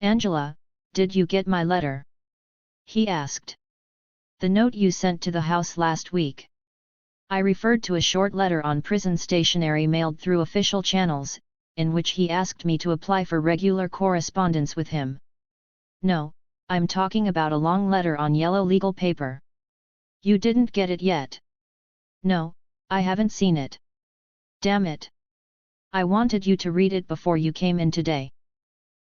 "Angela, did you get my letter?" he asked. "The note you sent to the house last week." I referred to a short letter on prison stationery mailed through official channels, in which he asked me to apply for regular correspondence with him. "No, I'm talking about a long letter on yellow legal paper." "You didn't get it yet?" "No, I haven't seen it." "Damn it! I wanted you to read it before you came in today."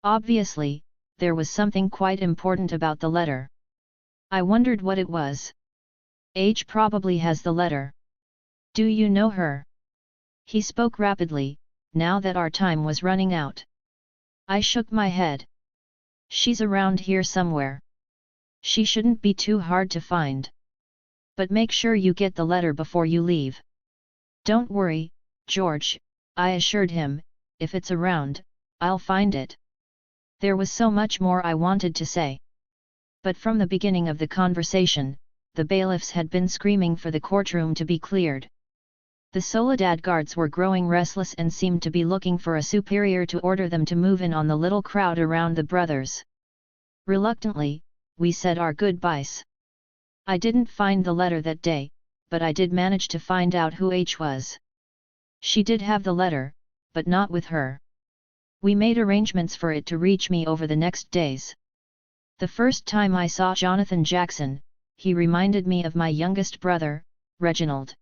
Obviously, there was something quite important about the letter. I wondered what it was. "H probably has the letter. Do you know her?" He spoke rapidly, now that our time was running out. I shook my head. "She's around here somewhere. She shouldn't be too hard to find. But make sure you get the letter before you leave." "Don't worry, George," I assured him, "if it's around, I'll find it." There was so much more I wanted to say. But from the beginning of the conversation, the bailiffs had been screaming for the courtroom to be cleared. The Soledad guards were growing restless and seemed to be looking for a superior to order them to move in on the little crowd around the brothers. Reluctantly, we said our goodbyes. I didn't find the letter that day, but I did manage to find out who H was. She did have the letter, but not with her. We made arrangements for it to reach me over the next days. The first time I saw Jonathan Jackson, he reminded me of my youngest brother, Reginald.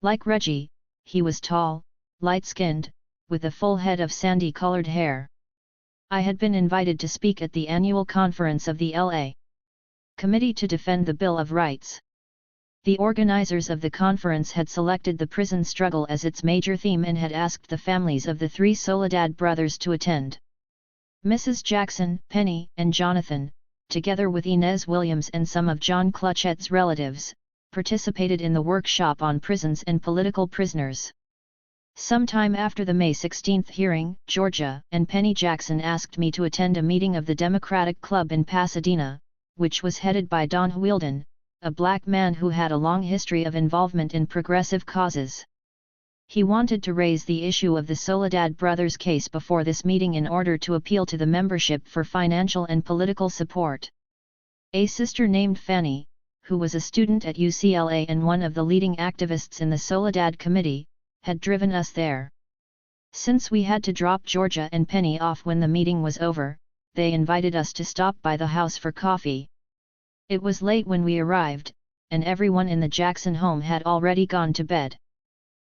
Like Reggie, he was tall, light-skinned, with a full head of sandy-colored hair. I had been invited to speak at the annual conference of the L.A. Committee to Defend the Bill of Rights. The organizers of the conference had selected the prison struggle as its major theme and had asked the families of the three Soledad brothers to attend. Mrs. Jackson, Penny, and Jonathan, together with Inez Williams and some of John Clutchett's relatives, participated in the workshop on prisons and political prisoners. Sometime after the May 16 hearing, Georgia and Penny Jackson asked me to attend a meeting of the Democratic Club in Pasadena, which was headed by Don Wheeldon, a black man who had a long history of involvement in progressive causes. He wanted to raise the issue of the Soledad brothers' case before this meeting in order to appeal to the membership for financial and political support. A sister named Fanny, who was a student at UCLA and one of the leading activists in the Soledad Committee, had driven us there. Since we had to drop Georgia and Penny off when the meeting was over, they invited us to stop by the house for coffee. It was late when we arrived, and everyone in the Jackson home had already gone to bed.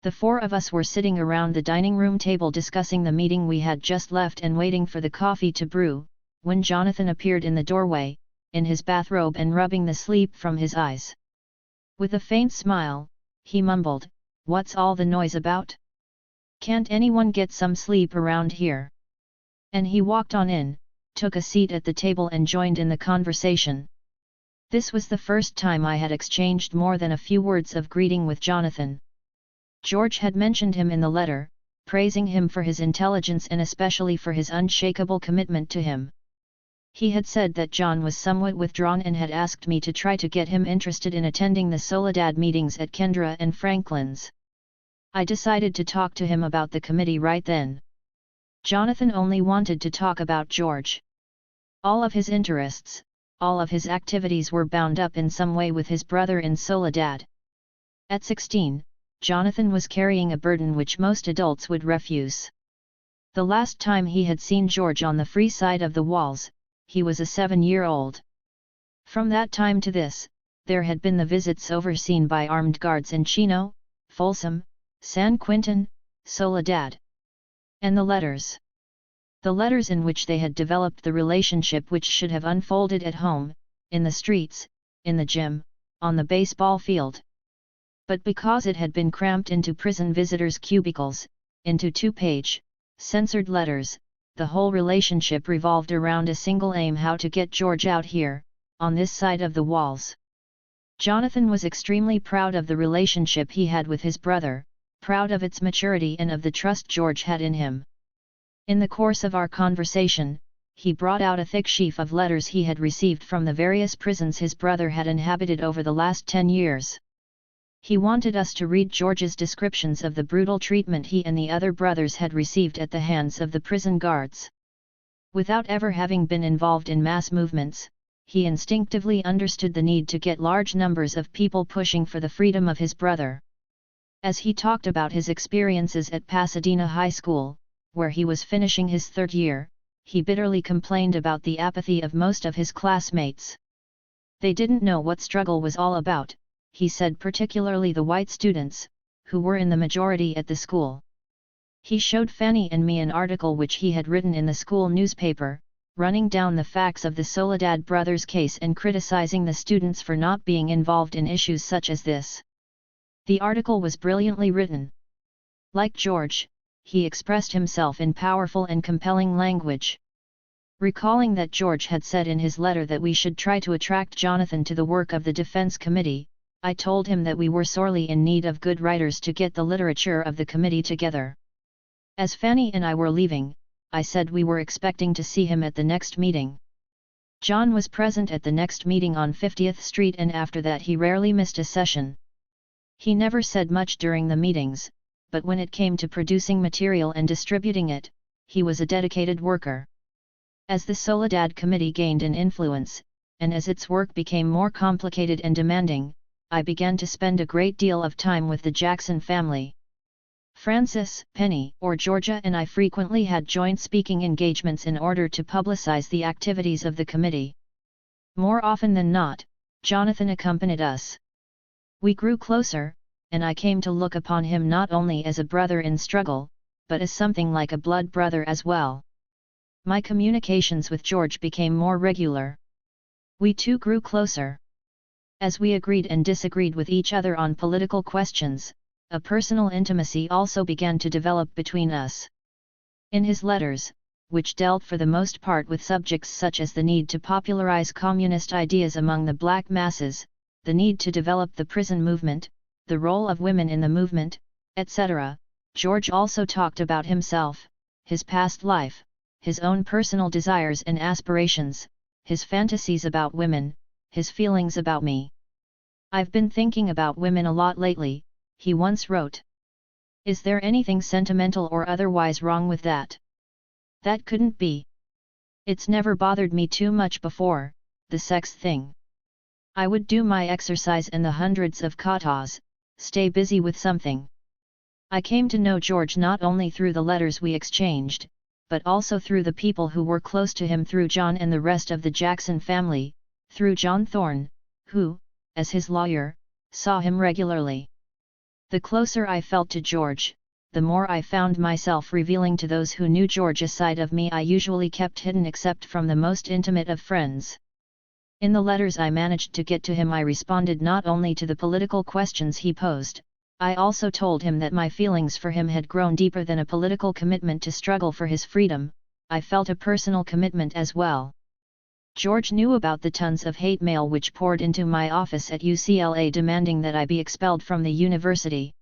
The four of us were sitting around the dining room table discussing the meeting we had just left and waiting for the coffee to brew, when Jonathan appeared in the doorway, in his bathrobe and rubbing the sleep from his eyes. With a faint smile, he mumbled, "What's all the noise about? Can't anyone get some sleep around here?" And he walked on in, took a seat at the table and joined in the conversation. This was the first time I had exchanged more than a few words of greeting with Jonathan. George had mentioned him in the letter, praising him for his intelligence and especially for his unshakable commitment to him. He had said that John was somewhat withdrawn and had asked me to try to get him interested in attending the Soledad meetings at Kendra and Franklin's. I decided to talk to him about the committee right then. Jonathan only wanted to talk about George. All of his interests, all of his activities were bound up in some way with his brother in Soledad. At 16, Jonathan was carrying a burden which most adults would refuse. The last time he had seen George on the free side of the walls, he was a 7-year-old. From that time to this, there had been the visits overseen by armed guards in Chino, Folsom, San Quintin, Soledad. And the letters. The letters in which they had developed the relationship which should have unfolded at home, in the streets, in the gym, on the baseball field. But because it had been cramped into prison visitors' cubicles, into 2-page, censored letters, the whole relationship revolved around a single aim: how to get George out here, on this side of the walls. Jonathan was extremely proud of the relationship he had with his brother, proud of its maturity and of the trust George had in him. In the course of our conversation, he brought out a thick sheaf of letters he had received from the various prisons his brother had inhabited over the last 10 years. He wanted us to read George's descriptions of the brutal treatment he and the other brothers had received at the hands of the prison guards. Without ever having been involved in mass movements, he instinctively understood the need to get large numbers of people pushing for the freedom of his brother. As he talked about his experiences at Pasadena High School, where he was finishing his third year, he bitterly complained about the apathy of most of his classmates. They didn't know what struggle was all about, he said, particularly the white students, who were in the majority at the school. He showed Fanny and me an article which he had written in the school newspaper, running down the facts of the Soledad brothers' case and criticizing the students for not being involved in issues such as this. The article was brilliantly written. Like George, he expressed himself in powerful and compelling language. Recalling that George had said in his letter that we should try to attract Jonathan to the work of the Defense Committee, I told him that we were sorely in need of good writers to get the literature of the committee together. As Fanny and I were leaving, I said we were expecting to see him at the next meeting. John was present at the next meeting on 50th Street, and after that he rarely missed a session. He never said much during the meetings, but when it came to producing material and distributing it, he was a dedicated worker. As the Soledad Committee gained in influence, and as its work became more complicated and demanding, I began to spend a great deal of time with the Jackson family. Francis, Penny, or Georgia and I frequently had joint speaking engagements in order to publicize the activities of the committee. More often than not, Jonathan accompanied us. We grew closer, and I came to look upon him not only as a brother in struggle, but as something like a blood brother as well. My communications with George became more regular. We too grew closer. As we agreed and disagreed with each other on political questions, a personal intimacy also began to develop between us. In his letters, which dealt for the most part with subjects such as the need to popularize communist ideas among the black masses, the need to develop the prison movement, the role of women in the movement, etc., George also talked about himself, his past life, his own personal desires and aspirations, his fantasies about women, his feelings about me. "I've been thinking about women a lot lately," he once wrote. "Is there anything sentimental or otherwise wrong with that? That couldn't be. It's never bothered me too much before, the sex thing. I would do my exercise and the hundreds of katas, stay busy with something." I came to know George not only through the letters we exchanged, but also through the people who were close to him, through John and the rest of the Jackson family, through John Thorne, who, as his lawyer, saw him regularly. The closer I felt to George, the more I found myself revealing to those who knew George a side of me I usually kept hidden except from the most intimate of friends. In the letters I managed to get to him, I responded not only to the political questions he posed, I also told him that my feelings for him had grown deeper than a political commitment to struggle for his freedom. I felt a personal commitment as well. George knew about the tons of hate mail which poured into my office at UCLA demanding that I be expelled from the university.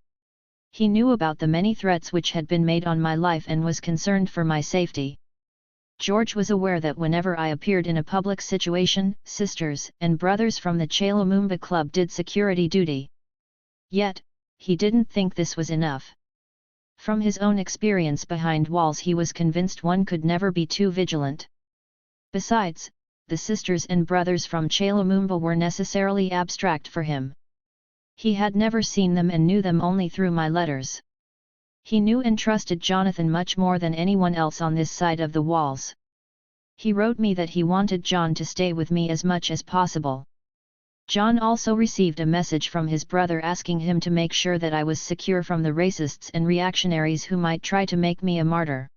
He knew about the many threats which had been made on my life and was concerned for my safety. George was aware that whenever I appeared in a public situation, sisters and brothers from the Che Lumumba Club did security duty. Yet, he didn't think this was enough. From his own experience behind walls, he was convinced one could never be too vigilant. Besides, the sisters and brothers from Che Lumumba were necessarily abstract for him. He had never seen them and knew them only through my letters. He knew and trusted Jonathan much more than anyone else on this side of the walls. He wrote me that he wanted John to stay with me as much as possible. John also received a message from his brother asking him to make sure that I was secure from the racists and reactionaries who might try to make me a martyr.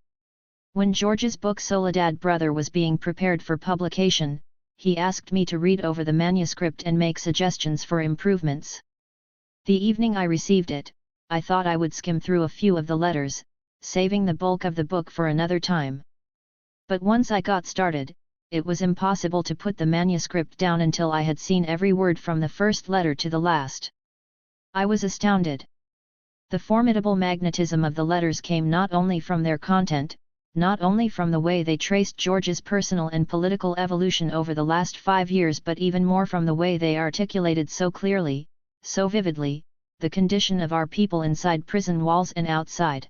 When George's book Soledad Brother was being prepared for publication, he asked me to read over the manuscript and make suggestions for improvements. The evening I received it, I thought I would skim through a few of the letters, saving the bulk of the book for another time. But once I got started, it was impossible to put the manuscript down until I had seen every word from the first letter to the last. I was astounded. The formidable magnetism of the letters came not only from their content, not only from the way they traced George's personal and political evolution over the last 5 years, but even more from the way they articulated so clearly, so vividly, the condition of our people inside prison walls and outside.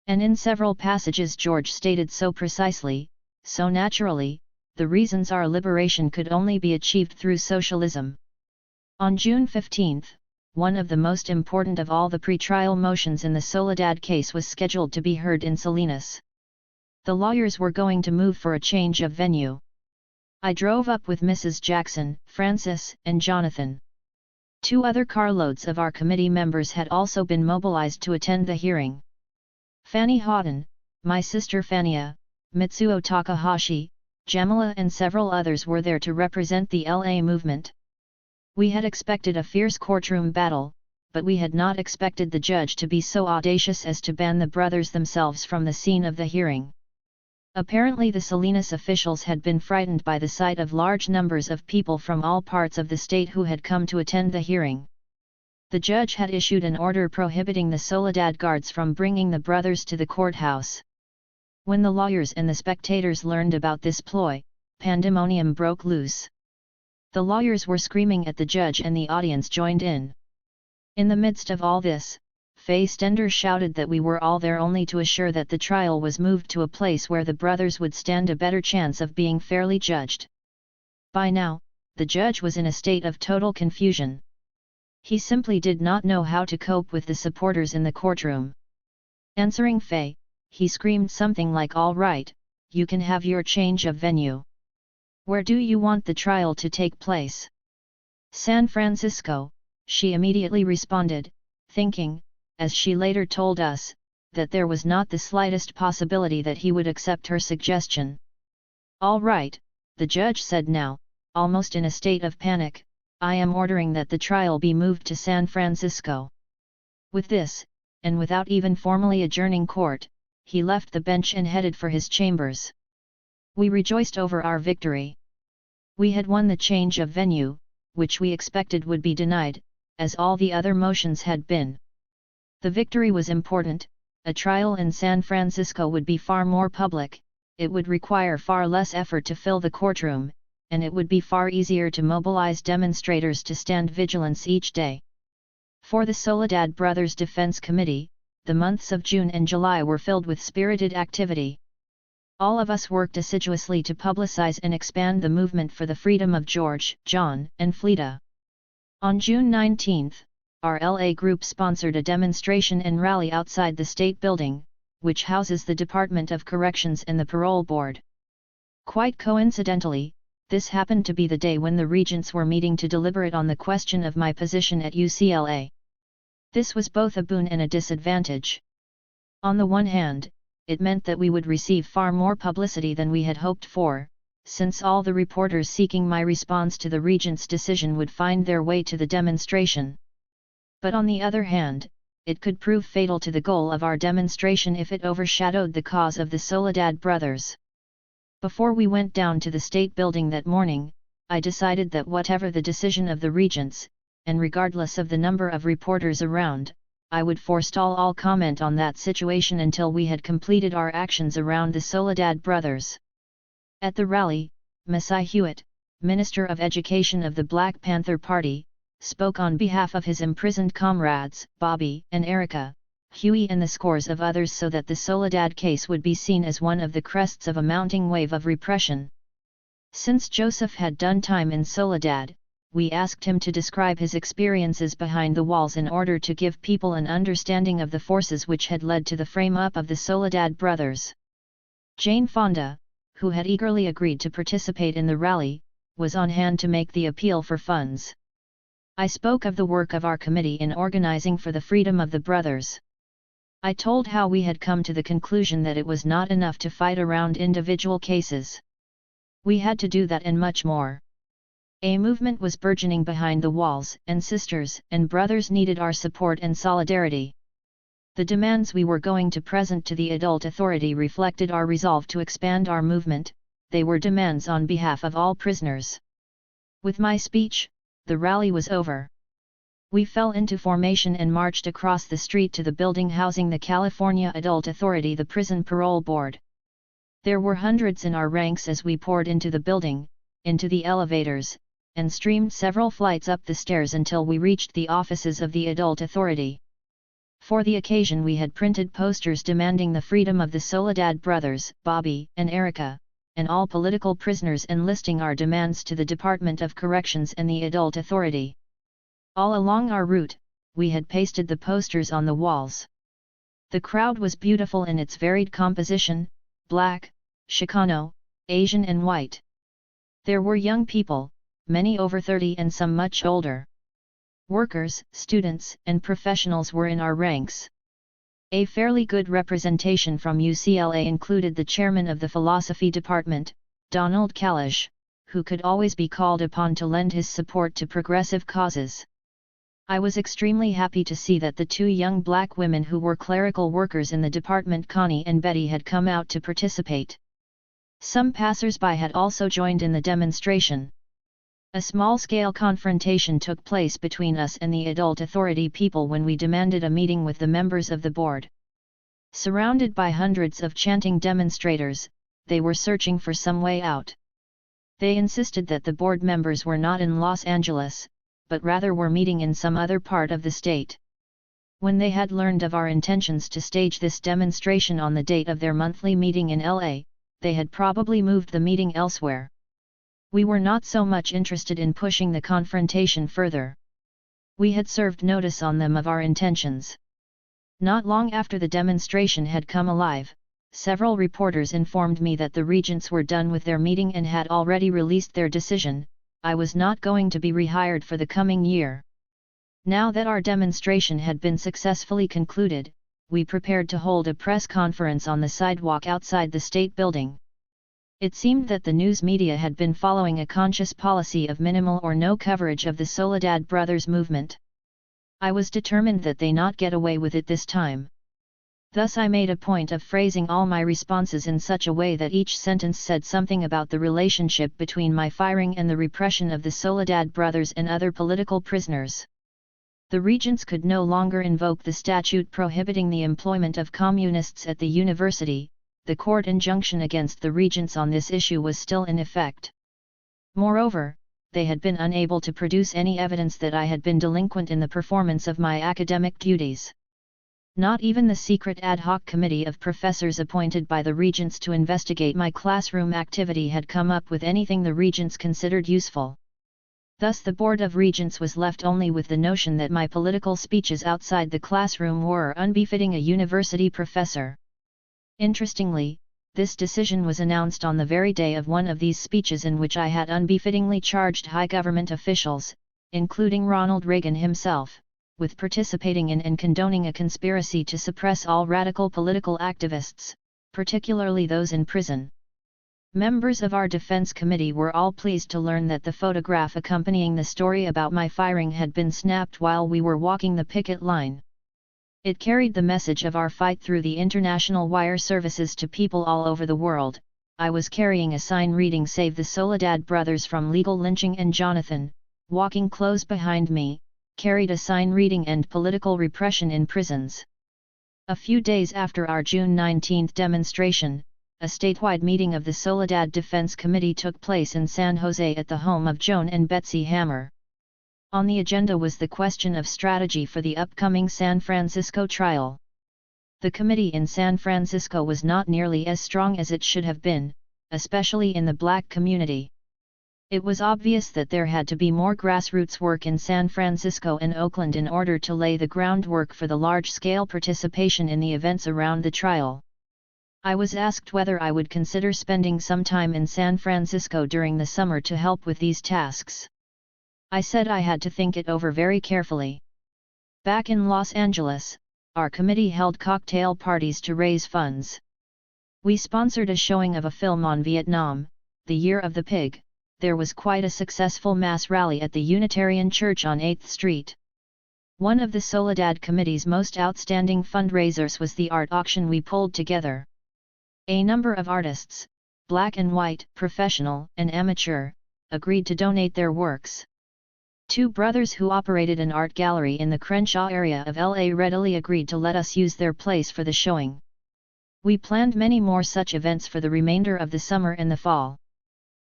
And in several passages George stated so precisely, so naturally, the reasons our liberation could only be achieved through socialism. On June 15, one of the most important of all the pretrial motions in the Soledad case was scheduled to be heard in Salinas. The lawyers were going to move for a change of venue. I drove up with Mrs. Jackson, Francis, and Jonathan. 2 other carloads of our committee members had also been mobilized to attend the hearing. Fanny Houghton, my sister Fania, Mitsuo Takahashi, Jamila and several others were there to represent the LA movement. We had expected a fierce courtroom battle, but we had not expected the judge to be so audacious as to ban the brothers themselves from the scene of the hearing. Apparently the Salinas officials had been frightened by the sight of large numbers of people from all parts of the state who had come to attend the hearing. The judge had issued an order prohibiting the Soledad guards from bringing the brothers to the courthouse. When the lawyers and the spectators learned about this ploy, pandemonium broke loose. The lawyers were screaming at the judge and the audience joined in. In the midst of all this, Faye Stender shouted that we were all there only to assure that the trial was moved to a place where the brothers would stand a better chance of being fairly judged. By now, the judge was in a state of total confusion. He simply did not know how to cope with the supporters in the courtroom. Answering Faye, he screamed something like, "All right, you can have your change of venue. Where do you want the trial to take place?" "San Francisco," she immediately responded, thinking, as she later told us, that there was not the slightest possibility that he would accept her suggestion. "All right," the judge said now, almost in a state of panic, "I am ordering that the trial be moved to San Francisco." With this, and without even formally adjourning court, he left the bench and headed for his chambers. We rejoiced over our victory. We had won the change of venue, which we expected would be denied, as all the other motions had been. The victory was important. A trial in San Francisco would be far more public, it would require far less effort to fill the courtroom, and it would be far easier to mobilize demonstrators to stand vigilance each day. For the Soledad Brothers Defense Committee, the months of June and July were filled with spirited activity. All of us worked assiduously to publicize and expand the movement for the freedom of George, John, and Fleta. On June 19, our LA group sponsored a demonstration and rally outside the State Building, which houses the Department of Corrections and the Parole Board. Quite coincidentally, this happened to be the day when the regents were meeting to deliberate on the question of my position at UCLA. This was both a boon and a disadvantage. On the one hand, it meant that we would receive far more publicity than we had hoped for, since all the reporters seeking my response to the regents' decision would find their way to the demonstration. But on the other hand, it could prove fatal to the goal of our demonstration if it overshadowed the cause of the Soledad brothers. Before we went down to the State Building that morning, I decided that whatever the decision of the regents, and regardless of the number of reporters around, I would forestall all comment on that situation until we had completed our actions around the Soledad brothers. At the rally, Massai Hewitt, Minister of Education of the Black Panther Party, spoke on behalf of his imprisoned comrades, Bobby and Erica, Huey and the scores of others, so that the Soledad case would be seen as one of the crests of a mounting wave of repression. Since Joseph had done time in Soledad, we asked him to describe his experiences behind the walls in order to give people an understanding of the forces which had led to the frame-up of the Soledad brothers. Jane Fonda, who had eagerly agreed to participate in the rally, was on hand to make the appeal for funds. I spoke of the work of our committee in organizing for the freedom of the brothers. I told how we had come to the conclusion that it was not enough to fight around individual cases. We had to do that and much more. A movement was burgeoning behind the walls, and sisters and brothers needed our support and solidarity. The demands we were going to present to the adult authority reflected our resolve to expand our movement. They were demands on behalf of all prisoners. With my speech, the rally was over. We fell into formation and marched across the street to the building housing the California Adult Authority, the Prison Parole Board. There were hundreds in our ranks as we poured into the building, into the elevators, and streamed several flights up the stairs until we reached the offices of the Adult Authority. For the occasion we had printed posters demanding the freedom of the Soledad brothers, Bobby and Erica, and all political prisoners enlisting our demands to the Department of Corrections and the Adult Authority. All along our route, we had pasted the posters on the walls. The crowd was beautiful in its varied composition, black, Chicano, Asian and white. There were young people, many over 30 and some much older. Workers, students, and professionals were in our ranks. A fairly good representation from UCLA included the chairman of the philosophy department, Donald Kalish, who could always be called upon to lend his support to progressive causes. I was extremely happy to see that the two young black women who were clerical workers in the department, Connie and Betty, had come out to participate. Some passers-by had also joined in the demonstration. A small-scale confrontation took place between us and the Adult Authority people when we demanded a meeting with the members of the board. Surrounded by hundreds of chanting demonstrators, they were searching for some way out. They insisted that the board members were not in Los Angeles, but rather were meeting in some other part of the state. When they had learned of our intentions to stage this demonstration on the date of their monthly meeting in LA, they had probably moved the meeting elsewhere. We were not so much interested in pushing the confrontation further. We had served notice on them of our intentions. Not long after the demonstration had come alive, several reporters informed me that the regents were done with their meeting and had already released their decision. I was not going to be rehired for the coming year. Now that our demonstration had been successfully concluded, we prepared to hold a press conference on the sidewalk outside the state building. It seemed that the news media had been following a conscious policy of minimal or no coverage of the Soledad Brothers movement. I was determined that they not get away with it this time. Thus I made a point of phrasing all my responses in such a way that each sentence said something about the relationship between my firing and the repression of the Soledad Brothers and other political prisoners. The regents could no longer invoke the statute prohibiting the employment of communists at the university. The court injunction against the regents on this issue was still in effect. Moreover, they had been unable to produce any evidence that I had been delinquent in the performance of my academic duties. Not even the secret ad hoc committee of professors appointed by the regents to investigate my classroom activity had come up with anything the regents considered useful. Thus the Board of Regents was left only with the notion that my political speeches outside the classroom were unbefitting a university professor. Interestingly, this decision was announced on the very day of one of these speeches in which I had unbefittingly charged high government officials, including Ronald Reagan himself, with participating in and condoning a conspiracy to suppress all radical political activists, particularly those in prison. Members of our defense committee were all pleased to learn that the photograph accompanying the story about my firing had been snapped while we were walking the picket line. It carried the message of our fight through the international wire services to people all over the world. I was carrying a sign reading "Save the Soledad Brothers from Legal Lynching," and Jonathan, walking close behind me, carried a sign reading "End Political Repression in Prisons." A few days after our June 19 demonstration, a statewide meeting of the Soledad Defense Committee took place in San Jose at the home of Joan and Betsy Hammer. On the agenda was the question of strategy for the upcoming San Francisco trial. The committee in San Francisco was not nearly as strong as it should have been, especially in the black community. It was obvious that there had to be more grassroots work in San Francisco and Oakland in order to lay the groundwork for the large-scale participation in the events around the trial. I was asked whether I would consider spending some time in San Francisco during the summer to help with these tasks. I said I had to think it over very carefully. Back in Los Angeles, our committee held cocktail parties to raise funds. We sponsored a showing of a film on Vietnam, The Year of the Pig. There was quite a successful mass rally at the Unitarian Church on 8th Street. One of the Soledad Committee's most outstanding fundraisers was the art auction we pulled together. A number of artists, black and white, professional and amateur, agreed to donate their works. Two brothers who operated an art gallery in the Crenshaw area of LA readily agreed to let us use their place for the showing. We planned many more such events for the remainder of the summer and the fall.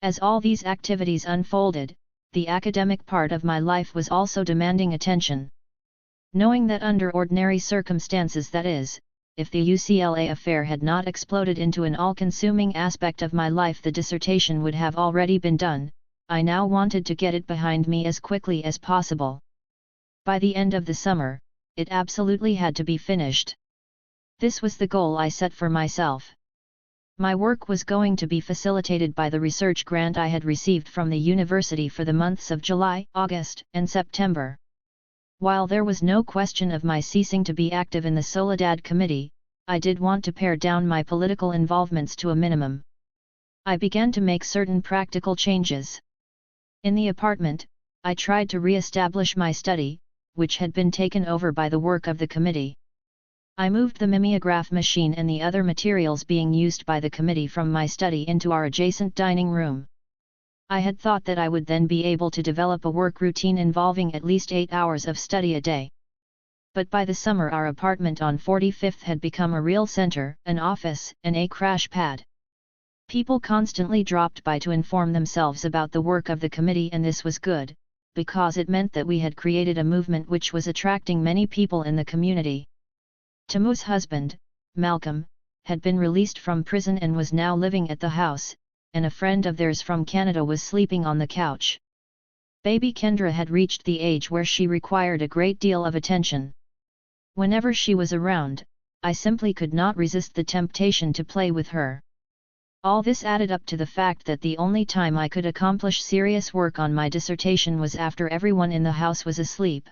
As all these activities unfolded, the academic part of my life was also demanding attention. Knowing that under ordinary circumstances, that is, if the UCLA affair had not exploded into an all-consuming aspect of my life, the dissertation would have already been done. I now wanted to get it behind me as quickly as possible. By the end of the summer, it absolutely had to be finished. This was the goal I set for myself. My work was going to be facilitated by the research grant I had received from the university for the months of July, August, and September. While there was no question of my ceasing to be active in the Soledad Committee, I did want to pare down my political involvements to a minimum. I began to make certain practical changes. In the apartment, I tried to re-establish my study, which had been taken over by the work of the committee. I moved the mimeograph machine and the other materials being used by the committee from my study into our adjacent dining room. I had thought that I would then be able to develop a work routine involving at least 8 hours of study a day. But by the summer our apartment on 45th had become a real center, an office, and a crash pad. People constantly dropped by to inform themselves about the work of the committee, and this was good, because it meant that we had created a movement which was attracting many people in the community. Tamu's husband, Malcolm, had been released from prison and was now living at the house, and a friend of theirs from Canada was sleeping on the couch. Baby Kendra had reached the age where she required a great deal of attention. Whenever she was around, I simply could not resist the temptation to play with her. All this added up to the fact that the only time I could accomplish serious work on my dissertation was after everyone in the house was asleep.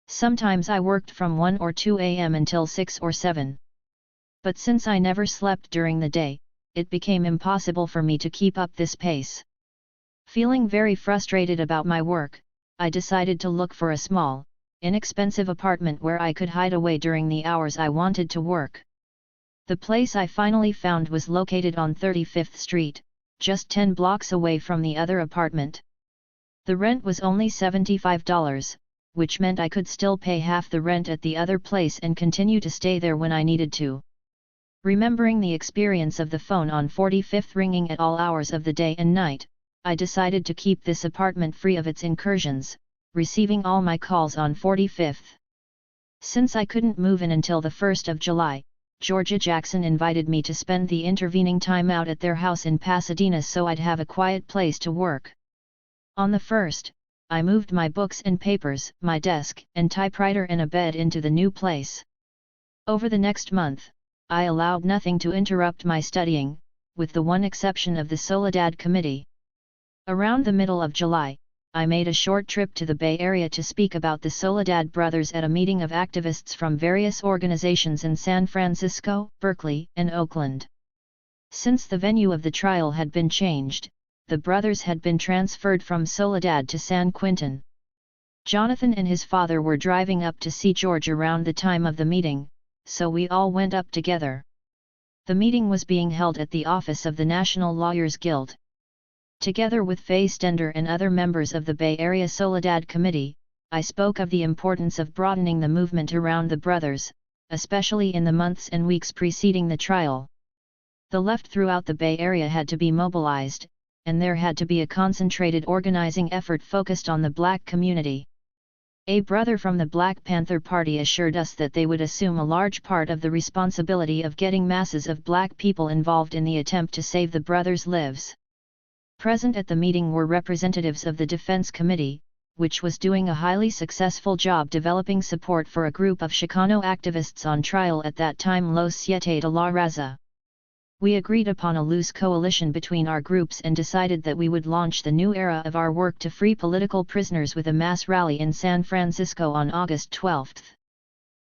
Sometimes I worked from 1 or 2 a.m. until 6 or 7. But since I never slept during the day, it became impossible for me to keep up this pace. Feeling very frustrated about my work, I decided to look for a small, inexpensive apartment where I could hide away during the hours I wanted to work. The place I finally found was located on 35th Street, just 10 blocks away from the other apartment. The rent was only $75, which meant I could still pay half the rent at the other place and continue to stay there when I needed to. Remembering the experience of the phone on 45th ringing at all hours of the day and night, I decided to keep this apartment free of its incursions, receiving all my calls on 45th. Since I couldn't move in until the 1st of July, Georgia Jackson invited me to spend the intervening time out at their house in Pasadena so I'd have a quiet place to work. On the 1st, I moved my books and papers, my desk and typewriter and a bed into the new place. Over the next month, I allowed nothing to interrupt my studying, with the one exception of the Soledad Committee. Around the middle of July, I made a short trip to the Bay Area to speak about the Soledad brothers at a meeting of activists from various organizations in San Francisco, Berkeley, and Oakland. Since the venue of the trial had been changed, the brothers had been transferred from Soledad to San Quentin. Jonathan and his father were driving up to see George around the time of the meeting, so we all went up together. The meeting was being held at the office of the National Lawyers Guild. Together with Faye Stender and other members of the Bay Area Soledad Committee, I spoke of the importance of broadening the movement around the brothers, especially in the months and weeks preceding the trial. The left throughout the Bay Area had to be mobilized, and there had to be a concentrated organizing effort focused on the Black community. A brother from the Black Panther Party assured us that they would assume a large part of the responsibility of getting masses of Black people involved in the attempt to save the brothers' lives. Present at the meeting were representatives of the Defense Committee, which was doing a highly successful job developing support for a group of Chicano activists on trial at that time, Los Siete de la Raza. We agreed upon a loose coalition between our groups and decided that we would launch the new era of our work to free political prisoners with a mass rally in San Francisco on August 12.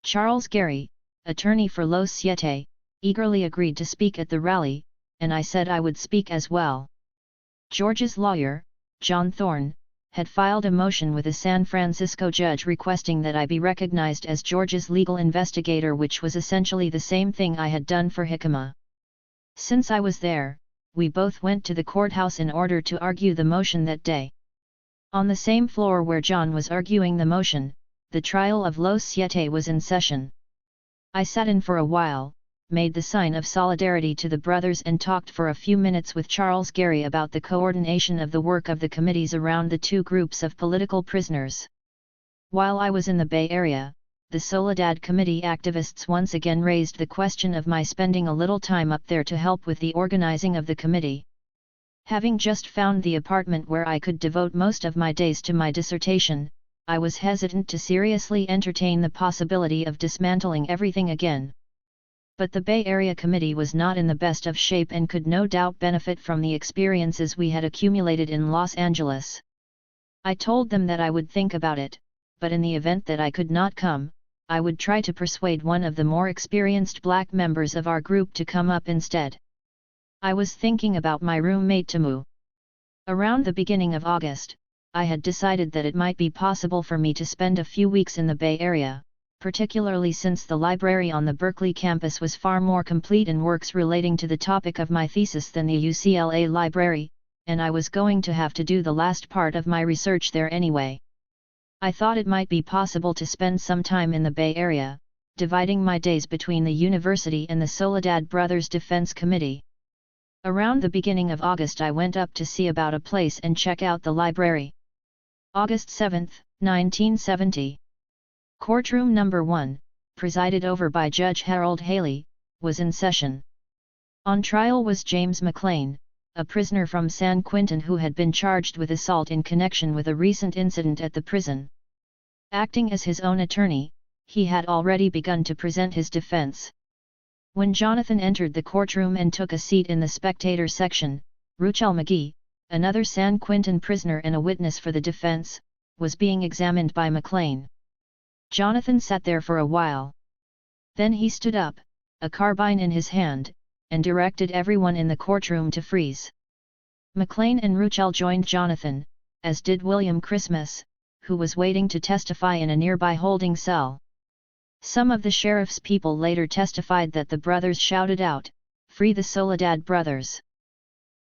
Charles Gary, attorney for Los Siete, eagerly agreed to speak at the rally, and I said I would speak as well. George's lawyer, John Thorne, had filed a motion with a San Francisco judge requesting that I be recognized as George's legal investigator, which was essentially the same thing I had done for Jicama. Since I was there, we both went to the courthouse in order to argue the motion that day. On the same floor where John was arguing the motion, the trial of Los Siete was in session. I sat in for a while, made the sign of solidarity to the brothers and talked for a few minutes with Charles Gary about the coordination of the work of the committees around the two groups of political prisoners. While I was in the Bay Area, the Soledad Committee activists once again raised the question of my spending a little time up there to help with the organizing of the committee. Having just found the apartment where I could devote most of my days to my dissertation, I was hesitant to seriously entertain the possibility of dismantling everything again. But the Bay Area Committee was not in the best of shape and could no doubt benefit from the experiences we had accumulated in Los Angeles. I told them that I would think about it, but in the event that I could not come, I would try to persuade one of the more experienced black members of our group to come up instead. I was thinking about my roommate Tamu. Around the beginning of August, I had decided that it might be possible for me to spend a few weeks in the Bay Area, particularly since the library on the Berkeley campus was far more complete in works relating to the topic of my thesis than the UCLA library, and I was going to have to do the last part of my research there anyway. I thought it might be possible to spend some time in the Bay Area, dividing my days between the university and the Soledad Brothers Defense Committee. Around the beginning of August I went up to see about a place and check out the library. August 7, 1970. Courtroom Number 1, presided over by Judge Harold Haley, was in session. On trial was James McLean, a prisoner from San Quentin who had been charged with assault in connection with a recent incident at the prison. Acting as his own attorney, he had already begun to present his defense. When Jonathan entered the courtroom and took a seat in the spectator section, Ruchel McGee, another San Quentin prisoner and a witness for the defense, was being examined by McLean. Jonathan sat there for a while. Then he stood up, a carbine in his hand, and directed everyone in the courtroom to freeze. McLean and Ruchel joined Jonathan, as did William Christmas, who was waiting to testify in a nearby holding cell. Some of the sheriff's people later testified that the brothers shouted out, "Free the Soledad brothers!"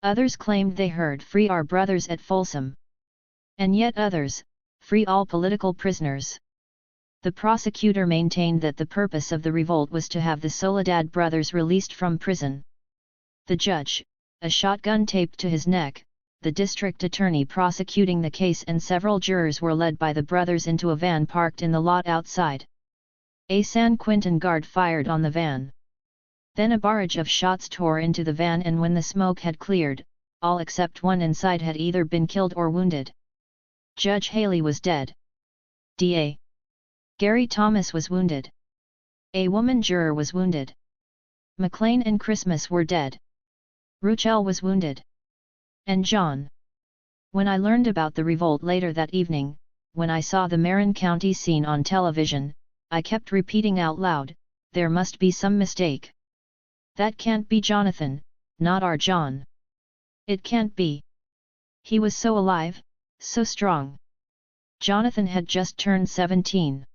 Others claimed they heard "Free our brothers" at Folsom. And yet others, "Free all political prisoners." The prosecutor maintained that the purpose of the revolt was to have the Soledad brothers released from prison. The judge, a shotgun taped to his neck, the district attorney prosecuting the case and several jurors were led by the brothers into a van parked in the lot outside. A San Quentin guard fired on the van. Then a barrage of shots tore into the van, and when the smoke had cleared, all except one inside had either been killed or wounded. Judge Haley was dead. D.A. Gary Thomas was wounded. A woman juror was wounded. McLean and Christmas were dead. Ruchel was wounded. And John. When I learned about the revolt later that evening, when I saw the Marin County scene on television, I kept repeating out loud, "There must be some mistake. That can't be Jonathan, not our John. It can't be. He was so alive, so strong." Jonathan had just turned 17.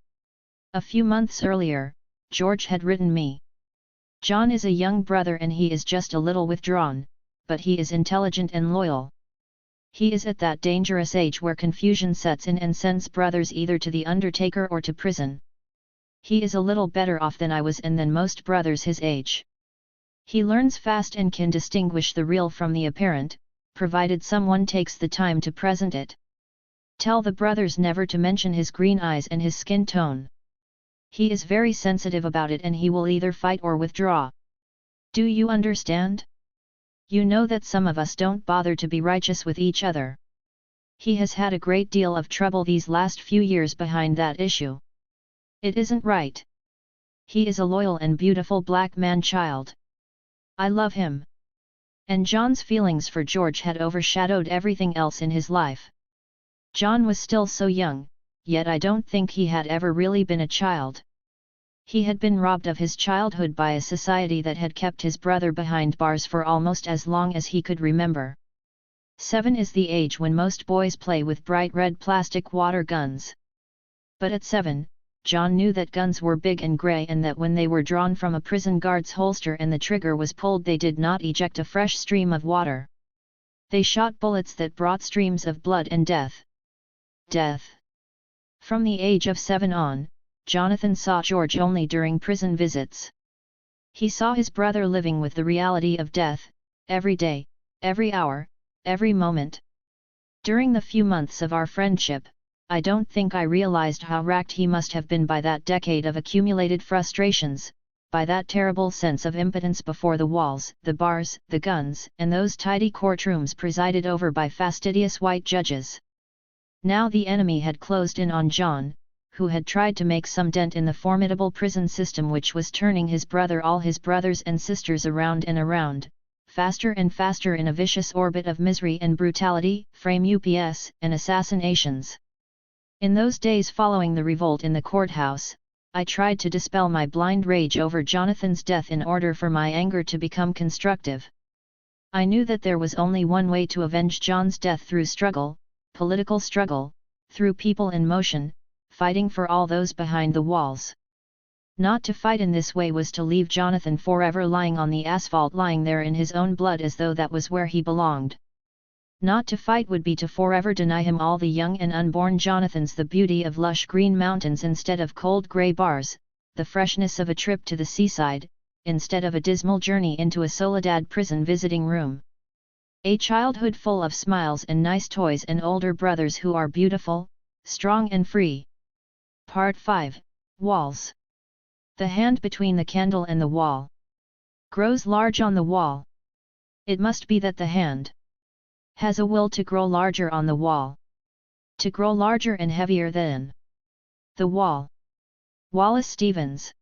A few months earlier, George had written me, "John is a young brother and he is just a little withdrawn, but he is intelligent and loyal. He is at that dangerous age where confusion sets in and sends brothers either to the undertaker or to prison. He is a little better off than I was and than most brothers his age. He learns fast and can distinguish the real from the apparent, provided someone takes the time to present it. Tell the brothers never to mention his green eyes and his skin tone. He is very sensitive about it and he will either fight or withdraw. Do you understand? You know that some of us don't bother to be righteous with each other. He has had a great deal of trouble these last few years behind that issue. It isn't right. He is a loyal and beautiful black man-child. I love him." And John's feelings for George had overshadowed everything else in his life. John was still so young, yet I don't think he had ever really been a child. He had been robbed of his childhood by a society that had kept his brother behind bars for almost as long as he could remember. 7 is the age when most boys play with bright red plastic water guns. But at 7, John knew that guns were big and grey and that when they were drawn from a prison guard's holster and the trigger was pulled they did not eject a fresh stream of water. They shot bullets that brought streams of blood and death. Death. From the age of 7 on, Jonathan saw George only during prison visits. He saw his brother living with the reality of death, every day, every hour, every moment. During the few months of our friendship, I don't think I realized how racked he must have been by that decade of accumulated frustrations, by that terrible sense of impotence before the walls, the bars, the guns, and those tidy courtrooms presided over by fastidious white judges. Now the enemy had closed in on John, who had tried to make some dent in the formidable prison system which was turning all his brothers and sisters around and around, faster and faster in a vicious orbit of misery and brutality, UPS, and assassinations. In those days following the revolt in the courthouse, I tried to dispel my blind rage over Jonathan's death in order for my anger to become constructive. I knew that there was only one way to avenge John's death: through struggle, political struggle, through people in motion, fighting for all those behind the walls. Not to fight in this way was to leave Jonathan forever lying on the asphalt, lying there in his own blood as though that was where he belonged. Not to fight would be to forever deny him, all the young and unborn Jonathans, the beauty of lush green mountains instead of cold grey bars, the freshness of a trip to the seaside, instead of a dismal journey into a Soledad prison visiting room. A childhood full of smiles and nice toys and older brothers who are beautiful, strong and free. Part 5, Walls. The hand between the candle and the wall grows large on the wall. It must be that the hand has a will to grow larger on the wall, to grow larger and heavier than the wall. Wallace Stevens.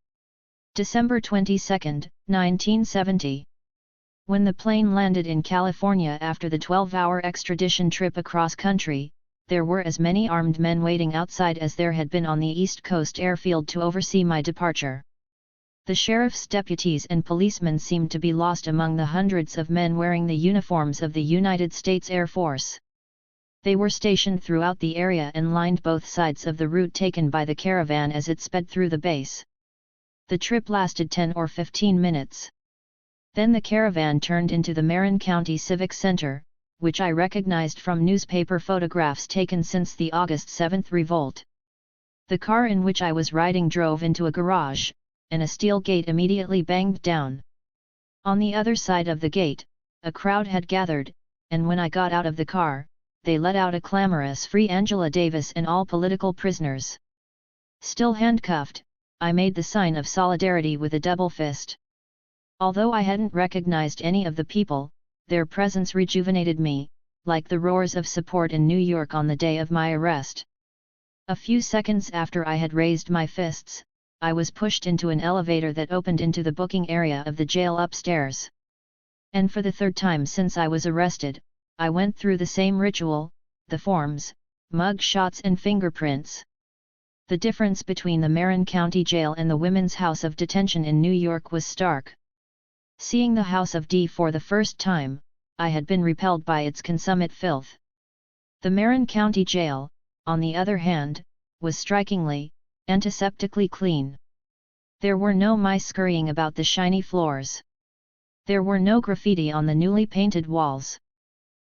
December 22, 1970. When the plane landed in California after the 12-hour extradition trip across country, there were as many armed men waiting outside as there had been on the East Coast airfield to oversee my departure. The sheriff's deputies and policemen seemed to be lost among the hundreds of men wearing the uniforms of the United States Air Force. They were stationed throughout the area and lined both sides of the route taken by the caravan as it sped through the base. The trip lasted 10 or 15 minutes. Then the caravan turned into the Marin County Civic Center, which I recognized from newspaper photographs taken since the August 7 revolt. The car in which I was riding drove into a garage, and a steel gate immediately banged down. On the other side of the gate, a crowd had gathered, and when I got out of the car, they let out a clamorous "Free Angela Davis and all political prisoners." Still handcuffed, I made the sign of solidarity with a double fist. Although I hadn't recognized any of the people, their presence rejuvenated me, like the roars of support in New York on the day of my arrest. A few seconds after I had raised my fists, I was pushed into an elevator that opened into the booking area of the jail upstairs. And for the third time since I was arrested, I went through the same ritual: the forms, mug shots and fingerprints. The difference between the Marin County Jail and the Women's House of Detention in New York was stark. Seeing the House of D for the first time, I had been repelled by its consummate filth. The Marin County Jail, on the other hand, was strikingly, antiseptically clean. There were no mice scurrying about the shiny floors. There were no graffiti on the newly painted walls.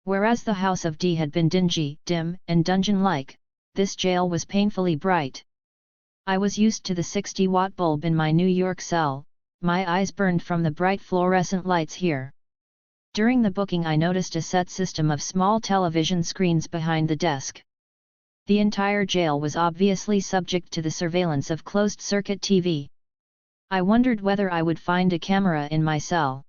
Whereas the House of D had been dingy, dim, and dungeon-like, this jail was painfully bright. I was used to the 60-watt bulb in my New York cell, my eyes burned from the bright fluorescent lights here. During the booking I noticed a set system of small television screens behind the desk. The entire jail was obviously subject to the surveillance of closed-circuit TV. I wondered whether I would find a camera in my cell.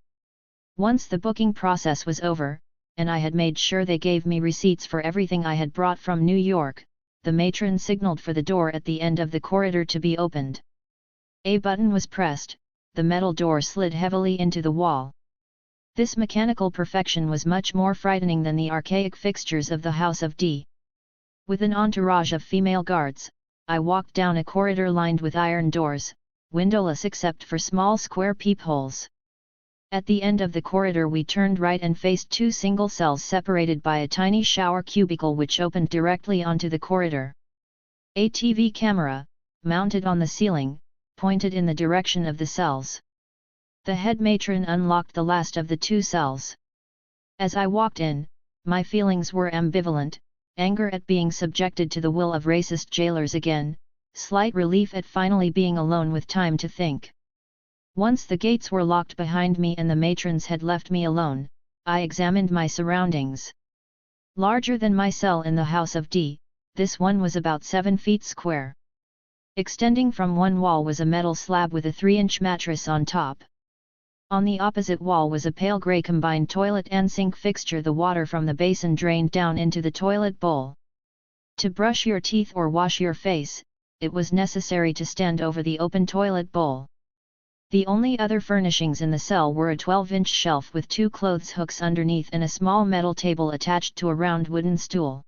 Once the booking process was over, and I had made sure they gave me receipts for everything I had brought from New York, the matron signaled for the door at the end of the corridor to be opened. A button was pressed, the metal door slid heavily into the wall. This mechanical perfection was much more frightening than the archaic fixtures of the House of D. With an entourage of female guards, I walked down a corridor lined with iron doors, windowless except for small square peepholes. At the end of the corridor we turned right and faced two single cells separated by a tiny shower cubicle which opened directly onto the corridor. A TV camera, mounted on the ceiling, pointed in the direction of the cells. The head matron unlocked the last of the two cells. As I walked in, my feelings were ambivalent: anger at being subjected to the will of racist jailers again, slight relief at finally being alone with time to think. Once the gates were locked behind me and the matrons had left me alone, I examined my surroundings. Larger than my cell in the House of D, This one was about 7 feet square. Extending from one wall was a metal slab with a 3-inch mattress on top. On the opposite wall was a pale grey combined toilet and sink fixture. The water from the basin drained down into the toilet bowl. To brush your teeth or wash your face, it was necessary to stand over the open toilet bowl. The only other furnishings in the cell were a 12-inch shelf with 2 clothes hooks underneath and a small metal table attached to a round wooden stool.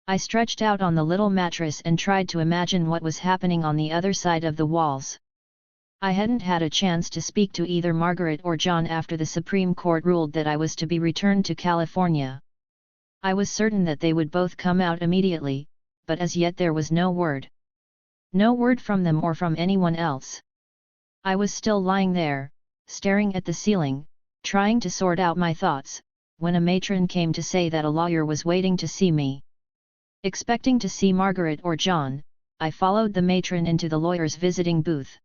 I stretched out on the little mattress and tried to imagine what was happening on the other side of the walls. I hadn't had a chance to speak to either Margaret or John after the Supreme Court ruled that I was to be returned to California. I was certain that they would both come out immediately, but as yet there was no word. No word from them or from anyone else. I was still lying there, staring at the ceiling, trying to sort out my thoughts, when a matron came to say that a lawyer was waiting to see me. Expecting to see Margaret or John, I followed the matron into the lawyer's visiting booth.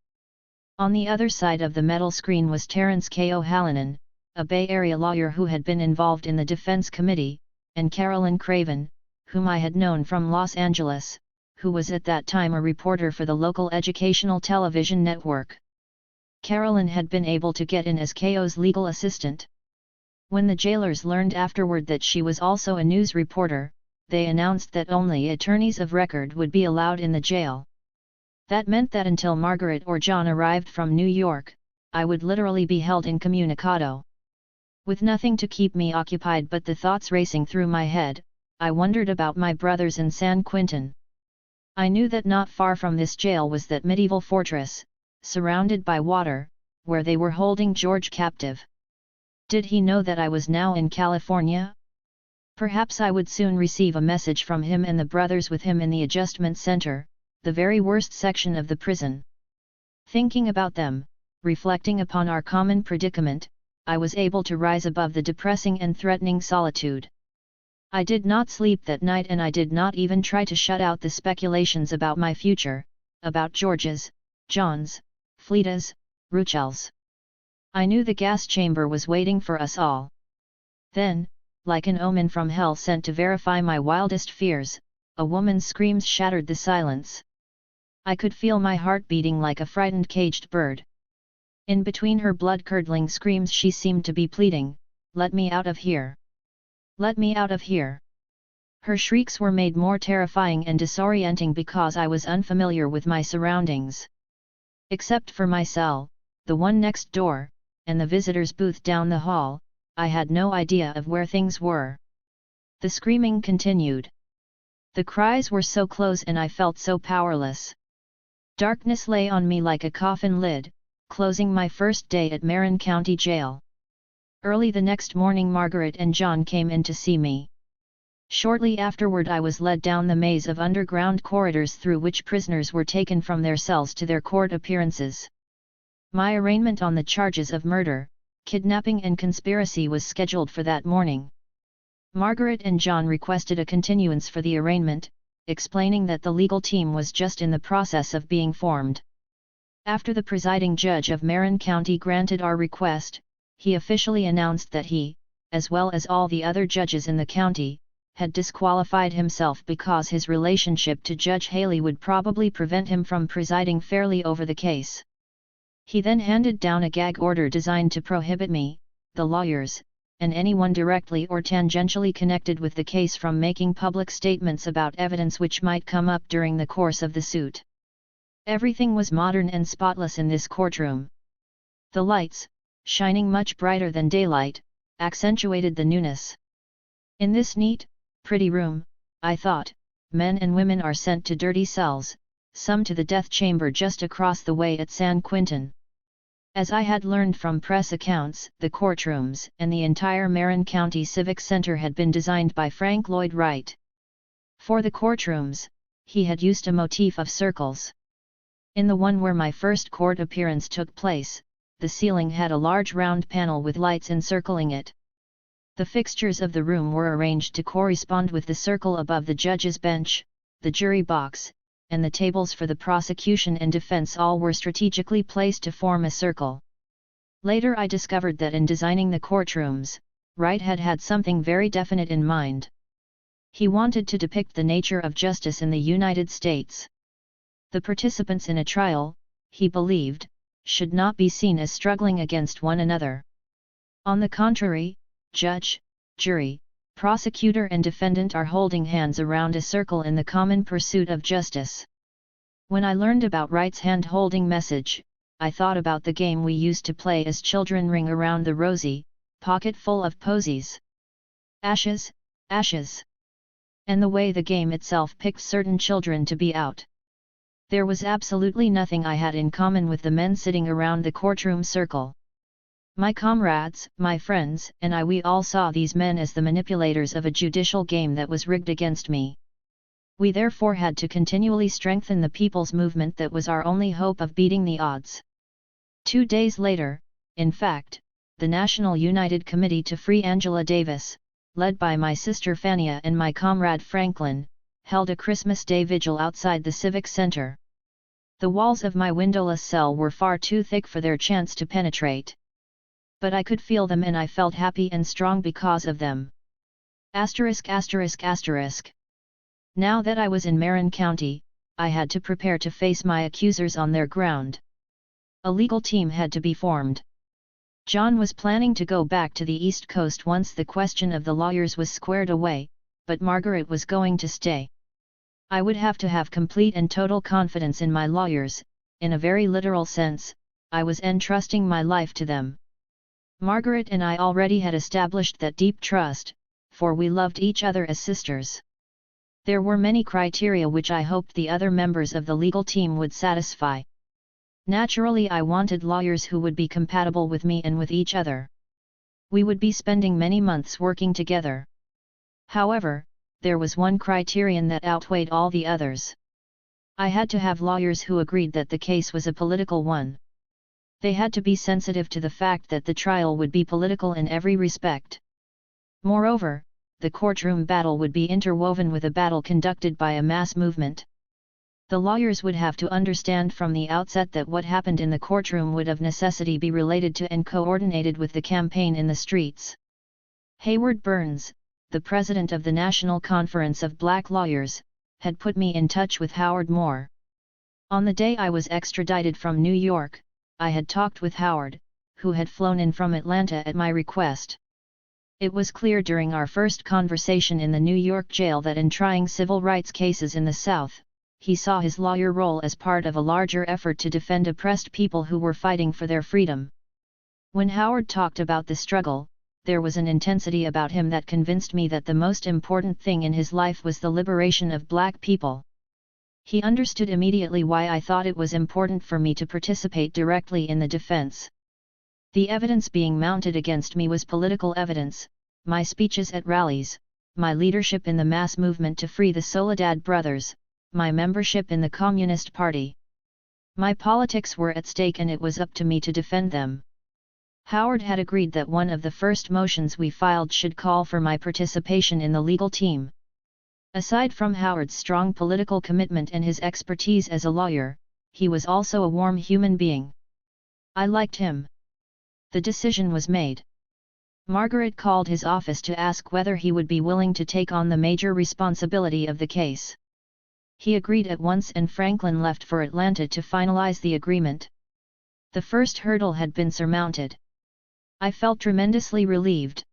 On the other side of the metal screen was Terrence K. O'Halloran, a Bay Area lawyer who had been involved in the defense committee, and Carolyn Craven, whom I had known from Los Angeles, who was at that time a reporter for the local educational television network. Carolyn had been able to get in as K.O.'s legal assistant. When the jailers learned afterward that she was also a news reporter, they announced that only attorneys of record would be allowed in the jail. That meant that until Margaret or John arrived from New York, I would literally be held incommunicado. With nothing to keep me occupied but the thoughts racing through my head, I wondered about my brothers in San Quentin. I knew that not far from this jail was that medieval fortress, surrounded by water, where they were holding George captive. Did he know that I was now in California? Perhaps I would soon receive a message from him and the brothers with him in the adjustment center, the very worst section of the prison. Thinking about them, reflecting upon our common predicament, I was able to rise above the depressing and threatening solitude. I did not sleep that night and I did not even try to shut out the speculations about my future, about George's, John's, Fleeta's, Ruchel's. I knew the gas chamber was waiting for us all. Then, like an omen from hell sent to verify my wildest fears, a woman's screams shattered the silence. I could feel my heart beating like a frightened caged bird. In between her blood-curdling screams she seemed to be pleading, "Let me out of here! Let me out of here!" Her shrieks were made more terrifying and disorienting because I was unfamiliar with my surroundings. Except for my cell, the one next door, and the visitor's booth down the hall, I had no idea of where things were. The screaming continued. The cries were so close and I felt so powerless. Darkness lay on me like a coffin lid, closing my first day at Marin County Jail. Early the next morning Margaret and John came in to see me. Shortly afterward I was led down the maze of underground corridors through which prisoners were taken from their cells to their court appearances. My arraignment on the charges of murder, kidnapping and conspiracy was scheduled for that morning. Margaret and John requested a continuance for the arraignment, explaining that the legal team was just in the process of being formed. After the presiding judge of Marin County granted our request, he officially announced that he, as well as all the other judges in the county, had disqualified himself because his relationship to Judge Haley would probably prevent him from presiding fairly over the case. He then handed down a gag order designed to prohibit me, the lawyers, and anyone directly or tangentially connected with the case from making public statements about evidence which might come up during the course of the suit. Everything was modern and spotless in this courtroom. The lights, shining much brighter than daylight, accentuated the newness. In this neat, pretty room, I thought, men and women are sent to dirty cells, some to the death chamber just across the way at San Quentin. As I had learned from press accounts, the courtrooms and the entire Marin County Civic Center had been designed by Frank Lloyd Wright. For the courtrooms, he had used a motif of circles. In the one where my first court appearance took place, the ceiling had a large round panel with lights encircling it. The fixtures of the room were arranged to correspond with the circle above the judge's bench, the jury box, and the tables for the prosecution and defense all were strategically placed to form a circle. Later I discovered that in designing the courtrooms, Wright had had something very definite in mind. He wanted to depict the nature of justice in the United States. The participants in a trial, he believed, should not be seen as struggling against one another. On the contrary, judge, jury, prosecutor and defendant are holding hands around a circle in the common pursuit of justice. When I learned about Wright's hand-holding message, I thought about the game we used to play as children, ring around the rosy, pocket full of posies. Ashes, ashes. And the way the game itself picked certain children to be out. There was absolutely nothing I had in common with the men sitting around the courtroom circle. My comrades, my friends, and we all saw these men as the manipulators of a judicial game that was rigged against me. We therefore had to continually strengthen the people's movement that was our only hope of beating the odds. 2 days later, in fact, the National United Committee to Free Angela Davis, led by my sister Fania and my comrade Franklin, held a Christmas Day vigil outside the Civic Center. The walls of my windowless cell were far too thick for their chance to penetrate. But I could feel them and I felt happy and strong because of them. Asterisk asterisk asterisk. Now that I was in Marin County, I had to prepare to face my accusers on their ground. A legal team had to be formed. John was planning to go back to the East Coast once the question of the lawyers was squared away, but Margaret was going to stay. I would have to have complete and total confidence in my lawyers. In a very literal sense, I was entrusting my life to them. Margaret and I already had established that deep trust, for we loved each other as sisters. There were many criteria which I hoped the other members of the legal team would satisfy. Naturally, I wanted lawyers who would be compatible with me and with each other. We would be spending many months working together. However, there was one criterion that outweighed all the others. I had to have lawyers who agreed that the case was a political one. They had to be sensitive to the fact that the trial would be political in every respect. Moreover, the courtroom battle would be interwoven with a battle conducted by a mass movement. The lawyers would have to understand from the outset that what happened in the courtroom would of necessity be related to and coordinated with the campaign in the streets. Hayward Burns, the president of the National Conference of Black Lawyers, had put me in touch with Howard Moore. On the day I was extradited from New York, I had talked with Howard, who had flown in from Atlanta at my request. It was clear during our first conversation in the New York jail that in trying civil rights cases in the South, he saw his lawyer role as part of a larger effort to defend oppressed people who were fighting for their freedom. When Howard talked about the struggle, there was an intensity about him that convinced me that the most important thing in his life was the liberation of black people. He understood immediately why I thought it was important for me to participate directly in the defense. The evidence being mounted against me was political evidence, my speeches at rallies, my leadership in the mass movement to free the Soledad brothers, my membership in the Communist Party. My politics were at stake and it was up to me to defend them. Howard had agreed that one of the first motions we filed should call for my participation in the legal team. Aside from Howard's strong political commitment and his expertise as a lawyer, he was also a warm human being. I liked him. The decision was made. Margaret called his office to ask whether he would be willing to take on the major responsibility of the case. He agreed at once and Franklin left for Atlanta to finalize the agreement. The first hurdle had been surmounted. I felt tremendously relieved.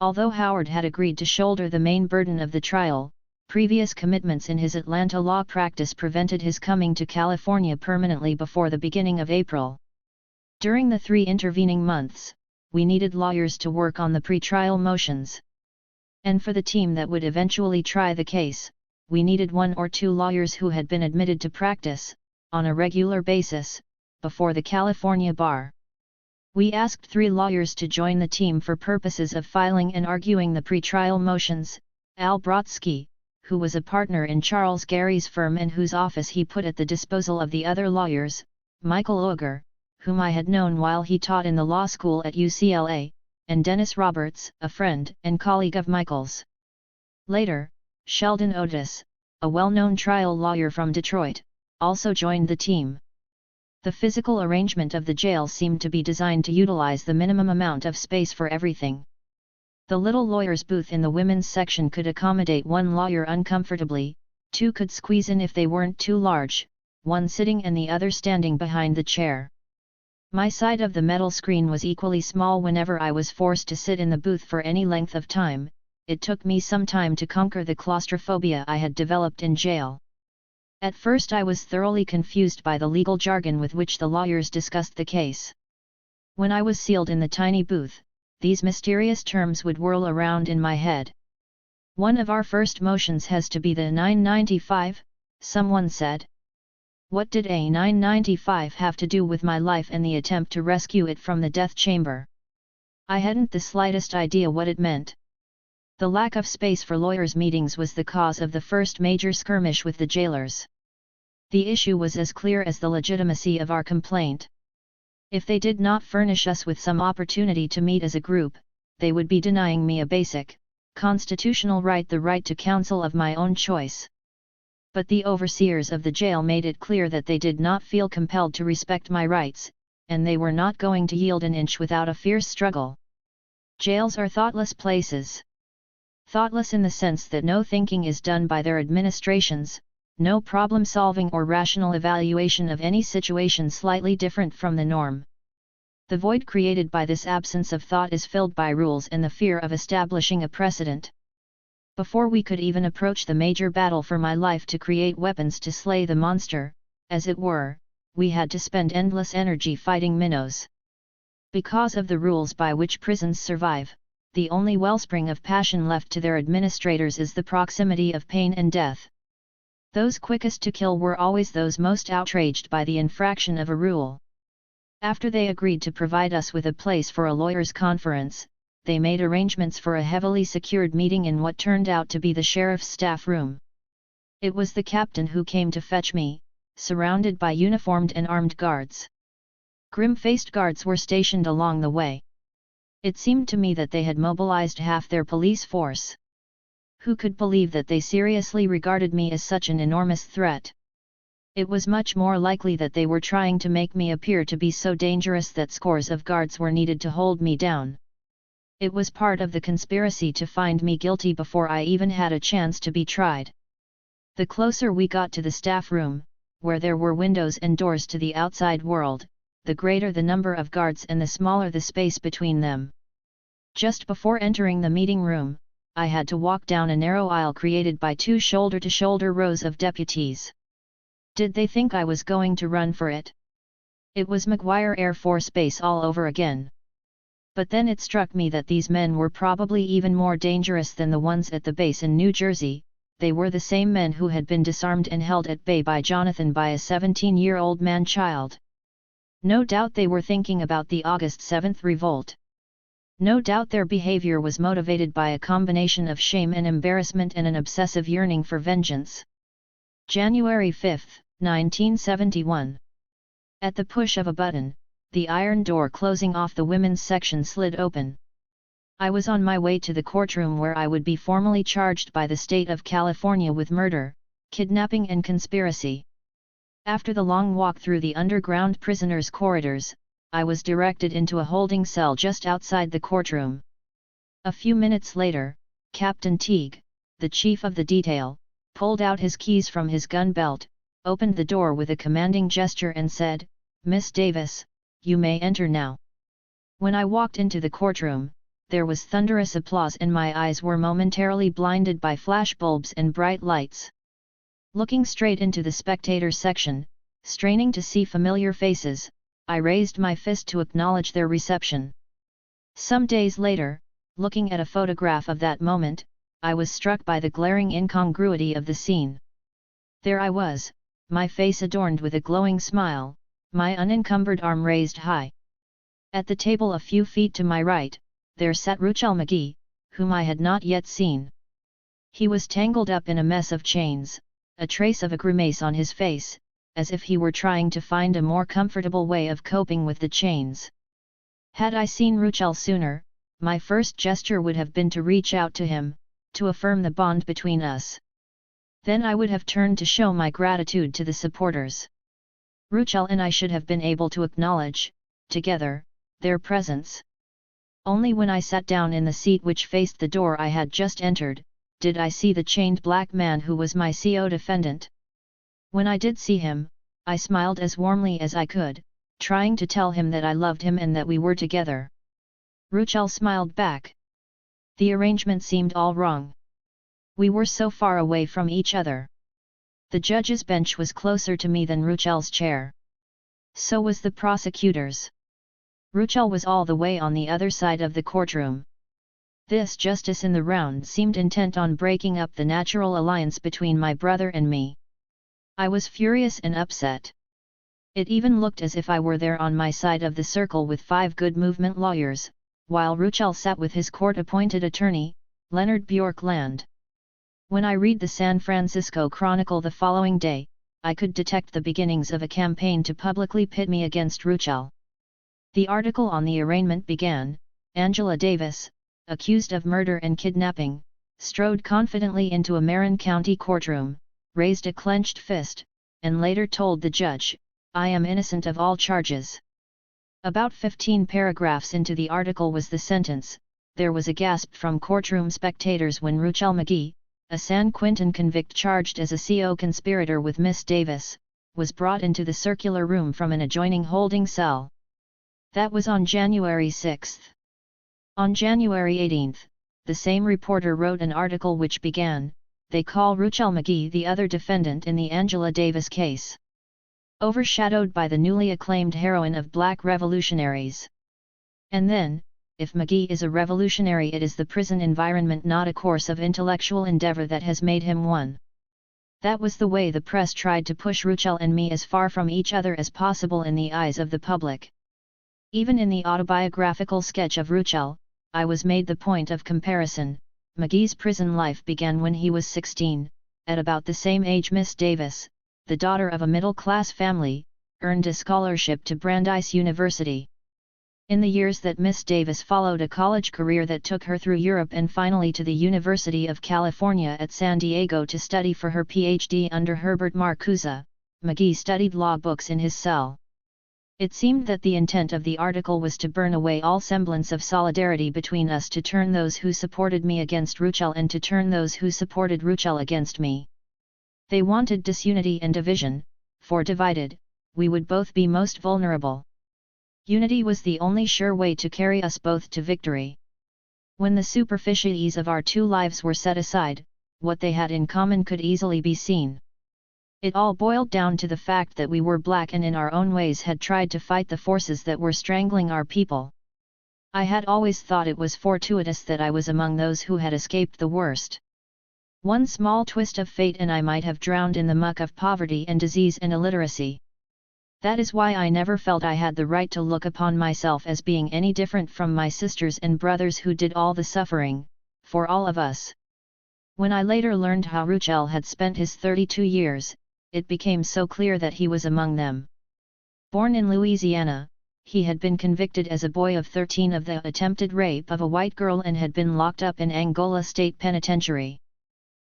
Although Howard had agreed to shoulder the main burden of the trial, previous commitments in his Atlanta law practice prevented his coming to California permanently before the beginning of April. During the 3 intervening months, we needed lawyers to work on the pre-trial motions. And for the team that would eventually try the case, we needed 1 or 2 lawyers who had been admitted to practice, on a regular basis, before the California bar. We asked 3 lawyers to join the team for purposes of filing and arguing the pre-trial motions: Al Brodsky, who was a partner in Charles Gary's firm and whose office he put at the disposal of the other lawyers, Michael Auger, whom I had known while he taught in the law school at UCLA, and Dennis Roberts, a friend and colleague of Michael's. Later, Sheldon Otis, a well-known trial lawyer from Detroit, also joined the team. The physical arrangement of the jail seemed to be designed to utilize the minimum amount of space for everything. The little lawyer's booth in the women's section could accommodate one lawyer uncomfortably, two could squeeze in if they weren't too large, one sitting and the other standing behind the chair. My side of the metal screen was equally small. Whenever I was forced to sit in the booth for any length of time, it took me some time to conquer the claustrophobia I had developed in jail. At first I was thoroughly confused by the legal jargon with which the lawyers discussed the case. When I was sealed in the tiny booth, these mysterious terms would whirl around in my head. "One of our first motions has to be the 995, someone said. What did a 995 have to do with my life and the attempt to rescue it from the death chamber? I hadn't the slightest idea what it meant. The lack of space for lawyers' meetings was the cause of the first major skirmish with the jailers. The issue was as clear as the legitimacy of our complaint. If they did not furnish us with some opportunity to meet as a group, they would be denying me a basic, constitutional right, the right to counsel of my own choice. But the overseers of the jail made it clear that they did not feel compelled to respect my rights, and they were not going to yield an inch without a fierce struggle. Jails are thoughtless places. Thoughtless in the sense that no thinking is done by their administrations, no problem-solving or rational evaluation of any situation slightly different from the norm. The void created by this absence of thought is filled by rules and the fear of establishing a precedent. Before we could even approach the major battle for my life to create weapons to slay the monster, as it were, we had to spend endless energy fighting minnows. Because of the rules by which prisons survive, the only wellspring of passion left to their administrators is the proximity of pain and death. Those quickest to kill were always those most outraged by the infraction of a rule. After they agreed to provide us with a place for a lawyer's conference, they made arrangements for a heavily secured meeting in what turned out to be the sheriff's staff room. It was the captain who came to fetch me, surrounded by uniformed and armed guards. Grim-faced guards were stationed along the way. It seemed to me that they had mobilized half their police force. Who could believe that they seriously regarded me as such an enormous threat? It was much more likely that they were trying to make me appear to be so dangerous that scores of guards were needed to hold me down. It was part of the conspiracy to find me guilty before I even had a chance to be tried. The closer we got to the staff room, where there were windows and doors to the outside world, the greater the number of guards and the smaller the space between them. Just before entering the meeting room, I had to walk down a narrow aisle created by two shoulder-to-shoulder rows of deputies. Did they think I was going to run for it? It was McGuire Air Force Base all over again. But then it struck me that these men were probably even more dangerous than the ones at the base in New Jersey. They were the same men who had been disarmed and held at bay by Jonathan by a 17-year-old man-child. No doubt they were thinking about the August 7th revolt. No doubt their behavior was motivated by a combination of shame and embarrassment and an obsessive yearning for vengeance. January 5, 1971. At the push of a button, the iron door closing off the women's section slid open. I was on my way to the courtroom where I would be formally charged by the state of California with murder, kidnapping and conspiracy. After the long walk through the underground prisoners' corridors, I was directed into a holding cell just outside the courtroom. A few minutes later, Captain Teague, the chief of the detail, pulled out his keys from his gun belt, opened the door with a commanding gesture and said, "Miss Davis, you may enter now." When I walked into the courtroom, there was thunderous applause and my eyes were momentarily blinded by flash bulbs and bright lights. Looking straight into the spectator section, straining to see familiar faces, I raised my fist to acknowledge their reception. Some days later, looking at a photograph of that moment, I was struck by the glaring incongruity of the scene. There I was, my face adorned with a glowing smile, my unencumbered arm raised high. At the table a few feet to my right, there sat Ruchell McGee, whom I had not yet seen. He was tangled up in a mess of chains, a trace of a grimace on his face, as if he were trying to find a more comfortable way of coping with the chains. Had I seen Ruchell sooner, my first gesture would have been to reach out to him, to affirm the bond between us. Then I would have turned to show my gratitude to the supporters. Ruchell and I should have been able to acknowledge, together, their presence. Only when I sat down in the seat which faced the door I had just entered, did I see the chained black man who was my co-defendant. When I did see him, I smiled as warmly as I could, trying to tell him that I loved him and that we were together. Ruchel smiled back. The arrangement seemed all wrong. We were so far away from each other. The judge's bench was closer to me than Ruchel's chair. So was the prosecutor's. Ruchel was all the way on the other side of the courtroom. This justice in the round seemed intent on breaking up the natural alliance between my brother and me. I was furious and upset. It even looked as if I were there on my side of the circle with 5 good movement lawyers, while Ruchel sat with his court-appointed attorney, Leonard Bjorkland. When I read the San Francisco Chronicle the following day, I could detect the beginnings of a campaign to publicly pit me against Ruchel. The article on the arraignment began, Angela Davis, accused of murder and kidnapping, strode confidently into a Marin County courtroom, raised a clenched fist, and later told the judge, "I am innocent of all charges." About 15 paragraphs into the article was the sentence. There was a gasp from courtroom spectators when Ruchel McGee, a San Quentin convict charged as a co-conspirator with Miss Davis, was brought into the circular room from an adjoining holding cell. That was on January 6. On January 18, the same reporter wrote an article which began, "They call Ruchel McGee the other defendant in the Angela Davis case. Overshadowed by the newly acclaimed heroine of Black revolutionaries." And then, if McGee is a revolutionary, it is the prison environment, not a course of intellectual endeavor, that has made him one. That was the way the press tried to push Ruchel and me as far from each other as possible in the eyes of the public. Even in the autobiographical sketch of Ruchel, I was made the point of comparison. McGee's prison life began when he was 16, at about the same age Miss Davis, the daughter of a middle-class family, earned a scholarship to Brandeis University. In the years that Miss Davis followed a college career that took her through Europe and finally to the University of California at San Diego to study for her Ph.D. under Herbert Marcuse, McGee studied law books in his cell. It seemed that the intent of the article was to burn away all semblance of solidarity between us, to turn those who supported me against Ruchel and to turn those who supported Ruchel against me. They wanted disunity and division, for divided, we would both be most vulnerable. Unity was the only sure way to carry us both to victory. When the superficialities of our two lives were set aside, what they had in common could easily be seen. It all boiled down to the fact that we were black and in our own ways had tried to fight the forces that were strangling our people. I had always thought it was fortuitous that I was among those who had escaped the worst. One small twist of fate and I might have drowned in the muck of poverty and disease and illiteracy. That is why I never felt I had the right to look upon myself as being any different from my sisters and brothers who did all the suffering, for all of us. When I later learned how Ruchel had spent his 32 years, it became so clear that he was among them. Born in Louisiana, he had been convicted as a boy of 13 of the attempted rape of a white girl and had been locked up in Angola State Penitentiary.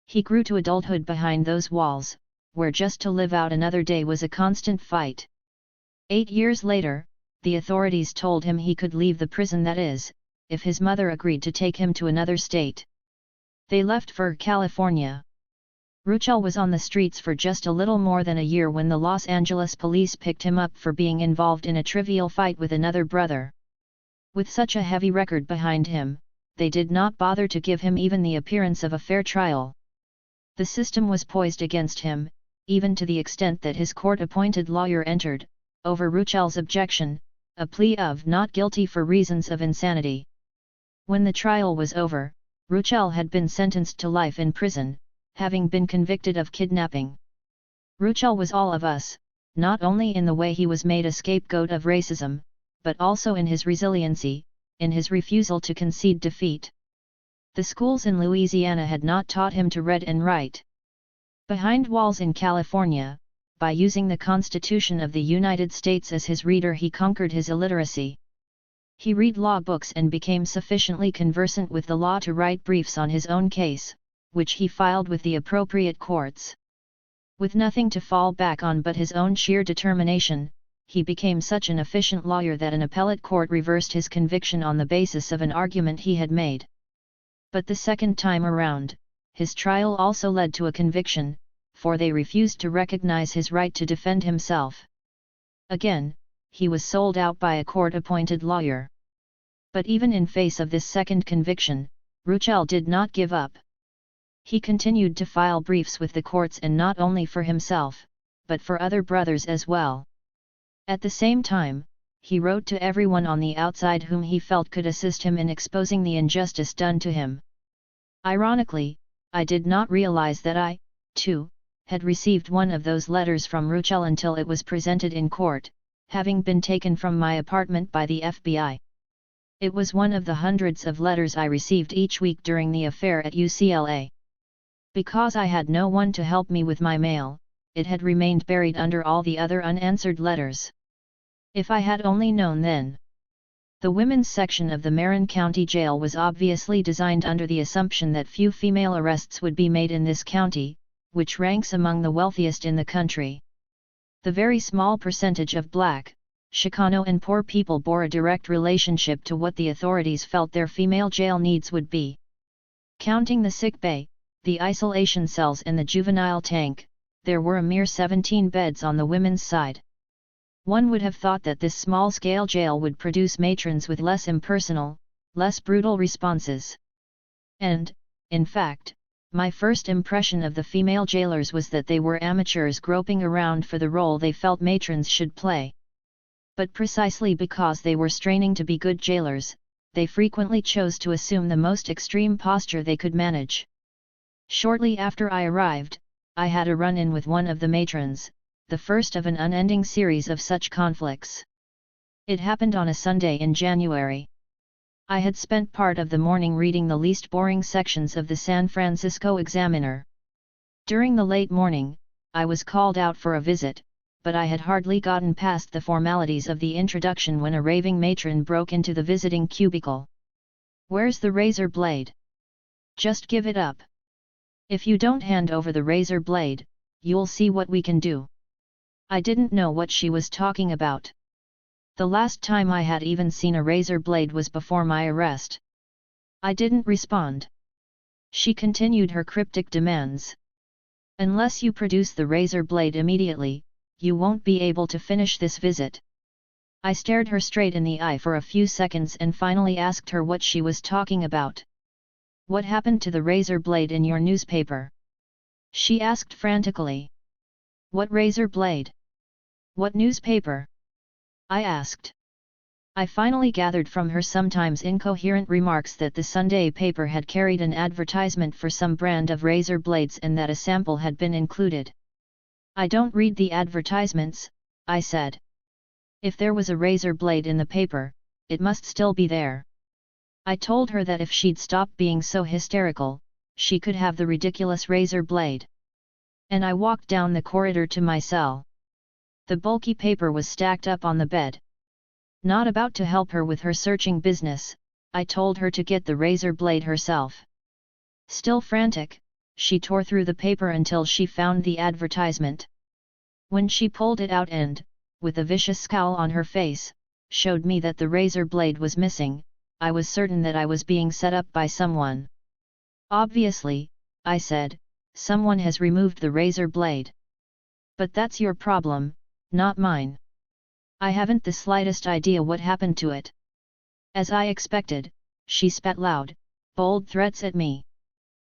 He grew to adulthood behind those walls, where just to live out another day was a constant fight. 8 years later, the authorities told him he could leave the prison, that is, if his mother agreed to take him to another state. They left for California. Ruchel was on the streets for just a little more than a year when the Los Angeles police picked him up for being involved in a trivial fight with another brother. With such a heavy record behind him, they did not bother to give him even the appearance of a fair trial. The system was poised against him, even to the extent that his court-appointed lawyer entered, over Ruchel's objection, a plea of not guilty for reasons of insanity. When the trial was over, Ruchel had been sentenced to life in prison, having been convicted of kidnapping. Ruchel was all of us, not only in the way he was made a scapegoat of racism, but also in his resiliency, in his refusal to concede defeat. The schools in Louisiana had not taught him to read and write. Behind walls in California, by using the Constitution of the United States as his reader, he conquered his illiteracy. He read law books and became sufficiently conversant with the law to write briefs on his own case, which he filed with the appropriate courts. With nothing to fall back on but his own sheer determination, he became such an efficient lawyer that an appellate court reversed his conviction on the basis of an argument he had made. But the second time around, his trial also led to a conviction, for they refused to recognize his right to defend himself. Again, he was sold out by a court-appointed lawyer. But even in face of this second conviction, Ruchel did not give up. He continued to file briefs with the courts, and not only for himself, but for other brothers as well. At the same time, he wrote to everyone on the outside whom he felt could assist him in exposing the injustice done to him. Ironically, I did not realize that I, too, had received one of those letters from Ruchel until it was presented in court, having been taken from my apartment by the FBI. It was one of the hundreds of letters I received each week during the affair at UCLA. Because I had no one to help me with my mail, it had remained buried under all the other unanswered letters. If I had only known then. The women's section of the Marin County Jail was obviously designed under the assumption that few female arrests would be made in this county, which ranks among the wealthiest in the country. The very small percentage of Black, Chicano and poor people bore a direct relationship to what the authorities felt their female jail needs would be. Counting the sick bay, the isolation cells and the juvenile tank, there were a mere 17 beds on the women's side. One would have thought that this small-scale jail would produce matrons with less impersonal, less brutal responses. And, in fact, my first impression of the female jailers was that they were amateurs groping around for the role they felt matrons should play. But precisely because they were straining to be good jailers, they frequently chose to assume the most extreme posture they could manage. Shortly after I arrived, I had a run-in with one of the matrons, the first of an unending series of such conflicts. It happened on a Sunday in January. I had spent part of the morning reading the least boring sections of the San Francisco Examiner. During the late morning, I was called out for a visit, but I had hardly gotten past the formalities of the introduction when a raving matron broke into the visiting cubicle. "Where's the razor blade? Just give it up. If you don't hand over the razor blade, you'll see what we can do." I didn't know what she was talking about. The last time I had even seen a razor blade was before my arrest. I didn't respond. She continued her cryptic demands. "Unless you produce the razor blade immediately, you won't be able to finish this visit." I stared her straight in the eye for a few seconds and finally asked her what she was talking about. "What happened to the razor blade in your newspaper?" she asked frantically. "What razor blade? What newspaper?" I asked. I finally gathered from her sometimes incoherent remarks that the Sunday paper had carried an advertisement for some brand of razor blades and that a sample had been included. "I don't read the advertisements," I said. "If there was a razor blade in the paper, it must still be there." I told her that if she'd stop being so hysterical, she could have the ridiculous razor blade. And I walked down the corridor to my cell. The bulky paper was stacked up on the bed. Not about to help her with her searching business, I told her to get the razor blade herself. Still frantic, she tore through the paper until she found the advertisement. When she pulled it out and, with a vicious scowl on her face, showed me that the razor blade was missing, I was certain that I was being set up by someone. "Obviously," I said, "someone has removed the razor blade. But that's your problem, not mine. I haven't the slightest idea what happened to it." As I expected, she spat loud, bold threats at me.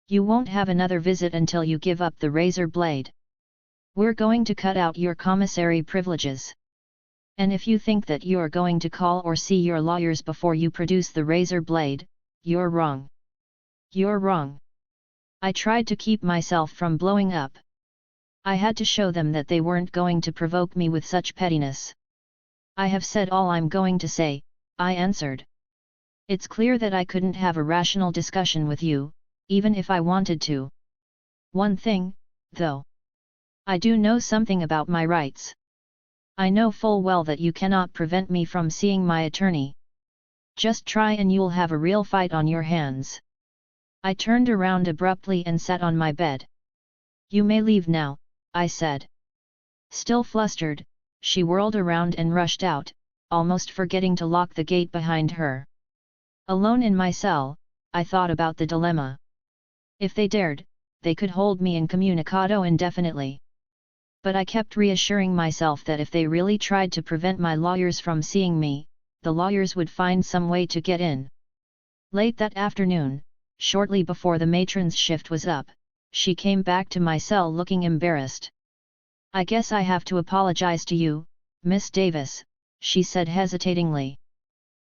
"You won't have another visit until you give up the razor blade. We're going to cut out your commissary privileges. And if you think that you're going to call or see your lawyers before you produce the razor blade, you're wrong. You're wrong." I tried to keep myself from blowing up. I had to show them that they weren't going to provoke me with such pettiness. "I have said all I'm going to say," I answered. "It's clear that I couldn't have a rational discussion with you, even if I wanted to. One thing, though. I do know something about my rights. I know full well that you cannot prevent me from seeing my attorney. Just try and you'll have a real fight on your hands." I turned around abruptly and sat on my bed. "You may leave now," I said. Still flustered, she whirled around and rushed out, almost forgetting to lock the gate behind her. Alone in my cell, I thought about the dilemma. If they dared, they could hold me incommunicado indefinitely. But I kept reassuring myself that if they really tried to prevent my lawyers from seeing me, the lawyers would find some way to get in. Late that afternoon, shortly before the matron's shift was up, she came back to my cell looking embarrassed. "I guess I have to apologize to you, Miss Davis," she said hesitatingly.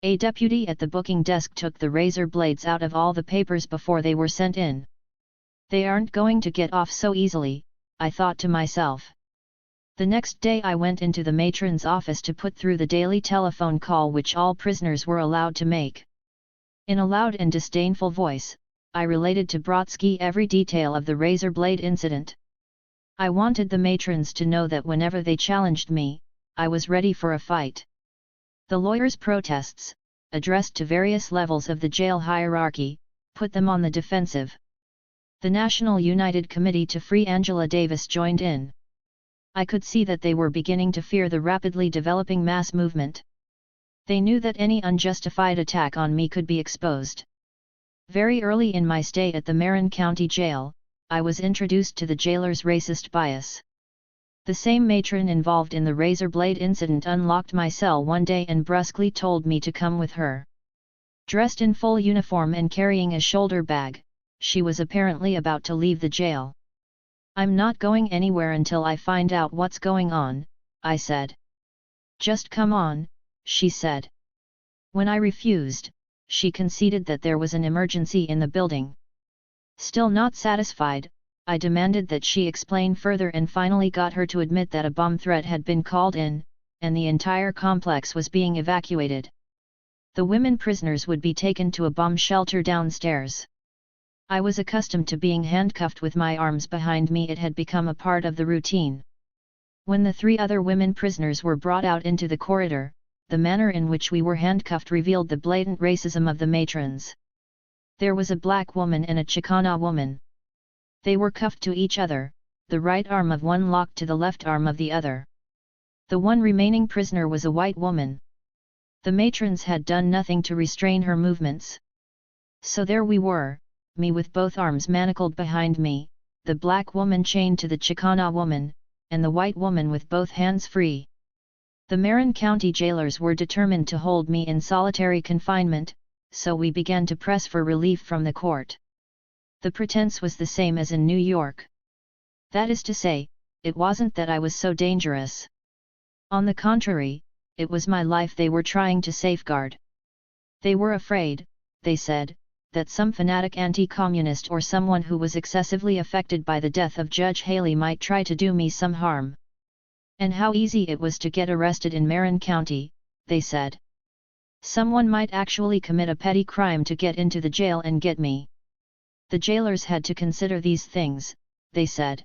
A deputy at the booking desk took the razor blades out of all the papers before they were sent in. "They aren't going to get off so easily," I thought to myself. The next day I went into the matron's office to put through the daily telephone call which all prisoners were allowed to make. In a loud and disdainful voice, I related to Brodsky every detail of the razor blade incident. I wanted the matrons to know that whenever they challenged me, I was ready for a fight. The lawyers' protests, addressed to various levels of the jail hierarchy, put them on the defensive. The National United Committee to Free Angela Davis joined in. I could see that they were beginning to fear the rapidly developing mass movement. They knew that any unjustified attack on me could be exposed. Very early in my stay at the Marin County Jail, I was introduced to the jailer's racist bias. The same matron involved in the razor blade incident unlocked my cell one day and brusquely told me to come with her. Dressed in full uniform and carrying a shoulder bag, she was apparently about to leave the jail. "I'm not going anywhere until I find out what's going on," I said. "Just come on," she said. When I refused, she conceded that there was an emergency in the building. Still not satisfied, I demanded that she explain further and finally got her to admit that a bomb threat had been called in, and the entire complex was being evacuated. The women prisoners would be taken to a bomb shelter downstairs. I was accustomed to being handcuffed with my arms behind me. It had become a part of the routine. When the 3 other women prisoners were brought out into the corridor, the manner in which we were handcuffed revealed the blatant racism of the matrons. There was a black woman and a Chicana woman. They were cuffed to each other, the right arm of one locked to the left arm of the other. The one remaining prisoner was a white woman. The matrons had done nothing to restrain her movements. So there we were, me with both arms manacled behind me, the black woman chained to the Chicana woman, and the white woman with both hands free. The Marin County jailers were determined to hold me in solitary confinement, so we began to press for relief from the court. The pretense was the same as in New York. That is to say, it wasn't that I was so dangerous. On the contrary, it was my life they were trying to safeguard. They were afraid, they said, that some fanatic anti-communist or someone who was excessively affected by the death of Judge Haley might try to do me some harm. And how easy it was to get arrested in Marin County, they said. Someone might actually commit a petty crime to get into the jail and get me. The jailers had to consider these things, they said.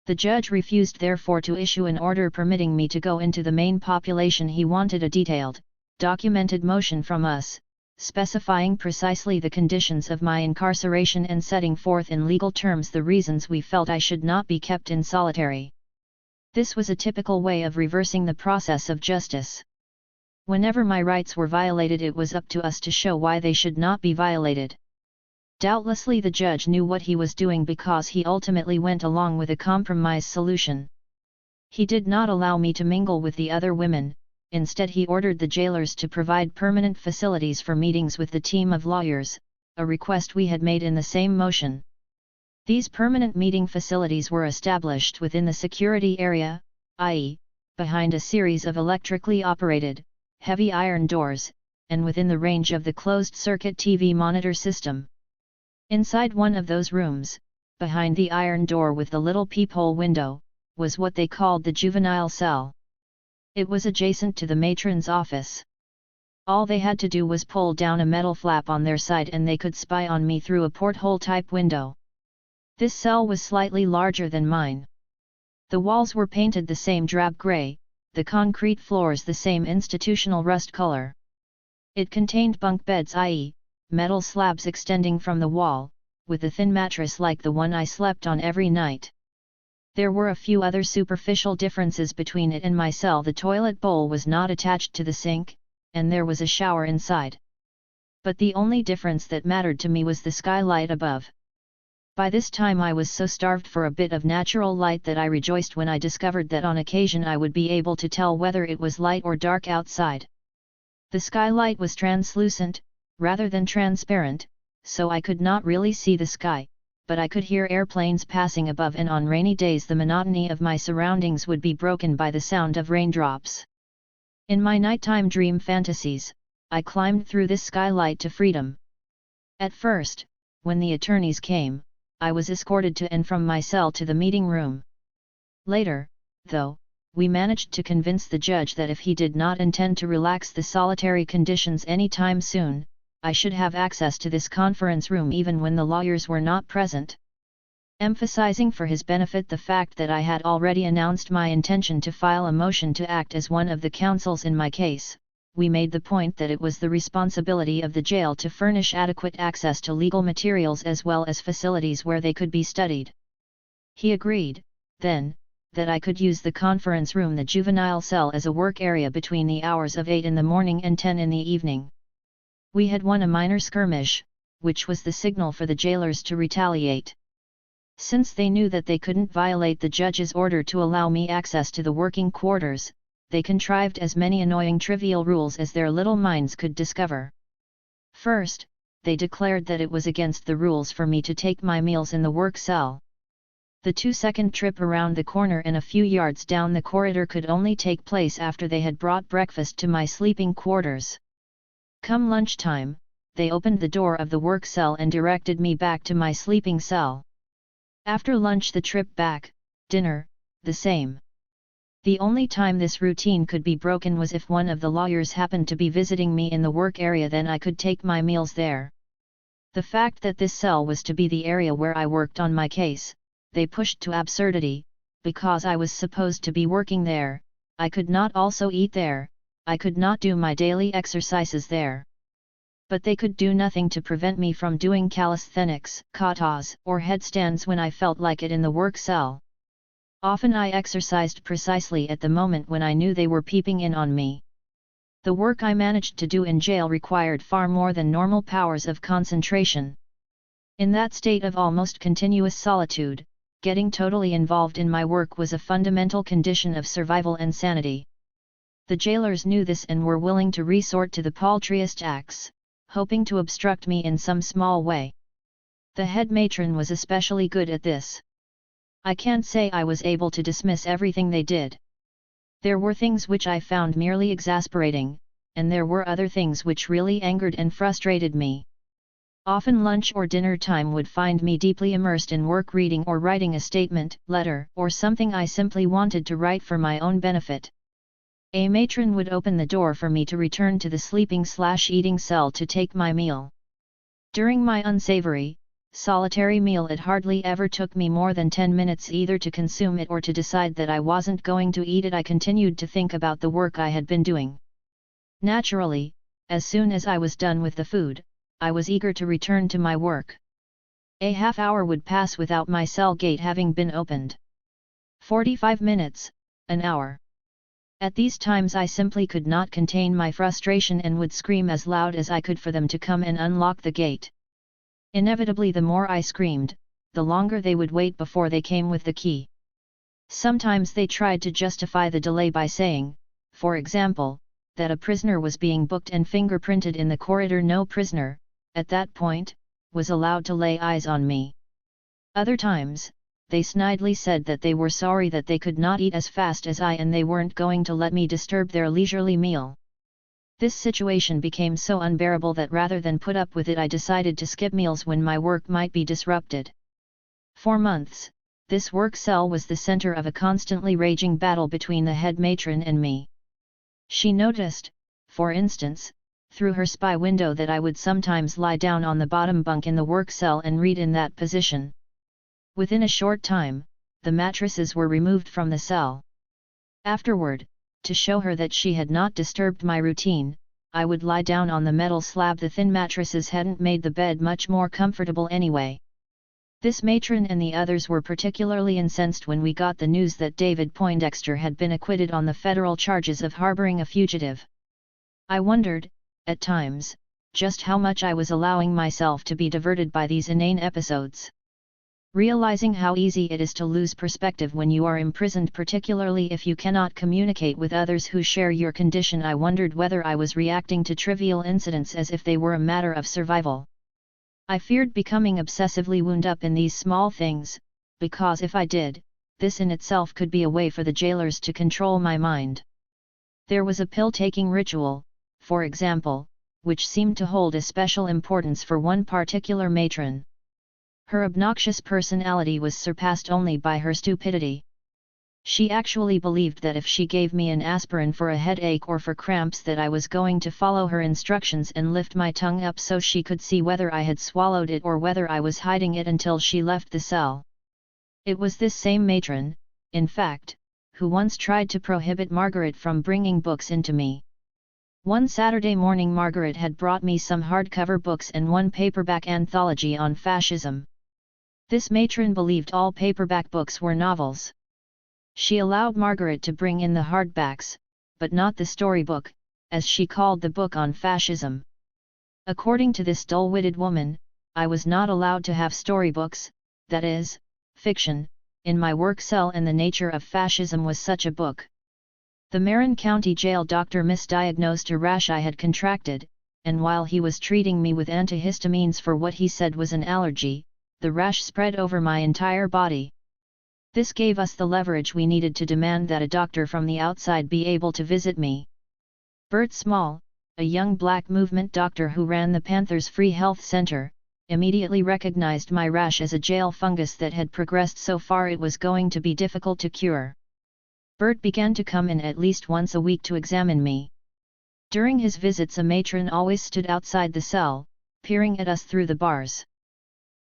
The judge refused therefore to issue an order permitting me to go into the main population. He wanted a detailed, documented motion from us, specifying precisely the conditions of my incarceration and setting forth in legal terms the reasons we felt I should not be kept in solitary. This was a typical way of reversing the process of justice. Whenever my rights were violated, it was up to us to show why they should not be violated. Doubtlessly the judge knew what he was doing because he ultimately went along with a compromise solution. He did not allow me to mingle with the other women. Instead he ordered the jailers to provide permanent facilities for meetings with the team of lawyers, a request we had made in the same motion. These permanent meeting facilities were established within the security area, i.e., behind a series of electrically operated, heavy iron doors, and within the range of the closed-circuit TV monitor system. Inside one of those rooms, behind the iron door with the little peephole window, was what they called the juvenile cell. It was adjacent to the matron's office. All they had to do was pull down a metal flap on their side and they could spy on me through a porthole-type window. This cell was slightly larger than mine. The walls were painted the same drab gray, the concrete floors the same institutional rust color. It contained bunk beds, i.e., metal slabs extending from the wall, with a thin mattress like the one I slept on every night. There were a few other superficial differences between it and my cell. The toilet bowl was not attached to the sink, and there was a shower inside. But the only difference that mattered to me was the skylight above. By this time I was so starved for a bit of natural light that I rejoiced when I discovered that on occasion I would be able to tell whether it was light or dark outside. The skylight was translucent, rather than transparent, so I could not really see the sky, but I could hear airplanes passing above, and on rainy days the monotony of my surroundings would be broken by the sound of raindrops. In my nighttime dream fantasies, I climbed through this skylight to freedom. At first, when the attorneys came, I was escorted to and from my cell to the meeting room. Later, though, we managed to convince the judge that if he did not intend to relax the solitary conditions any time soon, I should have access to this conference room even when the lawyers were not present. Emphasizing for his benefit the fact that I had already announced my intention to file a motion to act as one of the counsels in my case, we made the point that it was the responsibility of the jail to furnish adequate access to legal materials as well as facilities where they could be studied. He agreed, then, that I could use the conference room, the juvenile cell, as a work area between the hours of 8 in the morning and 10 in the evening. We had won a minor skirmish, which was the signal for the jailers to retaliate. Since they knew that they couldn't violate the judge's order to allow me access to the working quarters, they contrived as many annoying trivial rules as their little minds could discover. First, they declared that it was against the rules for me to take my meals in the work cell. The 2-second trip around the corner and a few yards down the corridor could only take place after they had brought breakfast to my sleeping quarters. Come lunchtime, they opened the door of the work cell and directed me back to my sleeping cell. After lunch the trip back, dinner, the same. The only time this routine could be broken was if one of the lawyers happened to be visiting me in the work area, then I could take my meals there. The fact that this cell was to be the area where I worked on my case, they pushed to absurdity. Because I was supposed to be working there, I could not also eat there, I could not do my daily exercises there. But they could do nothing to prevent me from doing calisthenics, katas, or headstands when I felt like it in the work cell. Often I exercised precisely at the moment when I knew they were peeping in on me. The work I managed to do in jail required far more than normal powers of concentration. In that state of almost continuous solitude, getting totally involved in my work was a fundamental condition of survival and sanity. The jailers knew this and were willing to resort to the paltriest acts, hoping to obstruct me in some small way. The head matron was especially good at this. I can't say I was able to dismiss everything they did. There were things which I found merely exasperating, and there were other things which really angered and frustrated me. Often lunch or dinner time would find me deeply immersed in work, reading or writing a statement, letter, or something I simply wanted to write for my own benefit. A matron would open the door for me to return to the sleeping/eating cell to take my meal. During my unsavory, solitary meal it hardly ever took me more than 10 minutes either to consume it or to decide that I wasn't going to eat it. I continued to think about the work I had been doing. Naturally, as soon as I was done with the food, I was eager to return to my work. A half hour would pass without my cell gate having been opened. 45 minutes, an hour. At these times I simply could not contain my frustration and would scream as loud as I could for them to come and unlock the gate. Inevitably, the more I screamed, the longer they would wait before they came with the key. Sometimes they tried to justify the delay by saying, for example, that a prisoner was being booked and fingerprinted in the corridor. No prisoner, at that point, was allowed to lay eyes on me. Other times, they snidely said that they were sorry that they could not eat as fast as I and they weren't going to let me disturb their leisurely meal. This situation became so unbearable that rather than put up with it, I decided to skip meals when my work might be disrupted. For months, this work cell was the center of a constantly raging battle between the head matron and me. She noticed, for instance, through her spy window that I would sometimes lie down on the bottom bunk in the work cell and read in that position. Within a short time, the mattresses were removed from the cell. Afterward, to show her that she had not disturbed my routine, I would lie down on the metal slab. The thin mattresses hadn't made the bed much more comfortable anyway. This matron and the others were particularly incensed when we got the news that David Poindexter had been acquitted on the federal charges of harboring a fugitive. I wondered, at times, just how much I was allowing myself to be diverted by these inane episodes. Realizing how easy it is to lose perspective when you are imprisoned, particularly if you cannot communicate with others who share your condition, I wondered whether I was reacting to trivial incidents as if they were a matter of survival. I feared becoming obsessively wound up in these small things, because if I did, this in itself could be a way for the jailers to control my mind. There was a pill-taking ritual, for example, which seemed to hold a special importance for one particular matron. Her obnoxious personality was surpassed only by her stupidity. She actually believed that if she gave me an aspirin for a headache or for cramps, that I was going to follow her instructions and lift my tongue up so she could see whether I had swallowed it or whether I was hiding it until she left the cell. It was this same matron, in fact, who once tried to prohibit Margaret from bringing books into me. One Saturday morning Margaret had brought me some hardcover books and one paperback anthology on fascism. This matron believed all paperback books were novels. She allowed Margaret to bring in the hardbacks, but not the storybook, as she called the book on fascism. According to this dull-witted woman, I was not allowed to have storybooks, that is, fiction, in my work cell, and the nature of fascism was such a book. The Marin County Jail doctor misdiagnosed a rash I had contracted, and while he was treating me with antihistamines for what he said was an allergy, the rash spread over my entire body. This gave us the leverage we needed to demand that a doctor from the outside be able to visit me. Bert Small, a young black movement doctor who ran the Panthers Free Health Center, immediately recognized my rash as a jail fungus that had progressed so far it was going to be difficult to cure. Bert began to come in at least once a week to examine me. During his visits, a matron always stood outside the cell, peering at us through the bars.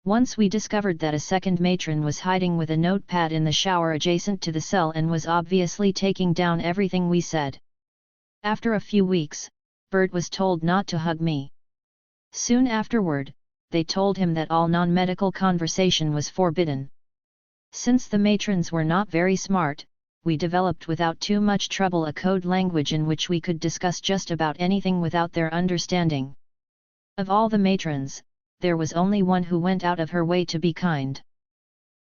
Once we discovered that a second matron was hiding with a notepad in the shower adjacent to the cell and was obviously taking down everything we said. After a few weeks, Bert was told not to hug me. Soon afterward, they told him that all non-medical conversation was forbidden. Since the matrons were not very smart, we developed without too much trouble a code language in which we could discuss just about anything without their understanding. Of all the matrons, there was only one who went out of her way to be kind.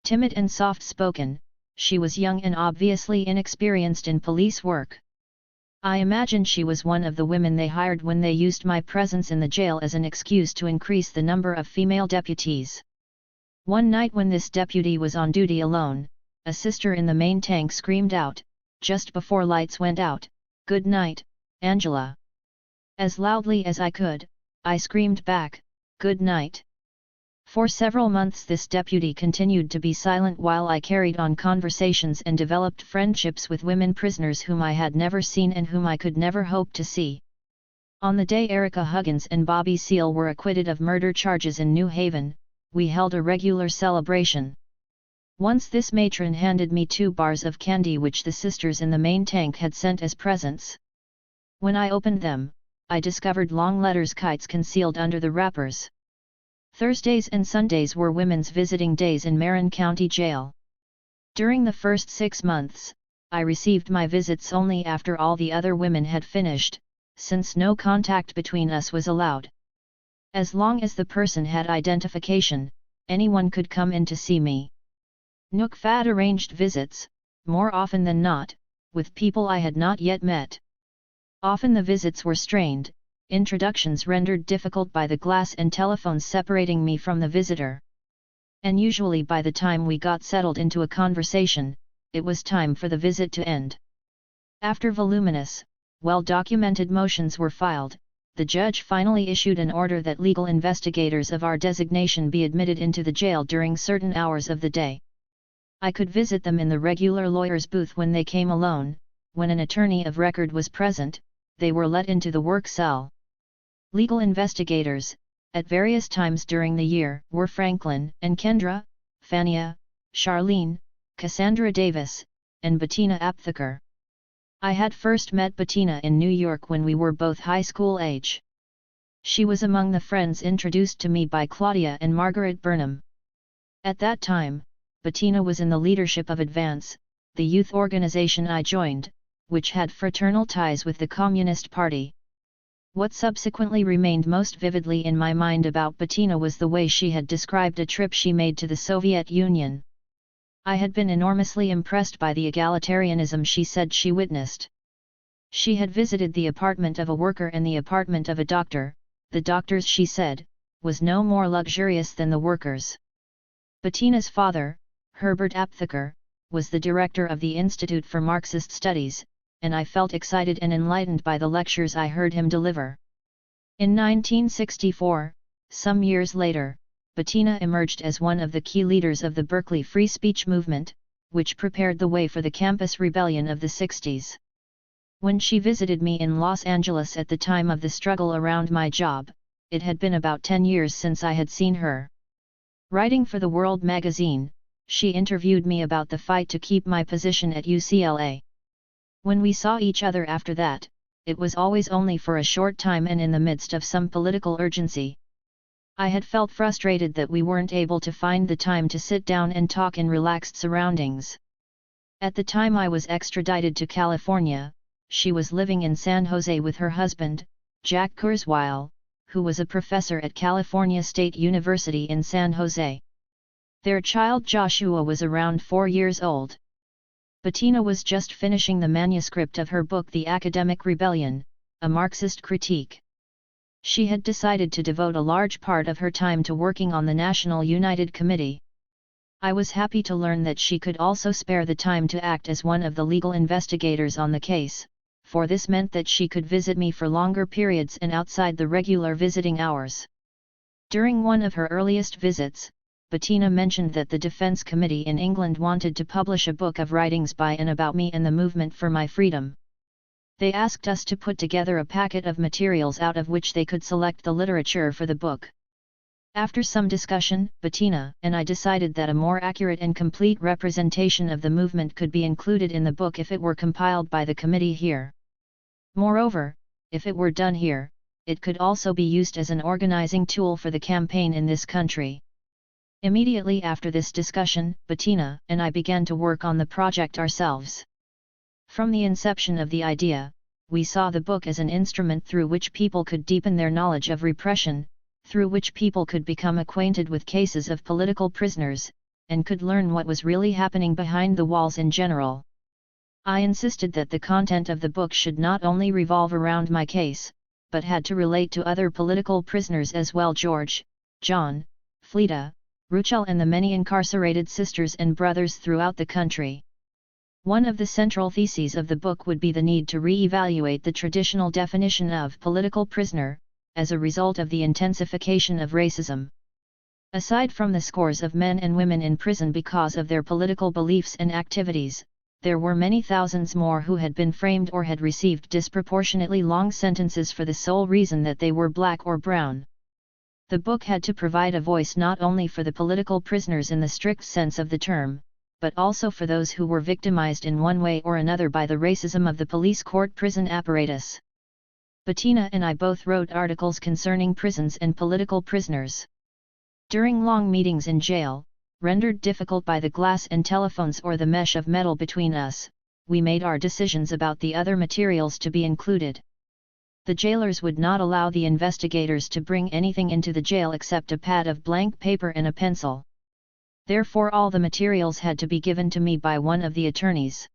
Timid and soft-spoken, she was young and obviously inexperienced in police work. I imagine she was one of the women they hired when they used my presence in the jail as an excuse to increase the number of female deputies. One night when this deputy was on duty alone, a sister in the main tank screamed out, just before lights went out, "Good night, Angela." As loudly as I could, I screamed back, "Good night." For several months this deputy continued to be silent while I carried on conversations and developed friendships with women prisoners whom I had never seen and whom I could never hope to see. On the day Erica Huggins and Bobby Seale were acquitted of murder charges in New Haven, we held a regular celebration. Once this matron handed me 2 bars of candy which the sisters in the main tank had sent as presents. When I opened them, I discovered long letters kites concealed under the wrappers. Thursdays and Sundays were women's visiting days in Marin County Jail. During the first 6 months, I received my visits only after all the other women had finished, since no contact between us was allowed. As long as the person had identification, anyone could come in to see me. Nook Fad arranged visits, more often than not, with people I had not yet met. Often the visits were strained, introductions rendered difficult by the glass and telephones separating me from the visitor. And usually by the time we got settled into a conversation, it was time for the visit to end. After voluminous, well-documented motions were filed, the judge finally issued an order that legal investigators of our designation be admitted into the jail during certain hours of the day. I could visit them in the regular lawyer's booth when they came alone. When an attorney of record was present, they were let into the work cell. Legal investigators, at various times during the year, were Franklin and Kendra, Fania, Charlene, Cassandra Davis, and Bettina Aptheker. I had first met Bettina in New York when we were both high school age. She was among the friends introduced to me by Claudia and Margaret Burnham. At that time, Bettina was in the leadership of Advance, the youth organization I joined, which had fraternal ties with the Communist Party. What subsequently remained most vividly in my mind about Bettina was the way she had described a trip she made to the Soviet Union. I had been enormously impressed by the egalitarianism she said she witnessed. She had visited the apartment of a worker and the apartment of a doctor. The doctor's, she said, was no more luxurious than the workers. Bettina's father, Herbert Aptheker, was the director of the Institute for Marxist Studies, and I felt excited and enlightened by the lectures I heard him deliver. In 1964, some years later, Bettina emerged as one of the key leaders of the Berkeley free speech movement, which prepared the way for the campus rebellion of the 60s. When she visited me in Los Angeles at the time of the struggle around my job, it had been about 10 years since I had seen her. Writing for the World magazine, she interviewed me about the fight to keep my position at UCLA. When we saw each other after that, it was always only for a short time and in the midst of some political urgency. I had felt frustrated that we weren't able to find the time to sit down and talk in relaxed surroundings. At the time I was extradited to California, she was living in San Jose with her husband, Jack Kurzweil, who was a professor at California State University in San Jose. Their child Joshua was around 4 years old. Bettina was just finishing the manuscript of her book The Academic Rebellion, a Marxist critique. She had decided to devote a large part of her time to working on the National United Committee. I was happy to learn that she could also spare the time to act as one of the legal investigators on the case, for this meant that she could visit me for longer periods and outside the regular visiting hours. During one of her earliest visits, Bettina mentioned that the Defense Committee in England wanted to publish a book of writings by and about me and the movement for my freedom. They asked us to put together a packet of materials out of which they could select the literature for the book. After some discussion, Bettina and I decided that a more accurate and complete representation of the movement could be included in the book if it were compiled by the committee here. Moreover, if it were done here, it could also be used as an organizing tool for the campaign in this country. Immediately after this discussion, Bettina and I began to work on the project ourselves. From the inception of the idea, we saw the book as an instrument through which people could deepen their knowledge of repression, through which people could become acquainted with cases of political prisoners, and could learn what was really happening behind the walls in general. I insisted that the content of the book should not only revolve around my case, but had to relate to other political prisoners as well: George, John, Fleda, Ruchel, and the many incarcerated sisters and brothers throughout the country. One of the central theses of the book would be the need to re-evaluate the traditional definition of political prisoner, as a result of the intensification of racism. Aside from the scores of men and women in prison because of their political beliefs and activities, there were many thousands more who had been framed or had received disproportionately long sentences for the sole reason that they were black or brown. The book had to provide a voice not only for the political prisoners in the strict sense of the term, but also for those who were victimized in one way or another by the racism of the police court prison apparatus. Bettina and I both wrote articles concerning prisons and political prisoners. During long meetings in jail, rendered difficult by the glass and telephones or the mesh of metal between us, we made our decisions about the other materials to be included. The jailers would not allow the investigators to bring anything into the jail except a pad of blank paper and a pencil. Therefore all the materials had to be given to me by one of the attorneys.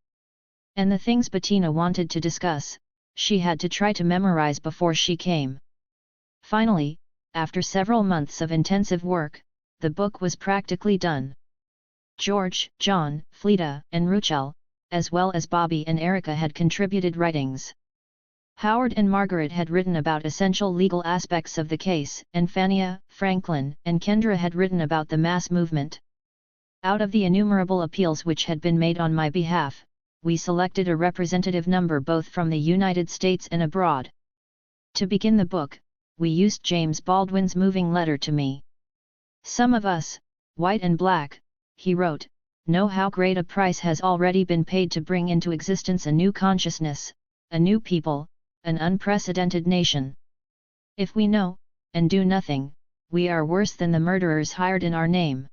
And the things Bettina wanted to discuss, she had to try to memorize before she came. Finally, after several months of intensive work, the book was practically done. George, John, Fleda, and Ruchel, as well as Bobby and Erica, had contributed writings. Howard and Margaret had written about essential legal aspects of the case, and Fania, Franklin, and Kendra had written about the mass movement. Out of the innumerable appeals which had been made on my behalf, we selected a representative number both from the United States and abroad. To begin the book, we used James Baldwin's moving letter to me. "Some of us, white and black," he wrote, "know how great a price has already been paid to bring into existence a new consciousness, a new people, an unprecedented nation. If we know, and do nothing, we are worse than the murderers hired in our name."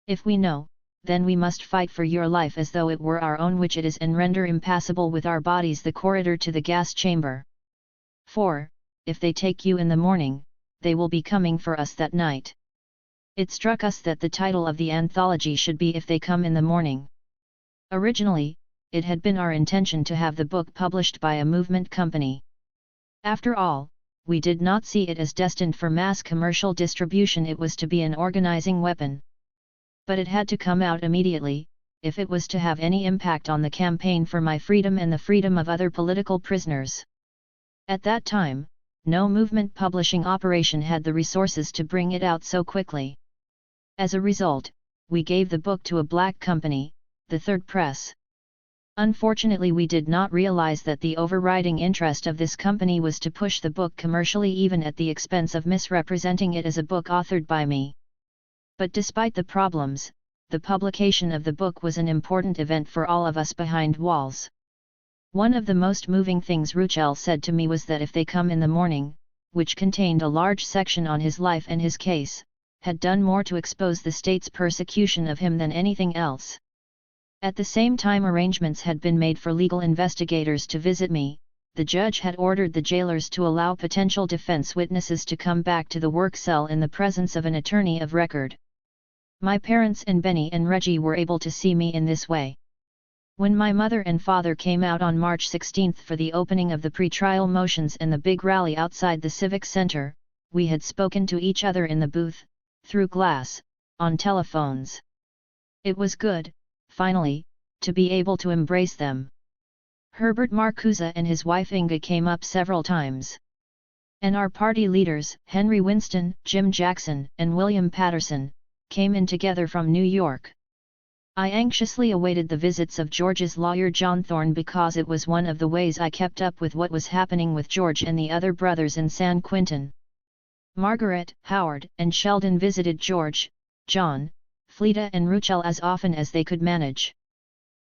If we know, then we must fight for your life as though it were our own, which it is, and render impassable with our bodies the corridor to the gas chamber. For, if they take you in the morning, they will be coming for us that night. It struck us that the title of the anthology should be If They Come in the Morning. Originally, it had been our intention to have the book published by a movement company. After all, we did not see it as destined for mass commercial distribution. It was to be an organizing weapon. But it had to come out immediately, if it was to have any impact on the campaign for my freedom and the freedom of other political prisoners. At that time, no movement publishing operation had the resources to bring it out so quickly. As a result, we gave the book to a black company, the Third Press. Unfortunately, we did not realize that the overriding interest of this company was to push the book commercially, even at the expense of misrepresenting it as a book authored by me. But despite the problems, the publication of the book was an important event for all of us behind walls. One of the most moving things Ruchel said to me was that If They Come in the Morning, which contained a large section on his life and his case, had done more to expose the state's persecution of him than anything else. At the same time, arrangements had been made for legal investigators to visit me. The judge had ordered the jailers to allow potential defense witnesses to come back to the work cell in the presence of an attorney of record. My parents and Benny and Reggie were able to see me in this way. When my mother and father came out on March 16 for the opening of the pre-trial motions and the big rally outside the Civic Center, we had spoken to each other in the booth, through glass, on telephones. It was good, finally, to be able to embrace them. Herbert Marcuse and his wife Inga came up several times. And our party leaders, Henry Winston, Jim Jackson, and William Patterson, came in together from New York. I anxiously awaited the visits of George's lawyer John Thorne, because it was one of the ways I kept up with what was happening with George and the other brothers in San Quentin. Margaret, Howard, and Sheldon visited George, John, Fleta and Ruchel as often as they could manage.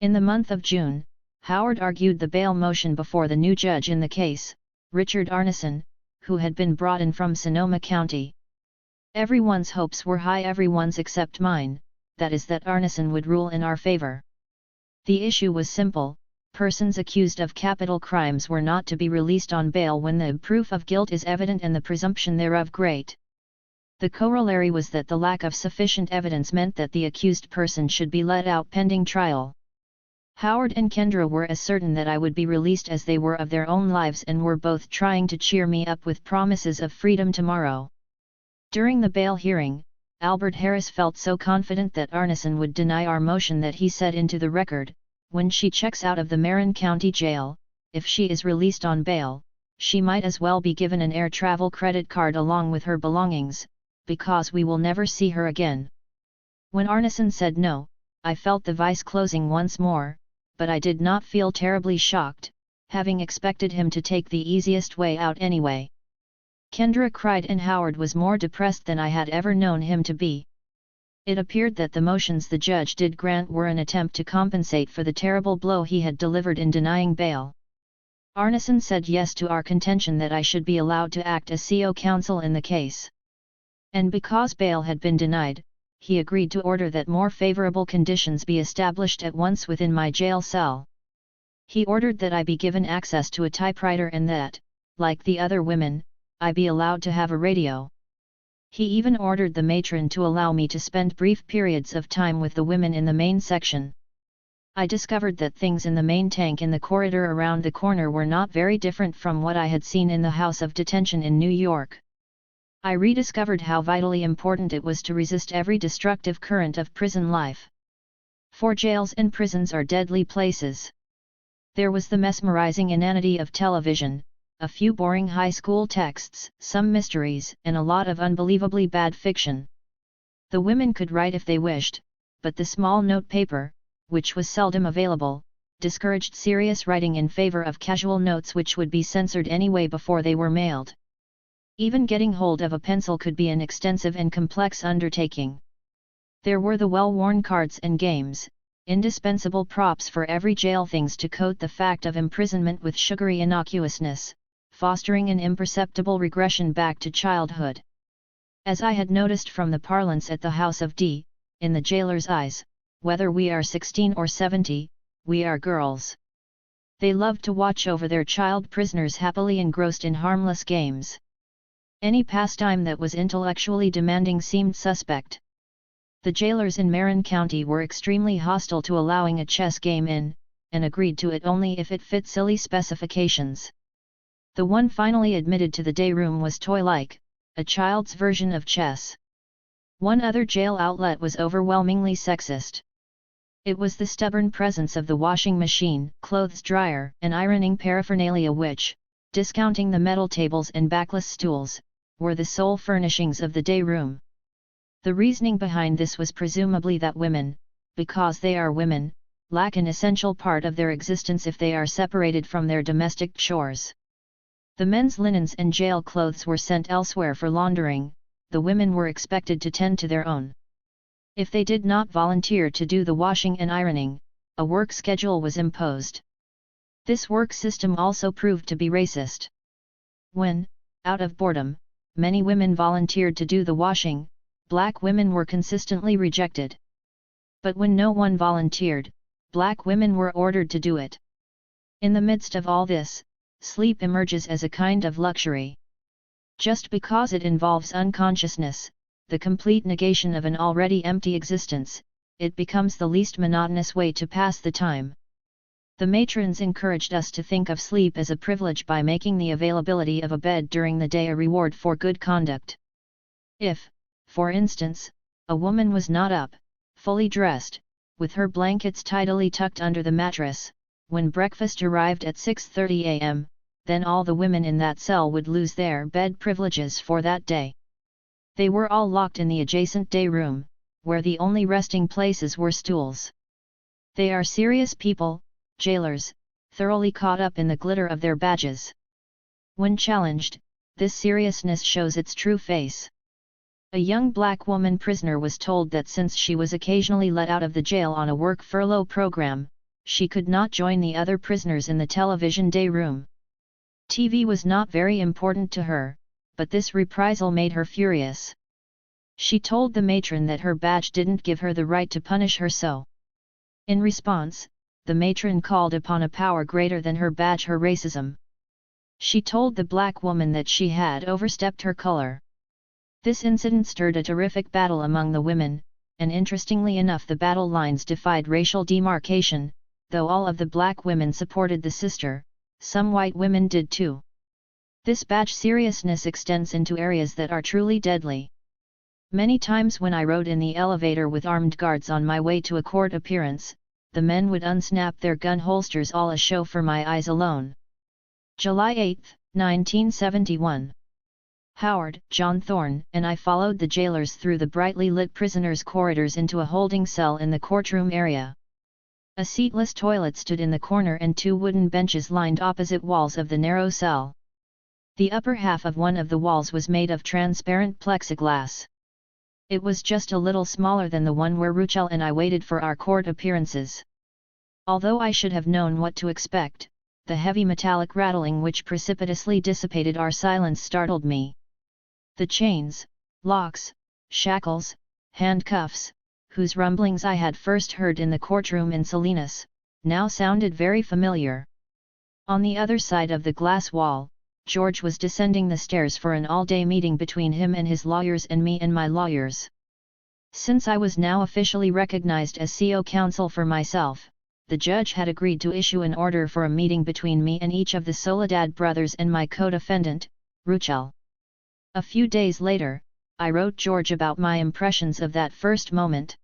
In the month of June, Howard argued the bail motion before the new judge in the case, Richard Arneson, who had been brought in from Sonoma County. Everyone's hopes were high, everyone's except mine, that is, that Arneson would rule in our favor. The issue was simple: persons accused of capital crimes were not to be released on bail when the proof of guilt is evident and the presumption thereof great. The corollary was that the lack of sufficient evidence meant that the accused person should be let out pending trial. Howard and Kendra were as certain that I would be released as they were of their own lives, and were both trying to cheer me up with promises of freedom tomorrow. During the bail hearing, Albert Harris felt so confident that Arneson would deny our motion that he said into the record, "When she checks out of the Marin County Jail, if she is released on bail, she might as well be given an air travel credit card along with her belongings, because we will never see her again." When Arneson said no, I felt the vice closing once more, but I did not feel terribly shocked, having expected him to take the easiest way out anyway. Kendra cried, and Howard was more depressed than I had ever known him to be. It appeared that the motions the judge did grant were an attempt to compensate for the terrible blow he had delivered in denying bail. Arneson said yes to our contention that I should be allowed to act as CO counsel in the case. And because bail had been denied, he agreed to order that more favorable conditions be established at once within my jail cell. He ordered that I be given access to a typewriter and that, like the other women, I be allowed to have a radio. He even ordered the matron to allow me to spend brief periods of time with the women in the main section. I discovered that things in the main tank in the corridor around the corner were not very different from what I had seen in the house of detention in New York. I rediscovered how vitally important it was to resist every destructive current of prison life. For jails and prisons are deadly places. There was the mesmerizing inanity of television, a few boring high school texts, some mysteries, and a lot of unbelievably bad fiction. The women could write if they wished, but the small note paper, which was seldom available, discouraged serious writing in favor of casual notes which would be censored anyway before they were mailed. Even getting hold of a pencil could be an extensive and complex undertaking. There were the well-worn cards and games, indispensable props for every jail, things to coat the fact of imprisonment with sugary innocuousness, fostering an imperceptible regression back to childhood. As I had noticed from the parlance at the House of D, in the jailer's eyes, whether we are 16 or 70, we are girls. They loved to watch over their child prisoners happily engrossed in harmless games. Any pastime that was intellectually demanding seemed suspect. The jailers in Marin County were extremely hostile to allowing a chess game in, and agreed to it only if it fit silly specifications. The one finally admitted to the day room was toy-like, a child's version of chess. One other jail outlet was overwhelmingly sexist. It was the stubborn presence of the washing machine, clothes dryer, and ironing paraphernalia which, discounting the metal tables and backless stools, were the sole furnishings of the day room. The reasoning behind this was presumably that women, because they are women, lack an essential part of their existence if they are separated from their domestic chores. The men's linens and jail clothes were sent elsewhere for laundering, the women were expected to tend to their own. If they did not volunteer to do the washing and ironing, a work schedule was imposed. This work system also proved to be racist. When, out of boredom, many women volunteered to do the washing, black women were consistently rejected. But when no one volunteered, black women were ordered to do it. In the midst of all this, sleep emerges as a kind of luxury. Just because it involves unconsciousness, the complete negation of an already empty existence, it becomes the least monotonous way to pass the time. The matrons encouraged us to think of sleep as a privilege by making the availability of a bed during the day a reward for good conduct. If, for instance, a woman was not up, fully dressed, with her blankets tidily tucked under the mattress, when breakfast arrived at 6:30 a.m., then all the women in that cell would lose their bed privileges for that day. They were all locked in the adjacent day room, where the only resting places were stools. They are serious people, jailers, thoroughly caught up in the glitter of their badges. When challenged, this seriousness shows its true face. A young black woman prisoner was told that since she was occasionally let out of the jail on a work furlough program, she could not join the other prisoners in the television day room. TV was not very important to her, but this reprisal made her furious. She told the matron that her badge didn't give her the right to punish her so. In response, the matron called upon a power greater than her badge, her racism. She told the black woman that she had overstepped her color. This incident stirred a terrific battle among the women, and interestingly enough the battle lines defied racial demarcation. Though all of the black women supported the sister, some white women did too. This badge seriousness extends into areas that are truly deadly. Many times when I rode in the elevator with armed guards on my way to a court appearance, the men would unsnap their gun holsters, all a show for my eyes alone. July 8, 1971. Howard, John Thorne, and I followed the jailers through the brightly lit prisoners' corridors into a holding cell in the courtroom area. A seatless toilet stood in the corner and two wooden benches lined opposite walls of the narrow cell. The upper half of one of the walls was made of transparent plexiglass. It was just a little smaller than the one where Ruchel and I waited for our court appearances. Although I should have known what to expect, the heavy metallic rattling which precipitously dissipated our silence startled me. The chains, locks, shackles, handcuffs, whose rumblings I had first heard in the courtroom in Salinas, now sounded very familiar. On the other side of the glass wall, George was descending the stairs for an all-day meeting between him and his lawyers and me and my lawyers. Since I was now officially recognized as CO counsel for myself, the judge had agreed to issue an order for a meeting between me and each of the Soledad brothers and my co-defendant, Ruchel. A few days later, I wrote George about my impressions of that first moment.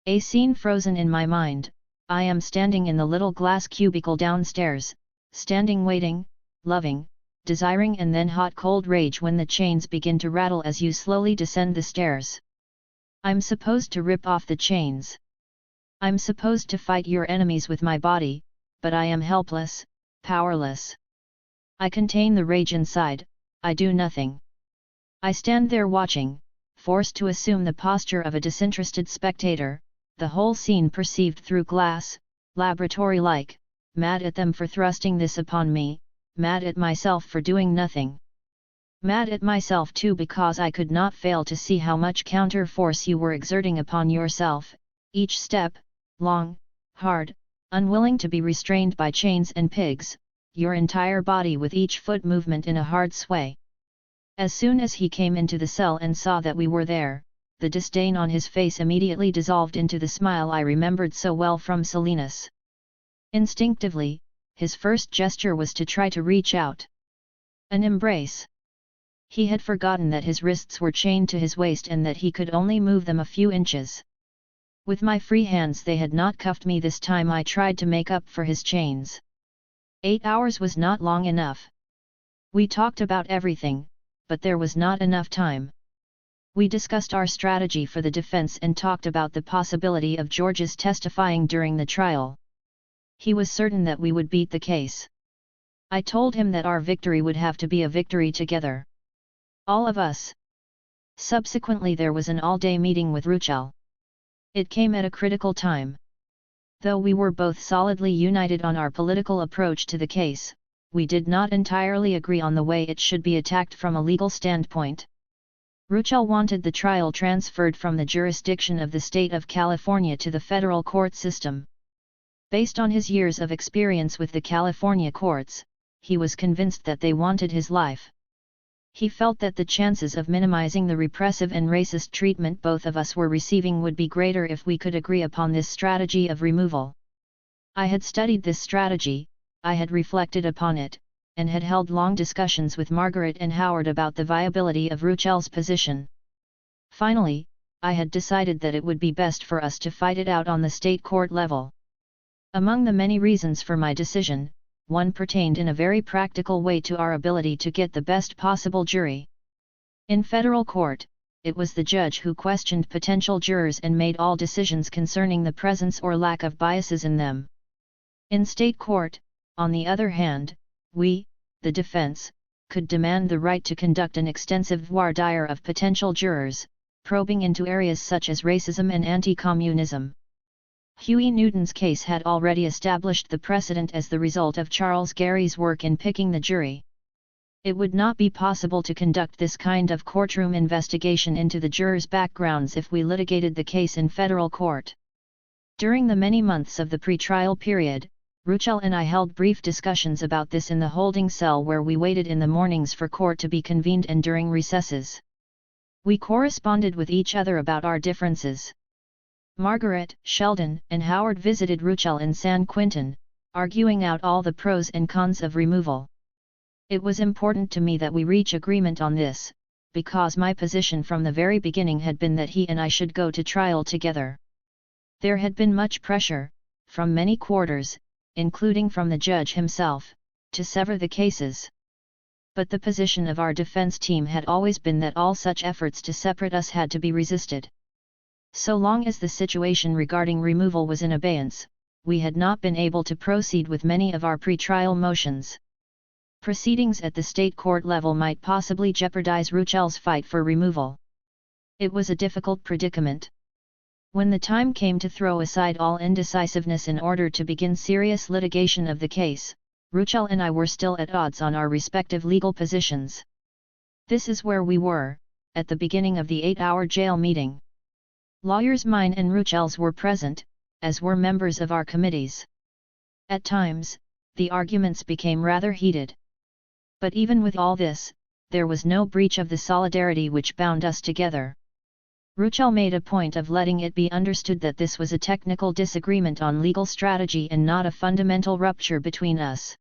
A scene frozen in my mind. I am standing in the little glass cubicle downstairs, standing waiting, loving, desiring and then hot-cold rage when the chains begin to rattle as you slowly descend the stairs. I'm supposed to rip off the chains. I'm supposed to fight your enemies with my body, but I am helpless, powerless. I contain the rage inside, I do nothing. I stand there watching, forced to assume the posture of a disinterested spectator, the whole scene perceived through glass, laboratory-like, mad at them for thrusting this upon me, mad at myself for doing nothing. Mad at myself too because I could not fail to see how much counter force you were exerting upon yourself, each step, long, hard, unwilling to be restrained by chains and pigs, your entire body with each foot movement in a hard sway. As soon as he came into the cell and saw that we were there, the disdain on his face immediately dissolved into the smile I remembered so well from Salinas. Instinctively, his first gesture was to try to reach out. An embrace. He had forgotten that his wrists were chained to his waist and that he could only move them a few inches. With my free hands they had not cuffed me this time. I tried to make up for his chains. 8 hours was not long enough. We talked about everything, but there was not enough time. We discussed our strategy for the defense and talked about the possibility of George's testifying during the trial. He was certain that we would beat the case. I told him that our victory would have to be a victory together. All of us. Subsequently there was an all-day meeting with Ruchel. It came at a critical time. Though we were both solidly united on our political approach to the case, we did not entirely agree on the way it should be attacked from a legal standpoint. Ruchel wanted the trial transferred from the jurisdiction of the state of California to the federal court system. Based on his years of experience with the California courts, he was convinced that they wanted his life. He felt that the chances of minimizing the repressive and racist treatment both of us were receiving would be greater if we could agree upon this strategy of removal. I had studied this strategy, I had reflected upon it, and had held long discussions with Margaret and Howard about the viability of Ruchel's position. Finally, I had decided that it would be best for us to fight it out on the state court level. Among the many reasons for my decision, one pertained in a very practical way to our ability to get the best possible jury. In federal court, it was the judge who questioned potential jurors and made all decisions concerning the presence or lack of biases in them. In state court, on the other hand, we, the defense, could demand the right to conduct an extensive voir dire of potential jurors, probing into areas such as racism and anti-communism. Huey Newton's case had already established the precedent as the result of Charles Gary's work in picking the jury. It would not be possible to conduct this kind of courtroom investigation into the jurors' backgrounds if we litigated the case in federal court. During the many months of the pre-trial period, Ruchel and I held brief discussions about this in the holding cell where we waited in the mornings for court to be convened and during recesses. We corresponded with each other about our differences. Margaret, Sheldon, and Howard visited Ruchel in San Quentin, arguing out all the pros and cons of removal. It was important to me that we reach agreement on this, because my position from the very beginning had been that he and I should go to trial together. There had been much pressure, from many quarters, including from the judge himself, to sever the cases. But the position of our defense team had always been that all such efforts to separate us had to be resisted. So long as the situation regarding removal was in abeyance, we had not been able to proceed with many of our pre-trial motions. Proceedings at the state court level might possibly jeopardize Ruchel's fight for removal. It was a difficult predicament. When the time came to throw aside all indecisiveness in order to begin serious litigation of the case, Ruchel and I were still at odds on our respective legal positions. This is where we were, at the beginning of the 8-hour jail meeting. Lawyers mine and Ruchel's were present, as were members of our committees. At times, the arguments became rather heated. But even with all this, there was no breach of the solidarity which bound us together. Ruchel made a point of letting it be understood that this was a technical disagreement on legal strategy and not a fundamental rupture between us.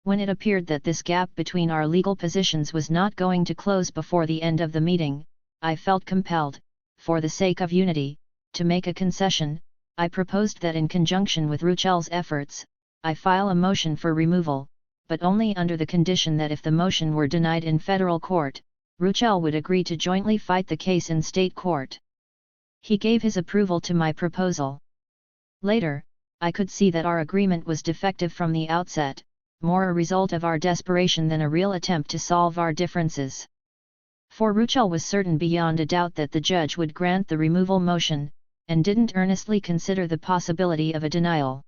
When it appeared that this gap between our legal positions was not going to close before the end of the meeting, I felt compelled, for the sake of unity, to make a concession. I proposed that in conjunction with Ruchel's efforts, I file a motion for removal, but only under the condition that if the motion were denied in federal court, Ruchel would agree to jointly fight the case in state court. He gave his approval to my proposal. Later, I could see that our agreement was defective from the outset, more a result of our desperation than a real attempt to solve our differences. For Ruchel was certain beyond a doubt that the judge would grant the removal motion, and didn't earnestly consider the possibility of a denial.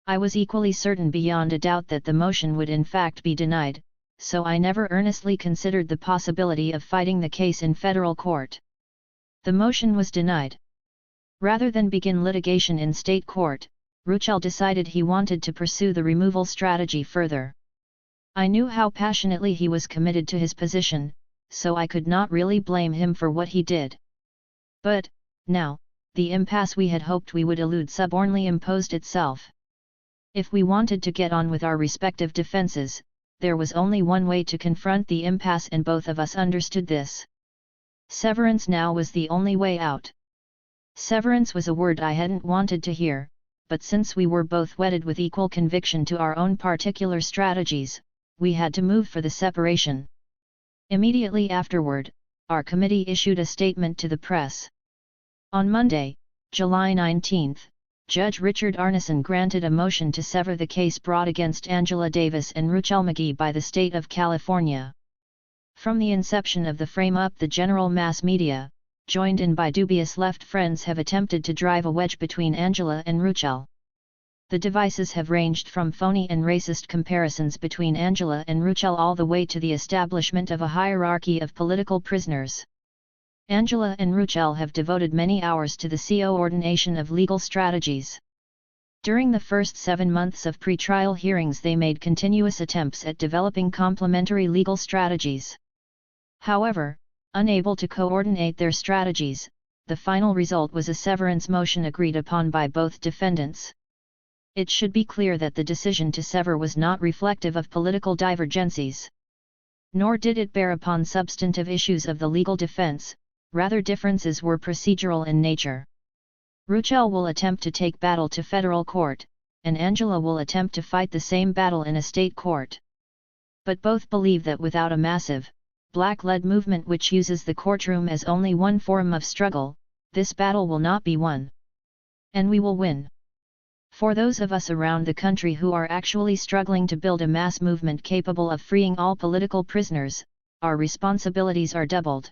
I was equally certain beyond a doubt that the motion would in fact be denied, so I never earnestly considered the possibility of fighting the case in federal court. The motion was denied. Rather than begin litigation in state court, Ruchel decided he wanted to pursue the removal strategy further. I knew how passionately he was committed to his position, so I could not really blame him for what he did. But, now, the impasse we had hoped we would elude stubbornly imposed itself. If we wanted to get on with our respective defenses, there was only one way to confront the impasse, and both of us understood this. Severance now was the only way out. Severance was a word I hadn't wanted to hear, but since we were both wedded with equal conviction to our own particular strategies, we had to move for the separation. Immediately afterward, our committee issued a statement to the press. On Monday, July 19, Judge Richard Arneson granted a motion to sever the case brought against Angela Davis and Ruchel Magee by the state of California. From the inception of the frame-up, the general mass media, joined in by dubious left friends, have attempted to drive a wedge between Angela and Ruchel. The devices have ranged from phony and racist comparisons between Angela and Ruchel all the way to the establishment of a hierarchy of political prisoners. Angela and Ruchel have devoted many hours to the coordination of legal strategies. During the first 7 months of pre-trial hearings, they made continuous attempts at developing complementary legal strategies. However, unable to coordinate their strategies, the final result was a severance motion agreed upon by both defendants. It should be clear that the decision to sever was not reflective of political divergencies. Nor did it bear upon substantive issues of the legal defense, rather differences were procedural in nature. Ruchel will attempt to take battle to federal court, and Angela will attempt to fight the same battle in a state court. But both believe that without a massive, black-led movement which uses the courtroom as only one forum of struggle, this battle will not be won. And we will win. For those of us around the country who are actually struggling to build a mass movement capable of freeing all political prisoners, our responsibilities are doubled.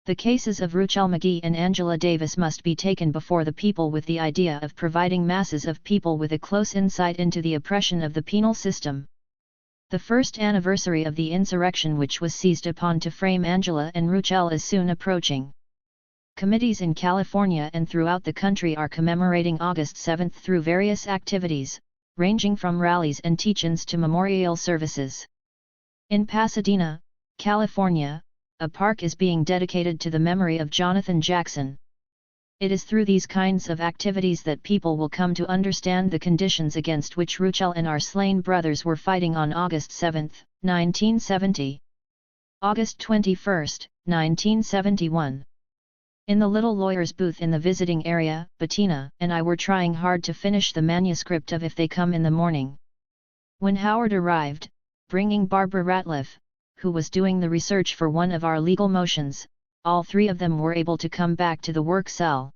The cases of Ruchel Magee and Angela Davis must be taken before the people with the idea of providing masses of people with a close insight into the oppression of the penal system. The first anniversary of the insurrection which was seized upon to frame Angela and Ruchel is soon approaching. Committees in California and throughout the country are commemorating August 7 through various activities, ranging from rallies and teach-ins to memorial services. In Pasadena, California, a park is being dedicated to the memory of Jonathan Jackson. It is through these kinds of activities that people will come to understand the conditions against which Ruchel and our slain brothers were fighting on August 7, 1970. August 21, 1971. In the little lawyer's booth in the visiting area, Bettina and I were trying hard to finish the manuscript of If They Come in the Morning. When Howard arrived, bringing Barbara Ratliff, who was doing the research for one of our legal motions, all three of them were able to come back to the work cell.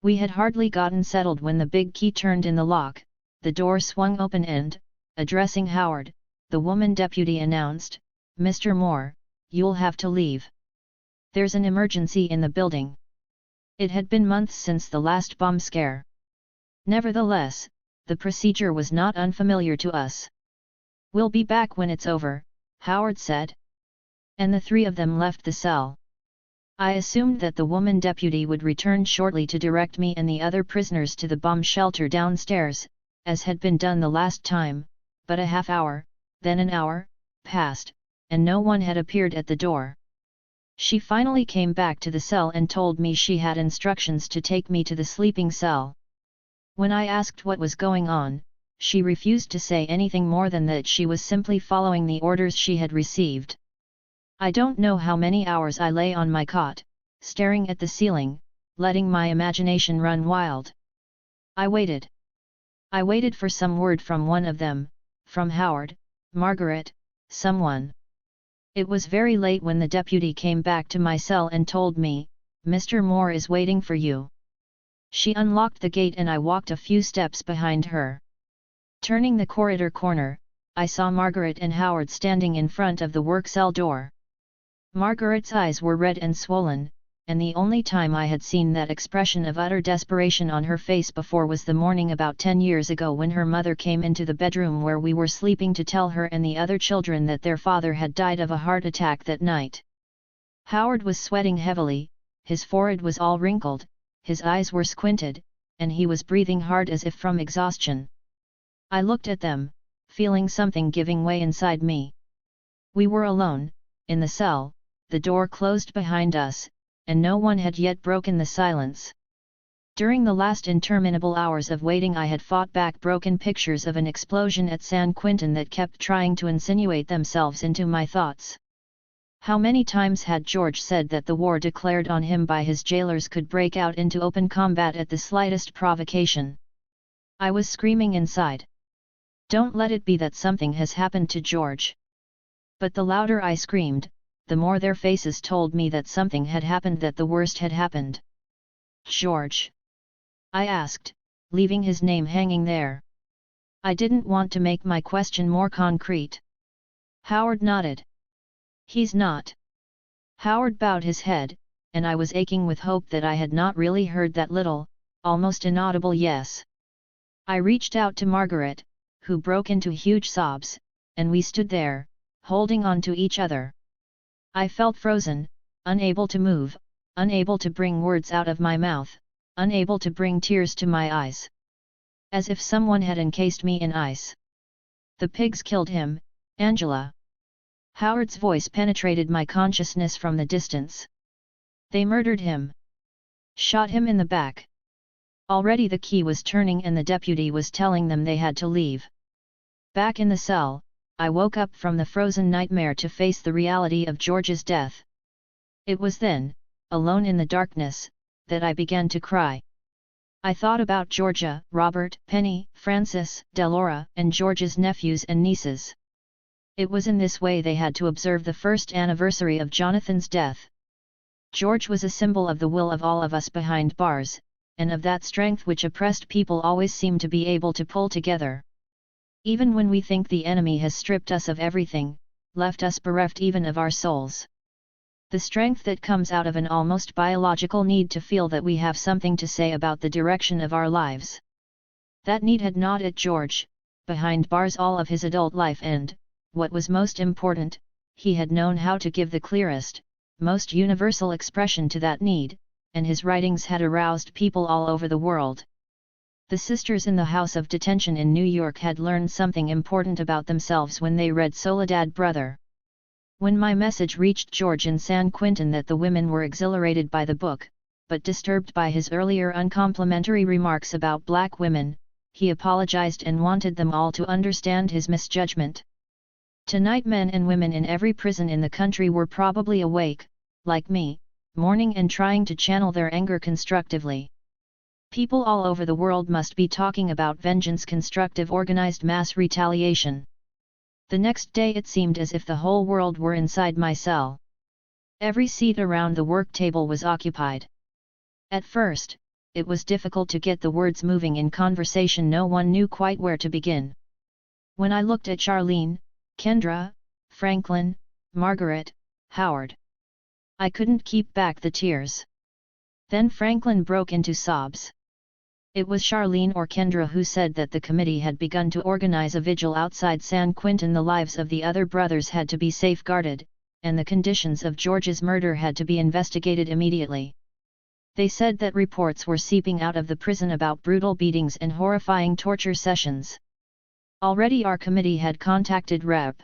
We had hardly gotten settled when the big key turned in the lock, the door swung open and, addressing Howard, the woman deputy announced, "Mr. Moore, you'll have to leave. There's an emergency in the building." It had been months since the last bomb scare. Nevertheless, the procedure was not unfamiliar to us. "We'll be back when it's over," Howard said. And the three of them left the cell. I assumed that the woman deputy would return shortly to direct me and the other prisoners to the bomb shelter downstairs, as had been done the last time, but a half hour, then an hour, passed, and no one had appeared at the door. She finally came back to the cell and told me she had instructions to take me to the sleeping cell. When I asked what was going on, she refused to say anything more than that she was simply following the orders she had received. I don't know how many hours I lay on my cot, staring at the ceiling, letting my imagination run wild. I waited. I waited for some word from one of them, from Howard, Margaret, someone. It was very late when the deputy came back to my cell and told me, "Mr. Moore is waiting for you." She unlocked the gate and I walked a few steps behind her. Turning the corridor corner, I saw Margaret and Howard standing in front of the work cell door. Margaret's eyes were red and swollen, and the only time I had seen that expression of utter desperation on her face before was the morning about 10 years ago when her mother came into the bedroom where we were sleeping to tell her and the other children that their father had died of a heart attack that night. Howard was sweating heavily, his forehead was all wrinkled, his eyes were squinted, and he was breathing hard as if from exhaustion. I looked at them, feeling something giving way inside me. We were alone, in the cell, the door closed behind us, and no one had yet broken the silence. During the last interminable hours of waiting I had fought back broken pictures of an explosion at San Quentin that kept trying to insinuate themselves into my thoughts. How many times had George said that the war declared on him by his jailers could break out into open combat at the slightest provocation? I was screaming inside. Don't let it be that something has happened to George. But the louder I screamed, the more their faces told me that something had happened, that the worst had happened. George? I asked, leaving his name hanging there. I didn't want to make my question more concrete. Howard nodded. He's not. Howard bowed his head, and I was aching with hope that I had not really heard that little, almost inaudible yes. I reached out to Margaret, who broke into huge sobs, and we stood there, holding on to each other. I felt frozen, unable to move, unable to bring words out of my mouth, unable to bring tears to my eyes. As if someone had encased me in ice. The pigs killed him, Angela. Howard's voice penetrated my consciousness from the distance. They murdered him. Shot him in the back. Already the key was turning and the deputy was telling them they had to leave. Back in the cell, I woke up from the frozen nightmare to face the reality of George's death. It was then, alone in the darkness, that I began to cry. I thought about Georgia, Robert, Penny, Francis, Delora, and George's nephews and nieces. It was in this way they had to observe the first anniversary of Jonathan's death. George was a symbol of the will of all of us behind bars, and of that strength which oppressed people always seem to be able to pull together. Even when we think the enemy has stripped us of everything, left us bereft even of our souls. The strength that comes out of an almost biological need to feel that we have something to say about the direction of our lives. That need had gnawed at George, behind bars all of his adult life, and, what was most important, he had known how to give the clearest, most universal expression to that need, and his writings had aroused people all over the world. The sisters in the house of detention in New York had learned something important about themselves when they read Soledad Brother. When my message reached George in San Quentin that the women were exhilarated by the book, but disturbed by his earlier uncomplimentary remarks about black women, he apologized and wanted them all to understand his misjudgment. Tonight men and women in every prison in the country were probably awake, like me, mourning and trying to channel their anger constructively. People all over the world must be talking about vengeance, constructive organized mass retaliation. The next day it seemed as if the whole world were inside my cell. Every seat around the work table was occupied. At first, it was difficult to get the words moving in conversation. No one knew quite where to begin. When I looked at Charlene, Kendra, Franklin, Margaret, Howard, I couldn't keep back the tears. Then Franklin broke into sobs. It was Charlene or Kendra who said that the committee had begun to organize a vigil outside San Quentin. The lives of the other brothers had to be safeguarded, and the conditions of George's murder had to be investigated immediately. They said that reports were seeping out of the prison about brutal beatings and horrifying torture sessions. Already our committee had contacted Rep.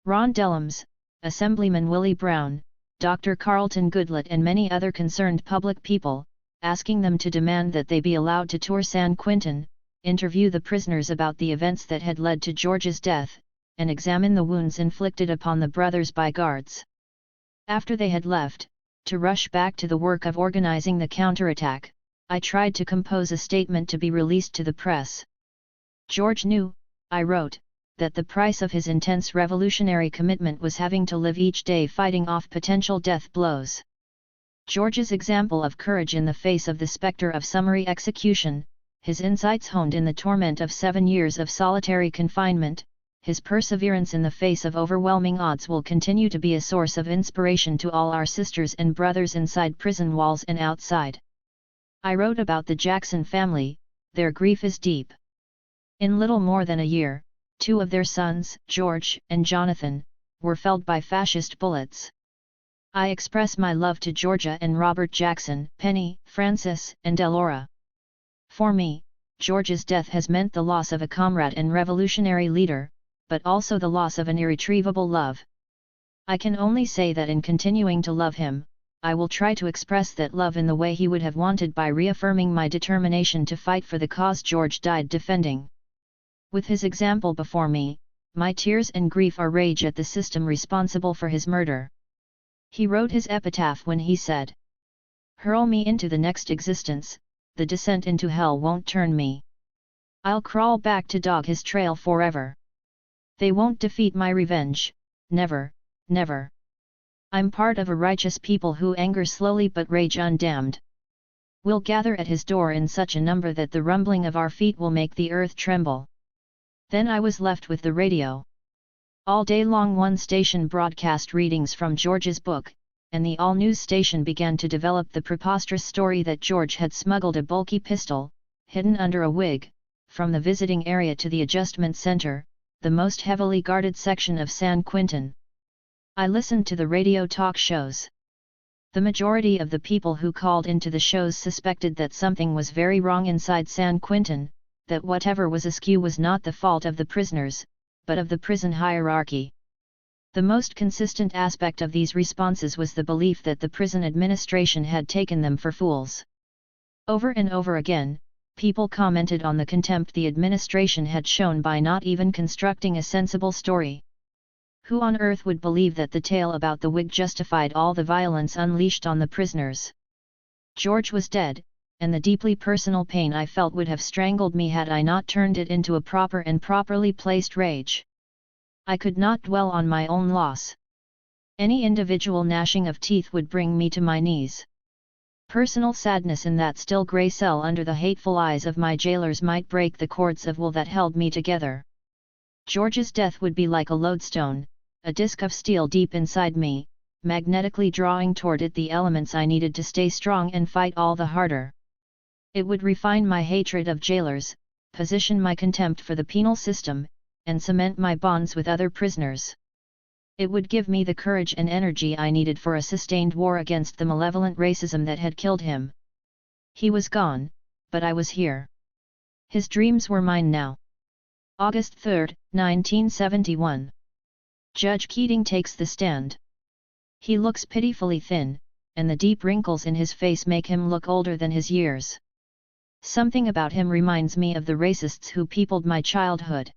Ron Dellums, Assemblyman Willie Brown, Dr. Carlton Goodlett and many other concerned public people, asking them to demand that they be allowed to tour San Quentin, interview the prisoners about the events that had led to George's death, and examine the wounds inflicted upon the brothers by guards. After they had left, to rush back to the work of organizing the counterattack, I tried to compose a statement to be released to the press. George knew, I wrote, that the price of his intense revolutionary commitment was having to live each day fighting off potential death blows. George's example of courage in the face of the specter of summary execution, his insights honed in the torment of 7 years of solitary confinement, his perseverance in the face of overwhelming odds will continue to be a source of inspiration to all our sisters and brothers inside prison walls and outside. I wrote about the Jackson family. Their grief is deep. In little more than a year, 2 of their sons, George and Jonathan, were felled by fascist bullets. I express my love to Georgia and Robert Jackson, Penny, Francis, and Delora. For me, George's death has meant the loss of a comrade and revolutionary leader, but also the loss of an irretrievable love. I can only say that in continuing to love him, I will try to express that love in the way he would have wanted by reaffirming my determination to fight for the cause George died defending. With his example before me, my tears and grief are rage at the system responsible for his murder. He wrote his epitaph when he said, "Hurl me into the next existence, the descent into hell won't turn me. I'll crawl back to dog his trail forever. They won't defeat my revenge, never, never. I'm part of a righteous people who anger slowly but rage undamned. We'll gather at his door in such a number that the rumbling of our feet will make the earth tremble." Then I was left with the radio. All day long one station broadcast readings from George's book, and the all-news station began to develop the preposterous story that George had smuggled a bulky pistol, hidden under a wig, from the visiting area to the adjustment center, the most heavily guarded section of San Quentin. I listened to the radio talk shows. The majority of the people who called into the shows suspected that something was very wrong inside San Quentin, that whatever was askew was not the fault of the prisoners, but of the prison hierarchy. The most consistent aspect of these responses was the belief that the prison administration had taken them for fools. Over and over again, people commented on the contempt the administration had shown by not even constructing a sensible story. Who on earth would believe that the tale about the wig justified all the violence unleashed on the prisoners? George was dead, and the deeply personal pain I felt would have strangled me had I not turned it into a proper and properly placed rage. I could not dwell on my own loss. Any individual gnashing of teeth would bring me to my knees. Personal sadness in that still grey cell under the hateful eyes of my jailers might break the cords of wool that held me together. George's death would be like a lodestone, a disc of steel deep inside me, magnetically drawing toward it the elements I needed to stay strong and fight all the harder. It would refine my hatred of jailers, position my contempt for the penal system, and cement my bonds with other prisoners. It would give me the courage and energy I needed for a sustained war against the malevolent racism that had killed him. He was gone, but I was here. His dreams were mine now. August 3, 1971. Judge Keating takes the stand. He looks pitifully thin, and the deep wrinkles in his face make him look older than his years. Something about him reminds me of the racists who peopled my childhood.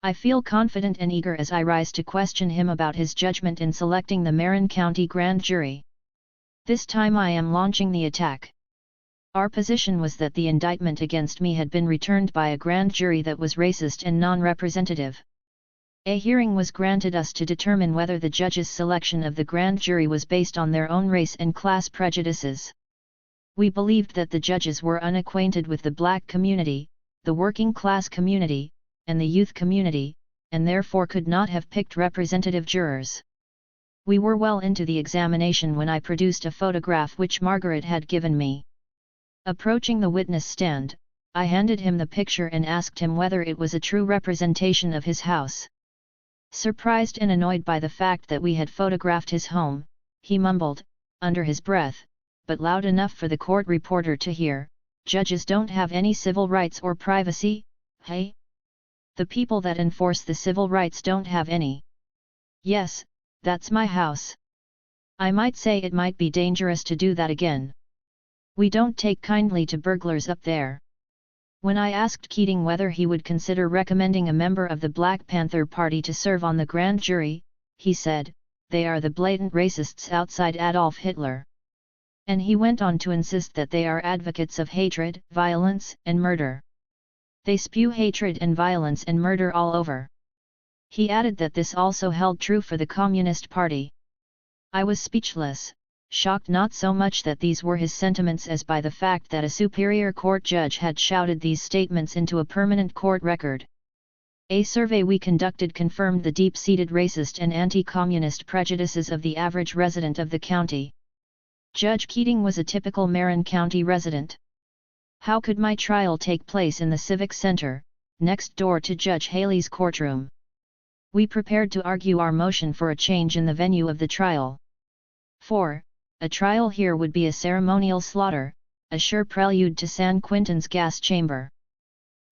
I feel confident and eager as I rise to question him about his judgment in selecting the Marin County Grand Jury. This time I am launching the attack. Our position was that the indictment against me had been returned by a grand jury that was racist and non-representative. A hearing was granted us to determine whether the judges' selection of the grand jury was based on their own race and class prejudices. We believed that the judges were unacquainted with the black community, the working class community, and the youth community, and therefore could not have picked representative jurors. We were well into the examination when I produced a photograph which Margaret had given me. Approaching the witness stand, I handed him the picture and asked him whether it was a true representation of his house. Surprised and annoyed by the fact that we had photographed his home, he mumbled, under his breath, but loud enough for the court reporter to hear, "Judges don't have any civil rights or privacy, hey? The people that enforce the civil rights don't have any." Yes, that's my house. I might say it might be dangerous to do that again. We don't take kindly to burglars up there. When I asked Keating whether he would consider recommending a member of the Black Panther Party to serve on the grand jury, he said, "They are the blatant racists outside Adolf Hitler." And he went on to insist that they are advocates of hatred, violence, and murder. They spew hatred and violence and murder all over. He added that this also held true for the Communist Party. I was speechless, shocked not so much that these were his sentiments as by the fact that a superior court judge had shouted these statements into a permanent court record. A survey we conducted confirmed the deep-seated racist and anti-communist prejudices of the average resident of the county. Judge Keating was a typical Marin County resident. How could my trial take place in the Civic Center, next door to Judge Haley's courtroom? We prepared to argue our motion for a change in the venue of the trial. 4. A trial here would be a ceremonial slaughter, a sure prelude to San Quintin's gas chamber.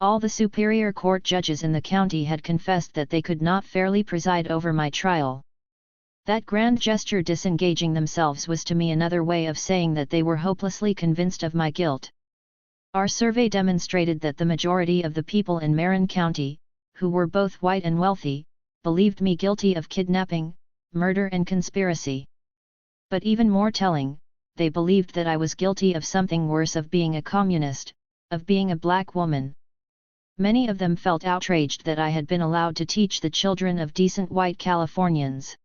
All the superior court judges in the county had confessed that they could not fairly preside over my trial. That grand gesture disengaging themselves was to me another way of saying that they were hopelessly convinced of my guilt. Our survey demonstrated that the majority of the people in Marin County, who were both white and wealthy, believed me guilty of kidnapping, murder and conspiracy. But even more telling, they believed that I was guilty of something worse, of being a communist, of being a black woman. Many of them felt outraged that I had been allowed to teach the children of decent white Californians.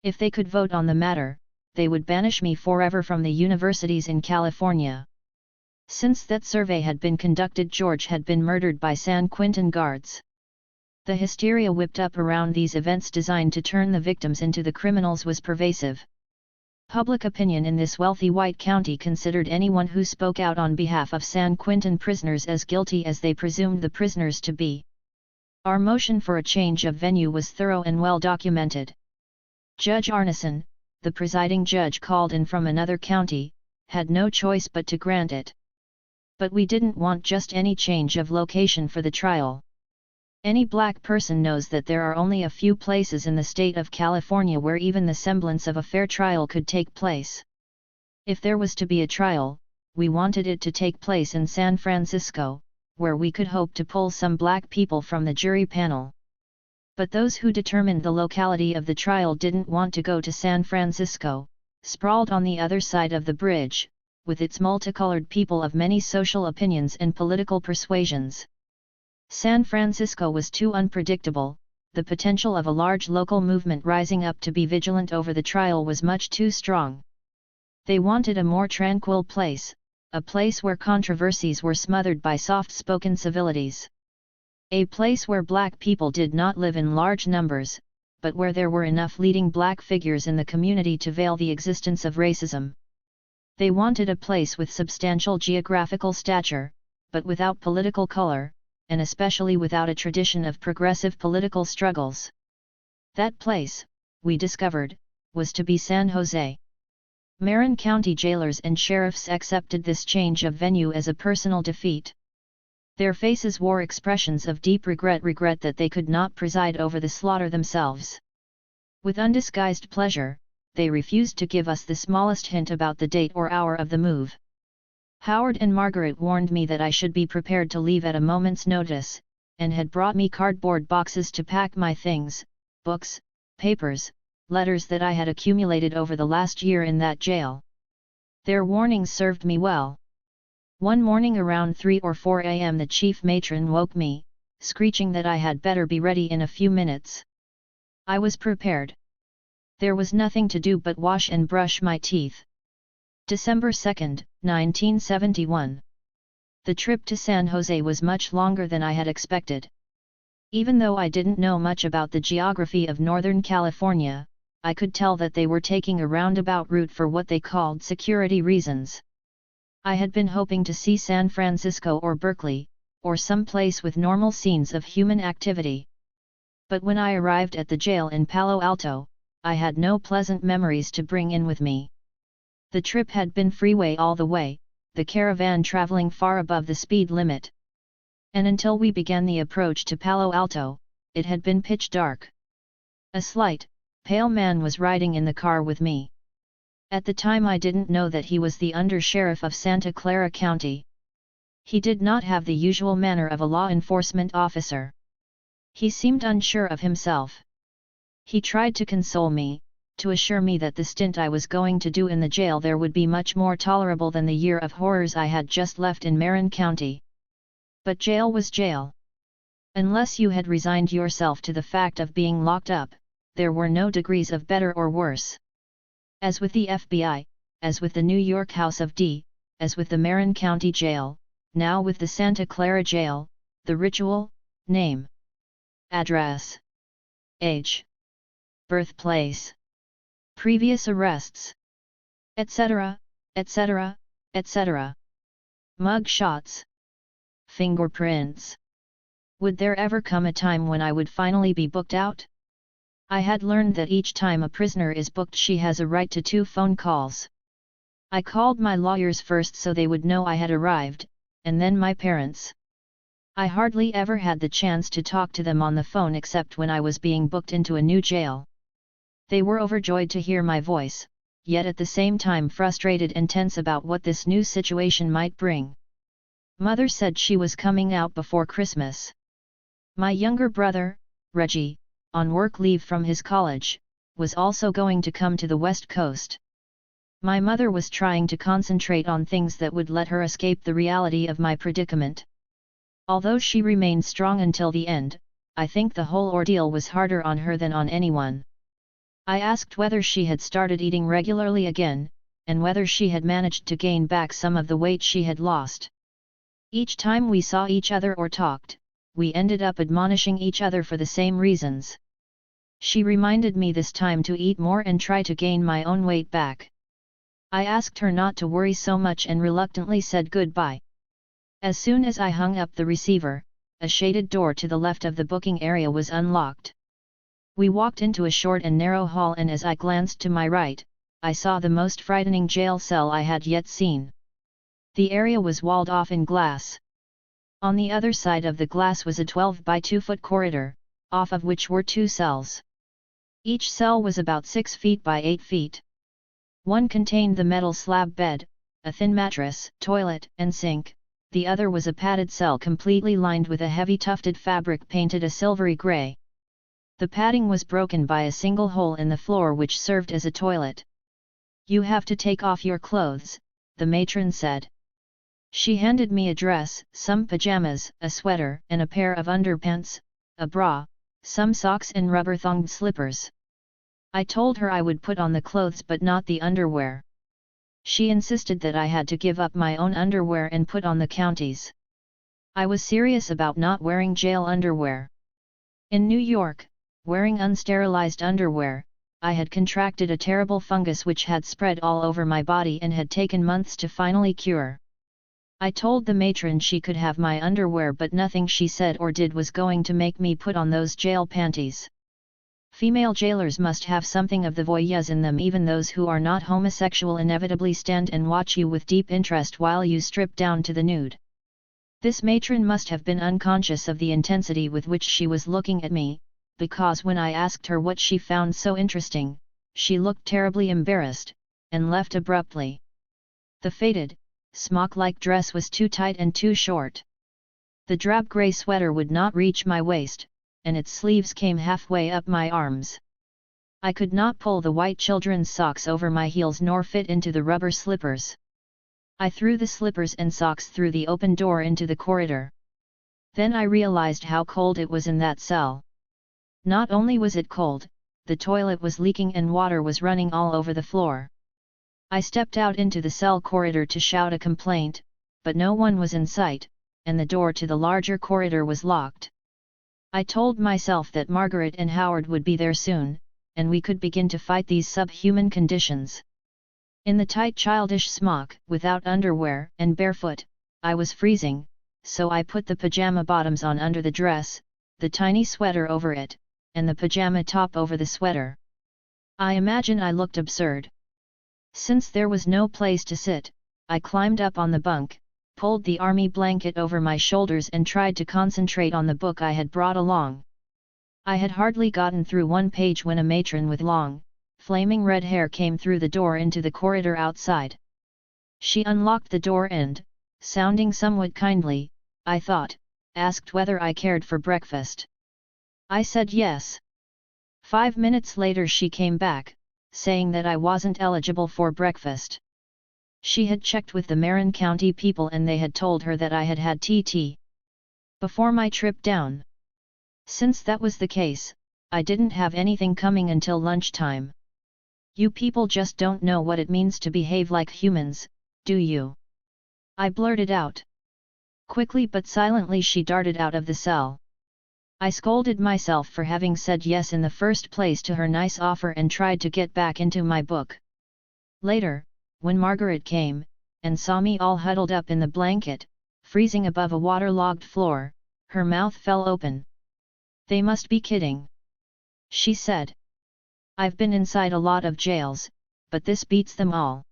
If they could vote on the matter, they would banish me forever from the universities in California. Since that survey had been conducted, George had been murdered by San Quintin guards. The hysteria whipped up around these events designed to turn the victims into the criminals was pervasive. Public opinion in this wealthy white county considered anyone who spoke out on behalf of San Quintin prisoners as guilty as they presumed the prisoners to be. Our motion for a change of venue was thorough and well documented. Judge Arneson, the presiding judge called in from another county, had no choice but to grant it. But we didn't want just any change of location for the trial. Any black person knows that there are only a few places in the state of California where even the semblance of a fair trial could take place. If there was to be a trial, we wanted it to take place in San Francisco, where we could hope to pull some black people from the jury panel. But those who determined the locality of the trial didn't want to go to San Francisco, sprawled on the other side of the bridge, with its multicolored people of many social opinions and political persuasions. San Francisco was too unpredictable, the potential of a large local movement rising up to be vigilant over the trial was much too strong. They wanted a more tranquil place, a place where controversies were smothered by soft-spoken civilities. A place where black people did not live in large numbers, but where there were enough leading black figures in the community to veil the existence of racism. They wanted a place with substantial geographical stature, but without political color, and especially without a tradition of progressive political struggles. That place, we discovered, was to be San Jose. Marin County jailers and sheriffs accepted this change of venue as a personal defeat. Their faces wore expressions of deep regret that they could not preside over the slaughter themselves. With undisguised pleasure, they refused to give us the smallest hint about the date or hour of the move. Howard and Margaret warned me that I should be prepared to leave at a moment's notice, and had brought me cardboard boxes to pack my things, books, papers, letters that I had accumulated over the last year in that jail. Their warnings served me well. One morning around 3 or 4 a.m. the chief matron woke me, screeching that I had better be ready in a few minutes. I was prepared. There was nothing to do but wash and brush my teeth. December 2, 1971. The trip to San Jose was much longer than I had expected. Even though I didn't know much about the geography of Northern California, I could tell that they were taking a roundabout route for what they called security reasons. I had been hoping to see San Francisco or Berkeley, or some place with normal scenes of human activity. But when I arrived at the jail in Palo Alto, I had no pleasant memories to bring in with me. The trip had been freeway all the way, the caravan traveling far above the speed limit. And until we began the approach to Palo Alto, it had been pitch dark. A slight, pale man was riding in the car with me. At the time I didn't know that he was the under-sheriff of Santa Clara County. He did not have the usual manner of a law enforcement officer. He seemed unsure of himself. He tried to console me, to assure me that the stint I was going to do in the jail there would be much more tolerable than the year of horrors I had just left in Marin County. But jail was jail. Unless you had resigned yourself to the fact of being locked up, there were no degrees of better or worse. As with the FBI, as with the New York House of D, as with the Marin County Jail, now with the Santa Clara Jail, the ritual, name, address, age, birthplace, previous arrests, etc., etc., etc. Mug shots, fingerprints. Would there ever come a time when I would finally be booked out? I had learned that each time a prisoner is booked she has a right to 2 phone calls. I called my lawyers first so they would know I had arrived, and then my parents. I hardly ever had the chance to talk to them on the phone except when I was being booked into a new jail. They were overjoyed to hear my voice, yet at the same time frustrated and tense about what this new situation might bring. Mother said she was coming out before Christmas. My younger brother, Reggie, on work leave from his college, was also going to come to the West Coast. My mother was trying to concentrate on things that would let her escape the reality of my predicament. Although she remained strong until the end, I think the whole ordeal was harder on her than on anyone. I asked whether she had started eating regularly again, and whether she had managed to gain back some of the weight she had lost. Each time we saw each other or talked, we ended up admonishing each other for the same reasons. She reminded me this time to eat more and try to gain my own weight back. I asked her not to worry so much and reluctantly said goodbye. As soon as I hung up the receiver, a shaded door to the left of the booking area was unlocked. We walked into a short and narrow hall, and as I glanced to my right, I saw the most frightening jail cell I had yet seen. The area was walled off in glass. On the other side of the glass was a 12 by 2 foot corridor, off of which were 2 cells. Each cell was about 6 feet by 8 feet. One contained the metal slab bed, a thin mattress, toilet, and sink. The other was a padded cell completely lined with a heavy tufted fabric painted a silvery gray. The padding was broken by a single hole in the floor which served as a toilet. "You have to take off your clothes," the matron said. She handed me a dress, some pajamas, a sweater, and a pair of underpants, a bra, some socks and rubber-thonged slippers. I told her I would put on the clothes but not the underwear. She insisted that I had to give up my own underwear and put on the county's. I was serious about not wearing jail underwear. In New York, wearing unsterilized underwear, I had contracted a terrible fungus which had spread all over my body and had taken months to finally cure. I told the matron she could have my underwear, but nothing she said or did was going to make me put on those jail panties. Female jailers must have something of the voyeurs in them. Even those who are not homosexual inevitably stand and watch you with deep interest while you strip down to the nude. This matron must have been unconscious of the intensity with which she was looking at me, because when I asked her what she found so interesting, she looked terribly embarrassed, and left abruptly. The faded, smock-like dress was too tight and too short. The drab grey sweater would not reach my waist, and its sleeves came halfway up my arms. I could not pull the white children's socks over my heels nor fit into the rubber slippers. I threw the slippers and socks through the open door into the corridor. Then I realized how cold it was in that cell. Not only was it cold, the toilet was leaking and water was running all over the floor. I stepped out into the cell corridor to shout a complaint, but no one was in sight, and the door to the larger corridor was locked. I told myself that Margaret and Howard would be there soon, and we could begin to fight these subhuman conditions. In the tight childish smock, without underwear, and barefoot, I was freezing, so I put the pajama bottoms on under the dress, the tiny sweater over it, and the pajama top over the sweater. I imagine I looked absurd. Since there was no place to sit, I climbed up on the bunk, pulled the army blanket over my shoulders and tried to concentrate on the book I had brought along. I had hardly gotten through one page when a matron with long, flaming red hair came through the door into the corridor outside. She unlocked the door and, sounding somewhat kindly, I thought, asked whether I cared for breakfast. I said yes. 5 minutes later she came back, saying that I wasn't eligible for breakfast. She had checked with the Marin County people and they had told her that I had had TT before my trip down. Since that was the case, I didn't have anything coming until lunchtime. "You people just don't know what it means to behave like humans, do you?" I blurted out. Quickly but silently she darted out of the cell. I scolded myself for having said yes in the first place to her nice offer and tried to get back into my book. Later, when Margaret came, and saw me all huddled up in the blanket, freezing above a waterlogged floor, her mouth fell open. "They must be kidding," she said. "I've been inside a lot of jails, but this beats them all."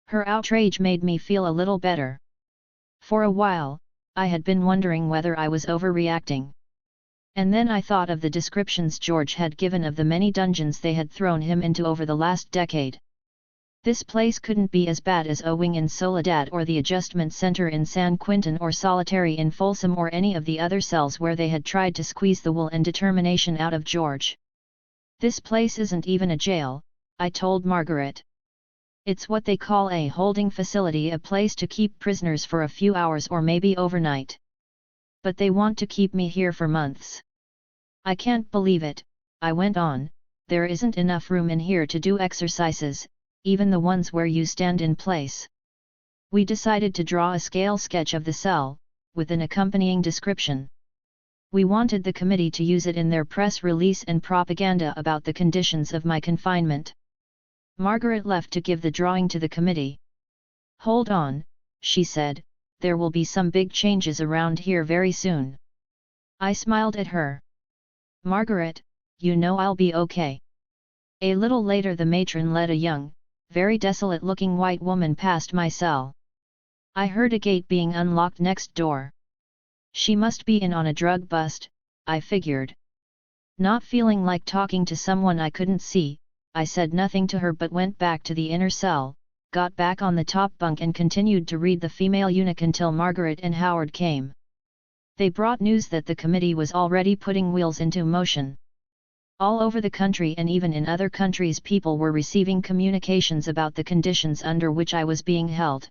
Her outrage made me feel a little better. For a while, I had been wondering whether I was overreacting. And then I thought of the descriptions George had given of the many dungeons they had thrown him into over the last decade. This place couldn't be as bad as a wing in Soledad or the adjustment center in San Quentin or solitary in Folsom or any of the other cells where they had tried to squeeze the will and determination out of George. "This place isn't even a jail," I told Margaret. "It's what they call a holding facility, a place to keep prisoners for a few hours or maybe overnight. But they want to keep me here for months. I can't believe it," I went on. "There isn't enough room in here to do exercises, even the ones where you stand in place." We decided to draw a scale sketch of the cell, with an accompanying description. We wanted the committee to use it in their press release and propaganda about the conditions of my confinement. Margaret left to give the drawing to the committee. "Hold on," she said, "there will be some big changes around here very soon." I smiled at her. "Margaret, you know I'll be okay." A little later the matron led a young, very desolate-looking white woman past my cell. I heard a gate being unlocked next door. She must be in on a drug bust, I figured. Not feeling like talking to someone I couldn't see, I said nothing to her but went back to the inner cell, got back on the top bunk and continued to read the female eunuch until Margaret and Howard came. They brought news that the committee was already putting wheels into motion. All over the country and even in other countries people were receiving communications about the conditions under which I was being held.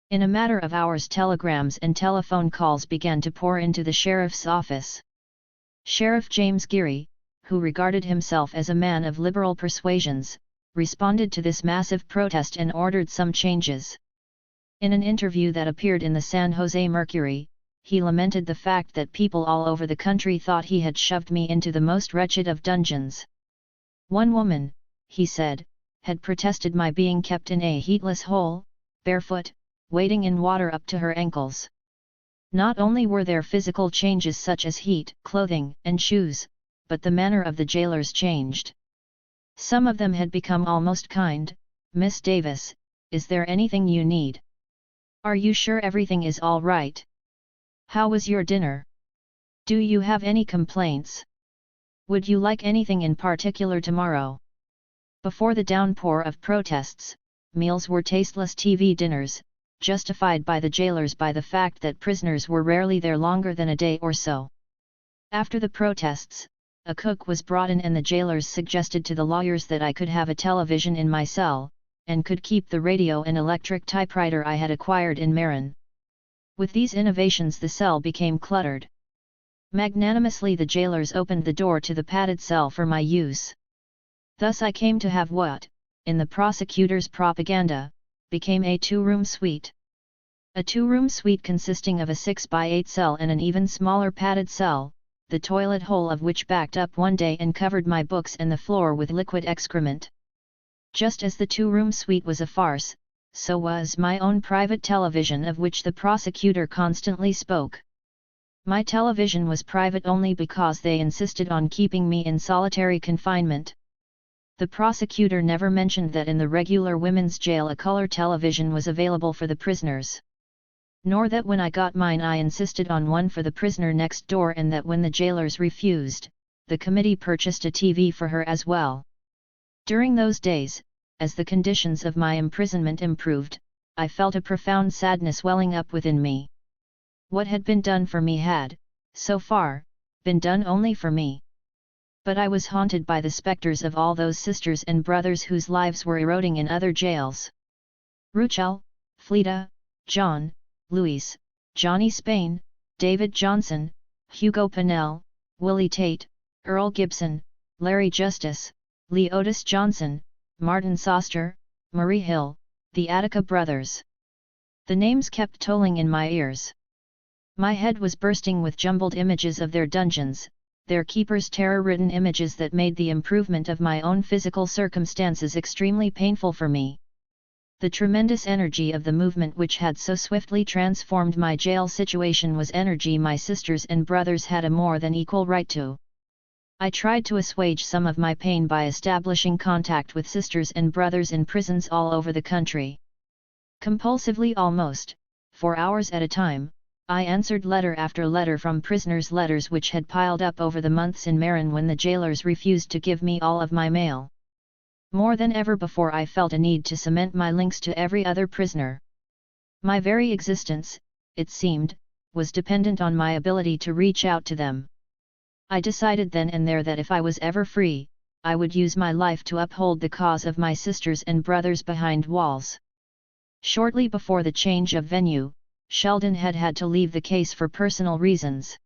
In a matter of hours telegrams and telephone calls began to pour into the sheriff's office. Sheriff James Geary, who regarded himself as a man of liberal persuasions, responded to this massive protest and ordered some changes. In an interview that appeared in the San Jose Mercury, he lamented the fact that people all over the country thought he had shoved me into the most wretched of dungeons. One woman, he said, had protested my being kept in a heatless hole, barefoot, wading in water up to her ankles. Not only were there physical changes such as heat, clothing, and shoes, but the manner of the jailers changed. Some of them had become almost kind. "Miss Davis, is there anything you need? Are you sure everything is all right? How was your dinner? Do you have any complaints? Would you like anything in particular tomorrow?" Before the downpour of protests, meals were tasteless TV dinners, justified by the jailers by the fact that prisoners were rarely there longer than a day or so. After the protests, a cook was brought in and the jailers suggested to the lawyers that I could have a television in my cell, and could keep the radio and electric typewriter I had acquired in Marin. With these innovations the cell became cluttered. Magnanimously the jailers opened the door to the padded cell for my use. Thus I came to have what, in the prosecutor's propaganda, became a two-room suite. A two-room suite consisting of a 6x8 cell and an even smaller padded cell, the toilet hole of which backed up one day and covered my books and the floor with liquid excrement. Just as the two-room suite was a farce, so was my own private television of which the prosecutor constantly spoke. My television was private only because they insisted on keeping me in solitary confinement. The prosecutor never mentioned that in the regular women's jail a color television was available for the prisoners. Nor that when I got mine I insisted on one for the prisoner next door, and that when the jailers refused, the committee purchased a TV for her as well. During those days, as the conditions of my imprisonment improved, I felt a profound sadness welling up within me. What had been done for me had, so far, been done only for me. But I was haunted by the specters of all those sisters and brothers whose lives were eroding in other jails. Ruchel, Fleta, John, Luis, Johnny Spain, David Johnson, Hugo Pinnell, Willie Tate, Earl Gibson, Larry Justice, Lee Otis Johnson, Martin Soster, Marie Hill, the Attica brothers. The names kept tolling in my ears. My head was bursting with jumbled images of their dungeons, their keepers' terror-ridden images that made the improvement of my own physical circumstances extremely painful for me. The tremendous energy of the movement which had so swiftly transformed my jail situation was energy my sisters and brothers had a more than equal right to. I tried to assuage some of my pain by establishing contact with sisters and brothers in prisons all over the country. Compulsively almost, for hours at a time, I answered letter after letter from prisoners' letters which had piled up over the months in Marin when the jailers refused to give me all of my mail. More than ever before I felt a need to cement my links to every other prisoner. My very existence, it seemed, was dependent on my ability to reach out to them. I decided then and there that if I was ever free, I would use my life to uphold the cause of my sisters and brothers behind walls. Shortly before the change of venue, Sheldon had had to leave the case for personal reasons.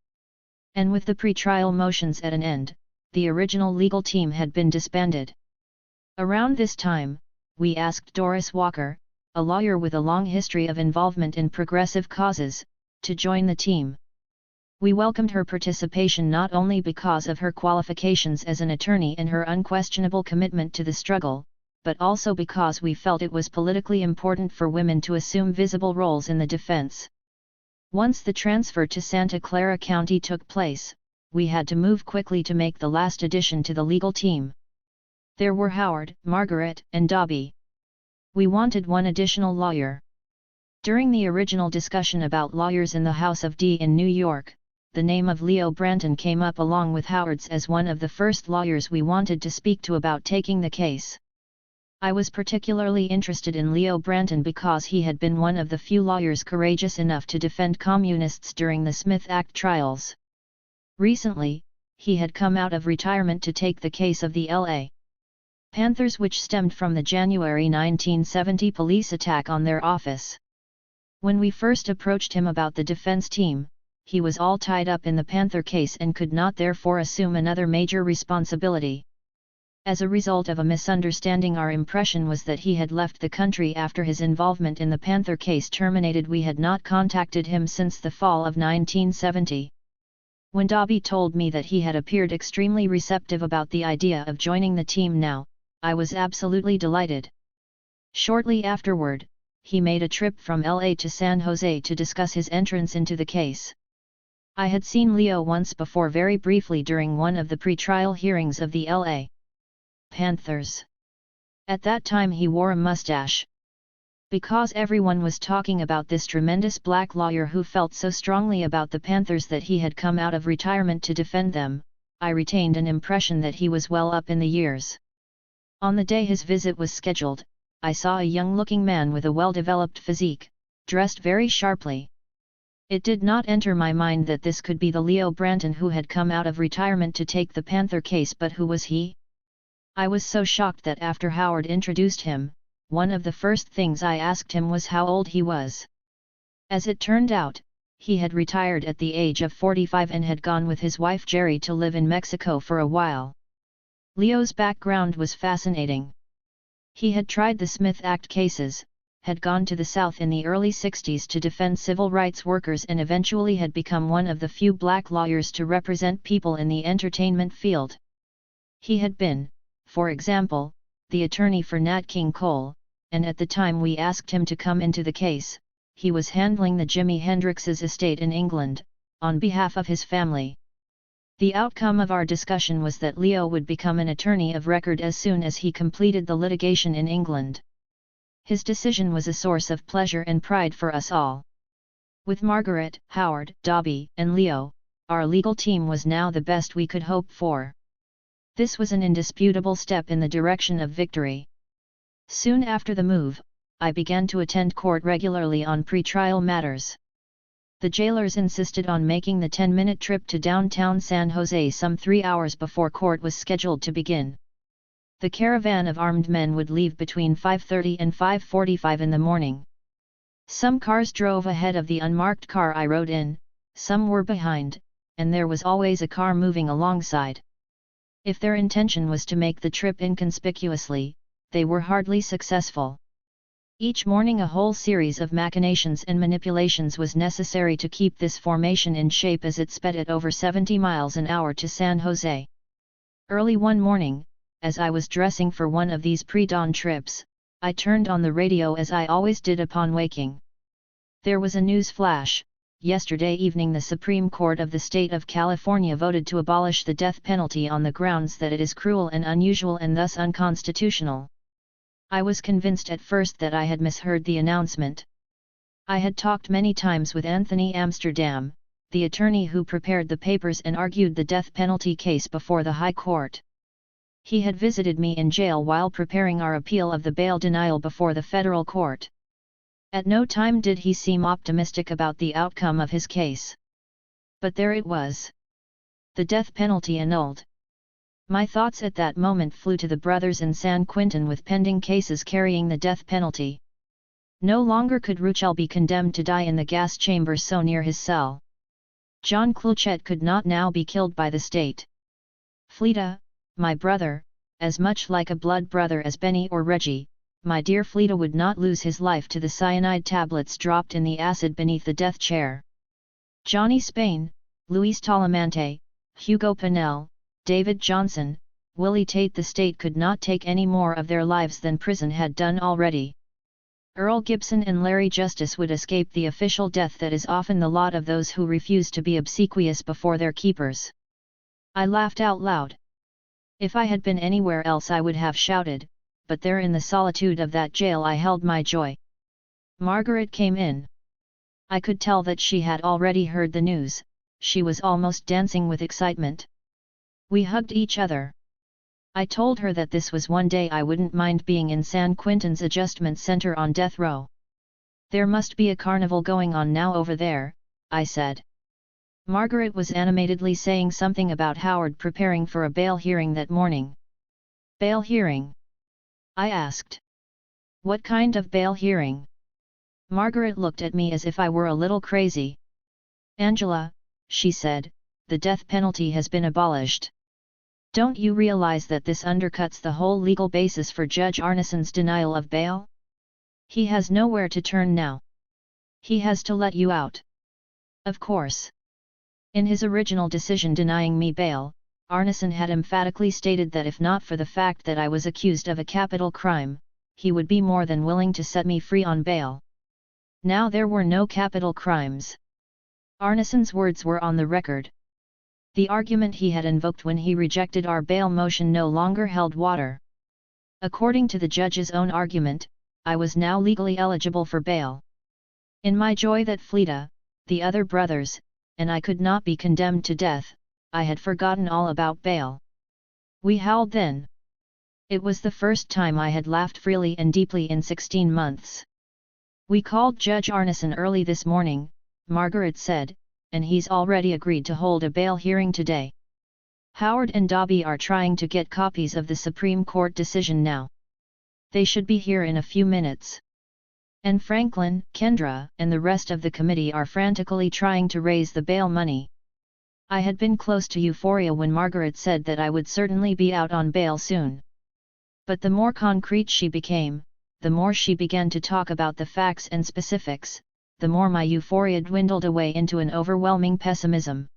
And with the pre-trial motions at an end, the original legal team had been disbanded. Around this time, we asked Doris Walker, a lawyer with a long history of involvement in progressive causes, to join the team. We welcomed her participation not only because of her qualifications as an attorney and her unquestionable commitment to the struggle, but also because we felt it was politically important for women to assume visible roles in the defense. Once the transfer to Santa Clara County took place, we had to move quickly to make the last addition to the legal team. There were Howard, Margaret, and Dobby. We wanted one additional lawyer. During the original discussion about lawyers in the House of D in New York, the name of Leo Branton came up along with Howard's as one of the first lawyers we wanted to speak to about taking the case. I was particularly interested in Leo Branton because he had been one of the few lawyers courageous enough to defend communists during the Smith Act trials. Recently, he had come out of retirement to take the case of the L.A. Panthers which stemmed from the January 1970 police attack on their office. When we first approached him about the defense team, he was all tied up in the Panther case and could not therefore assume another major responsibility. As a result of a misunderstanding, our impression was that he had left the country after his involvement in the Panther case terminated. We had not contacted him since the fall of 1970. When Dobby told me that he had appeared extremely receptive about the idea of joining the team now, I was absolutely delighted. Shortly afterward, he made a trip from LA to San Jose to discuss his entrance into the case. I had seen Leo once before very briefly during one of the pre-trial hearings of the LA Panthers. At that time he wore a mustache. Because everyone was talking about this tremendous black lawyer who felt so strongly about the Panthers that he had come out of retirement to defend them, I retained an impression that he was well up in the years. On the day his visit was scheduled, I saw a young-looking man with a well-developed physique, dressed very sharply. It did not enter my mind that this could be the Leo Branton who had come out of retirement to take the Panther case, but who was he? I was so shocked that after Howard introduced him, one of the first things I asked him was how old he was. As it turned out, he had retired at the age of 45 and had gone with his wife Jerry to live in Mexico for a while. Leo's background was fascinating. He had tried the Smith Act cases, had gone to the South in the early 60s to defend civil rights workers, and eventually had become one of the few black lawyers to represent people in the entertainment field. He had been, for example, the attorney for Nat King Cole, and at the time we asked him to come into the case, he was handling the Jimi Hendrix's estate in England, on behalf of his family. The outcome of our discussion was that Leo would become an attorney of record as soon as he completed the litigation in England. His decision was a source of pleasure and pride for us all. With Margaret, Howard, Dobby, and Leo, our legal team was now the best we could hope for. This was an indisputable step in the direction of victory. Soon after the move, I began to attend court regularly on pre-trial matters. The jailers insisted on making the 10-minute trip to downtown San Jose some 3 hours before court was scheduled to begin. The caravan of armed men would leave between 5:30 and 5:45 in the morning. Some cars drove ahead of the unmarked car I rode in, some were behind, and there was always a car moving alongside. If their intention was to make the trip inconspicuously, they were hardly successful. Each morning a whole series of machinations and manipulations was necessary to keep this formation in shape as it sped at over 70 miles an hour to San Jose. Early one morning, as I was dressing for one of these pre-dawn trips, I turned on the radio as I always did upon waking. There was a news flash. Yesterday evening the Supreme Court of the State of California voted to abolish the death penalty on the grounds that it is cruel and unusual and thus unconstitutional. I was convinced at first that I had misheard the announcement. I had talked many times with Anthony Amsterdam, the attorney who prepared the papers and argued the death penalty case before the High Court. He had visited me in jail while preparing our appeal of the bail denial before the federal court. At no time did he seem optimistic about the outcome of his case. But there it was. The death penalty annulled. My thoughts at that moment flew to the brothers in San Quentin with pending cases carrying the death penalty. No longer could Ruchel be condemned to die in the gas chamber so near his cell. John Cluchet could not now be killed by the state. Fleta, my brother, as much like a blood brother as Benny or Reggie, my dear Fleta would not lose his life to the cyanide tablets dropped in the acid beneath the death chair. Johnny Spain, Luis Talamante, Hugo Pinell, David Johnson, Willie Tate. The state could not take any more of their lives than prison had done already. Earl Gibson and Larry Justice would escape the official death that is often the lot of those who refuse to be obsequious before their keepers. I laughed out loud. If I had been anywhere else I would have shouted, but there in the solitude of that jail I held my joy. Margaret came in. I could tell that she had already heard the news. She was almost dancing with excitement. We hugged each other. I told her that this was one day I wouldn't mind being in San Quentin's adjustment center on death row. There must be a carnival going on now over there, I said. Margaret was animatedly saying something about Howard preparing for a bail hearing that morning. Bail hearing? I asked. What kind of bail hearing? Margaret looked at me as if I were a little crazy. Angela, she said, the death penalty has been abolished. Don't you realize that this undercuts the whole legal basis for Judge Arneson's denial of bail? He has nowhere to turn now. He has to let you out. Of course. In his original decision denying me bail, Arneson had emphatically stated that if not for the fact that I was accused of a capital crime, he would be more than willing to set me free on bail. Now there were no capital crimes. Arneson's words were on the record. The argument he had invoked when he rejected our bail motion no longer held water. According to the judge's own argument, I was now legally eligible for bail. In my joy that Fleta, the other brothers, and I could not be condemned to death, I had forgotten all about bail. We howled then. It was the first time I had laughed freely and deeply in 16 months. We called Judge Arneson early this morning, Margaret said, and he's already agreed to hold a bail hearing today. Howard and Dobby are trying to get copies of the Supreme Court decision now. They should be here in a few minutes. And Franklin, Kendra, and the rest of the committee are frantically trying to raise the bail money. I had been close to euphoria when Margaret said that I would certainly be out on bail soon. But the more concrete she became, the more she began to talk about the facts and specifics, the more my euphoria dwindled away into an overwhelming pessimism.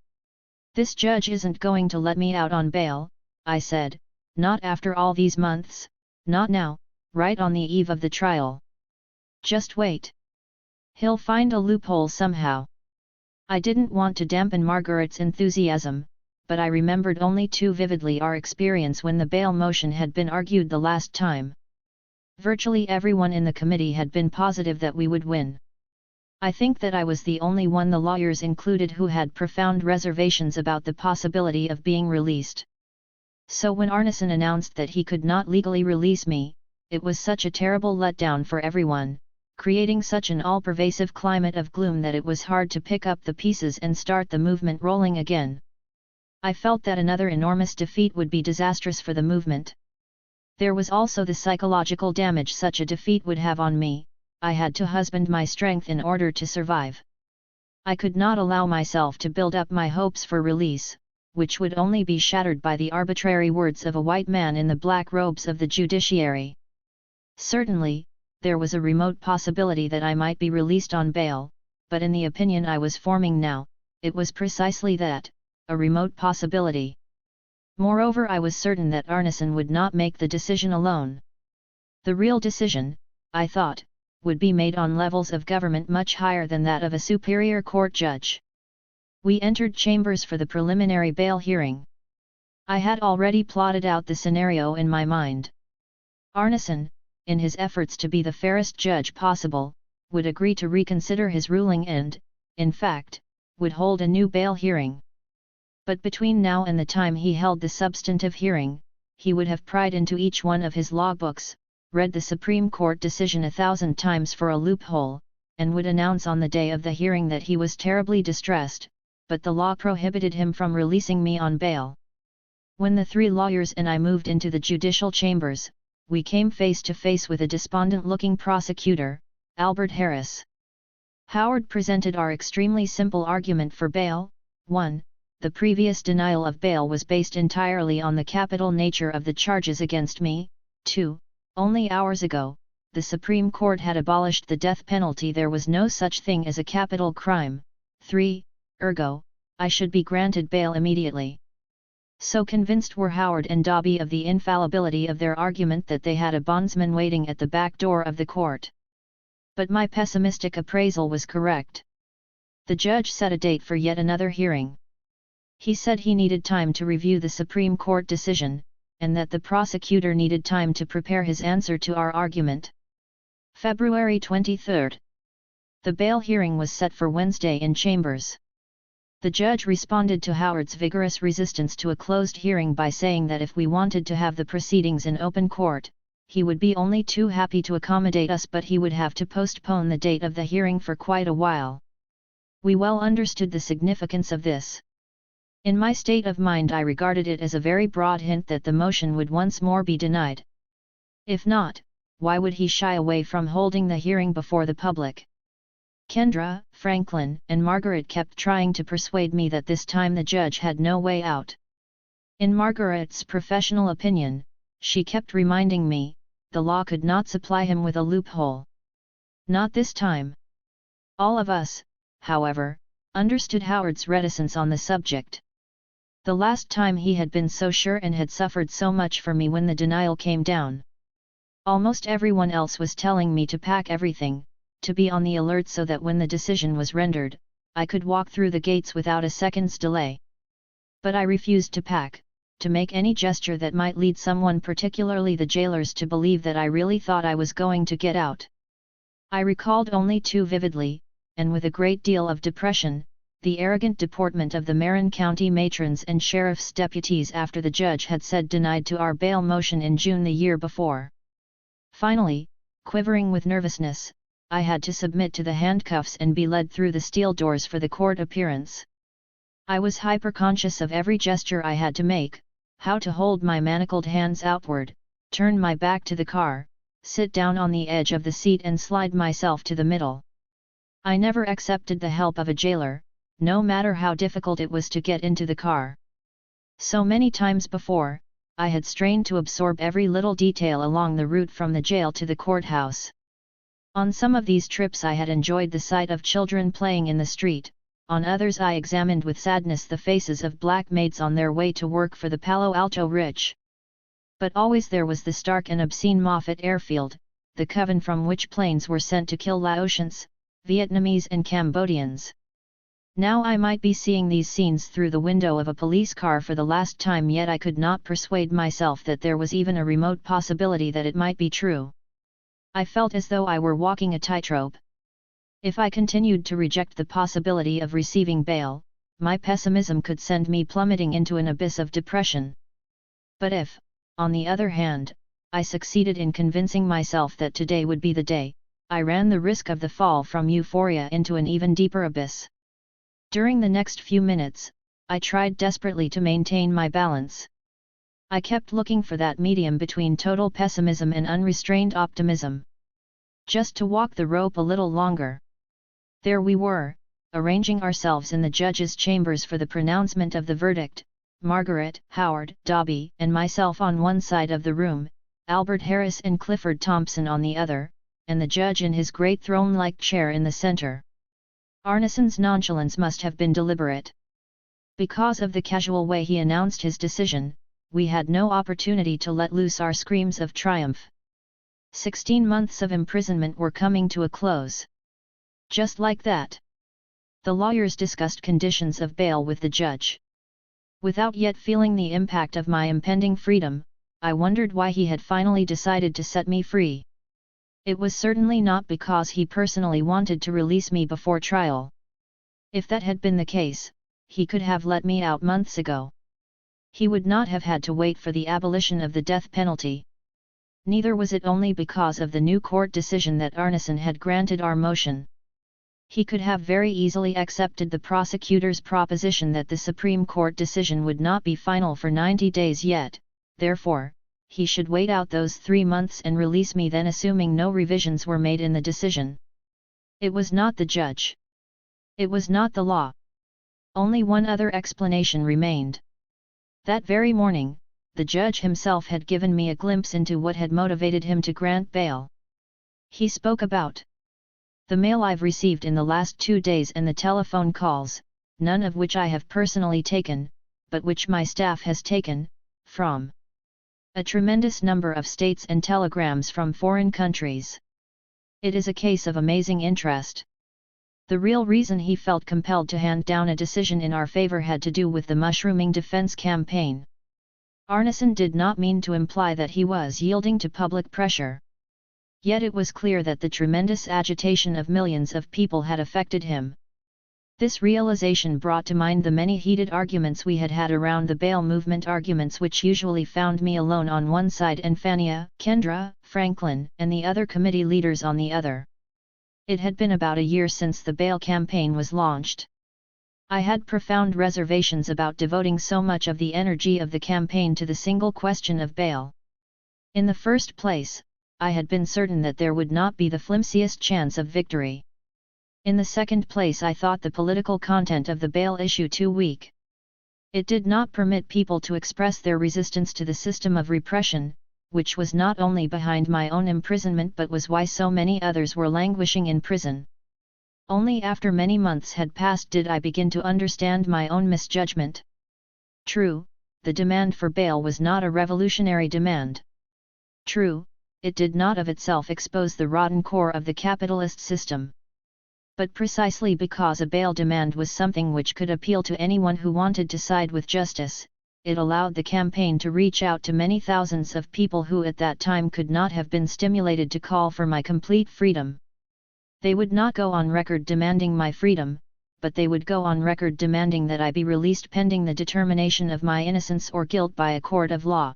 This judge isn't going to let me out on bail, I said, not after all these months, not now, right on the eve of the trial. Just wait. He'll find a loophole somehow. I didn't want to dampen Margaret's enthusiasm, but I remembered only too vividly our experience when the bail motion had been argued the last time. Virtually everyone in the committee had been positive that we would win. I think that I was the only one, the lawyers included, who had profound reservations about the possibility of being released. So when Arneson announced that he could not legally release me, it was such a terrible letdown for everyone, creating such an all-pervasive climate of gloom that it was hard to pick up the pieces and start the movement rolling again. I felt that another enormous defeat would be disastrous for the movement. There was also the psychological damage such a defeat would have on me. I had to husband my strength in order to survive. I could not allow myself to build up my hopes for release, which would only be shattered by the arbitrary words of a white man in the black robes of the judiciary. Certainly, there was a remote possibility that I might be released on bail, but in the opinion I was forming now, it was precisely that, a remote possibility. Moreover, I was certain that Arneson would not make the decision alone. The real decision, I thought, would be made on levels of government much higher than that of a superior court judge. We entered chambers for the preliminary bail hearing. I had already plotted out the scenario in my mind. Arneson, in his efforts to be the fairest judge possible, would agree to reconsider his ruling and, in fact, would hold a new bail hearing. But between now and the time he held the substantive hearing, he would have pried into each one of his logbooks, read the Supreme Court decision 1,000 times for a loophole, and would announce on the day of the hearing that he was terribly distressed, but the law prohibited him from releasing me on bail. When the 3 lawyers and I moved into the judicial chambers, we came face to face with a despondent-looking prosecutor, Albert Harris. Howard presented our extremely simple argument for bail. 1. The previous denial of bail was based entirely on the capital nature of the charges against me. 2. Only hours ago, the Supreme Court had abolished the death penalty. There was no such thing as a capital crime. 3. Ergo, I should be granted bail immediately. So convinced were Howard and Dobby of the infallibility of their argument that they had a bondsman waiting at the back door of the court. But my pessimistic appraisal was correct. The judge set a date for yet another hearing. He said he needed time to review the Supreme Court decision, and that the prosecutor needed time to prepare his answer to our argument. February 23. The bail hearing was set for Wednesday in chambers. The judge responded to Howard's vigorous resistance to a closed hearing by saying that if we wanted to have the proceedings in open court, he would be only too happy to accommodate us, but he would have to postpone the date of the hearing for quite a while. We well understood the significance of this. In my state of mind, I regarded it as a very broad hint that the motion would once more be denied. If not, why would he shy away from holding the hearing before the public? Kendra, Franklin, and Margaret kept trying to persuade me that this time the judge had no way out. In Margaret's professional opinion, she kept reminding me, the law could not supply him with a loophole. Not this time. All of us, however, understood Howard's reticence on the subject. The last time he had been so sure and had suffered so much for me when the denial came down. Almost everyone else was telling me to pack everything, to be on the alert so that when the decision was rendered, I could walk through the gates without a second's delay. But I refused to pack, to make any gesture that might lead someone, particularly the jailers, to believe that I really thought I was going to get out. I recalled only too vividly, and with a great deal of depression, the arrogant deportment of the Marin County matrons and sheriff's deputies after the judge had said denied to our bail motion in June the year before. Finally, quivering with nervousness, I had to submit to the handcuffs and be led through the steel doors for the court appearance. I was hyper-conscious of every gesture I had to make, how to hold my manacled hands outward, turn my back to the car, sit down on the edge of the seat and slide myself to the middle. I never accepted the help of a jailer, no matter how difficult it was to get into the car. So many times before, I had strained to absorb every little detail along the route from the jail to the courthouse. On some of these trips I had enjoyed the sight of children playing in the street, on others I examined with sadness the faces of black maids on their way to work for the Palo Alto rich. But always there was the stark and obscene Moffett airfield, the coven from which planes were sent to kill Laotians, Vietnamese and Cambodians. Now I might be seeing these scenes through the window of a police car for the last time, yet I could not persuade myself that there was even a remote possibility that it might be true. I felt as though I were walking a tightrope. If I continued to reject the possibility of receiving bail, my pessimism could send me plummeting into an abyss of depression. But if, on the other hand, I succeeded in convincing myself that today would be the day, I ran the risk of the fall from euphoria into an even deeper abyss. During the next few minutes, I tried desperately to maintain my balance. I kept looking for that medium between total pessimism and unrestrained optimism. Just to walk the rope a little longer. There we were, arranging ourselves in the judge's chambers for the pronouncement of the verdict, Margaret, Howard, Dobby, and myself on one side of the room, Albert Harris and Clifford Thompson on the other, and the judge in his great throne-like chair in the center. Arneson's nonchalance must have been deliberate. Because of the casual way he announced his decision, we had no opportunity to let loose our screams of triumph. 16 months of imprisonment were coming to a close. Just like that. The lawyers discussed conditions of bail with the judge. Without yet feeling the impact of my impending freedom, I wondered why he had finally decided to set me free. It was certainly not because he personally wanted to release me before trial. If that had been the case, he could have let me out months ago. He would not have had to wait for the abolition of the death penalty. Neither was it only because of the new court decision that Arneson had granted our motion. He could have very easily accepted the prosecutor's proposition that the Supreme Court decision would not be final for 90 days yet, therefore, he should wait out those 3 months and release me then, assuming no revisions were made in the decision. It was not the judge. It was not the law. Only one other explanation remained. That very morning, the judge himself had given me a glimpse into what had motivated him to grant bail. He spoke about the mail I've received in the last 2 days and the telephone calls, none of which I have personally taken, but which my staff has taken, from a tremendous number of states and telegrams from foreign countries. It is a case of amazing interest. The real reason he felt compelled to hand down a decision in our favor had to do with the mushrooming defense campaign. Arneson did not mean to imply that he was yielding to public pressure. Yet it was clear that the tremendous agitation of millions of people had affected him. This realization brought to mind the many heated arguments we had had around the bail movement, arguments which usually found me alone on one side and Fania, Kendra, Franklin, and the other committee leaders on the other. It had been about a year since the bail campaign was launched. I had profound reservations about devoting so much of the energy of the campaign to the single question of bail. In the first place, I had been certain that there would not be the flimsiest chance of victory. In the second place, I thought the political content of the bail issue too weak. It did not permit people to express their resistance to the system of repression, which was not only behind my own imprisonment but was why so many others were languishing in prison. Only after many months had passed did I begin to understand my own misjudgment. True, the demand for bail was not a revolutionary demand. True, it did not of itself expose the rotten core of the capitalist system. But precisely because a bail demand was something which could appeal to anyone who wanted to side with justice, it allowed the campaign to reach out to many thousands of people who at that time could not have been stimulated to call for my complete freedom. They would not go on record demanding my freedom, but they would go on record demanding that I be released pending the determination of my innocence or guilt by a court of law.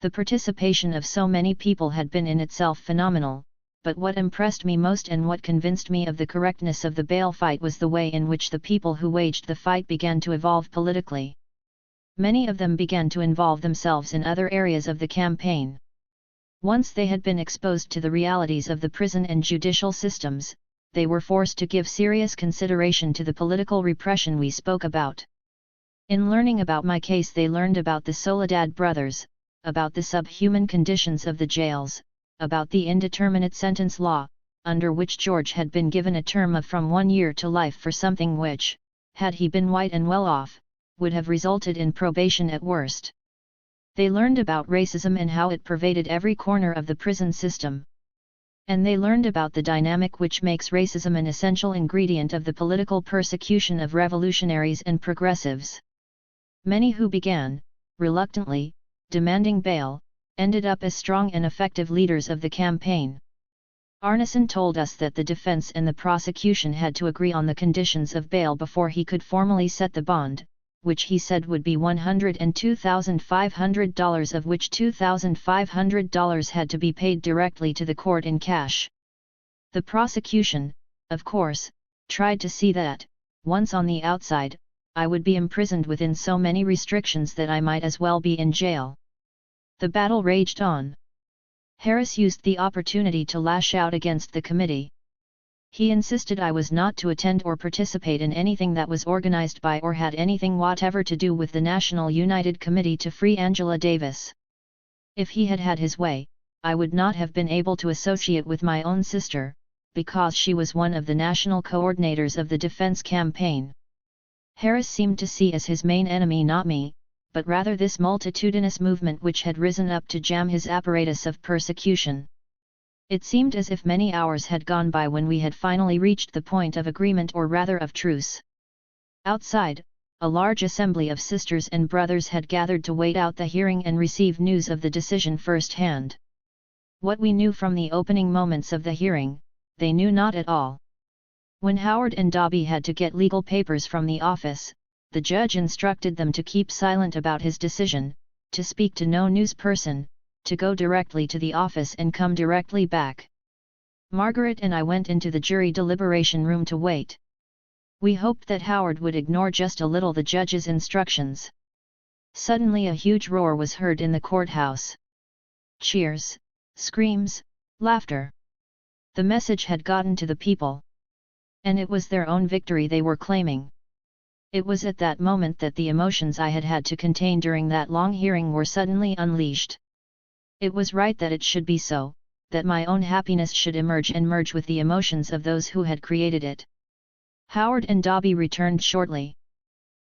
The participation of so many people had been in itself phenomenal, but what impressed me most and what convinced me of the correctness of the bail fight was the way in which the people who waged the fight began to evolve politically. Many of them began to involve themselves in other areas of the campaign. Once they had been exposed to the realities of the prison and judicial systems, they were forced to give serious consideration to the political repression we spoke about. In learning about my case, they learned about the Soledad brothers, about the subhuman conditions of the jails, about the indeterminate sentence law, under which George had been given a term of from 1 year to life for something which, had he been white and well off, would have resulted in probation at worst. They learned about racism and how it pervaded every corner of the prison system. And they learned about the dynamic which makes racism an essential ingredient of the political persecution of revolutionaries and progressives. Many who began, reluctantly, demanding bail, ended up as strong and effective leaders of the campaign. Arneson told us that the defense and the prosecution had to agree on the conditions of bail before he could formally set the bond, which he said would be $102,500, of which $2,500 had to be paid directly to the court in cash. The prosecution, of course, tried to see that, once on the outside, I would be imprisoned within so many restrictions that I might as well be in jail. The battle raged on. Harris used the opportunity to lash out against the committee. He insisted I was not to attend or participate in anything that was organized by or had anything whatever to do with the National United Committee to Free Angela Davis. If he had had his way, I would not have been able to associate with my own sister, because she was one of the national coordinators of the defense campaign. Harris seemed to see as his main enemy not me, but rather this multitudinous movement which had risen up to jam his apparatus of persecution. It seemed as if many hours had gone by when we had finally reached the point of agreement, or rather of truce. Outside, a large assembly of sisters and brothers had gathered to wait out the hearing and receive news of the decision firsthand. What we knew from the opening moments of the hearing, they knew not at all. When Howard and Dobby had to get legal papers from the office, the judge instructed them to keep silent about his decision, to speak to no news person, to go directly to the office and come directly back. Margaret and I went into the jury deliberation room to wait. We hoped that Howard would ignore just a little the judge's instructions. Suddenly a huge roar was heard in the courthouse. Cheers, screams, laughter. The message had gotten to the people. And it was their own victory they were claiming. It was at that moment that the emotions I had had to contain during that long hearing were suddenly unleashed. It was right that it should be so, that my own happiness should emerge and merge with the emotions of those who had created it. Howard and Dobby returned shortly.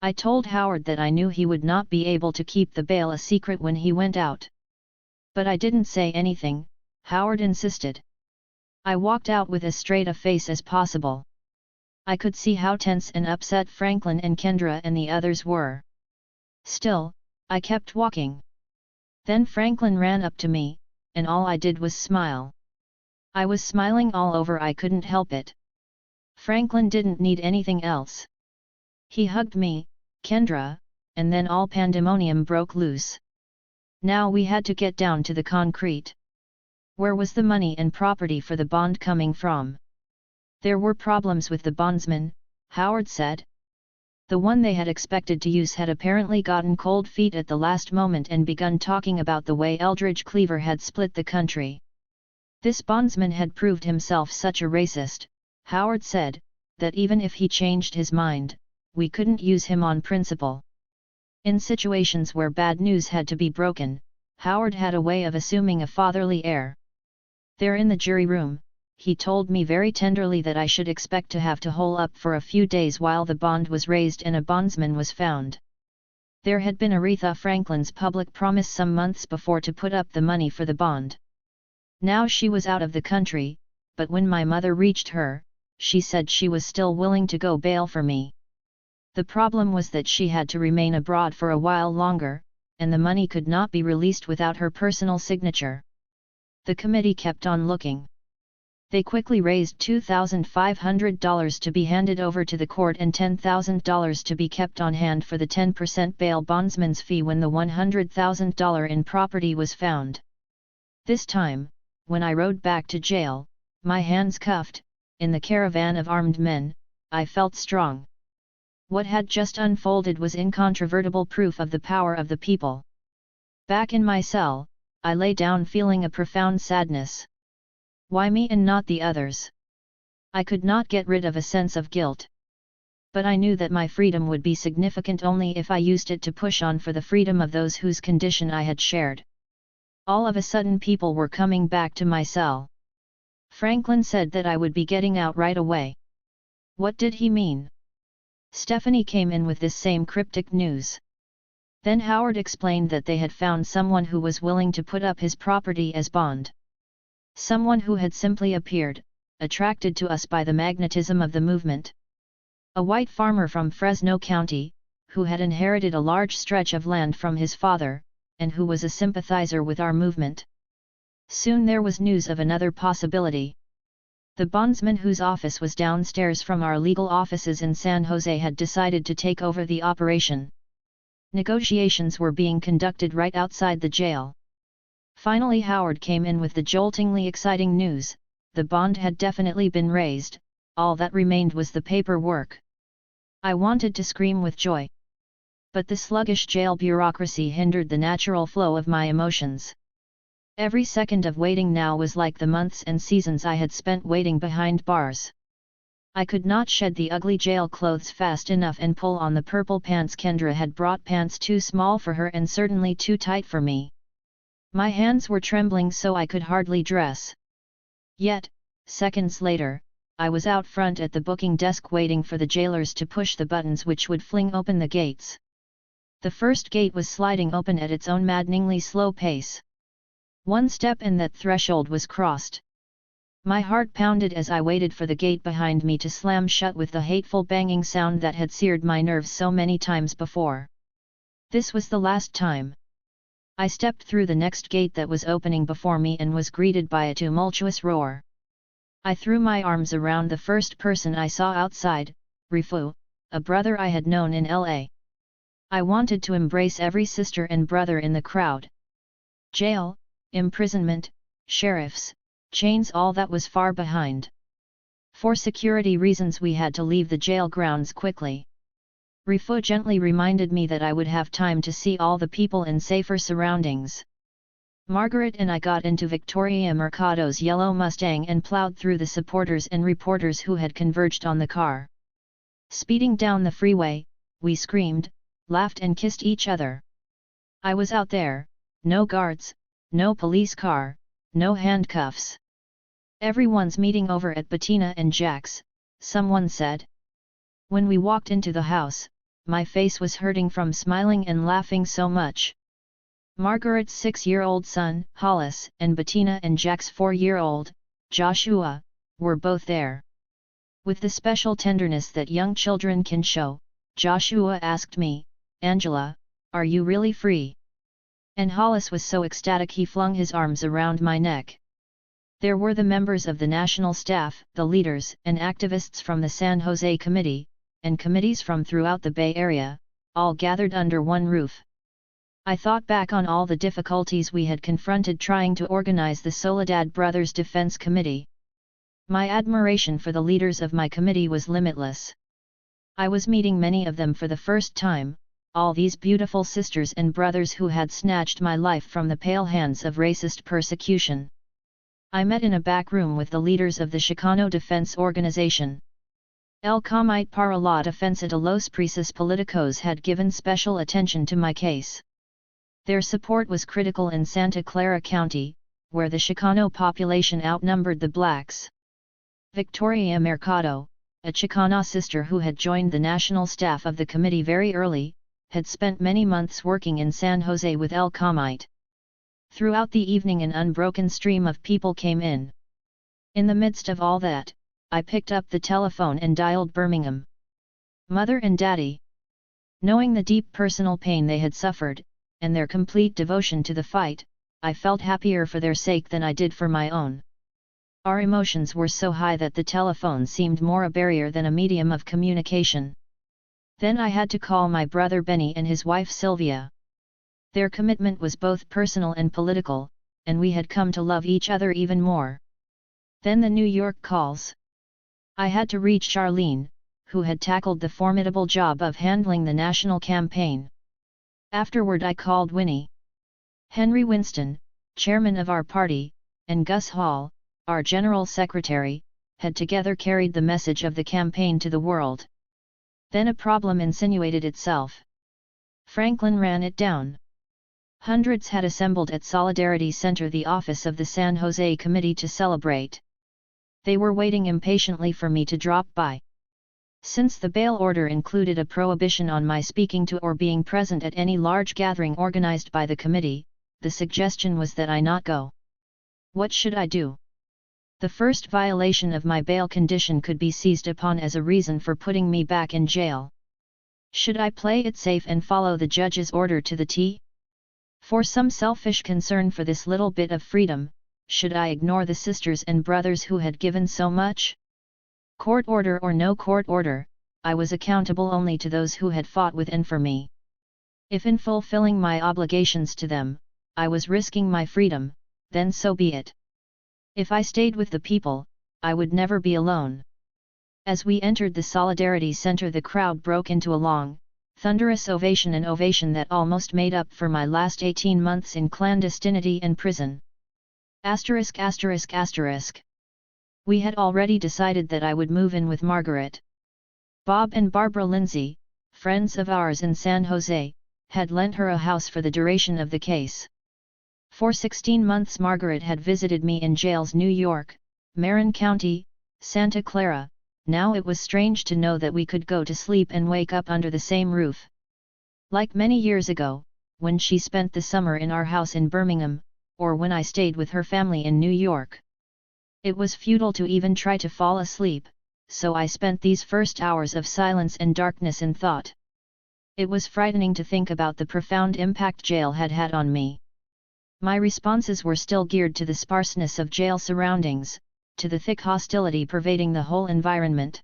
I told Howard that I knew he would not be able to keep the bail a secret when he went out. But I didn't say anything, Howard insisted. I walked out with as straight a face as possible. I could see how tense and upset Franklin and Kendra and the others were. Still, I kept walking. Then Franklin ran up to me, and all I did was smile. I was smiling all over, I couldn't help it. Franklin didn't need anything else. He hugged me, Kendra, and then all pandemonium broke loose. Now we had to get down to the concrete. Where was the money and property for the bond coming from? There were problems with the bondsman, Howard said. The one they had expected to use had apparently gotten cold feet at the last moment and begun talking about the way Eldridge Cleaver had split the country. This bondsman had proved himself such a racist, Howard said, that even if he changed his mind, we couldn't use him on principle. In situations where bad news had to be broken, Howard had a way of assuming a fatherly air. There in the jury room, he told me very tenderly that I should expect to have to hole up for a few days while the bond was raised and a bondsman was found. There had been Aretha Franklin's public promise some months before to put up the money for the bond. Now she was out of the country, but when my mother reached her, she said she was still willing to go bail for me. The problem was that she had to remain abroad for a while longer, and the money could not be released without her personal signature. The committee kept on looking. They quickly raised $2,500 to be handed over to the court and $10,000 to be kept on hand for the 10% bail bondsman's fee when the $100,000 in property was found. This time, when I rode back to jail, my hands cuffed, in the caravan of armed men, I felt strong. What had just unfolded was incontrovertible proof of the power of the people. Back in my cell, I lay down feeling a profound sadness. Why me and not the others? I could not get rid of a sense of guilt. But I knew that my freedom would be significant only if I used it to push on for the freedom of those whose condition I had shared. All of a sudden people were coming back to my cell. Franklin said that I would be getting out right away. What did he mean? Stephanie came in with this same cryptic news. Then Howard explained that they had found someone who was willing to put up his property as bond. Someone who had simply appeared, attracted to us by the magnetism of the movement. A white farmer from Fresno County, who had inherited a large stretch of land from his father, and who was a sympathizer with our movement. Soon there was news of another possibility. The bondsman whose office was downstairs from our legal offices in San Jose had decided to take over the operation. Negotiations were being conducted right outside the jail. Finally Howard came in with the joltingly exciting news, the bond had definitely been raised, all that remained was the paperwork. I wanted to scream with joy. But the sluggish jail bureaucracy hindered the natural flow of my emotions. Every second of waiting now was like the months and seasons I had spent waiting behind bars. I could not shed the ugly jail clothes fast enough and pull on the purple pants. Kendra had brought pants too small for her and certainly too tight for me. My hands were trembling so I could hardly dress. Yet, seconds later, I was out front at the booking desk waiting for the jailers to push the buttons which would fling open the gates. The first gate was sliding open at its own maddeningly slow pace. One step and that threshold was crossed. My heart pounded as I waited for the gate behind me to slam shut with the hateful banging sound that had seared my nerves so many times before. This was the last time. I stepped through the next gate that was opening before me and was greeted by a tumultuous roar. I threw my arms around the first person I saw outside, Rifu, a brother I had known in L.A. I wanted to embrace every sister and brother in the crowd. Jail, imprisonment, sheriffs, chains, all that was far behind. For security reasons we had to leave the jail grounds quickly. Rifu gently reminded me that I would have time to see all the people in safer surroundings. Margaret and I got into Victoria Mercado's yellow Mustang and plowed through the supporters and reporters who had converged on the car. Speeding down the freeway, we screamed, laughed and kissed each other. I was out there, no guards, no police car, no handcuffs. Everyone's meeting over at Bettina and Jack's, someone said. When we walked into the house, my face was hurting from smiling and laughing so much. Margaret's 6-year-old son, Hollis, and Bettina and Jack's 4-year-old, Joshua, were both there. With the special tenderness that young children can show, Joshua asked me, "Angela, are you really free?" And Hollis was so ecstatic he flung his arms around my neck. There were the members of the national staff, the leaders and activists from the San Jose Committee, and committees from throughout the Bay Area, all gathered under one roof. I thought back on all the difficulties we had confronted trying to organize the Soledad Brothers Defense Committee. My admiration for the leaders of my committee was limitless. I was meeting many of them for the first time, all these beautiful sisters and brothers who had snatched my life from the pale hands of racist persecution. I met in a back room with the leaders of the Chicano Defense Organization. El Comité para la Defensa de los Presos Políticos had given special attention to my case. Their support was critical in Santa Clara County, where the Chicano population outnumbered the blacks. Victoria Mercado, a Chicana sister who had joined the national staff of the committee very early, had spent many months working in San Jose with El Comité. Throughout the evening an unbroken stream of people came in. In the midst of all that, I picked up the telephone and dialed Birmingham. Mother and Daddy. Knowing the deep personal pain they had suffered, and their complete devotion to the fight, I felt happier for their sake than I did for my own. Our emotions were so high that the telephone seemed more a barrier than a medium of communication. Then I had to call my brother Benny and his wife Sylvia. Their commitment was both personal and political, and we had come to love each other even more. Then the New York calls. I had to reach Charlene, who had tackled the formidable job of handling the national campaign. Afterward I called Winnie. Henry Winston, chairman of our party, and Gus Hall, our general secretary, had together carried the message of the campaign to the world. Then a problem insinuated itself. Franklin ran it down. Hundreds had assembled at Solidarity Center, the office of the San Jose Committee, to celebrate. They were waiting impatiently for me to drop by. Since the bail order included a prohibition on my speaking to or being present at any large gathering organized by the committee, the suggestion was that I not go. What should I do? The first violation of my bail condition could be seized upon as a reason for putting me back in jail. Should I play it safe and follow the judge's order to the T? For some selfish concern for this little bit of freedom, should I ignore the sisters and brothers who had given so much? Court order or no court order, I was accountable only to those who had fought with and for me. If in fulfilling my obligations to them, I was risking my freedom, then so be it. If I stayed with the people, I would never be alone. As we entered the Solidarity Center, the crowd broke into a long, thunderous ovation, an ovation that almost made up for my last 18 months in clandestinity and prison. Asterisk asterisk asterisk. We had already decided that I would move in with Margaret. Bob and Barbara Lindsay, friends of ours in San Jose, had lent her a house for the duration of the case. For 16 months Margaret had visited me in jails New York, Marin County, Santa Clara. Now it was strange to know that we could go to sleep and wake up under the same roof. Like many years ago, when she spent the summer in our house in Birmingham, or when I stayed with her family in New York. It was futile to even try to fall asleep, so I spent these first hours of silence and darkness in thought. It was frightening to think about the profound impact jail had had on me. My responses were still geared to the sparseness of jail surroundings, to the thick hostility pervading the whole environment.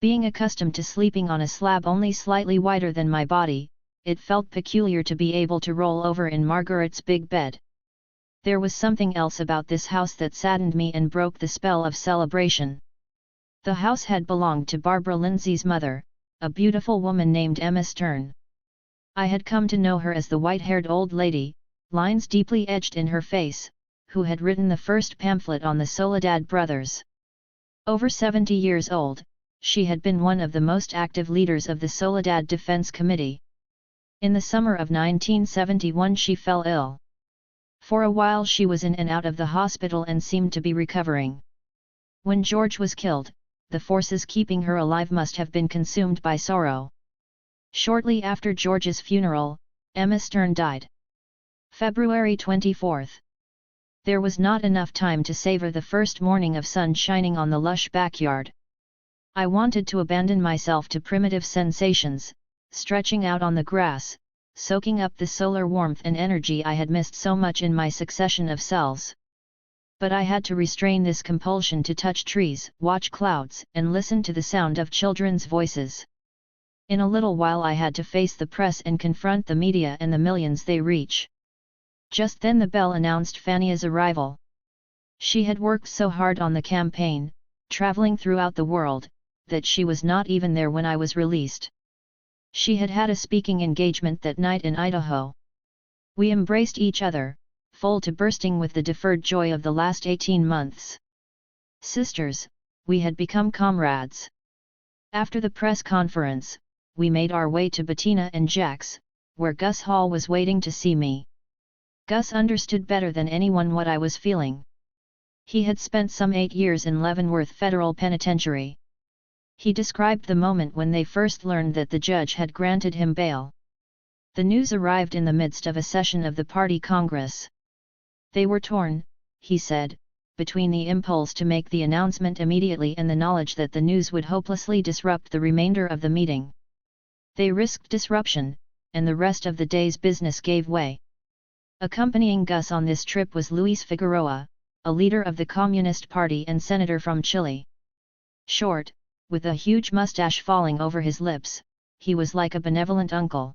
Being accustomed to sleeping on a slab only slightly wider than my body, it felt peculiar to be able to roll over in Margaret's big bed. There was something else about this house that saddened me and broke the spell of celebration. The house had belonged to Barbara Lindsay's mother, a beautiful woman named Emma Stern. I had come to know her as the white-haired old lady, lines deeply etched in her face, who had written the first pamphlet on the Soledad brothers. Over 70 years old, she had been one of the most active leaders of the Soledad Defense Committee. In the summer of 1971 she fell ill. For a while she was in and out of the hospital and seemed to be recovering. When George was killed, the forces keeping her alive must have been consumed by sorrow. Shortly after George's funeral, Emma Stern died. February 24. There was not enough time to savor the first morning of sun shining on the lush backyard. I wanted to abandon myself to primitive sensations, stretching out on the grass, soaking up the solar warmth and energy I had missed so much in my succession of cells. But I had to restrain this compulsion to touch trees, watch clouds, and listen to the sound of children's voices. In a little while I had to face the press and confront the media and the millions they reach. Just then the bell announced Fania's arrival. She had worked so hard on the campaign, traveling throughout the world, that she was not even there when I was released. She had had a speaking engagement that night in Idaho. We embraced each other, full to bursting with the deferred joy of the last 18 months. Sisters, we had become comrades. After the press conference, we made our way to Bettina and Jack's, where Gus Hall was waiting to see me. Gus understood better than anyone what I was feeling. He had spent some 8 years in Leavenworth Federal Penitentiary. He described the moment when they first learned that the judge had granted him bail. The news arrived in the midst of a session of the party Congress. They were torn, he said, between the impulse to make the announcement immediately and the knowledge that the news would hopelessly disrupt the remainder of the meeting. They risked disruption, and the rest of the day's business gave way. Accompanying Gus on this trip was Luis Figueroa, a leader of the Communist Party and senator from Chile. Short, with a huge mustache falling over his lips, he was like a benevolent uncle.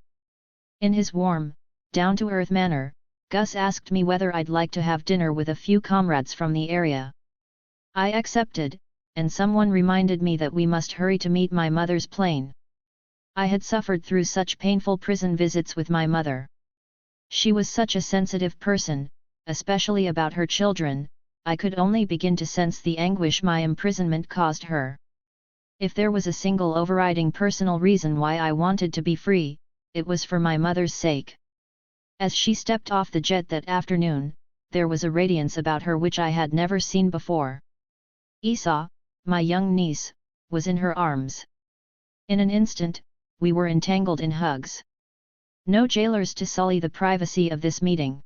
In his warm, down-to-earth manner, Gus asked me whether I'd like to have dinner with a few comrades from the area. I accepted, and someone reminded me that we must hurry to meet my mother's plane. I had suffered through such painful prison visits with my mother. She was such a sensitive person, especially about her children. I could only begin to sense the anguish my imprisonment caused her. If there was a single overriding personal reason why I wanted to be free, it was for my mother's sake. As she stepped off the jet that afternoon, there was a radiance about her which I had never seen before. Esau, my young niece, was in her arms. In an instant, we were entangled in hugs. No jailers to sully the privacy of this meeting.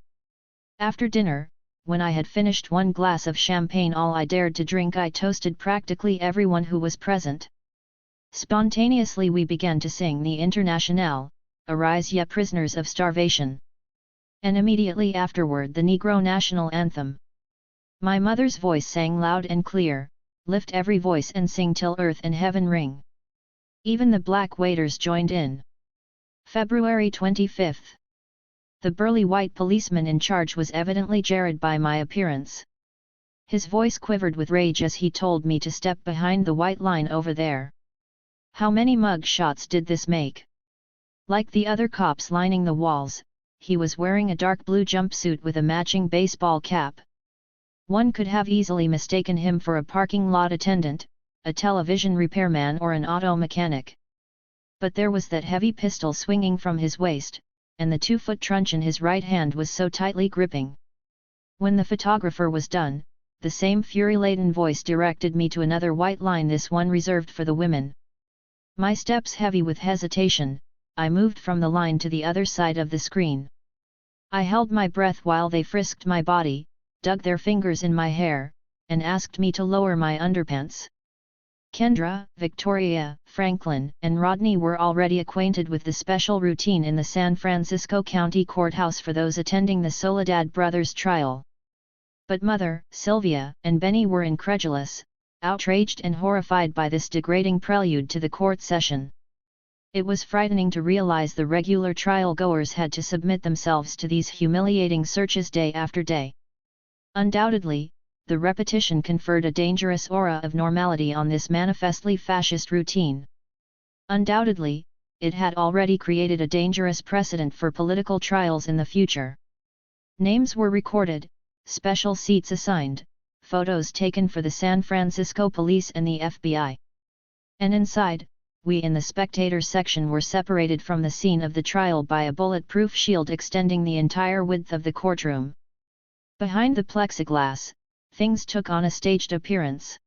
After dinner, when I had finished one glass of champagne, all I dared to drink, I toasted practically everyone who was present. Spontaneously we began to sing the Internationale, Arise Ye Prisoners of Starvation. And immediately afterward the Negro National Anthem. My mother's voice sang loud and clear, lift every voice and sing till earth and heaven ring. Even the black waiters joined in. February 25. The burly white policeman in charge was evidently jarred by my appearance. His voice quivered with rage as he told me to step behind the white line over there. How many mug shots did this make? Like the other cops lining the walls, he was wearing a dark blue jumpsuit with a matching baseball cap. One could have easily mistaken him for a parking lot attendant, a television repairman or an auto mechanic. But there was that heavy pistol swinging from his waist, and the 2-foot truncheon his right hand was so tightly gripping. When the photographer was done, the same fury-laden voice directed me to another white line, this one reserved for the women. My steps heavy with hesitation, I moved from the line to the other side of the screen. I held my breath while they frisked my body, dug their fingers in my hair, and asked me to lower my underpants. Kendra, Victoria, Franklin, and Rodney were already acquainted with the special routine in the San Francisco County Courthouse for those attending the Soledad brothers' trial. But Mother, Sylvia, and Benny were incredulous, outraged and horrified by this degrading prelude to the court session. It was frightening to realize the regular trial-goers had to submit themselves to these humiliating searches day after day. Undoubtedly, the repetition conferred a dangerous aura of normality on this manifestly fascist routine. Undoubtedly, it had already created a dangerous precedent for political trials in the future. Names were recorded, special seats assigned, photos taken for the San Francisco police and the FBI. And inside, we in the spectator section were separated from the scene of the trial by a bulletproof shield extending the entire width of the courtroom. Behind the plexiglass, things took on a staged appearance.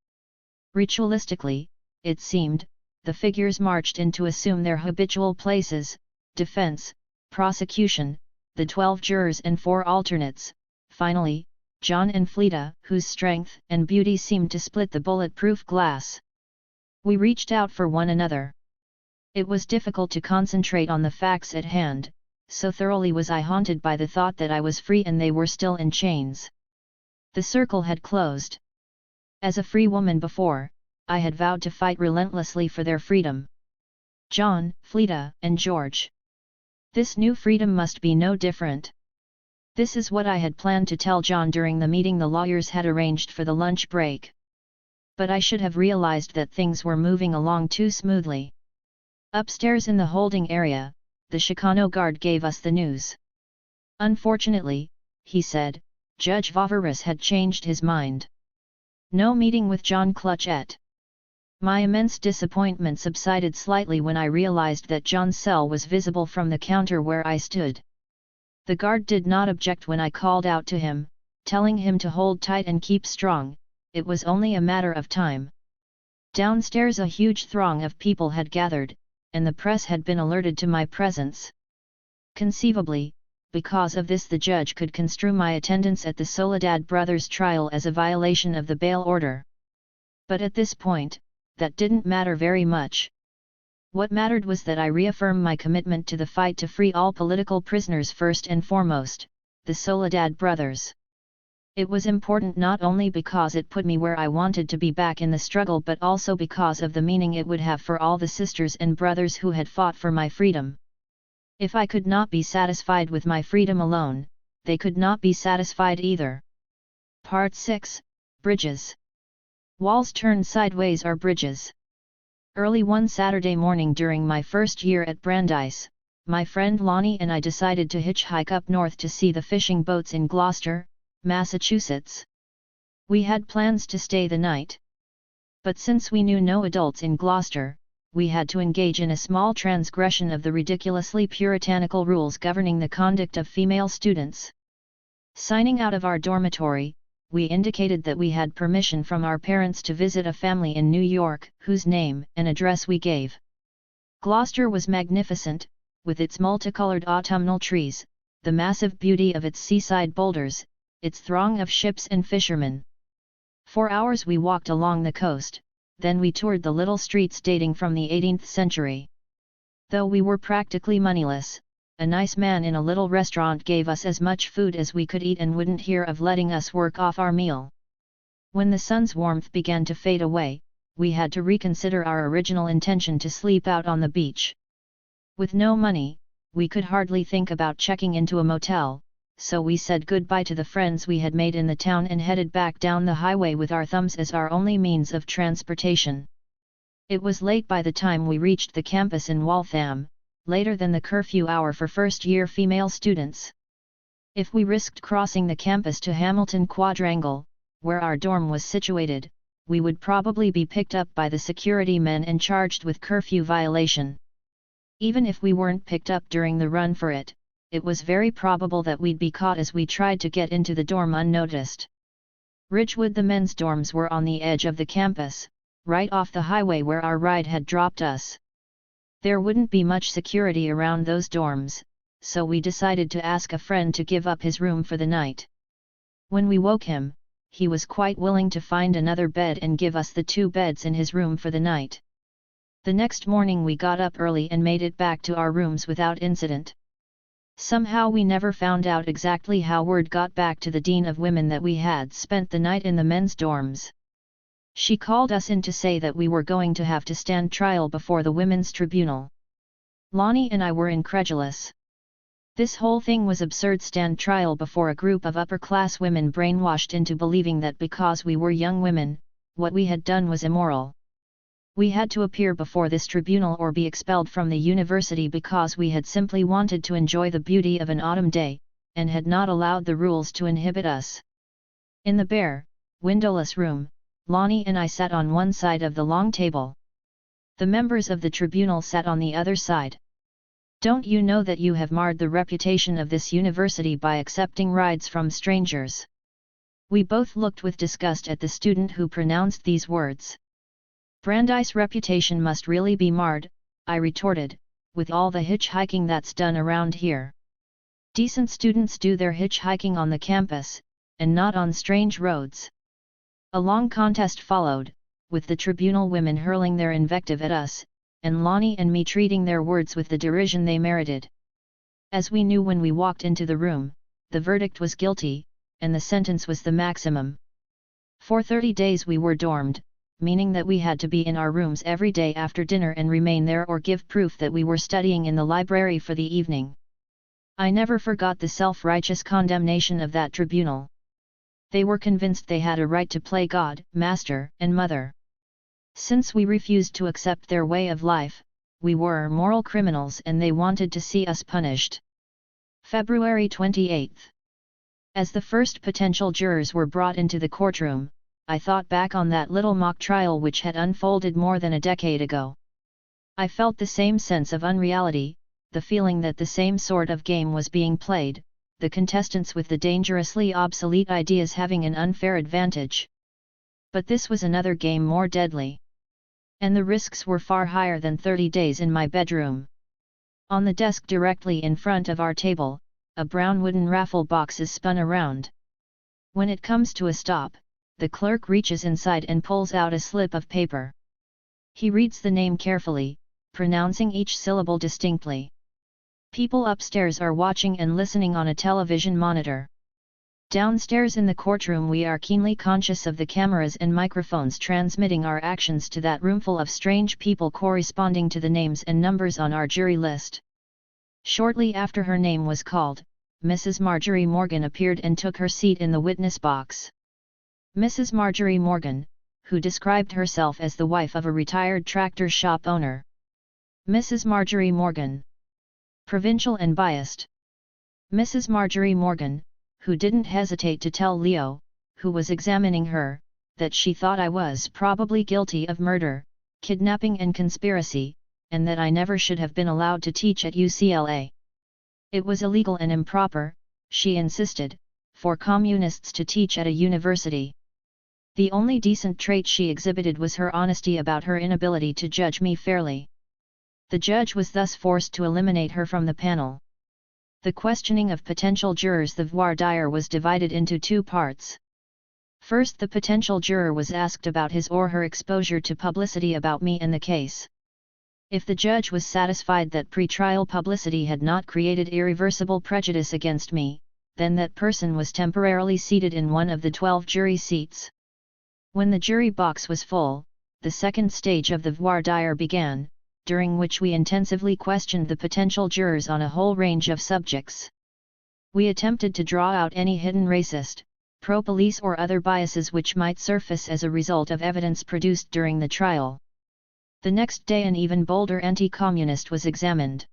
Ritualistically, it seemed, the figures marched in to assume their habitual places: defense, prosecution, the 12 jurors and 4 alternates, finally, John and Fleta, whose strength and beauty seemed to split the bulletproof glass. We reached out for one another. It was difficult to concentrate on the facts at hand, so thoroughly was I haunted by the thought that I was free and they were still in chains. The circle had closed. As a free woman before, I had vowed to fight relentlessly for their freedom. John, Fleta, and George. This new freedom must be no different. This is what I had planned to tell John during the meeting the lawyers had arranged for the lunch break. But I should have realized that things were moving along too smoothly. Upstairs in the holding area, the Chicano guard gave us the news. Unfortunately, he said, Judge Vavarus had changed his mind. No meeting with John Clutchette. My immense disappointment subsided slightly when I realized that John's cell was visible from the counter where I stood. The guard did not object when I called out to him, telling him to hold tight and keep strong. It was only a matter of time. Downstairs a huge throng of people had gathered, and the press had been alerted to my presence. Conceivably, because of this the judge could construe my attendance at the Soledad brothers' trial as a violation of the bail order. But at this point, that didn't matter very much. What mattered was that I reaffirm my commitment to the fight to free all political prisoners first and foremost, the Soledad brothers. It was important not only because it put me where I wanted to be back in the struggle but also because of the meaning it would have for all the sisters and brothers who had fought for my freedom. If I could not be satisfied with my freedom alone, they could not be satisfied either. Part 6, Bridges. Walls turned sideways are bridges. Early one Saturday morning during my first year at Brandeis, my friend Lonnie and I decided to hitchhike up north to see the fishing boats in Gloucester, Massachusetts. We had plans to stay the night. But since we knew no adults in Gloucester, we had to engage in a small transgression of the ridiculously puritanical rules governing the conduct of female students. Signing out of our dormitory, we indicated that we had permission from our parents to visit a family in New York, whose name and address we gave. Gloucester was magnificent, with its multicolored autumnal trees, the massive beauty of its seaside boulders, its throng of ships and fishermen. For hours we walked along the coast, then we toured the little streets dating from the 18th century. Though we were practically moneyless, a nice man in a little restaurant gave us as much food as we could eat and wouldn't hear of letting us work off our meal. When the sun's warmth began to fade away, we had to reconsider our original intention to sleep out on the beach. With no money, we could hardly think about checking into a motel, so we said goodbye to the friends we had made in the town and headed back down the highway with our thumbs as our only means of transportation. It was late by the time we reached the campus in Waltham, later than the curfew hour for first-year female students. If we risked crossing the campus to Hamilton Quadrangle, where our dorm was situated, we would probably be picked up by the security men and charged with curfew violation. Even if we weren't picked up during the run for it, it was very probable that we'd be caught as we tried to get into the dorm unnoticed. Ridgewood, the men's dorms were on the edge of the campus, right off the highway where our ride had dropped us. There wouldn't be much security around those dorms, so we decided to ask a friend to give up his room for the night. When we woke him, he was quite willing to find another bed and give us the 2 beds in his room for the night. The next morning we got up early and made it back to our rooms without incident. Somehow we never found out exactly how word got back to the Dean of Women that we had spent the night in the men's dorms. She called us in to say that we were going to have to stand trial before the women's tribunal. Lonnie and I were incredulous. This whole thing was absurd. Stand trial before a group of upper-class women brainwashed into believing that because we were young women, what we had done was immoral. We had to appear before this tribunal or be expelled from the university because we had simply wanted to enjoy the beauty of an autumn day, and had not allowed the rules to inhibit us. In the bare, windowless room, Lonnie and I sat on one side of the long table. The members of the tribunal sat on the other side. "Don't you know that you have marred the reputation of this university by accepting rides from strangers?" We both looked with disgust at the student who pronounced these words. "Brandeis' reputation must really be marred," I retorted, "with all the hitchhiking that's done around here. Decent students do their hitchhiking on the campus, and not on strange roads." A long contest followed, with the tribunal women hurling their invective at us, and Lonnie and me treating their words with the derision they merited. As we knew when we walked into the room, the verdict was guilty, and the sentence was the maximum. For 30 days we were dormed, meaning that we had to be in our rooms every day after dinner and remain there or give proof that we were studying in the library for the evening. I never forgot the self-righteous condemnation of that tribunal. They were convinced they had a right to play God, Master, and Mother. Since we refused to accept their way of life, we were moral criminals and they wanted to see us punished. February 28. As the first potential jurors were brought into the courtroom, I thought back on that little mock trial which had unfolded more than a decade ago. I felt the same sense of unreality, the feeling that the same sort of game was being played, the contestants with the dangerously obsolete ideas having an unfair advantage. But this was another game more deadly. And the risks were far higher than 30 days in my bedroom. On the desk directly in front of our table, a brown wooden raffle box is spun around. When it comes to a stop, the clerk reaches inside and pulls out a slip of paper. He reads the name carefully, pronouncing each syllable distinctly. People upstairs are watching and listening on a television monitor. Downstairs in the courtroom we are keenly conscious of the cameras and microphones transmitting our actions to that roomful of strange people corresponding to the names and numbers on our jury list. Shortly after her name was called, Mrs. Marjorie Morgan appeared and took her seat in the witness box. Mrs. Marjorie Morgan, who described herself as the wife of a retired tractor shop owner. Mrs. Marjorie Morgan. Provincial and biased. Mrs. Marjorie Morgan, who didn't hesitate to tell Leo, who was examining her, that she thought I was probably guilty of murder, kidnapping and conspiracy, and that I never should have been allowed to teach at UCLA. It was illegal and improper, she insisted, for communists to teach at a university. The only decent trait she exhibited was her honesty about her inability to judge me fairly. The judge was thus forced to eliminate her from the panel. The questioning of potential jurors, the voir dire, was divided into 2 parts. First, the potential juror was asked about his or her exposure to publicity about me and the case. If the judge was satisfied that pre-trial publicity had not created irreversible prejudice against me, then that person was temporarily seated in one of the 12 jury seats. When the jury box was full, the second stage of the voir dire began, during which we intensively questioned the potential jurors on a whole range of subjects. We attempted to draw out any hidden racist, pro-police or other biases which might surface as a result of evidence produced during the trial. The next day an even bolder anti-communist was examined.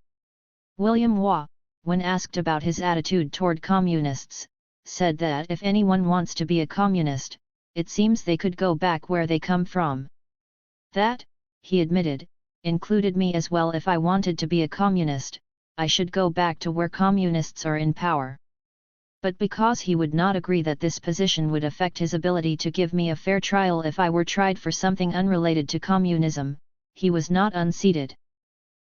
William Waugh, when asked about his attitude toward communists, said that if anyone wants to be a communist, it seems they could go back where they come from. That, he admitted, included me as well if I wanted to be a communist, I should go back to where communists are in power. But because he would not agree that this position would affect his ability to give me a fair trial if I were tried for something unrelated to communism, he was not unseated.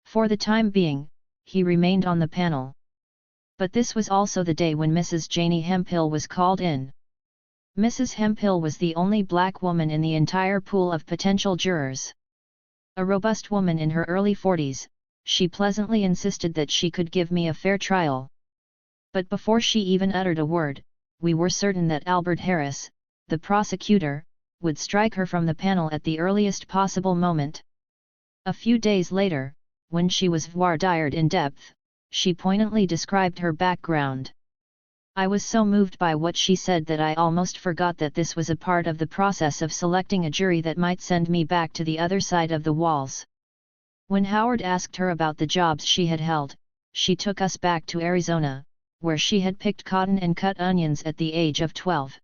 For the time being, he remained on the panel. But this was also the day when Mrs. Janie Hemphill was called in. Mrs. Hemphill was the only black woman in the entire pool of potential jurors. A robust woman in her early 40s, she pleasantly insisted that she could give me a fair trial. But before she even uttered a word, we were certain that Albert Harris, the prosecutor, would strike her from the panel at the earliest possible moment. A few days later, when she was voir dired in depth, she poignantly described her background. I was so moved by what she said that I almost forgot that this was a part of the process of selecting a jury that might send me back to the other side of the walls. When Howard asked her about the jobs she had held, she took us back to Arizona, where she had picked cotton and cut onions at the age of 12.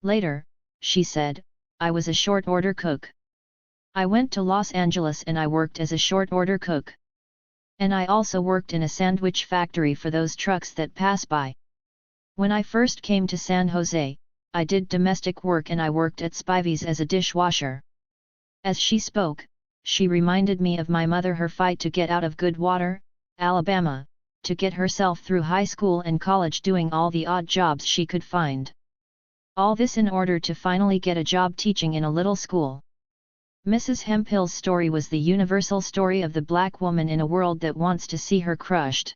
Later, she said, I was a short-order cook. I went to Los Angeles and I worked as a short-order cook. And I also worked in a sandwich factory for those trucks that pass by. When I first came to San Jose, I did domestic work and I worked at Spivey's as a dishwasher. As she spoke, she reminded me of my mother, her fight to get out of Goodwater, Alabama, to get herself through high school and college doing all the odd jobs she could find. All this in order to finally get a job teaching in a little school. Mrs. Hemphill's story was the universal story of the black woman in a world that wants to see her crushed.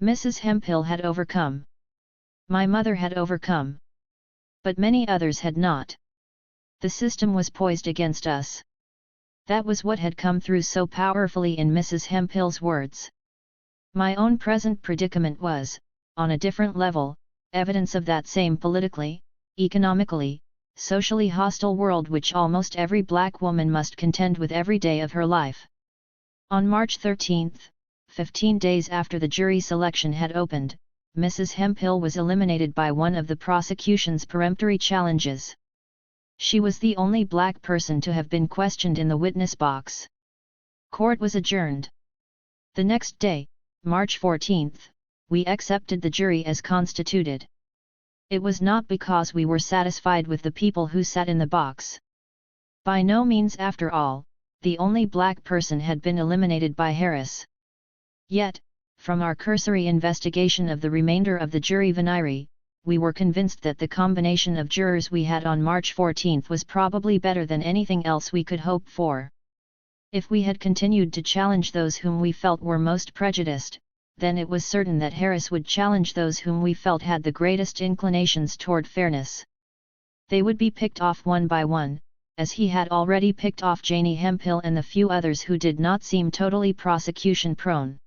Mrs. Hemphill had overcome. My mother had overcome. But many others had not. The system was poised against us. That was what had come through so powerfully in Mrs. Hemphill's words. My own present predicament was, on a different level, evidence of that same politically, economically, socially hostile world which almost every black woman must contend with every day of her life. On March 13, 15 days after the jury selection had opened, Mrs. Hemphill was eliminated by one of the prosecution's peremptory challenges. She was the only black person to have been questioned in the witness box. Court was adjourned. The next day, March 14, we accepted the jury as constituted. It was not because we were satisfied with the people who sat in the box. By no means, after all, the only black person had been eliminated by Harris. Yet, from our cursory investigation of the remainder of the jury venire, we were convinced that the combination of jurors we had on March 14 was probably better than anything else we could hope for. If we had continued to challenge those whom we felt were most prejudiced, then it was certain that Harris would challenge those whom we felt had the greatest inclinations toward fairness. They would be picked off one by one, as he had already picked off Janie Hemphill and the few others who did not seem totally prosecution-prone.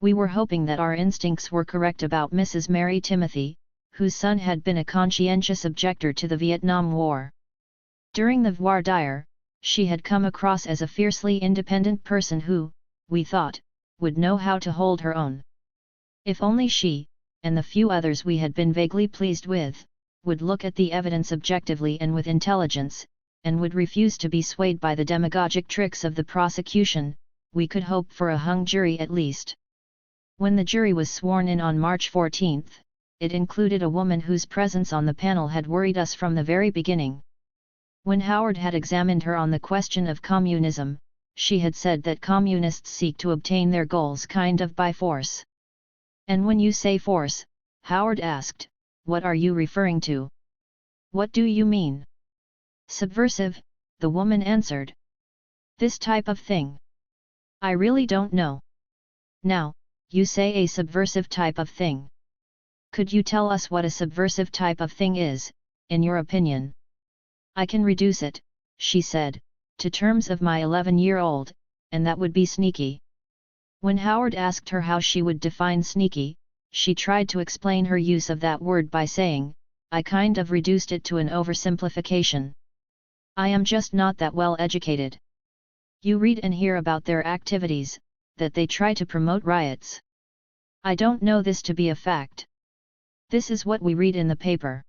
We were hoping that our instincts were correct about Mrs. Mary Timothy, whose son had been a conscientious objector to the Vietnam War. During the voir dire, she had come across as a fiercely independent person who, we thought, would know how to hold her own. If only she, and the few others we had been vaguely pleased with, would look at the evidence objectively and with intelligence, and would refuse to be swayed by the demagogic tricks of the prosecution, we could hope for a hung jury at least. When the jury was sworn in on March 14, it included a woman whose presence on the panel had worried us from the very beginning. When Howard had examined her on the question of communism, she had said that communists seek to obtain their goals kind of by force. And when you say force, Howard asked, what are you referring to? What do you mean? Subversive, the woman answered. This type of thing. I really don't know. Now, you say a subversive type of thing. Could you tell us what a subversive type of thing is, in your opinion? I can reduce it, she said, to terms of my 11-year-old, and that would be sneaky. When Howard asked her how she would define sneaky, she tried to explain her use of that word by saying, I kind of reduced it to an oversimplification. I am just not that well educated. You read and hear about their activities, that they try to promote riots. I don't know this to be a fact. This is what we read in the paper.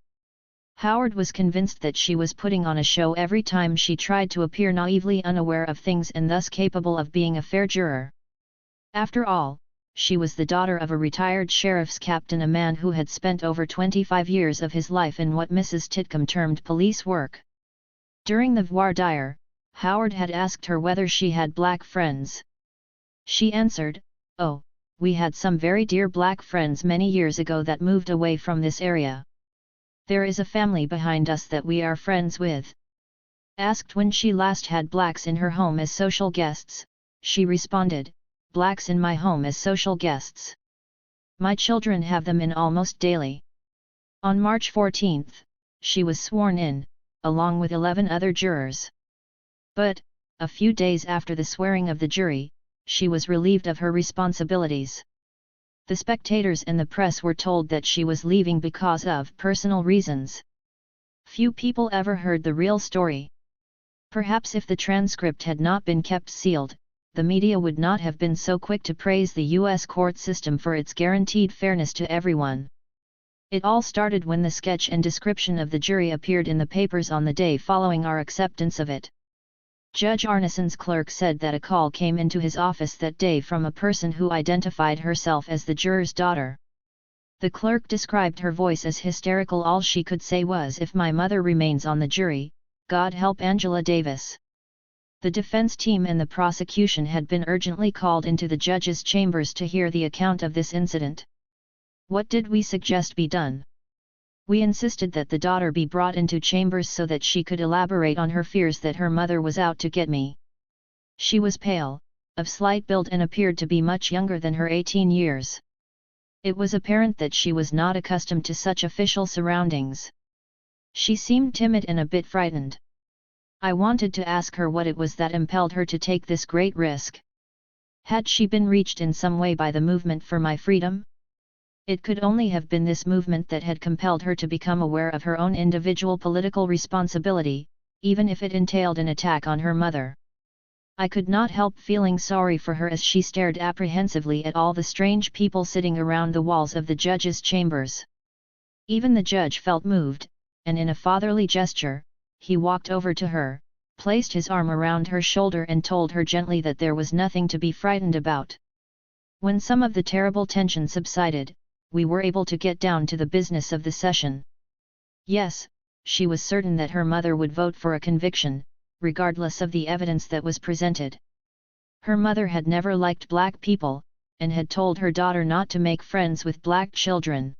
Howard was convinced that she was putting on a show every time she tried to appear naively unaware of things and thus capable of being a fair juror. After all, she was the daughter of a retired sheriff's captain, a man who had spent over 25 years of his life in what Mrs. Titcomb termed police work. During the voir dire, Howard had asked her whether she had black friends. She answered, "Oh, we had some very dear black friends many years ago that moved away from this area. There is a family behind us that we are friends with." Asked when she last had blacks in her home as social guests, she responded, "Blacks in my home as social guests. My children have them in almost daily." On March 14, she was sworn in, along with 11 other jurors. But, a few days after the swearing of the jury, she was relieved of her responsibilities. The spectators and the press were told that she was leaving because of personal reasons. Few people ever heard the real story. Perhaps if the transcript had not been kept sealed, the media would not have been so quick to praise the U.S. court system for its guaranteed fairness to everyone. It all started when the sketch and description of the jury appeared in the papers on the day following our acceptance of it. Judge Arneson's clerk said that a call came into his office that day from a person who identified herself as the juror's daughter. The clerk described her voice as hysterical. "All she could say was, 'If my mother remains on the jury, God help Angela Davis.'" The defense team and the prosecution had been urgently called into the judge's chambers to hear the account of this incident. What did we suggest be done? We insisted that the daughter be brought into chambers so that she could elaborate on her fears that her mother was out to get me. She was pale, of slight build, and appeared to be much younger than her 18 years. It was apparent that she was not accustomed to such official surroundings. She seemed timid and a bit frightened. I wanted to ask her what it was that impelled her to take this great risk. Had she been reached in some way by the movement for my freedom? It could only have been this movement that had compelled her to become aware of her own individual political responsibility, even if it entailed an attack on her mother. I could not help feeling sorry for her as she stared apprehensively at all the strange people sitting around the walls of the judge's chambers. Even the judge felt moved, and in a fatherly gesture, he walked over to her, placed his arm around her shoulder and told her gently that there was nothing to be frightened about. When some of the terrible tension subsided, we were able to get down to the business of the session. Yes, she was certain that her mother would vote for a conviction, regardless of the evidence that was presented. Her mother had never liked black people, and had told her daughter not to make friends with black children.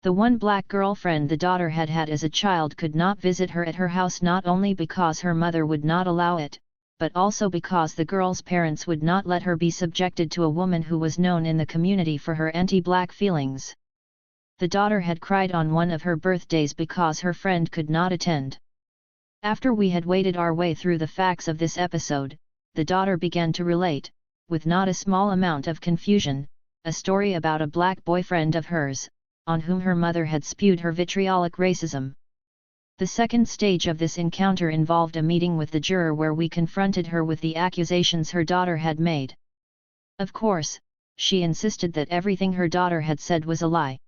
The one black girlfriend the daughter had had as a child could not visit her at her house, not only because her mother would not allow it, but also because the girl's parents would not let her be subjected to a woman who was known in the community for her anti-black feelings. The daughter had cried on one of her birthdays because her friend could not attend. After we had waded our way through the facts of this episode, the daughter began to relate, with not a small amount of confusion, a story about a black boyfriend of hers, on whom her mother had spewed her vitriolic racism. The second stage of this encounter involved a meeting with the juror where we confronted her with the accusations her daughter had made. Of course, she insisted that everything her daughter had said was a lie.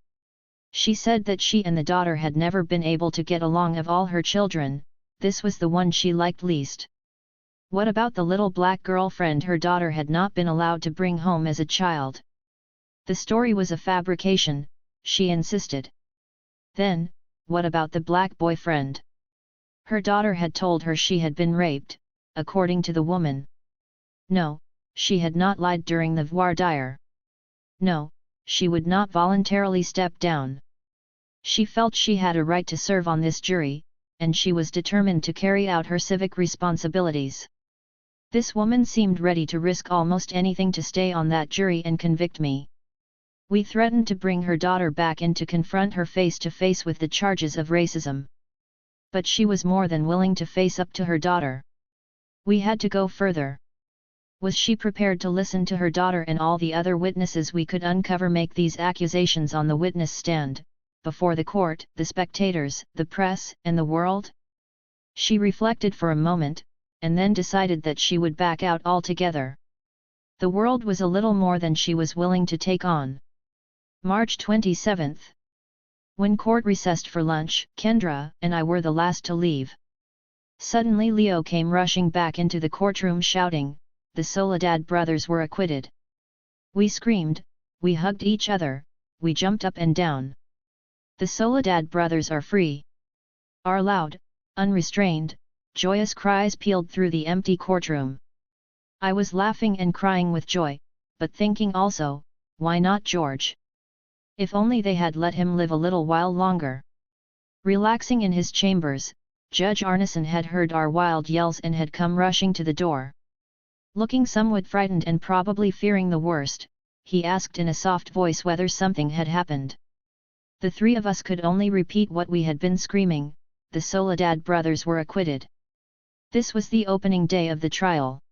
She said that she and the daughter had never been able to get along. Of all her children, this was the one she liked least. What about the little black girlfriend her daughter had not been allowed to bring home as a child? The story was a fabrication, she insisted. Then, what about the black boyfriend? Her daughter had told her she had been raped, according to the woman. No, she had not lied during the voir dire. No, she would not voluntarily step down. She felt she had a right to serve on this jury, and she was determined to carry out her civic responsibilities. This woman seemed ready to risk almost anything to stay on that jury and convict me. We threatened to bring her daughter back in to confront her face to face with the charges of racism. But she was more than willing to face up to her daughter. We had to go further. Was she prepared to listen to her daughter and all the other witnesses we could uncover make these accusations on the witness stand, before the court, the spectators, the press, and the world? She reflected for a moment, and then decided that she would back out altogether. The world was a little more than she was willing to take on. March 27. When court recessed for lunch, Kendra and I were the last to leave. Suddenly Leo came rushing back into the courtroom shouting, "The Soledad brothers were acquitted." We screamed, we hugged each other, we jumped up and down. The Soledad brothers are free! Our loud, unrestrained, joyous cries pealed through the empty courtroom. I was laughing and crying with joy, but thinking also, why not George? If only they had let him live a little while longer. Relaxing in his chambers, Judge Arneson had heard our wild yells and had come rushing to the door. Looking somewhat frightened and probably fearing the worst, he asked in a soft voice whether something had happened. The three of us could only repeat what we had been screaming: the Soledad brothers were acquitted. This was the opening day of the trial.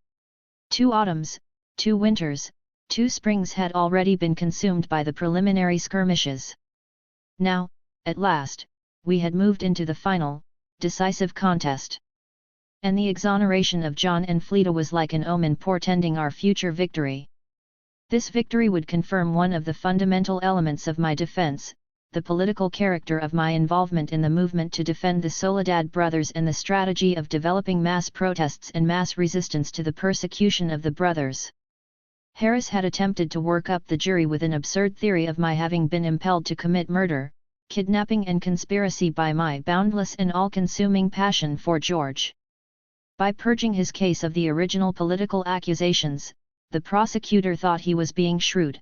2 autumns, 2 winters, 2 springs had already been consumed by the preliminary skirmishes. Now, at last, we had moved into the final, decisive contest. And the exoneration of John and Fleda was like an omen portending our future victory. This victory would confirm one of the fundamental elements of my defense, the political character of my involvement in the movement to defend the Soledad brothers and the strategy of developing mass protests and mass resistance to the persecution of the brothers. Harris had attempted to work up the jury with an absurd theory of my having been impelled to commit murder, kidnapping and conspiracy by my boundless and all-consuming passion for George. By purging his case of the original political accusations, the prosecutor thought he was being shrewd.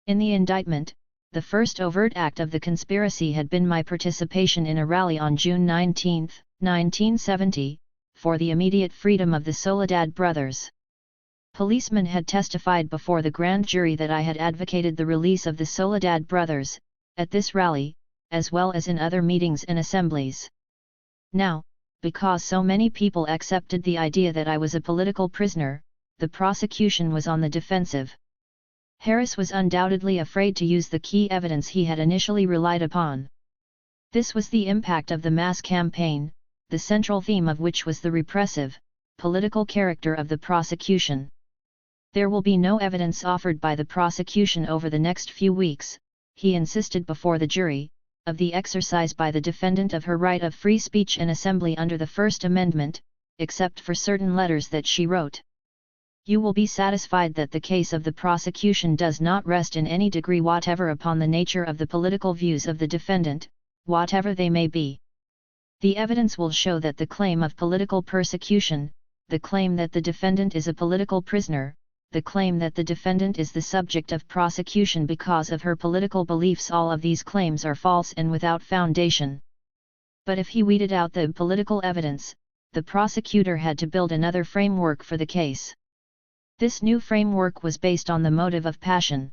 In the indictment, the first overt act of the conspiracy had been my participation in a rally on June 19, 1970, for the immediate freedom of the Soledad brothers. Policemen had testified before the grand jury that I had advocated the release of the Soledad brothers, at this rally, as well as in other meetings and assemblies. Now, because so many people accepted the idea that I was a political prisoner, the prosecution was on the defensive. Harris was undoubtedly afraid to use the key evidence he had initially relied upon. This was the impact of the mass campaign, the central theme of which was the repressive, political character of the prosecution. There will be no evidence offered by the prosecution over the next few weeks, he insisted before the jury, of the exercise by the defendant of her right of free speech and assembly under the First Amendment, except for certain letters that she wrote. You will be satisfied that the case of the prosecution does not rest in any degree whatever upon the nature of the political views of the defendant, whatever they may be. The evidence will show that the claim of political persecution, the claim that the defendant is a political prisoner, the claim that the defendant is the subject of prosecution because of her political beliefs, all of these claims are false and without foundation. But if he weeded out the political evidence, the prosecutor had to build another framework for the case. This new framework was based on the motive of passion.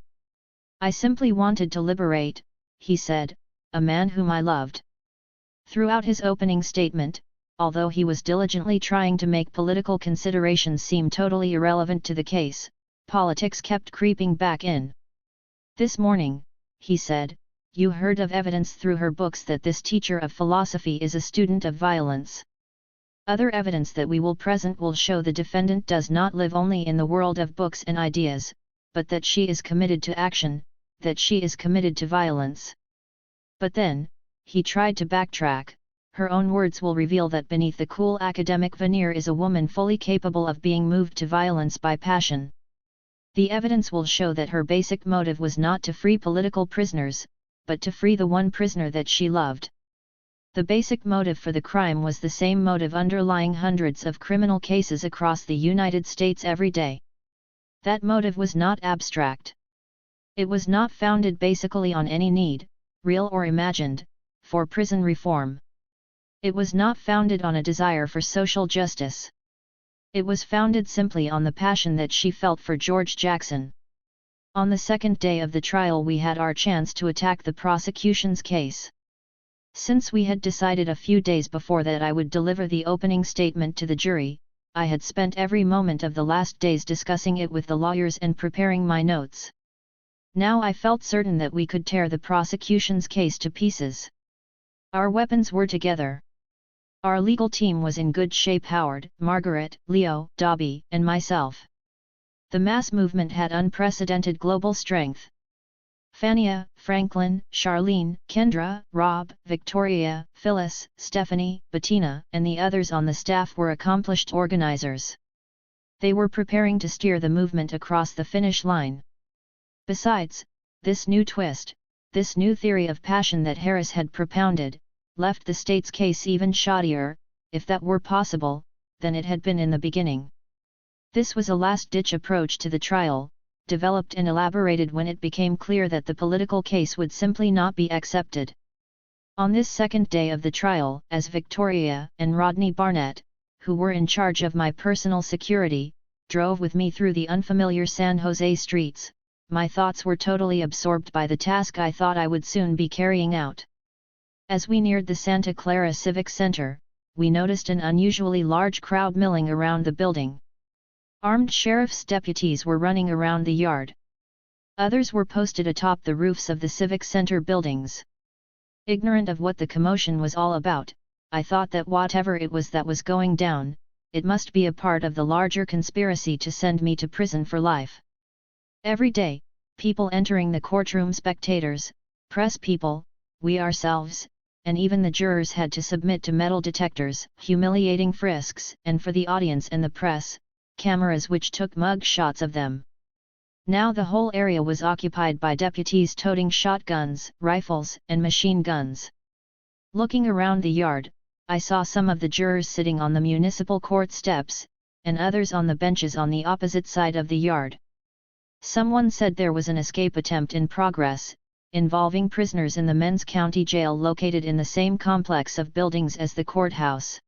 I simply wanted to liberate, he said, a man whom I loved. Throughout his opening statement, although he was diligently trying to make political considerations seem totally irrelevant to the case, politics kept creeping back in. This morning, he said, you heard of evidence through her books that this teacher of philosophy is a student of violence. Other evidence that we will present will show the defendant does not live only in the world of books and ideas, but that she is committed to action, that she is committed to violence. But then, he tried to backtrack, her own words will reveal that beneath the cool academic veneer is a woman fully capable of being moved to violence by passion. The evidence will show that her basic motive was not to free political prisoners, but to free the one prisoner that she loved. The basic motive for the crime was the same motive underlying hundreds of criminal cases across the United States every day. That motive was not abstract. It was not founded basically on any need, real or imagined, for prison reform. It was not founded on a desire for social justice. It was founded simply on the passion that she felt for George Jackson. On the second day of the trial we had our chance to attack the prosecution's case. Since we had decided a few days before that I would deliver the opening statement to the jury, I had spent every moment of the last days discussing it with the lawyers and preparing my notes. Now I felt certain that we could tear the prosecution's case to pieces. Our weapons were together. Our legal team was in good shape: Howard, Margaret, Leo, Dobby, and myself. The mass movement had unprecedented global strength. Fania, Franklin, Charlene, Kendra, Rob, Victoria, Phyllis, Stephanie, Bettina, and the others on the staff were accomplished organizers. They were preparing to steer the movement across the finish line. Besides, this new twist, this new theory of passion that Harris had propounded, left the state's case even shoddier, if that were possible, than it had been in the beginning. This was a last-ditch approach to the trial, developed and elaborated when it became clear that the political case would simply not be accepted. On this second day of the trial, as Victoria and Rodney Barnett, who were in charge of my personal security, drove with me through the unfamiliar San Jose streets, my thoughts were totally absorbed by the task I thought I would soon be carrying out. As we neared the Santa Clara Civic Center, we noticed an unusually large crowd milling around the building. Armed sheriff's deputies were running around the yard. Others were posted atop the roofs of the Civic Center buildings. Ignorant of what the commotion was all about, I thought that whatever it was that was going down, it must be a part of the larger conspiracy to send me to prison for life. Every day, people entering the courtroom, spectators, press people, we ourselves, and even the jurors had to submit to metal detectors, humiliating frisks, and for the audience and the press, cameras which took mug shots of them. Now the whole area was occupied by deputies toting shotguns, rifles, and machine guns. Looking around the yard, I saw some of the jurors sitting on the municipal court steps, and others on the benches on the opposite side of the yard. Someone said there was an escape attempt in progress, involving prisoners in the men's county jail located in the same complex of buildings as the courthouse.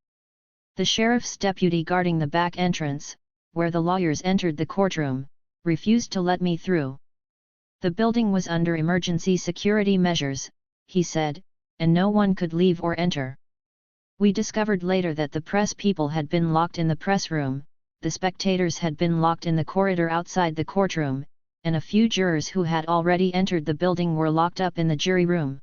The sheriff's deputy guarding the back entrance, where the lawyers entered the courtroom, refused to let me through. The building was under emergency security measures, he said, and no one could leave or enter. We discovered later that the press people had been locked in the press room, the spectators had been locked in the corridor outside the courtroom, and a few jurors who had already entered the building were locked up in the jury room.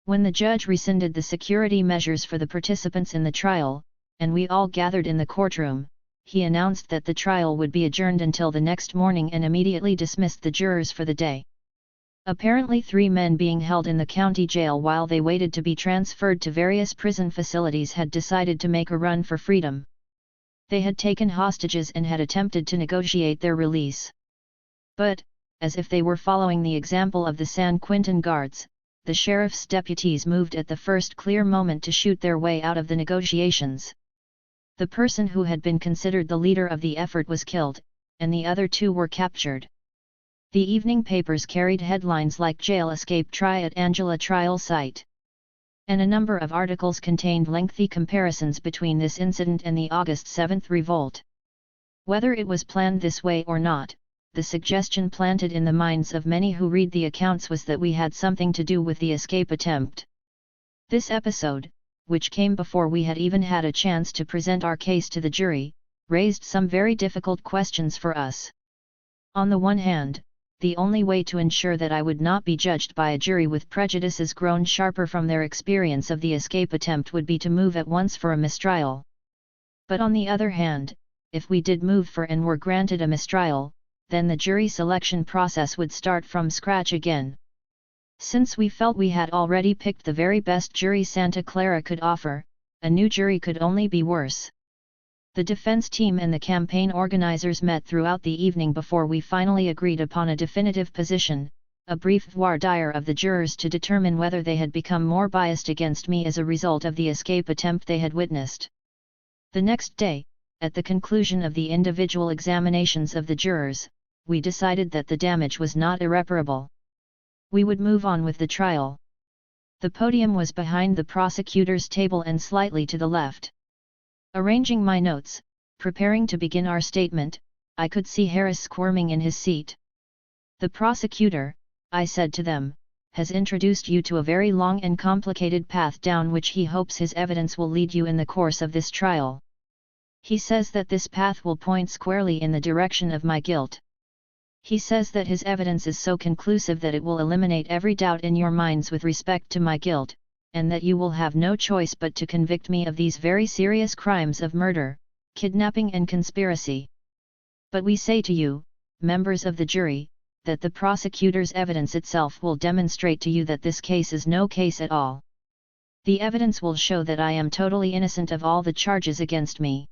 When the judge rescinded the security measures for the participants in the trial, and we all gathered in the courtroom, he announced that the trial would be adjourned until the next morning and immediately dismissed the jurors for the day. Apparently 3 men being held in the county jail while they waited to be transferred to various prison facilities had decided to make a run for freedom. They had taken hostages and had attempted to negotiate their release. But, as if they were following the example of the San Quentin guards, the sheriff's deputies moved at the first clear moment to shoot their way out of the negotiations. The person who had been considered the leader of the effort was killed, and the other 2 were captured. The evening papers carried headlines like "Jail Escape Try at Angela Trial Site." And a number of articles contained lengthy comparisons between this incident and the August 7th revolt. Whether it was planned this way or not, the suggestion planted in the minds of many who read the accounts was that we had something to do with the escape attempt. This episode, which came before we had even had a chance to present our case to the jury, raised some very difficult questions for us. On the one hand, the only way to ensure that I would not be judged by a jury with prejudices grown sharper from their experience of the escape attempt would be to move at once for a mistrial. But on the other hand, if we did move for and were granted a mistrial, then the jury selection process would start from scratch again. Since we felt we had already picked the very best jury Santa Clara could offer, a new jury could only be worse. The defense team and the campaign organizers met throughout the evening before we finally agreed upon a definitive position, a brief voir dire of the jurors to determine whether they had become more biased against me as a result of the escape attempt they had witnessed. The next day, at the conclusion of the individual examinations of the jurors, we decided that the damage was not irreparable. We would move on with the trial. The podium was behind the prosecutor's table and slightly to the left. Arranging my notes, preparing to begin our statement, I could see Harris squirming in his seat. "The prosecutor," I said to them, "has introduced you to a very long and complicated path down which he hopes his evidence will lead you in the course of this trial. He says that this path will point squarely in the direction of my guilt. He says that his evidence is so conclusive that it will eliminate every doubt in your minds with respect to my guilt, and that you will have no choice but to convict me of these very serious crimes of murder, kidnapping and conspiracy. But we say to you, members of the jury, that the prosecutor's evidence itself will demonstrate to you that this case is no case at all. The evidence will show that I am totally innocent of all the charges against me.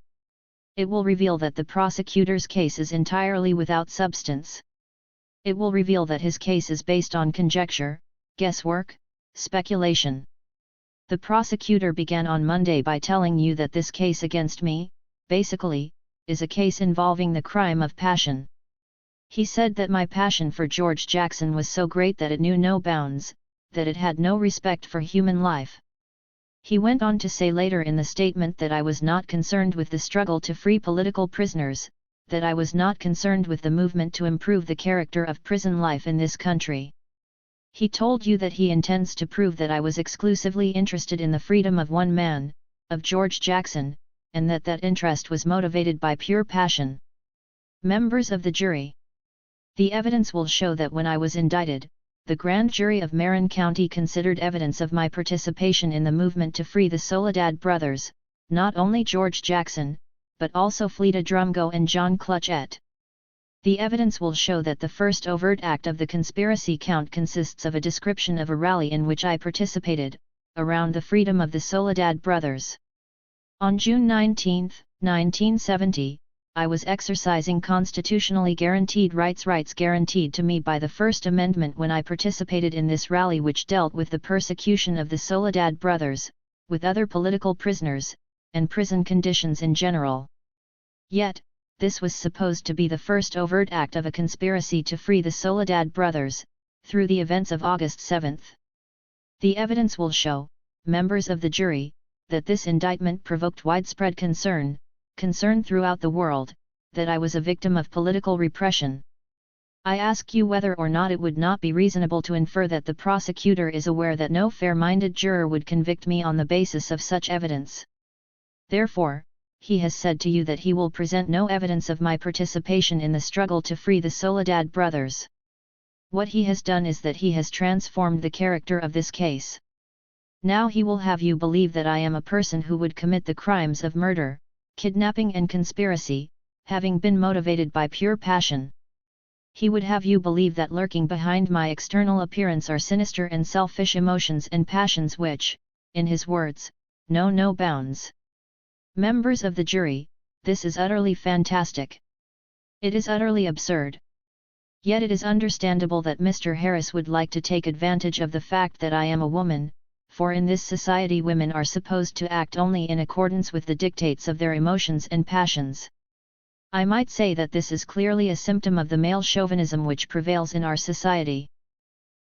It will reveal that the prosecutor's case is entirely without substance. It will reveal that his case is based on conjecture, guesswork, speculation. The prosecutor began on Monday by telling you that this case against me, basically, is a case involving the crime of passion. He said that my passion for George Jackson was so great that it knew no bounds, that it had no respect for human life. He went on to say later in the statement that I was not concerned with the struggle to free political prisoners, that I was not concerned with the movement to improve the character of prison life in this country. He told you that he intends to prove that I was exclusively interested in the freedom of one man, of George Jackson, and that that interest was motivated by pure passion. Members of the jury. The evidence will show that when I was indicted, the grand jury of Marin County considered evidence of my participation in the movement to free the Soledad brothers, not only George Jackson, but also Fleta Drumgo and John Clutchett. The evidence will show that the first overt act of the conspiracy count consists of a description of a rally in which I participated, around the freedom of the Soledad brothers. On June 19, 1970, I was exercising constitutionally guaranteed rights guaranteed to me by the First Amendment when I participated in this rally which dealt with the persecution of the Soledad brothers, with other political prisoners, and prison conditions in general. Yet, this was supposed to be the first overt act of a conspiracy to free the Soledad brothers, through the events of August 7. The evidence will show, members of the jury, that this indictment provoked widespread concern throughout the world, that I was a victim of political repression. I ask you whether or not it would not be reasonable to infer that the prosecutor is aware that no fair-minded juror would convict me on the basis of such evidence. Therefore, he has said to you that he will present no evidence of my participation in the struggle to free the Soledad brothers. What he has done is that he has transformed the character of this case. Now he will have you believe that I am a person who would commit the crimes of murder, kidnapping and conspiracy, having been motivated by pure passion. He would have you believe that lurking behind my external appearance are sinister and selfish emotions and passions which, in his words, know no bounds. Members of the jury, this is utterly fantastic. It is utterly absurd. Yet it is understandable that Mr. Harris would like to take advantage of the fact that I am a woman, for in this society women are supposed to act only in accordance with the dictates of their emotions and passions. I might say that this is clearly a symptom of the male chauvinism which prevails in our society.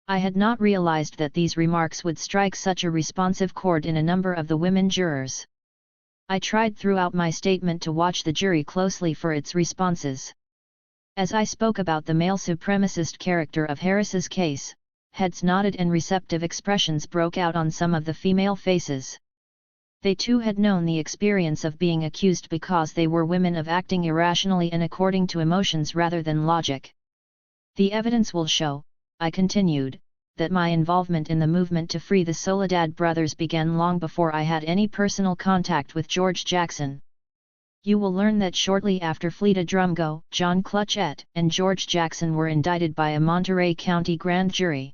I had not realized that these remarks would strike such a responsive chord in a number of the women jurors. I tried throughout my statement to watch the jury closely for its responses. As I spoke about the male supremacist character of Harris's case, heads nodded and receptive expressions broke out on some of the female faces. They too had known the experience of being accused because they were women of acting irrationally and according to emotions rather than logic. The evidence will show, I continued, that my involvement in the movement to free the Soledad brothers began long before I had any personal contact with George Jackson. You will learn that shortly after Fleta Drumgo, John Clutchett, and George Jackson were indicted by a Monterey County grand jury.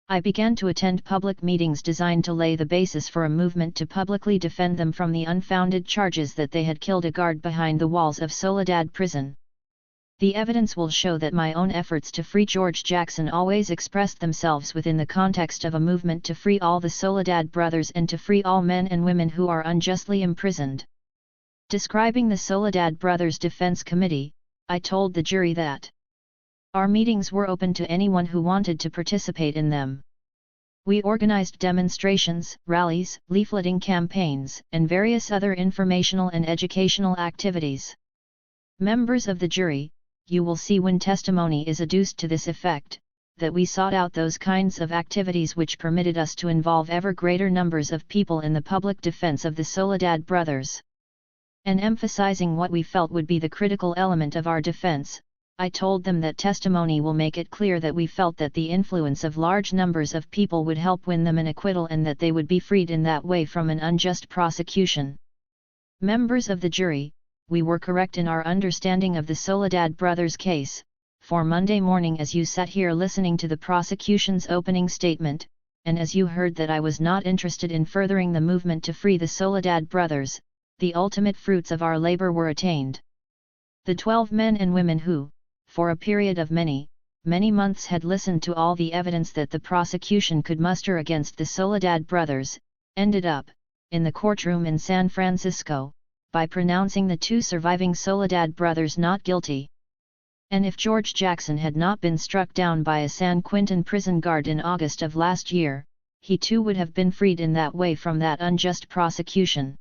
I began to attend public meetings designed to lay the basis for a movement to publicly defend them from the unfounded charges that they had killed a guard behind the walls of Soledad prison. The evidence will show that my own efforts to free George Jackson always expressed themselves within the context of a movement to free all the Soledad brothers and to free all men and women who are unjustly imprisoned. Describing the Soledad Brothers Defense Committee, I told the jury that our meetings were open to anyone who wanted to participate in them. We organized demonstrations, rallies, leafleting campaigns, and various other informational and educational activities. Members of the jury, you will see when testimony is adduced to this effect, that we sought out those kinds of activities which permitted us to involve ever greater numbers of people in the public defense of the Soledad brothers. And emphasizing what we felt would be the critical element of our defense, I told them that testimony will make it clear that we felt that the influence of large numbers of people would help win them an acquittal and that they would be freed in that way from an unjust prosecution. Members of the jury, we were correct in our understanding of the Soledad brothers case, for Monday morning as you sat here listening to the prosecution's opening statement, and as you heard that I was not interested in furthering the movement to free the Soledad brothers, the ultimate fruits of our labor were attained. The 12 men and women who, for a period of many, many months had listened to all the evidence that the prosecution could muster against the Soledad brothers, ended up, in the courtroom in San Francisco, by pronouncing the two surviving Soledad brothers not guilty. And if George Jackson had not been struck down by a San Quentin prison guard in August of last year, he too would have been freed in that way from that unjust prosecution.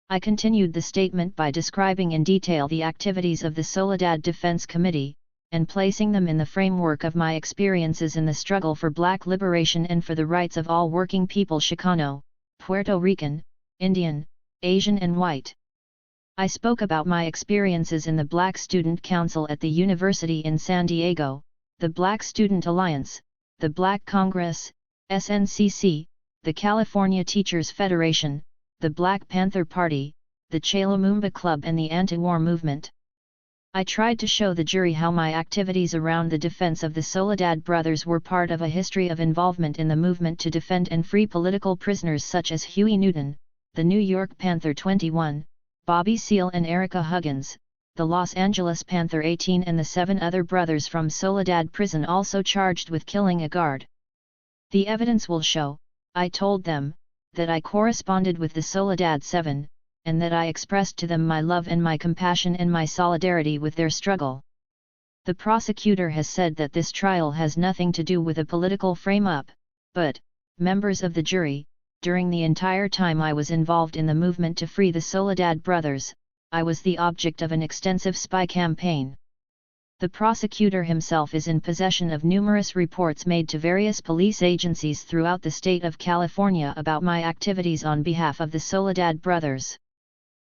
I continued the statement by describing in detail the activities of the Soledad Defense Committee, and placing them in the framework of my experiences in the struggle for black liberation and for the rights of all working people Chicano, Puerto Rican, Indian, Asian and white. I spoke about my experiences in the Black Student Council at the University in San Diego, the Black Student Alliance, the Black Congress, SNCC, the California Teachers Federation, the Black Panther Party, the Che Lumumba Club and the anti-war movement. I tried to show the jury how my activities around the defense of the Soledad brothers were part of a history of involvement in the movement to defend and free political prisoners such as Huey Newton, the New York Panther 21, Bobby Seale and Erica Huggins, the Los Angeles Panther 18 and the 7 other brothers from Soledad prison also charged with killing a guard. The evidence will show, I told them, that I corresponded with the Soledad 7, and that I expressed to them my love and my compassion and my solidarity with their struggle. The prosecutor has said that this trial has nothing to do with a political frame-up, but, members of the jury, during the entire time I was involved in the movement to free the Soledad brothers, I was the object of an extensive spy campaign. The prosecutor himself is in possession of numerous reports made to various police agencies throughout the state of California about my activities on behalf of the Soledad brothers.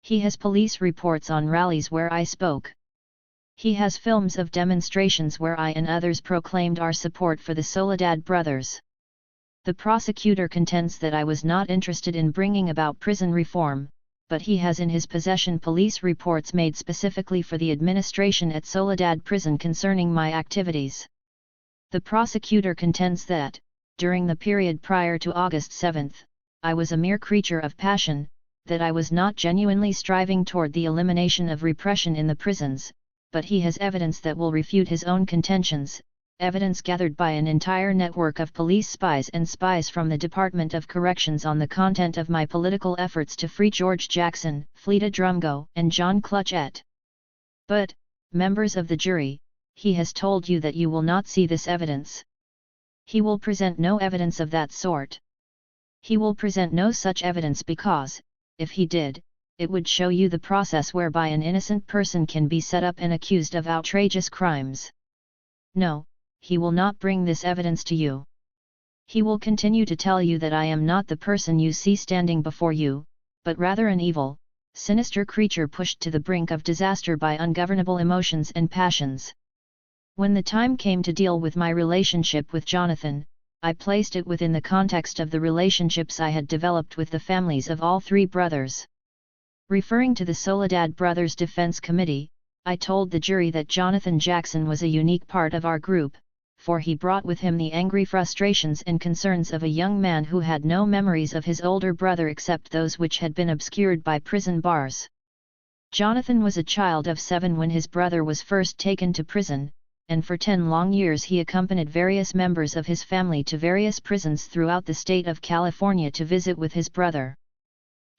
He has police reports on rallies where I spoke. He has films of demonstrations where I and others proclaimed our support for the Soledad brothers. The prosecutor contends that I was not interested in bringing about prison reform, but he has in his possession police reports made specifically for the administration at Soledad prison concerning my activities. The prosecutor contends that, during the period prior to August 7, I was a mere creature of passion, that I was not genuinely striving toward the elimination of repression in the prisons, but he has evidence that will refute his own contentions, evidence gathered by an entire network of police spies and spies from the Department of Corrections on the content of my political efforts to free George Jackson, Fleta Drumgo, and John Clutchett. But, members of the jury, he has told you that you will not see this evidence. He will present no evidence of that sort. He will present no such evidence because, if he did, it would show you the process whereby an innocent person can be set up and accused of outrageous crimes. No, he will not bring this evidence to you. He will continue to tell you that I am not the person you see standing before you, but rather an evil, sinister creature pushed to the brink of disaster by ungovernable emotions and passions. When the time came to deal with my relationship with Jonathan, I placed it within the context of the relationships I had developed with the families of all 3 brothers. Referring to the Soledad Brothers Defense Committee, I told the jury that Jonathan Jackson was a unique part of our group, for he brought with him the angry frustrations and concerns of a young man who had no memories of his older brother except those which had been obscured by prison bars. Jonathan was a child of 7 when his brother was first taken to prison, and for 10 long years he accompanied various members of his family to various prisons throughout the state of California to visit with his brother.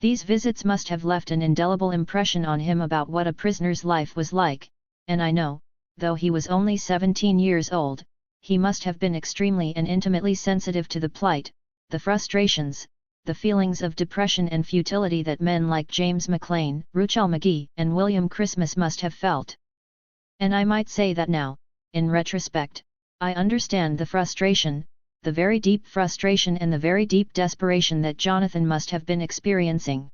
These visits must have left an indelible impression on him about what a prisoner's life was like, and I know, though he was only 17 years old, he must have been extremely and intimately sensitive to the plight, the frustrations, the feelings of depression and futility that men like James McLean, Ruchell Magee, and William Christmas must have felt. And I might say that now, in retrospect, I understand the frustration, the very deep frustration and the very deep desperation that Jonathan must have been experiencing.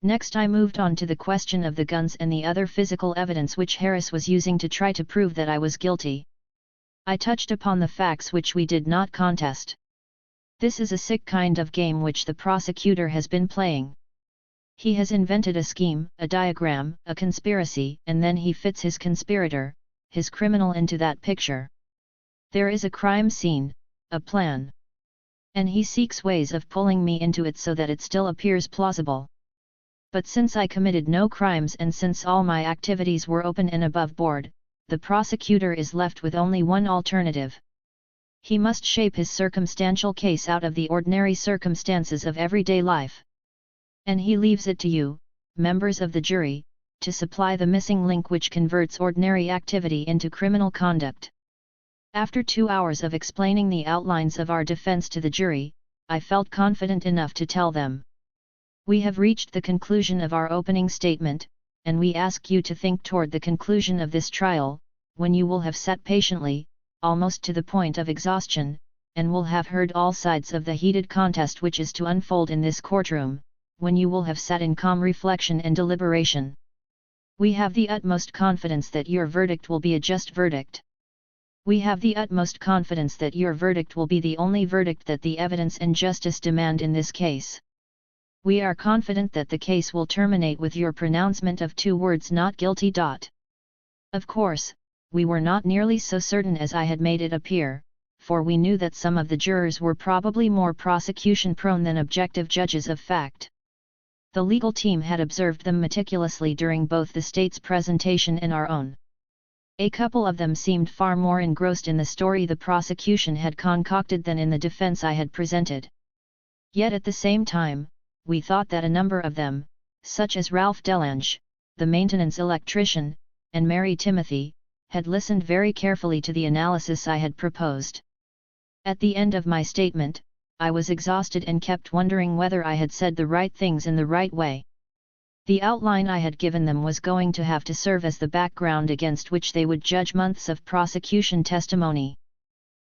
Next I moved on to the question of the guns and the other physical evidence which Harris was using to try to prove that I was guilty. I touched upon the facts which we did not contest. This is a sick kind of game which the prosecutor has been playing. He has invented a scheme, a diagram, a conspiracy, and then he fits his conspirator, his criminal into that picture. There is a crime scene, a plan. And he seeks ways of pulling me into it so that it still appears plausible. But since I committed no crimes and since all my activities were open and above board, the prosecutor is left with only one alternative. He must shape his circumstantial case out of the ordinary circumstances of everyday life. And he leaves it to you, members of the jury, to supply the missing link which converts ordinary activity into criminal conduct. After 2 hours of explaining the outlines of our defense to the jury, I felt confident enough to tell them. We have reached the conclusion of our opening statement, and we ask you to think toward the conclusion of this trial, when you will have sat patiently, almost to the point of exhaustion, and will have heard all sides of the heated contest which is to unfold in this courtroom, when you will have sat in calm reflection and deliberation. We have the utmost confidence that your verdict will be a just verdict. We have the utmost confidence that your verdict will be the only verdict that the evidence and justice demand in this case. We are confident that the case will terminate with your pronouncement of 2 words not guilty. Of course, we were not nearly so certain as I had made it appear, for we knew that some of the jurors were probably more prosecution-prone than objective judges of fact. The legal team had observed them meticulously during both the state's presentation and our own. A couple of them seemed far more engrossed in the story the prosecution had concocted than in the defense I had presented. Yet at the same time, we thought that a number of them, such as Ralph Delange, the maintenance electrician, and Mary Timothy, had listened very carefully to the analysis I had proposed. At the end of my statement, I was exhausted and kept wondering whether I had said the right things in the right way. The outline I had given them was going to have to serve as the background against which they would judge months of prosecution testimony.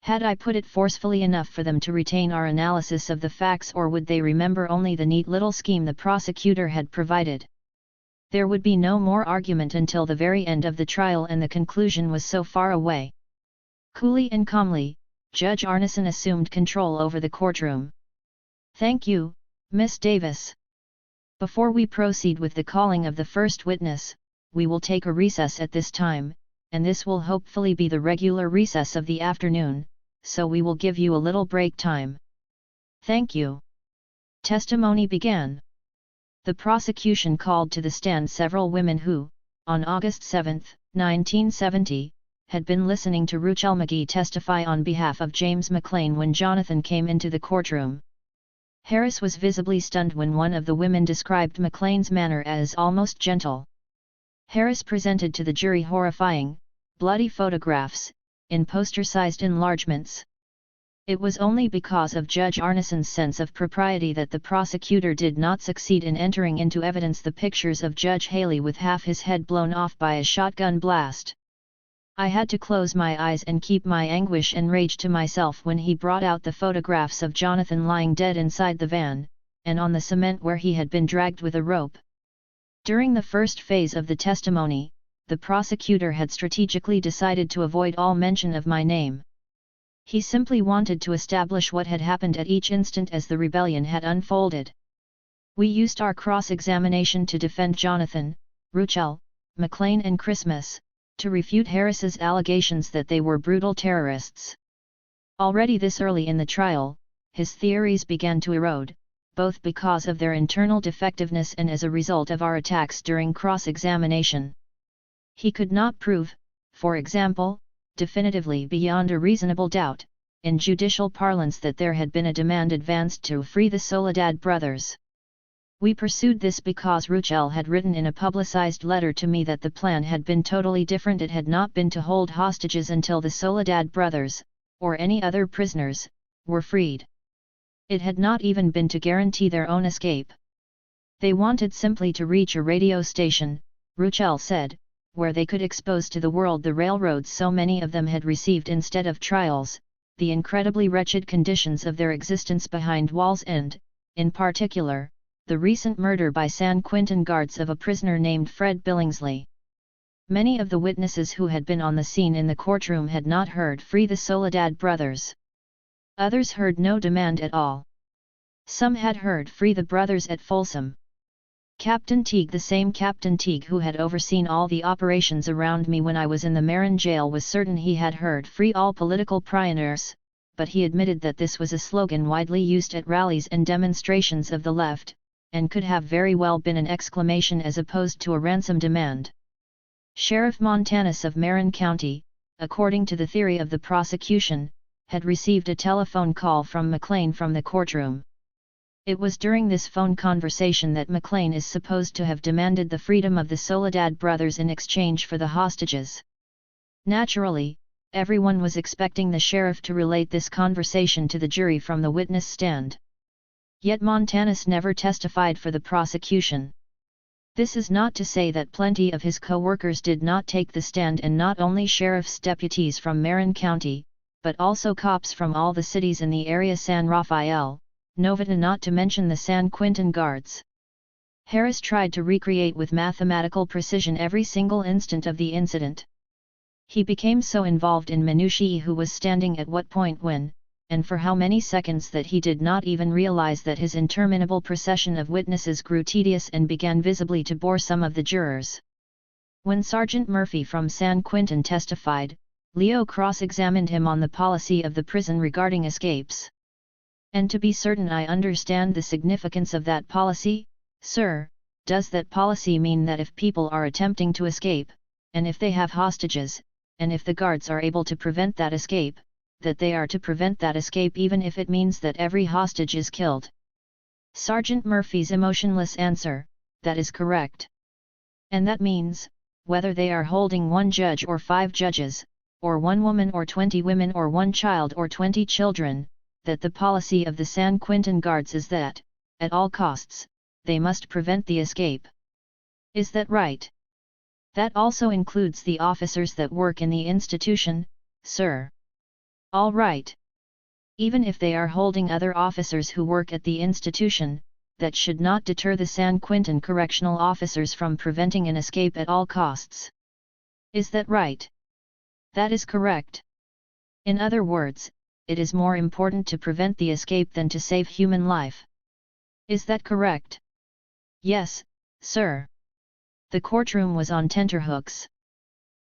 Had I put it forcefully enough for them to retain our analysis of the facts, or would they remember only the neat little scheme the prosecutor had provided? There would be no more argument until the very end of the trial, and the conclusion was so far away. Coolly and calmly, Judge Arneson assumed control over the courtroom. "Thank you, Miss Davis. Before we proceed with the calling of the first witness, we will take a recess at this time, and this will hopefully be the regular recess of the afternoon, so we will give you a little break time." "Thank you." Testimony began. The prosecution called to the stand several women who, on August 7, 1970, had been listening to Ruchell McGee testify on behalf of James McLean when Jonathan came into the courtroom. Harris was visibly stunned when one of the women described McLean's manner as almost gentle. Harris presented to the jury horrifying, bloody photographs, in poster-sized enlargements. It was only because of Judge Arneson's sense of propriety that the prosecutor did not succeed in entering into evidence the pictures of Judge Haley with half his head blown off by a shotgun blast. I had to close my eyes and keep my anguish and rage to myself when he brought out the photographs of Jonathan lying dead inside the van, and on the cement where he had been dragged with a rope. During the first phase of the testimony, the prosecutor had strategically decided to avoid all mention of my name. He simply wanted to establish what had happened at each instant as the rebellion had unfolded. We used our cross-examination to defend Jonathan, Ruchell, McLean and Christmas, to refute Harris's allegations that they were brutal terrorists. Already this early in the trial, his theories began to erode, both because of their internal defectiveness and as a result of our attacks during cross-examination. He could not prove, for example, definitively beyond a reasonable doubt, in judicial parlance that there had been a demand advanced to free the Soledad brothers. We pursued this because Ruchell had written in a publicized letter to me that the plan had been totally different. It had not been to hold hostages until the Soledad brothers, or any other prisoners, were freed. It had not even been to guarantee their own escape. They wanted simply to reach a radio station, Ruchell said, where they could expose to the world the railroads so many of them had received instead of trials, the incredibly wretched conditions of their existence behind walls and, in particular, the recent murder by San Quentin guards of a prisoner named Fred Billingsley. Many of the witnesses who had been on the scene in the courtroom had not heard "Free the Soledad Brothers." Others heard no demand at all. Some had heard "Free the Brothers" at Folsom. Captain Teague, the same Captain Teague who had overseen all the operations around me when I was in the Marin jail, was certain he had heard "Free all political prisoners," but he admitted that this was a slogan widely used at rallies and demonstrations of the left, and could have very well been an exclamation as opposed to a ransom demand. Sheriff Montanus of Marin County, according to the theory of the prosecution, had received a telephone call from McLean from the courtroom. It was during this phone conversation that McLean is supposed to have demanded the freedom of the Soledad brothers in exchange for the hostages. Naturally, everyone was expecting the sheriff to relate this conversation to the jury from the witness stand. Yet Montanus never testified for the prosecution. This is not to say that plenty of his co-workers did not take the stand, and not only sheriff's deputies from Marin County, but also cops from all the cities in the area, San Rafael, Novata, not to mention the San Quintin guards. Harris tried to recreate with mathematical precision every single instant of the incident. He became so involved in minutiae, who was standing at what point when, and for how many seconds, that he did not even realize that his interminable procession of witnesses grew tedious and began visibly to bore some of the jurors. When Sergeant Murphy from San Quintin testified, Leo cross-examined him on the policy of the prison regarding escapes. "And to be certain I understand the significance of that policy, sir, does that policy mean that if people are attempting to escape, and if they have hostages, and if the guards are able to prevent that escape, that they are to prevent that escape even if it means that every hostage is killed?" Sergeant Murphy's emotionless answer: "That is correct. And that means, whether they are holding one judge or 5 judges, or 1 woman or 20 women or 1 child or 20 children, that the policy of the San Quintin guards is that, at all costs, they must prevent the escape. Is that right? That also includes the officers that work in the institution, sir?" "All right. Even if they are holding other officers who work at the institution, that should not deter the San Quintin correctional officers from preventing an escape at all costs. Is that right?" "That is correct. In other words, it is more important to prevent the escape than to save human life. Is that correct?" "Yes, sir." The courtroom was on tenterhooks.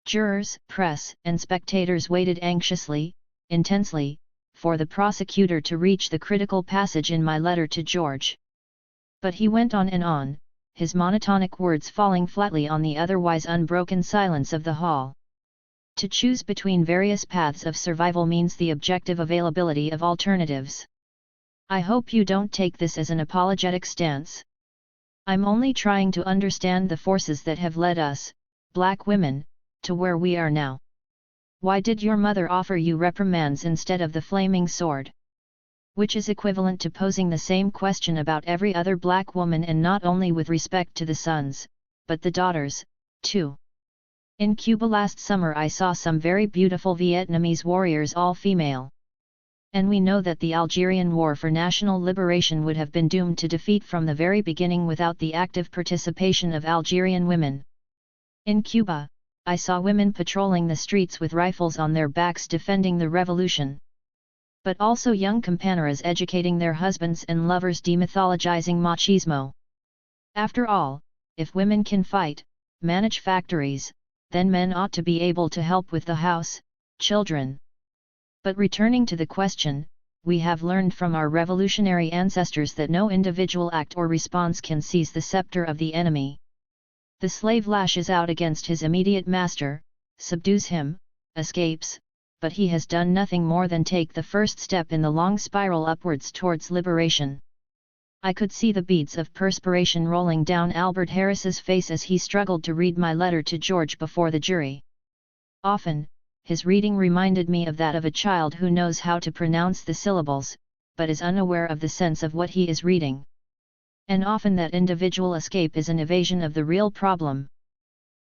Jurors, press, and spectators waited anxiously, intensely, for the prosecutor to reach the critical passage in my letter to George. But he went on and on, his monotonic words falling flatly on the otherwise unbroken silence of the hall. To choose between various paths of survival means the objective availability of alternatives. I hope you don't take this as an apologetic stance. I'm only trying to understand the forces that have led us, black women, to where we are now. Why did your mother offer you reprimands instead of the flaming sword? Which is equivalent to posing the same question about every other black woman, and not only with respect to the sons, but the daughters, too. In Cuba last summer I saw some very beautiful Vietnamese warriors, all female. And we know that the Algerian War for national liberation would have been doomed to defeat from the very beginning without the active participation of Algerian women. In Cuba, I saw women patrolling the streets with rifles on their backs defending the revolution. But also young compañeras educating their husbands and lovers, demythologizing machismo. After all, if women can fight, manage factories, then men ought to be able to help with the house, children. But returning to the question, we have learned from our revolutionary ancestors that no individual act or response can seize the scepter of the enemy. The slave lashes out against his immediate master, subdues him, escapes, but he has done nothing more than take the first step in the long spiral upwards towards liberation. I could see the beads of perspiration rolling down Albert Harris's face as he struggled to read my letter to George before the jury. Often, his reading reminded me of that of a child who knows how to pronounce the syllables, but is unaware of the sense of what he is reading. And often that individual escape is an evasion of the real problem.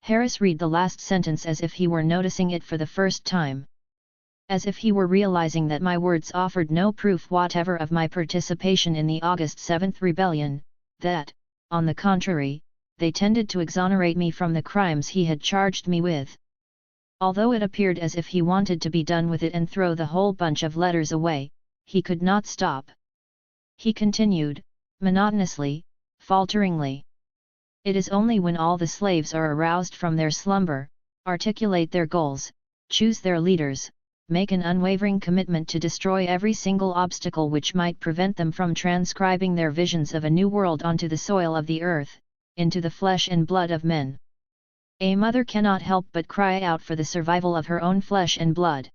Harris read the last sentence as if he were noticing it for the first time. As if he were realizing that my words offered no proof whatever of my participation in the August 7th rebellion, that, on the contrary, they tended to exonerate me from the crimes he had charged me with. Although it appeared as if he wanted to be done with it and throw the whole bunch of letters away, he could not stop. He continued, monotonously, falteringly. "It is only when all the slaves are aroused from their slumber, articulate their goals, choose their leaders, make an unwavering commitment to destroy every single obstacle which might prevent them from transcribing their visions of a new world onto the soil of the earth, into the flesh and blood of men. A mother cannot help but cry out for the survival of her own flesh and blood.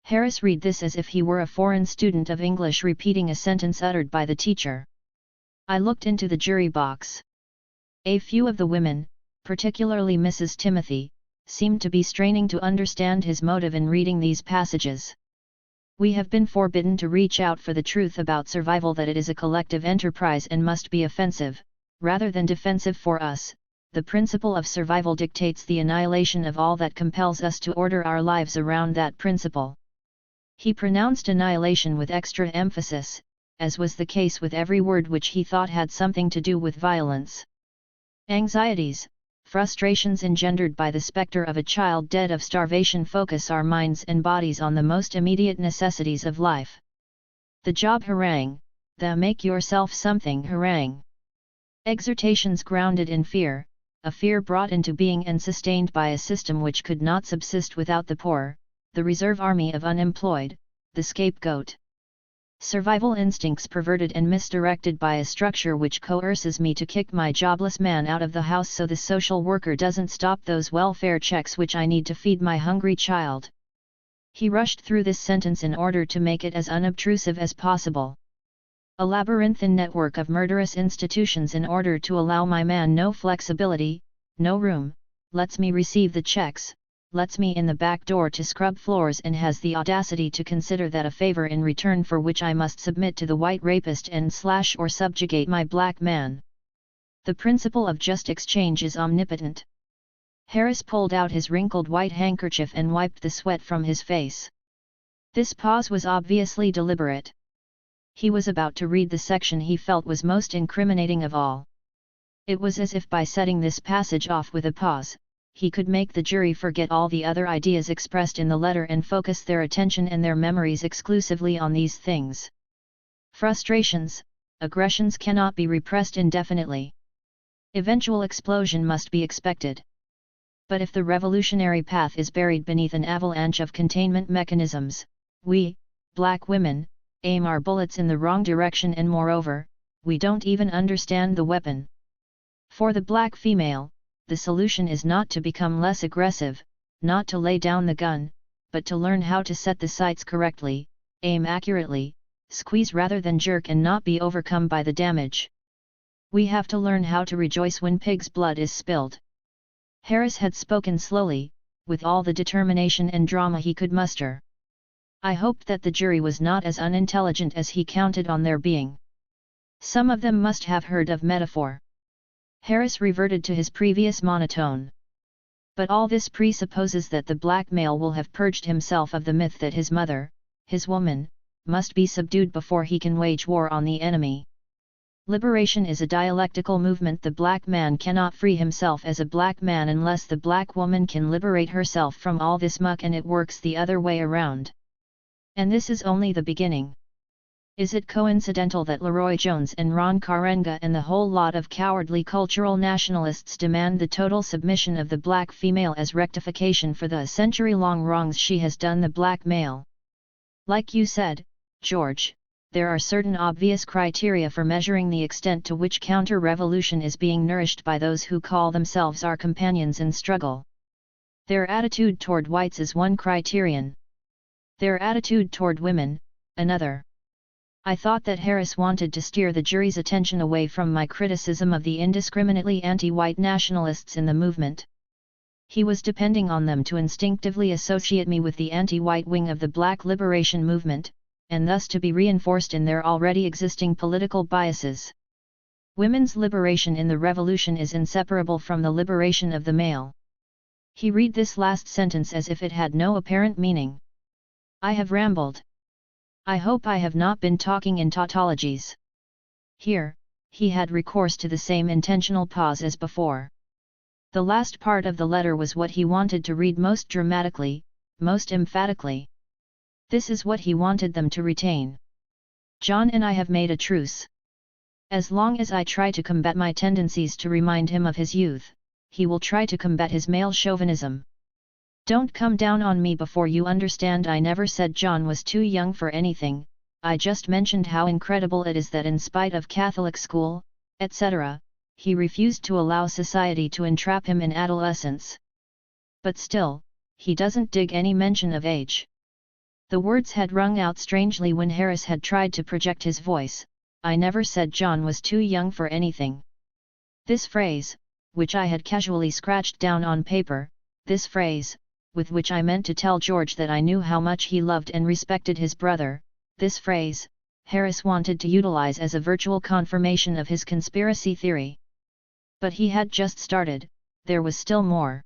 Harris read this as if he were a foreign student of English repeating a sentence uttered by the teacher. I looked into the jury box. A few of the women, particularly Mrs. Timothy, seemed to be straining to understand his motive in reading these passages. We have been forbidden to reach out for the truth about survival, that it is a collective enterprise and must be offensive, rather than defensive for us. The principle of survival dictates the annihilation of all that compels us to order our lives around that principle. He pronounced annihilation with extra emphasis, as was the case with every word which he thought had something to do with violence. Anxieties, frustrations engendered by the specter of a child dead of starvation focus our minds and bodies on the most immediate necessities of life. The job harangue, the make yourself something harangue. Exhortations grounded in fear, a fear brought into being and sustained by a system which could not subsist without the poor, the reserve army of unemployed, the scapegoat. Survival instincts perverted and misdirected by a structure which coerces me to kick my jobless man out of the house so the social worker doesn't stop those welfare checks which I need to feed my hungry child. He rushed through this sentence in order to make it as unobtrusive as possible. A labyrinthine network of murderous institutions in order to allow my man no flexibility, no room, lets me receive the checks, lets me in the back door to scrub floors, and has the audacity to consider that a favor in return for which I must submit to the white rapist and slash or subjugate my black man. The principle of just exchange is omnipotent. Harris pulled out his wrinkled white handkerchief and wiped the sweat from his face. This pause was obviously deliberate. He was about to read the section he felt was most incriminating of all. It was as if by setting this passage off with a pause, he could make the jury forget all the other ideas expressed in the letter and focus their attention and their memories exclusively on these things. Frustrations, aggressions cannot be repressed indefinitely. Eventual explosion must be expected. But if the revolutionary path is buried beneath an avalanche of containment mechanisms, we, black women, aim our bullets in the wrong direction, and moreover, we don't even understand the weapon. For the black female, the solution is not to become less aggressive, not to lay down the gun, but to learn how to set the sights correctly, aim accurately, squeeze rather than jerk, and not be overcome by the damage. We have to learn how to rejoice when pig's blood is spilled. Harris had spoken slowly, with all the determination and drama he could muster. I hoped that the jury was not as unintelligent as he counted on their being. Some of them must have heard of metaphor. Harris reverted to his previous monotone. But all this presupposes that the black male will have purged himself of the myth that his mother, his woman, must be subdued before he can wage war on the enemy. Liberation is a dialectical movement. The black man cannot free himself as a black man unless the black woman can liberate herself from all this muck, and it works the other way around. And this is only the beginning. Is it coincidental that Leroy Jones and Ron Karenga and the whole lot of cowardly cultural nationalists demand the total submission of the black female as rectification for the century-long wrongs she has done the black male? Like you said, George, there are certain obvious criteria for measuring the extent to which counter-revolution is being nourished by those who call themselves our companions in struggle. Their attitude toward whites is one criterion. Their attitude toward women, another. I thought that Harris wanted to steer the jury's attention away from my criticism of the indiscriminately anti-white nationalists in the movement. He was depending on them to instinctively associate me with the anti-white wing of the black liberation movement, and thus to be reinforced in their already existing political biases. Women's liberation in the revolution is inseparable from the liberation of the male. He read this last sentence as if it had no apparent meaning. I have rambled. I hope I have not been talking in tautologies. Here, he had recourse to the same intentional pause as before. The last part of the letter was what he wanted to read most dramatically, most emphatically. This is what he wanted them to retain. John and I have made a truce. As long as I try to combat my tendencies to remind him of his youth, he will try to combat his male chauvinism. Don't come down on me before you understand. I never said John was too young for anything. I just mentioned how incredible it is that in spite of Catholic school, etc., he refused to allow society to entrap him in adolescence. But still, he doesn't dig any mention of age. The words had rung out strangely when Harris had tried to project his voice. I never said John was too young for anything. This phrase, which I had casually scratched down on paper, this phrase, with which I meant to tell George that I knew how much he loved and respected his brother, this phrase, Harris wanted to utilize as a virtual confirmation of his conspiracy theory. But he had just started, there was still more.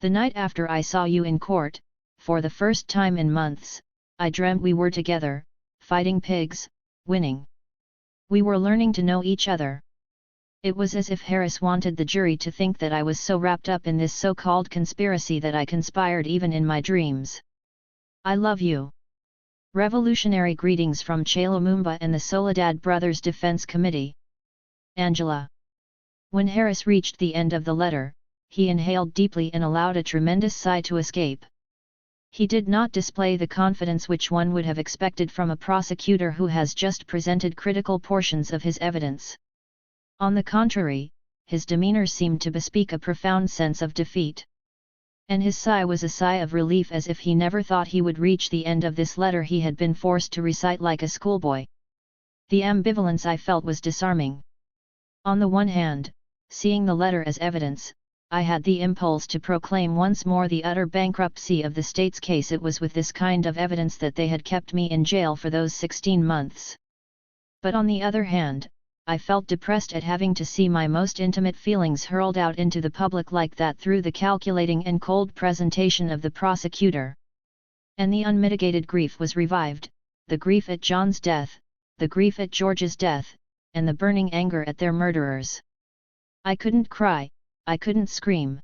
The night after I saw you in court, for the first time in months, I dreamt we were together, fighting pigs, winning. We were learning to know each other. It was as if Harris wanted the jury to think that I was so wrapped up in this so-called conspiracy that I conspired even in my dreams. I love you. Revolutionary greetings from Che Lumumba and the Soledad Brothers Defense Committee. Angela. When Harris reached the end of the letter, he inhaled deeply and allowed a tremendous sigh to escape. He did not display the confidence which one would have expected from a prosecutor who has just presented critical portions of his evidence. On the contrary, his demeanor seemed to bespeak a profound sense of defeat. And his sigh was a sigh of relief, as if he never thought he would reach the end of this letter he had been forced to recite like a schoolboy. The ambivalence I felt was disarming. On the one hand, seeing the letter as evidence, I had the impulse to proclaim once more the utter bankruptcy of the state's case. It was with this kind of evidence that they had kept me in jail for those 16 months. But on the other hand, I felt depressed at having to see my most intimate feelings hurled out into the public like that through the calculating and cold presentation of the prosecutor. And the unmitigated grief was revived, the grief at John's death, the grief at George's death, and the burning anger at their murderers. I couldn't cry, I couldn't scream.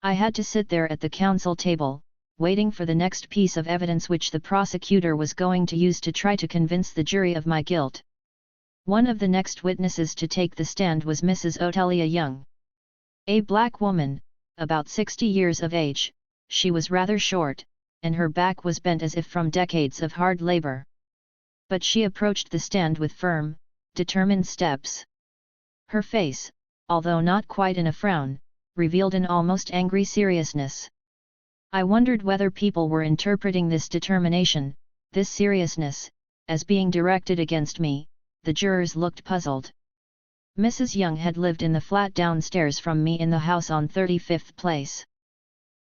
I had to sit there at the counsel table, waiting for the next piece of evidence which the prosecutor was going to use to try to convince the jury of my guilt. One of the next witnesses to take the stand was Mrs. Otelia Young. A black woman, about 60 years of age, she was rather short, and her back was bent as if from decades of hard labor. But she approached the stand with firm, determined steps. Her face, although not quite in a frown, revealed an almost angry seriousness. I wondered whether people were interpreting this determination, this seriousness, as being directed against me. The jurors looked puzzled. Mrs. Young had lived in the flat downstairs from me in the house on 35th Place.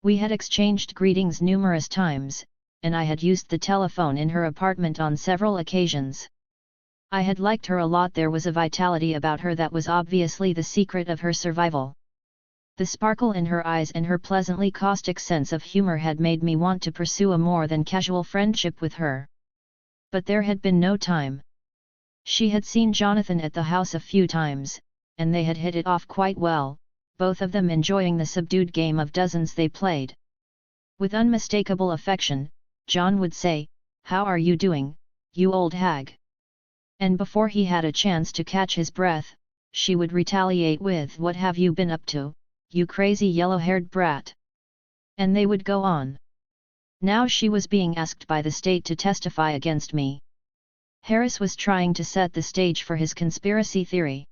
We had exchanged greetings numerous times, and I had used the telephone in her apartment on several occasions. I had liked her a lot. There was a vitality about her that was obviously the secret of her survival. The sparkle in her eyes and her pleasantly caustic sense of humor had made me want to pursue a more than casual friendship with her. But there had been no time. She had seen Jonathan at the house a few times, and they had hit it off quite well, both of them enjoying the subdued game of dozens they played. With unmistakable affection, John would say, "How are you doing, you old hag?" And before he had a chance to catch his breath, she would retaliate with, "What have you been up to, you crazy yellow-haired brat?" And they would go on. Now she was being asked by the state to testify against me. Harris was trying to set the stage for his conspiracy theory.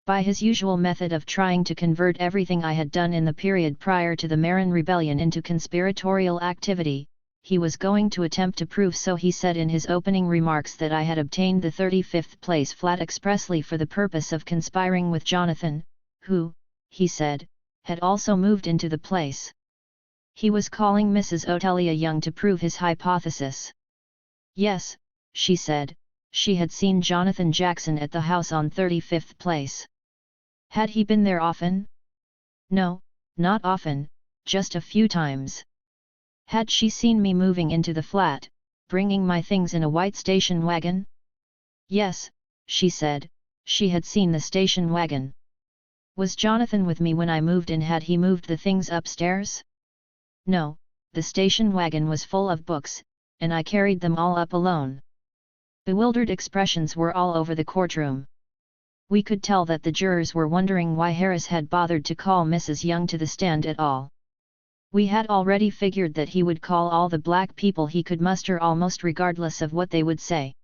By his usual method of trying to convert everything I had done in the period prior to the Marin Rebellion into conspiratorial activity, he was going to attempt to prove, so he said in his opening remarks, that I had obtained the 35th Place flat expressly for the purpose of conspiring with Jonathan, who, he said, had also moved into the place. He was calling Mrs. Otelia Young to prove his hypothesis. Yes, she said, she had seen Jonathan Jackson at the house on 35th Place. Had he been there often? No, not often, just a few times. Had she seen me moving into the flat, bringing my things in a white station wagon? Yes, she said, she had seen the station wagon. Was Jonathan with me when I moved in? Had he moved the things upstairs? No, the station wagon was full of books, and I carried them all up alone. Bewildered expressions were all over the courtroom. We could tell that the jurors were wondering why Harris had bothered to call Mrs. Young to the stand at all. We had already figured that he would call all the black people he could muster almost regardless of what they would say.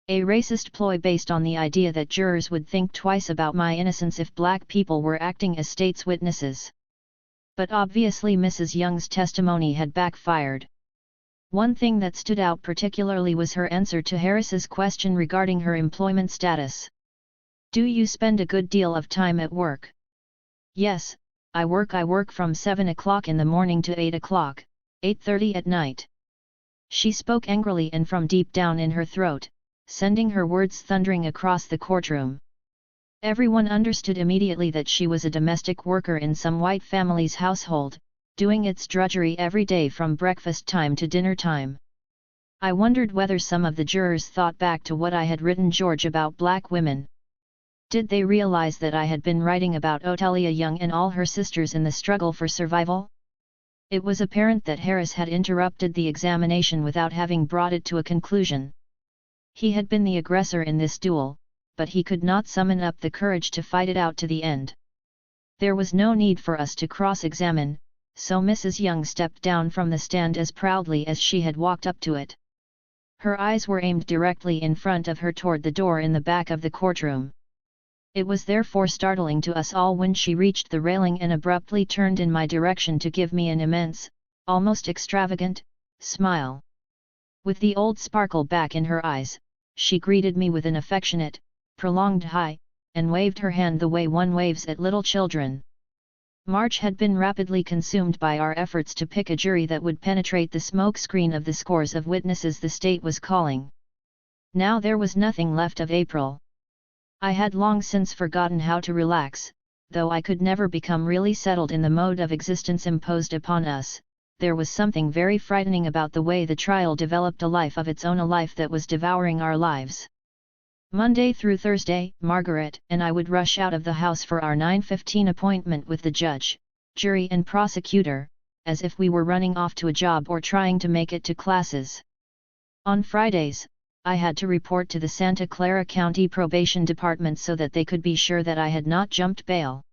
A racist ploy based on the idea that jurors would think twice about my innocence if black people were acting as state's witnesses. But obviously Mrs. Young's testimony had backfired. One thing that stood out particularly was her answer to Harris's question regarding her employment status. "Do you spend a good deal of time at work?" "Yes, I work from 7 o'clock in the morning to 8 o'clock, 8:30 at night." She spoke angrily and from deep down in her throat, sending her words thundering across the courtroom. Everyone understood immediately that she was a domestic worker in some white family's household, doing its drudgery every day from breakfast time to dinner time. I wondered whether some of the jurors thought back to what I had written George about black women. Did they realize that I had been writing about Otelia Young and all her sisters in the struggle for survival? It was apparent that Harris had interrupted the examination without having brought it to a conclusion. He had been the aggressor in this duel, but he could not summon up the courage to fight it out to the end. There was no need for us to cross-examine, so Mrs. Young stepped down from the stand as proudly as she had walked up to it. Her eyes were aimed directly in front of her toward the door in the back of the courtroom. It was therefore startling to us all when she reached the railing and abruptly turned in my direction to give me an immense, almost extravagant, smile. With the old sparkle back in her eyes, she greeted me with an affectionate, prolonged hi, and waved her hand the way one waves at little children. March had been rapidly consumed by our efforts to pick a jury that would penetrate the smokescreen of the scores of witnesses the state was calling. Now there was nothing left of April. I had long since forgotten how to relax, though I could never become really settled in the mode of existence imposed upon us. There was something very frightening about the way the trial developed a life of its own, a life that was devouring our lives. Monday through Thursday, Margaret and I would rush out of the house for our 9:15 appointment with the judge, jury and prosecutor, as if we were running off to a job or trying to make it to classes. On Fridays, I had to report to the Santa Clara County Probation Department so that they could be sure that I had not jumped bail.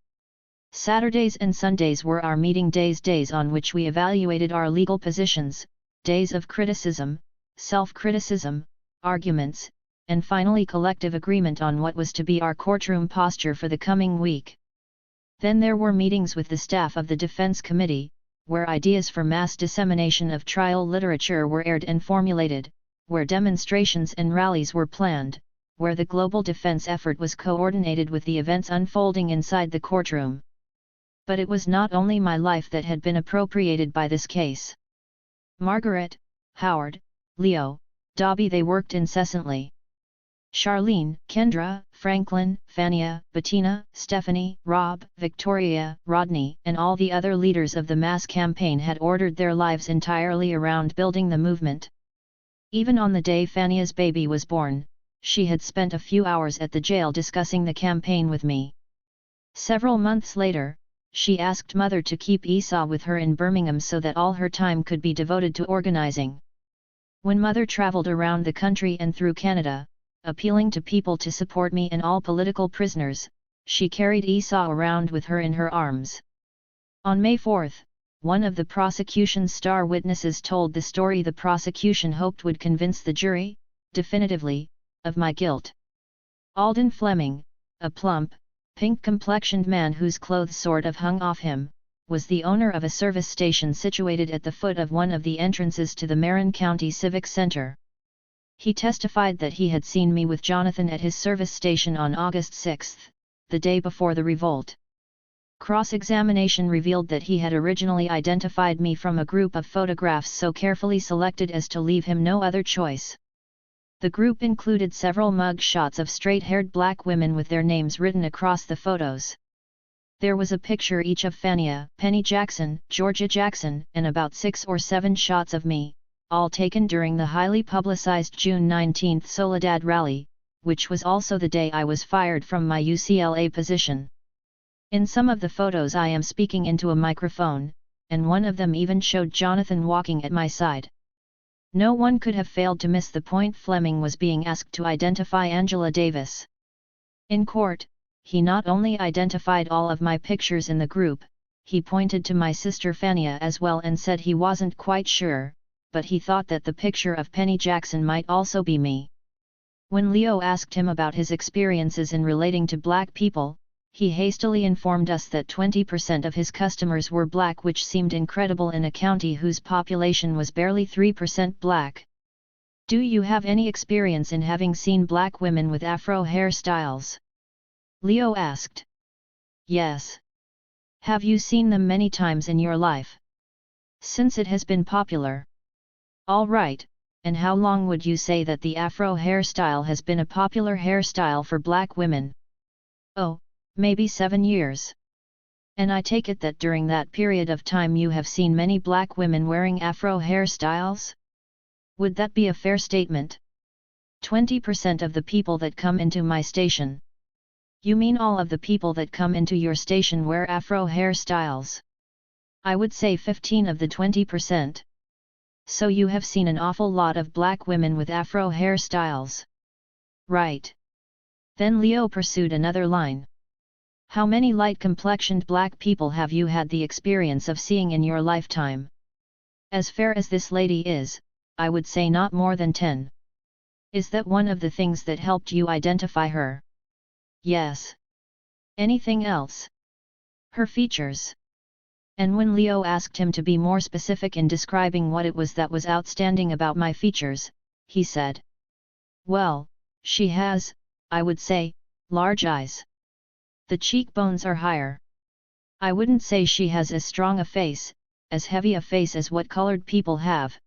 Saturdays and Sundays were our meeting days, days on which we evaluated our legal positions, days of criticism, self-criticism, arguments, and finally collective agreement on what was to be our courtroom posture for the coming week. Then there were meetings with the staff of the Defense Committee, where ideas for mass dissemination of trial literature were aired and formulated, where demonstrations and rallies were planned, where the global defense effort was coordinated with the events unfolding inside the courtroom. But it was not only my life that had been appropriated by this case. Margaret, Howard, Leo, Dobby, they worked incessantly. Charlene, Kendra, Franklin, Fania, Bettina, Stephanie, Rob, Victoria, Rodney, and all the other leaders of the mass campaign had ordered their lives entirely around building the movement. Even on the day Fania's baby was born, she had spent a few hours at the jail discussing the campaign with me. Several months later, she asked Mother to keep Esau with her in Birmingham so that all her time could be devoted to organizing. When Mother traveled around the country and through Canada, appealing to people to support me and all political prisoners, she carried Esau around with her in her arms. On May 4, one of the prosecution's star witnesses told the story the prosecution hoped would convince the jury, definitively, of my guilt. Alden Fleming, a plump, pink-complexioned man whose clothes sort of hung off him, was the owner of a service station situated at the foot of one of the entrances to the Marin County Civic Center. He testified that he had seen me with Jonathan at his service station on August 6, the day before the revolt. Cross-examination revealed that he had originally identified me from a group of photographs so carefully selected as to leave him no other choice. The group included several mug shots of straight-haired black women with their names written across the photos. There was a picture each of Fania, Penny Jackson, Georgia Jackson, and about 6 or 7 shots of me, all taken during the highly publicized June 19 Soledad rally, which was also the day I was fired from my UCLA position. In some of the photos I am speaking into a microphone, and one of them even showed Jonathan walking at my side. No one could have failed to miss the point. Fleming was being asked to identify Angela Davis. In court, he not only identified all of my pictures in the group, he pointed to my sister Fania as well and said he wasn't quite sure, but he thought that the picture of Penny Jackson might also be me. When Leo asked him about his experiences in relating to black people, he hastily informed us that 20% of his customers were black, which seemed incredible in a county whose population was barely 3% black. Do you have any experience in having seen black women with afro hairstyles? Leo asked. Yes. Have you seen them many times in your life? Since it has been popular. All right, and how long would you say that the afro hairstyle has been a popular hairstyle for black women? Oh, maybe 7 years. And I take it that during that period of time you have seen many black women wearing afro hairstyles? Would that be a fair statement? 20% of the people that come into my station. You mean all of the people that come into your station wear afro hairstyles? I would say 15 of the 20%. So you have seen an awful lot of black women with afro hairstyles. Right. Then Leo pursued another line. How many light-complexioned black people have you had the experience of seeing in your lifetime? As fair as this lady is, I would say not more than 10. Is that one of the things that helped you identify her? Yes. Anything else? Her features. And when Leo asked him to be more specific in describing what it was that was outstanding about my features, he said, well, she has, I would say, large eyes. The cheekbones are higher. I wouldn't say she has as strong a face, as heavy a face as what colored people have.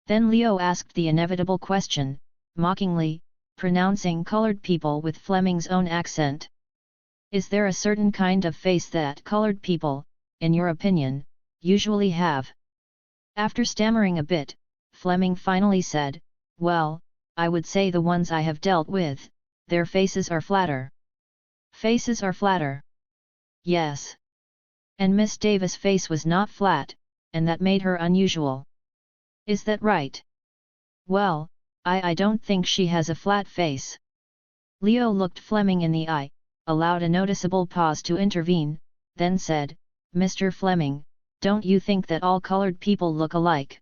Then Leo asked the inevitable question, mockingly, pronouncing colored people with Fleming's own accent. Is there a certain kind of face that colored people, in your opinion, usually have? After stammering a bit, Fleming finally said, well, I would say the ones I have dealt with, their faces are flatter. Faces are flatter. Yes. And Miss Davis' face was not flat, and that made her unusual. Is that right? Well, I don't think she has a flat face. Leo looked Fleming in the eye, allowed a noticeable pause to intervene, then said, Mr. Fleming, don't you think that all colored people look alike?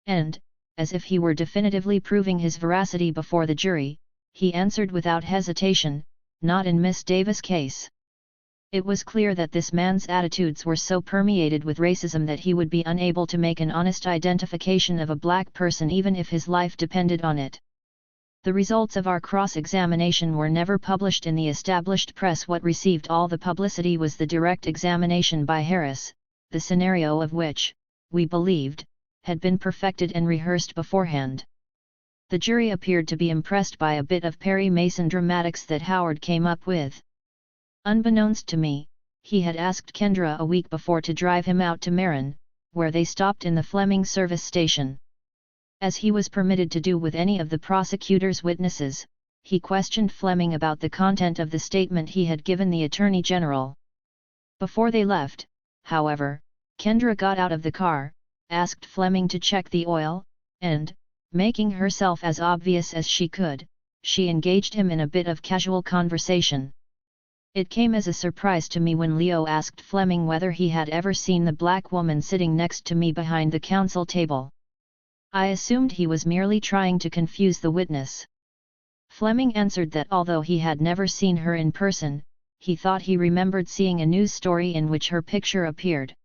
And, as if he were definitively proving his veracity before the jury, he answered without hesitation, not in Miss Davis' case. It was clear that this man's attitudes were so permeated with racism that he would be unable to make an honest identification of a black person even if his life depended on it. The results of our cross-examination were never published in the established press. What received all the publicity was the direct examination by Harris, the scenario of which, we believed, had been perfected and rehearsed beforehand. The jury appeared to be impressed by a bit of Perry Mason dramatics that Howard came up with. Unbeknownst to me, he had asked Kendra a week before to drive him out to Marin, where they stopped in the Fleming service station. As he was permitted to do with any of the prosecutor's witnesses, he questioned Fleming about the content of the statement he had given the Attorney General. Before they left, however, Kendra got out of the car, asked Fleming to check the oil, and, making herself as obvious as she could, she engaged him in a bit of casual conversation. It came as a surprise to me when Leo asked Fleming whether he had ever seen the black woman sitting next to me behind the counsel table. I assumed he was merely trying to confuse the witness. Fleming answered that although he had never seen her in person, he thought he remembered seeing a news story in which her picture appeared.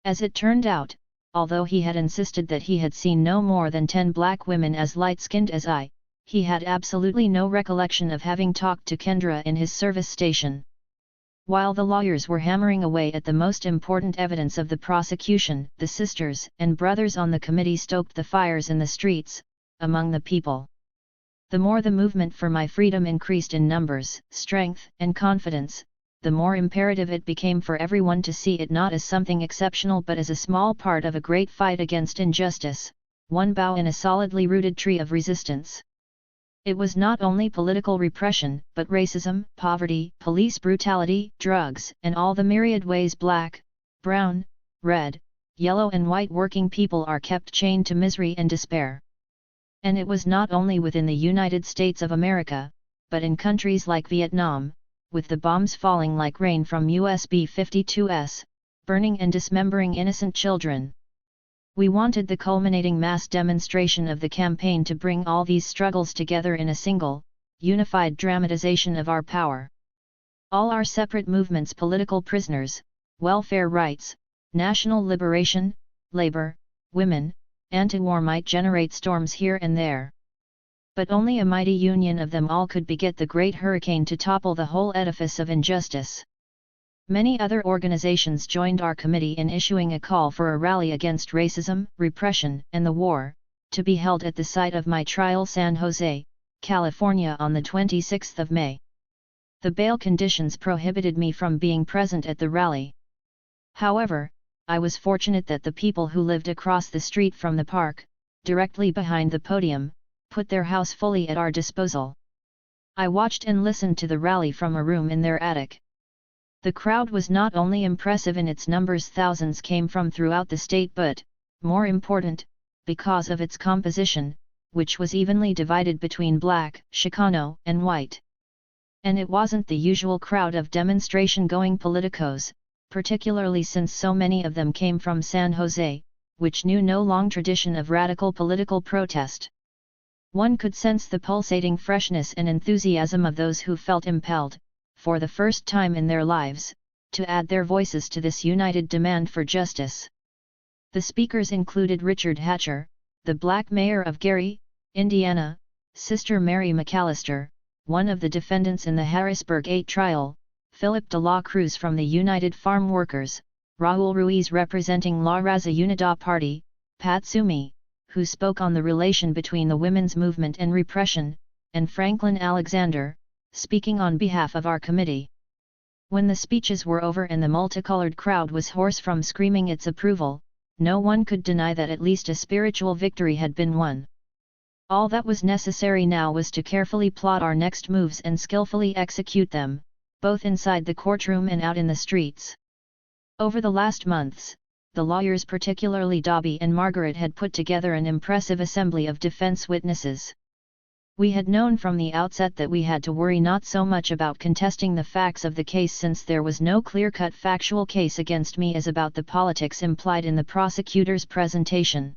As it turned out, although he had insisted that he had seen no more than 10 black women as light-skinned as I, he had absolutely no recollection of having talked to Kendra in his service station. While the lawyers were hammering away at the most important evidence of the prosecution, the sisters and brothers on the committee stoked the fires in the streets, among the people. The more the movement for my freedom increased in numbers, strength, and confidence, the more imperative it became for everyone to see it not as something exceptional but as a small part of a great fight against injustice, one bough in a solidly rooted tree of resistance. It was not only political repression, but racism, poverty, police brutality, drugs, and all the myriad ways black, brown, red, yellow and white working people are kept chained to misery and despair. And it was not only within the United States of America, but in countries like Vietnam, with the bombs falling like rain from US B-52s, burning and dismembering innocent children. We wanted the culminating mass demonstration of the campaign to bring all these struggles together in a single, unified dramatization of our power. All our separate movements, political prisoners, welfare rights, national liberation, labor, women, anti-war, might generate storms here and there. But only a mighty union of them all could beget the great hurricane to topple the whole edifice of injustice. Many other organizations joined our committee in issuing a call for a rally against racism, repression, and the war, to be held at the site of my trial, San Jose, California, on the 26th of May. The bail conditions prohibited me from being present at the rally. However, I was fortunate that the people who lived across the street from the park, directly behind the podium, put their house fully at our disposal. I watched and listened to the rally from a room in their attic. The crowd was not only impressive in its numbers, thousands came from throughout the state, but, more important, because of its composition, which was evenly divided between black, Chicano, and white. And it wasn't the usual crowd of demonstration-going politicos, particularly since so many of them came from San Jose, which knew no long tradition of radical political protest. One could sense the pulsating freshness and enthusiasm of those who felt impelled, for the first time in their lives, to add their voices to this united demand for justice. The speakers included Richard Hatcher, the black mayor of Gary, Indiana, Sister Mary McAllister, one of the defendants in the Harrisburg 8 trial, Philip de la Cruz from the United Farm Workers, Raul Ruiz representing La Raza Unida Party, Pat Sumi, who spoke on the relation between the women's movement and repression, and Franklin Alexander, speaking on behalf of our committee. When the speeches were over and the multicolored crowd was hoarse from screaming its approval, no one could deny that at least a spiritual victory had been won. All that was necessary now was to carefully plot our next moves and skillfully execute them, both inside the courtroom and out in the streets. Over the last months, the lawyers, particularly Dobby and Margaret, had put together an impressive assembly of defense witnesses. We had known from the outset that we had to worry not so much about contesting the facts of the case, since there was no clear-cut factual case against me, as about the politics implied in the prosecutor's presentation.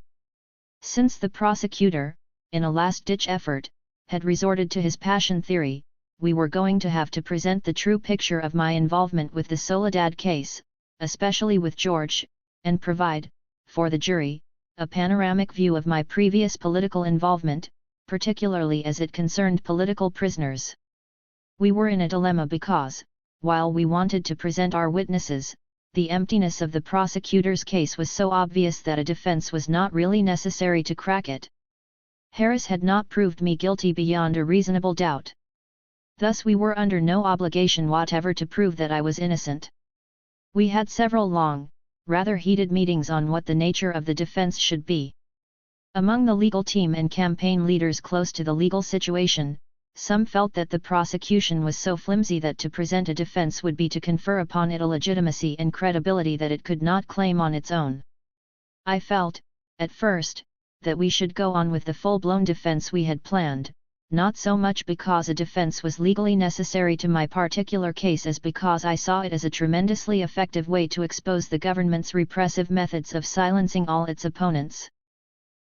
Since the prosecutor, in a last-ditch effort, had resorted to his passion theory, we were going to have to present the true picture of my involvement with the Soledad case, especially with George, and provide, for the jury, a panoramic view of my previous political involvement, particularly as it concerned political prisoners. We were in a dilemma because, while we wanted to present our witnesses, the emptiness of the prosecutor's case was so obvious that a defense was not really necessary to crack it. Harris had not proved me guilty beyond a reasonable doubt. Thus we were under no obligation whatever to prove that I was innocent. We had several long, rather heated meetings on what the nature of the defense should be. Among the legal team and campaign leaders close to the legal situation, some felt that the prosecution was so flimsy that to present a defense would be to confer upon it a legitimacy and credibility that it could not claim on its own. I felt, at first, that we should go on with the full-blown defense we had planned, not so much because a defense was legally necessary to my particular case as because I saw it as a tremendously effective way to expose the government's repressive methods of silencing all its opponents.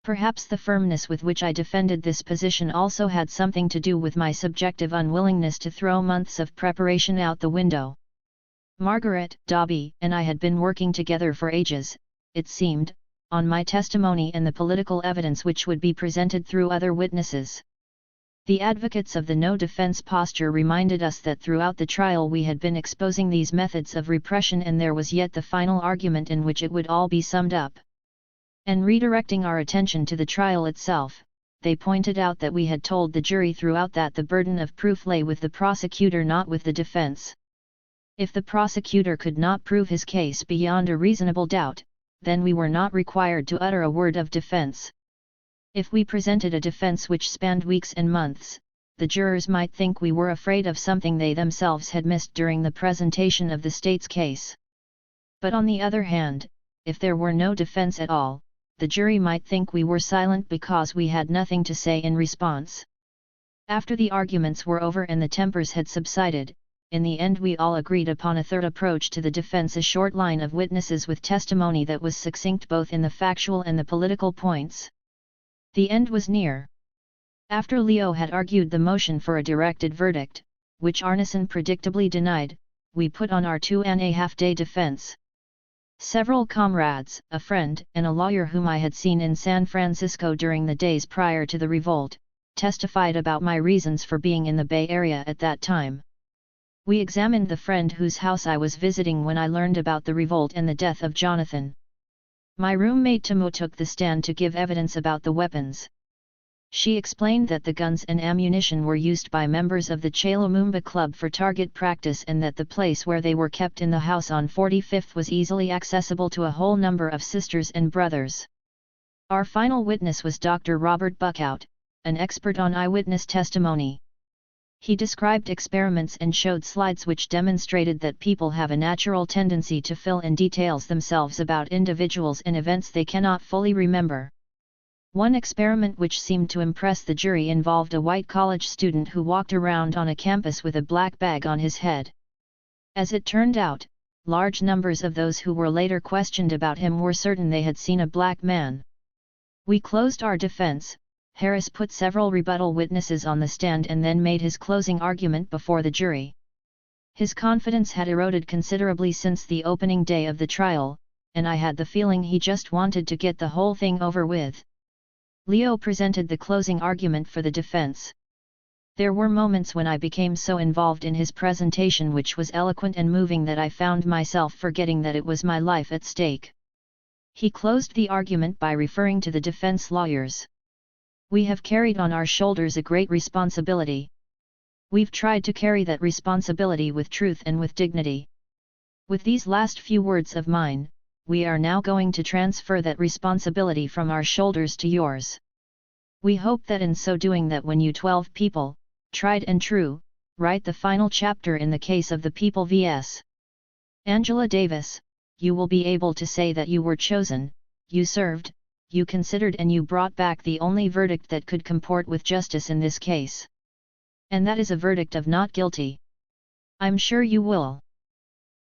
Perhaps the firmness with which I defended this position also had something to do with my subjective unwillingness to throw months of preparation out the window. Margaret, Dobby, and I had been working together for ages, it seemed, on my testimony and the political evidence which would be presented through other witnesses. The advocates of the no defense posture reminded us that throughout the trial we had been exposing these methods of repression, and there was yet the final argument in which it would all be summed up. And redirecting our attention to the trial itself, they pointed out that we had told the jury throughout that the burden of proof lay with the prosecutor, not with the defense. If the prosecutor could not prove his case beyond a reasonable doubt, then we were not required to utter a word of defense. If we presented a defense which spanned weeks and months, the jurors might think we were afraid of something they themselves had missed during the presentation of the state's case. But on the other hand, if there were no defense at all, the jury might think we were silent because we had nothing to say in response. After the arguments were over and the tempers had subsided, in the end we all agreed upon a third approach to the defense: a short line of witnesses with testimony that was succinct both in the factual and the political points. The end was near. After Leo had argued the motion for a directed verdict, which Arneson predictably denied, we put on our 2.5-day defense. Several comrades, a friend, and a lawyer whom I had seen in San Francisco during the days prior to the revolt, testified about my reasons for being in the Bay Area at that time. We examined the friend whose house I was visiting when I learned about the revolt and the death of Jonathan. My roommate Timo took the stand to give evidence about the weapons. She explained that the guns and ammunition were used by members of the Che Lumumba Club for target practice, and that the place where they were kept in the house on 45th was easily accessible to a whole number of sisters and brothers. Our final witness was Dr. Robert Buckout, an expert on eyewitness testimony. He described experiments and showed slides which demonstrated that people have a natural tendency to fill in details themselves about individuals and events they cannot fully remember. One experiment which seemed to impress the jury involved a white college student who walked around on a campus with a black bag on his head. As it turned out, large numbers of those who were later questioned about him were certain they had seen a black man. We closed our defense. Harris put several rebuttal witnesses on the stand and then made his closing argument before the jury. His confidence had eroded considerably since the opening day of the trial, and I had the feeling he just wanted to get the whole thing over with. Leo presented the closing argument for the defense. There were moments when I became so involved in his presentation, which was eloquent and moving, that I found myself forgetting that it was my life at stake. He closed the argument by referring to the defense lawyers. We have carried on our shoulders a great responsibility. We've tried to carry that responsibility with truth and with dignity. With these last few words of mine, we are now going to transfer that responsibility from our shoulders to yours. We hope that in so doing, that when you 12 people, tried and true, write the final chapter in the case of the people vs. Angela Davis, you will be able to say that you were chosen, you served, you considered, and you brought back the only verdict that could comport with justice in this case. And that is a verdict of not guilty. I'm sure you will.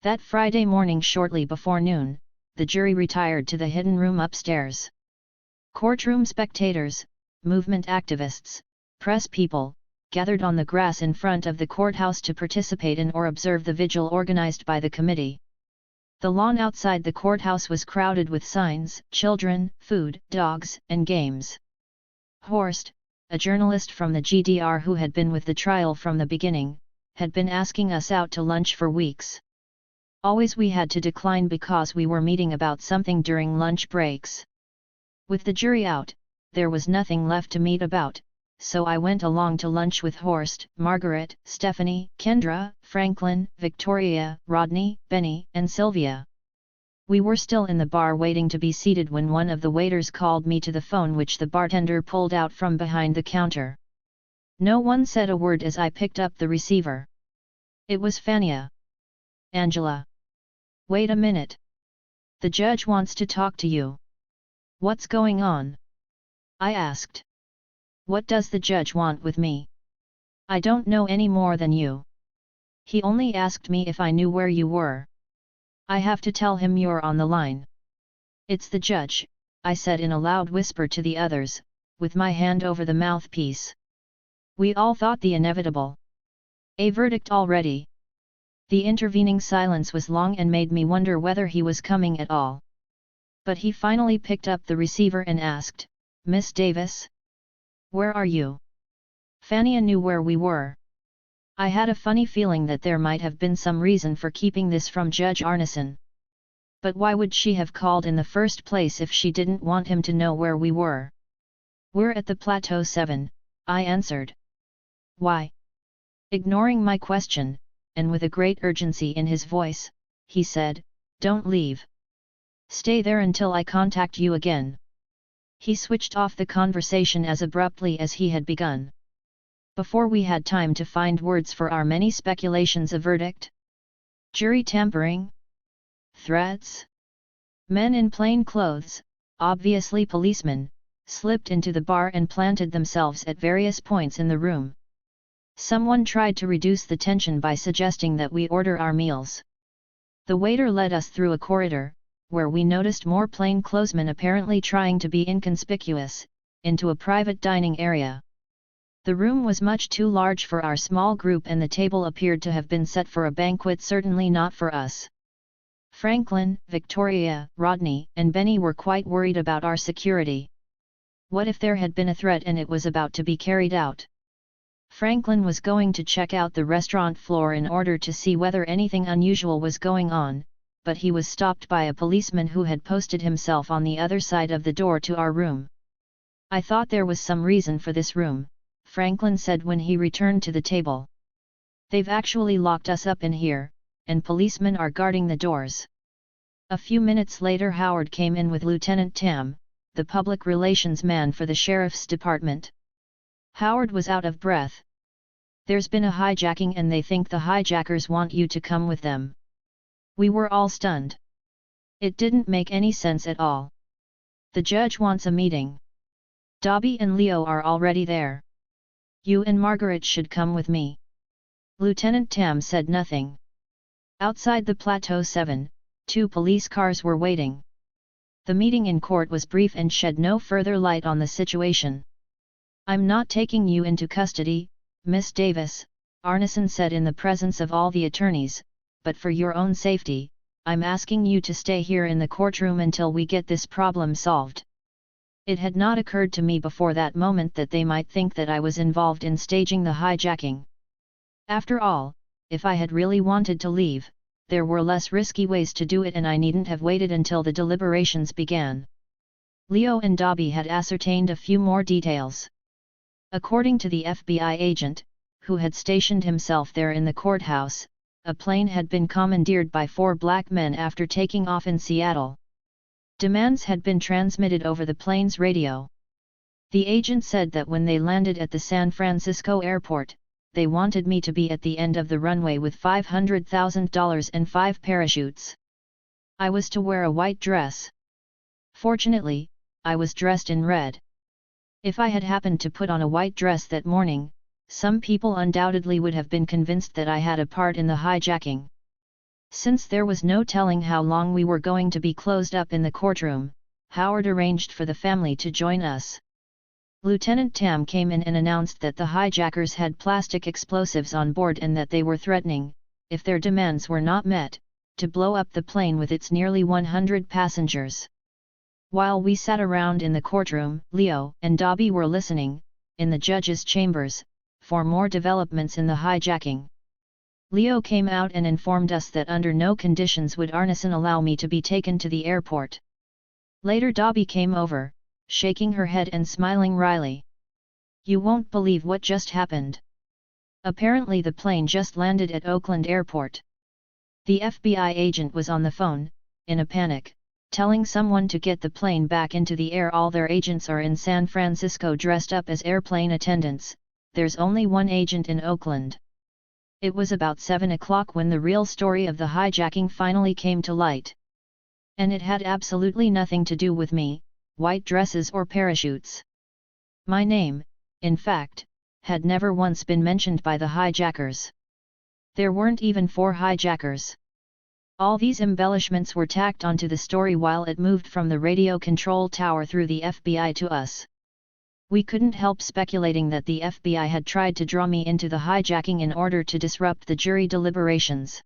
That Friday morning, shortly before noon, the jury retired to the hidden room upstairs. Courtroom spectators, movement activists, press people, gathered on the grass in front of the courthouse to participate in or observe the vigil organized by the committee. The lawn outside the courthouse was crowded with signs, children, food, dogs, and games. Horst, a journalist from the GDR who had been with the trial from the beginning, had been asking us out to lunch for weeks. Always we had to decline because we were meeting about something during lunch breaks. With the jury out, there was nothing left to meet about, so I went along to lunch with Horst, Margaret, Stephanie, Kendra, Franklin, Victoria, Rodney, Benny, and Sylvia. We were still in the bar waiting to be seated when one of the waiters called me to the phone, which the bartender pulled out from behind the counter. No one said a word as I picked up the receiver. It was Fania. Angela. Wait a minute. The judge wants to talk to you. What's going on? I asked. What does the judge want with me? I don't know any more than you. He only asked me if I knew where you were. I have to tell him you're on the line. It's the judge, I said in a loud whisper to the others, with my hand over the mouthpiece. We all thought the inevitable. A verdict already. The intervening silence was long and made me wonder whether he was coming at all. But he finally picked up the receiver and asked, Miss Davis? Where are you? Fania knew where we were. I had a funny feeling that there might have been some reason for keeping this from Judge Arneson. But why would she have called in the first place if she didn't want him to know where we were? We're at the Plateau 7, I answered. Why? Ignoring my question, and with a great urgency in his voice, he said, Don't leave. Stay there until I contact you again. He switched off the conversation as abruptly as he had begun. Before we had time to find words for our many speculations, a verdict? Jury tampering? Threats? Men in plain clothes, obviously policemen, slipped into the bar and planted themselves at various points in the room. Someone tried to reduce the tension by suggesting that we order our meals. The waiter led us through a corridor, where we noticed more plainclothesmen apparently trying to be inconspicuous, into a private dining area. The room was much too large for our small group and the table appeared to have been set for a banquet, certainly not for us. Franklin, Victoria, Rodney, and Benny were quite worried about our security. What if there had been a threat and it was about to be carried out? Franklin was going to check out the restaurant floor in order to see whether anything unusual was going on, but he was stopped by a policeman who had posted himself on the other side of the door to our room. "I thought there was some reason for this room," Franklin said when he returned to the table. "They've actually locked us up in here, and policemen are guarding the doors." A few minutes later Howard came in with Lieutenant Tam, the public relations man for the sheriff's department. Howard was out of breath. "There's been a hijacking and they think the hijackers want you to come with them." We were all stunned. It didn't make any sense at all. "The judge wants a meeting. Dobby and Leo are already there. You and Margaret should come with me." Lieutenant Tam said nothing. Outside the Plateau 7, 2 police cars were waiting. The meeting in court was brief and shed no further light on the situation. "I'm not taking you into custody, Miss Davis," Arneson said in the presence of all the attorneys, "but for your own safety, I'm asking you to stay here in the courtroom until we get this problem solved." It had not occurred to me before that moment that they might think that I was involved in staging the hijacking. After all, if I had really wanted to leave, there were less risky ways to do it and I needn't have waited until the deliberations began. Leo and Dobby had ascertained a few more details. According to the FBI agent, who had stationed himself there in the courthouse, a plane had been commandeered by 4 black men after taking off in Seattle. Demands had been transmitted over the plane's radio. The agent said that when they landed at the San Francisco airport, they wanted me to be at the end of the runway with $500,000 and 5 parachutes. I was to wear a white dress. Fortunately, I was dressed in red. If I had happened to put on a white dress that morning, some people undoubtedly would have been convinced that I had a part in the hijacking. Since there was no telling how long we were going to be closed up in the courtroom, Howard arranged for the family to join us. Lieutenant Tam came in and announced that the hijackers had plastic explosives on board and that they were threatening, if their demands were not met, to blow up the plane with its nearly 100 passengers. While we sat around in the courtroom, Leo and Dobby were listening, in the judge's chambers, for more developments in the hijacking. Leo came out and informed us that under no conditions would Arneson allow me to be taken to the airport. Later Dobby came over, shaking her head and smiling wryly. "You won't believe what just happened. Apparently the plane just landed at Oakland Airport." The FBI agent was on the phone, in a panic, telling someone to get the plane back into the air. "All their agents are in San Francisco dressed up as airplane attendants, there's only one agent in Oakland." It was about 7 o'clock when the real story of the hijacking finally came to light. And it had absolutely nothing to do with me, white dresses or parachutes. My name, in fact, had never once been mentioned by the hijackers. There weren't even 4 hijackers. All these embellishments were tacked onto the story while it moved from the radio control tower through the FBI to us. We couldn't help speculating that the FBI had tried to draw me into the hijacking in order to disrupt the jury deliberations.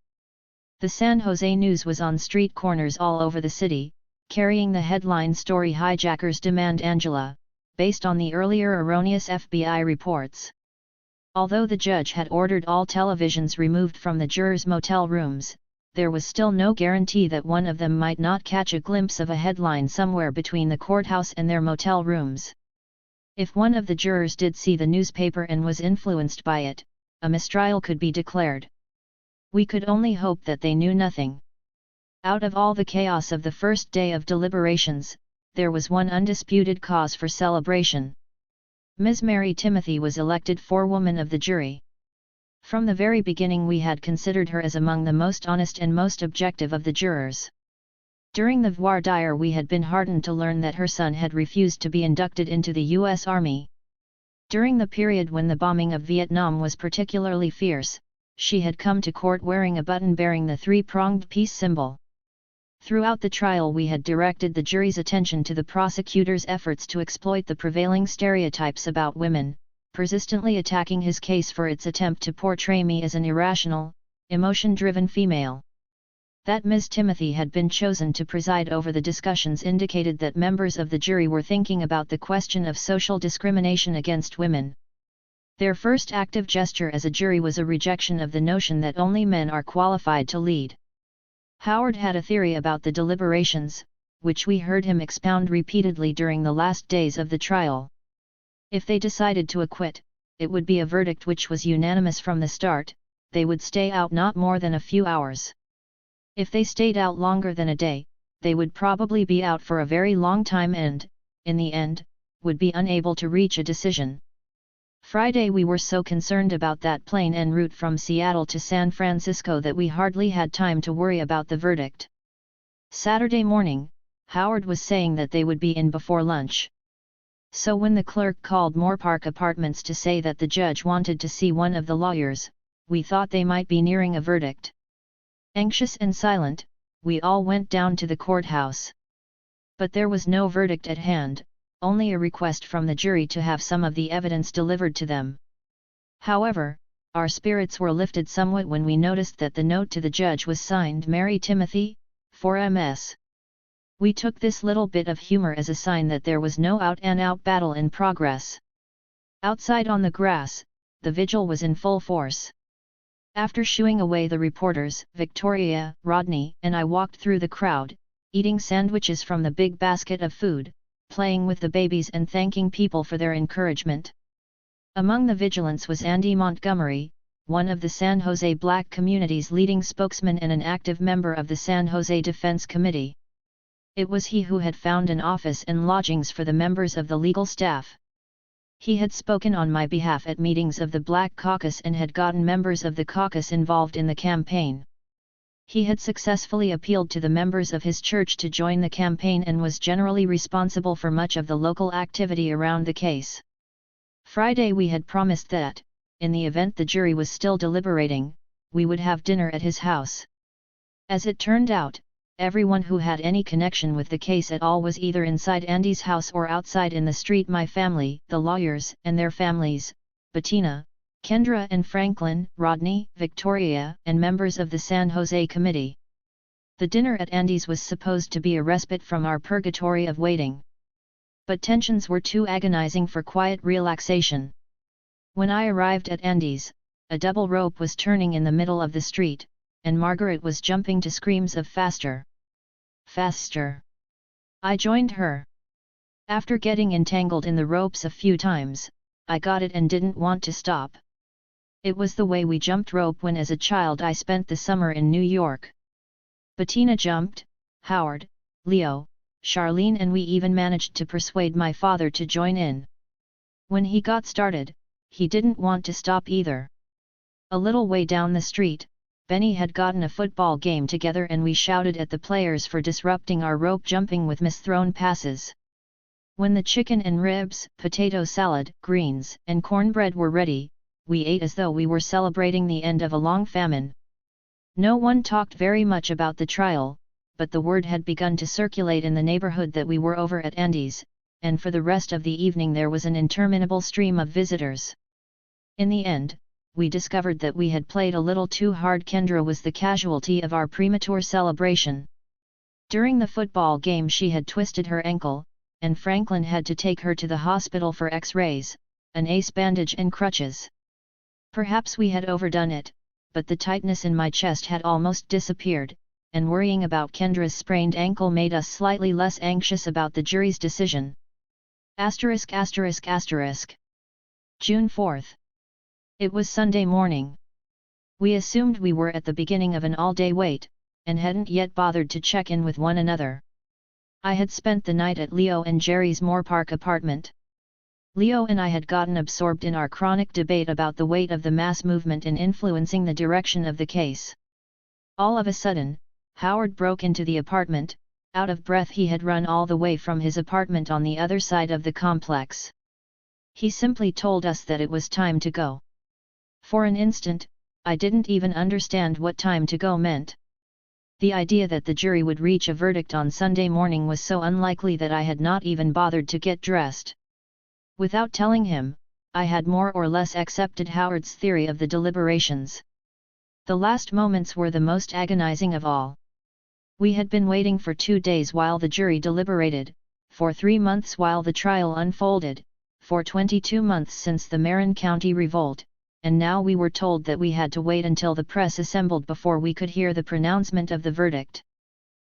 The San Jose News was on street corners all over the city, carrying the headline story "Hijackers Demand Angela," based on the earlier erroneous FBI reports. Although the judge had ordered all televisions removed from the jurors' motel rooms, there was still no guarantee that one of them might not catch a glimpse of a headline somewhere between the courthouse and their motel rooms. If one of the jurors did see the newspaper and was influenced by it, a mistrial could be declared. We could only hope that they knew nothing. Out of all the chaos of the first day of deliberations, there was one undisputed cause for celebration. Ms. Mary Timothy was elected forewoman of the jury. From the very beginning we had considered her as among the most honest and most objective of the jurors. During the voir dire we had been heartened to learn that her son had refused to be inducted into the U.S. Army. During the period when the bombing of Vietnam was particularly fierce, she had come to court wearing a button bearing the three-pronged peace symbol. Throughout the trial we had directed the jury's attention to the prosecutor's efforts to exploit the prevailing stereotypes about women, persistently attacking his case for its attempt to portray me as an irrational, emotion-driven female. That Ms. Timothy had been chosen to preside over the discussions indicated that members of the jury were thinking about the question of social discrimination against women. Their first active gesture as a jury was a rejection of the notion that only men are qualified to lead. Howard had a theory about the deliberations, which we heard him expound repeatedly during the last days of the trial. If they decided to acquit, it would be a verdict which was unanimous from the start. They would stay out not more than a few hours. If they stayed out longer than a day, they would probably be out for a very long time and, in the end, would be unable to reach a decision. Friday we were so concerned about that plane en route from Seattle to San Francisco that we hardly had time to worry about the verdict. Saturday morning, Howard was saying that they would be in before lunch. So when the clerk called Moorpark Apartments to say that the judge wanted to see one of the lawyers, we thought they might be nearing a verdict. Anxious and silent, we all went down to the courthouse. But there was no verdict at hand, only a request from the jury to have some of the evidence delivered to them. However, our spirits were lifted somewhat when we noticed that the note to the judge was signed Mary Timothy, 4MS. We took this little bit of humor as a sign that there was no out-and-out battle in progress. Outside on the grass, the vigil was in full force. After shooing away the reporters, Victoria, Rodney, and I walked through the crowd, eating sandwiches from the big basket of food, playing with the babies and thanking people for their encouragement. Among the vigilants was Andy Montgomery, one of the San Jose Black community's leading spokesmen and an active member of the San Jose Defense Committee. It was he who had found an office and lodgings for the members of the legal staff. He had spoken on my behalf at meetings of the Black Caucus and had gotten members of the caucus involved in the campaign. He had successfully appealed to the members of his church to join the campaign and was generally responsible for much of the local activity around the case. Friday we had promised that, in the event the jury was still deliberating, we would have dinner at his house. As it turned out, everyone who had any connection with the case at all was either inside Andy's house or outside in the street. My family, the lawyers and their families, Bettina, Kendra and Franklin, Rodney, Victoria, and members of the San Jose Committee. The dinner at Andy's was supposed to be a respite from our purgatory of waiting. But tensions were too agonizing for quiet relaxation. When I arrived at Andy's, a double rope was turning in the middle of the street, and Margaret was jumping to screams of faster. Faster! I joined her. After getting entangled in the ropes a few times, I got it and didn't want to stop. It was the way we jumped rope when as a child I spent the summer in New York. Bettina jumped, Howard, Leo, Charlene and we even managed to persuade my father to join in. When he got started, he didn't want to stop either. A little way down the street, Benny had gotten a football game together and we shouted at the players for disrupting our rope jumping with misthrown passes. When the chicken and ribs, potato salad, greens, and cornbread were ready, we ate as though we were celebrating the end of a long famine. No one talked very much about the trial, but the word had begun to circulate in the neighborhood that we were over at Andy's, and for the rest of the evening there was an interminable stream of visitors. In the end, we discovered that we had played a little too hard. Kendra was the casualty of our premature celebration. During the football game she had twisted her ankle, and Franklin had to take her to the hospital for x-rays, an ace bandage and crutches. Perhaps we had overdone it, but the tightness in my chest had almost disappeared, and worrying about Kendra's sprained ankle made us slightly less anxious about the jury's decision. June 4th. It was Sunday morning. We assumed we were at the beginning of an all-day wait, and hadn't yet bothered to check in with one another. I had spent the night at Leo and Jerry's Moorpark apartment. Leo and I had gotten absorbed in our chronic debate about the weight of the mass movement in influencing the direction of the case. All of a sudden, Howard broke into the apartment. Out of breath he had run all the way from his apartment on the other side of the complex. He simply told us that it was time to go. For an instant, I didn't even understand what time to go meant. The idea that the jury would reach a verdict on Sunday morning was so unlikely that I had not even bothered to get dressed. Without telling him, I had more or less accepted Howard's theory of the deliberations. The last moments were the most agonizing of all. We had been waiting for 2 days while the jury deliberated, for 3 months while the trial unfolded, for 22 months since the Marin County revolt, and now we were told that we had to wait until the press assembled before we could hear the pronouncement of the verdict.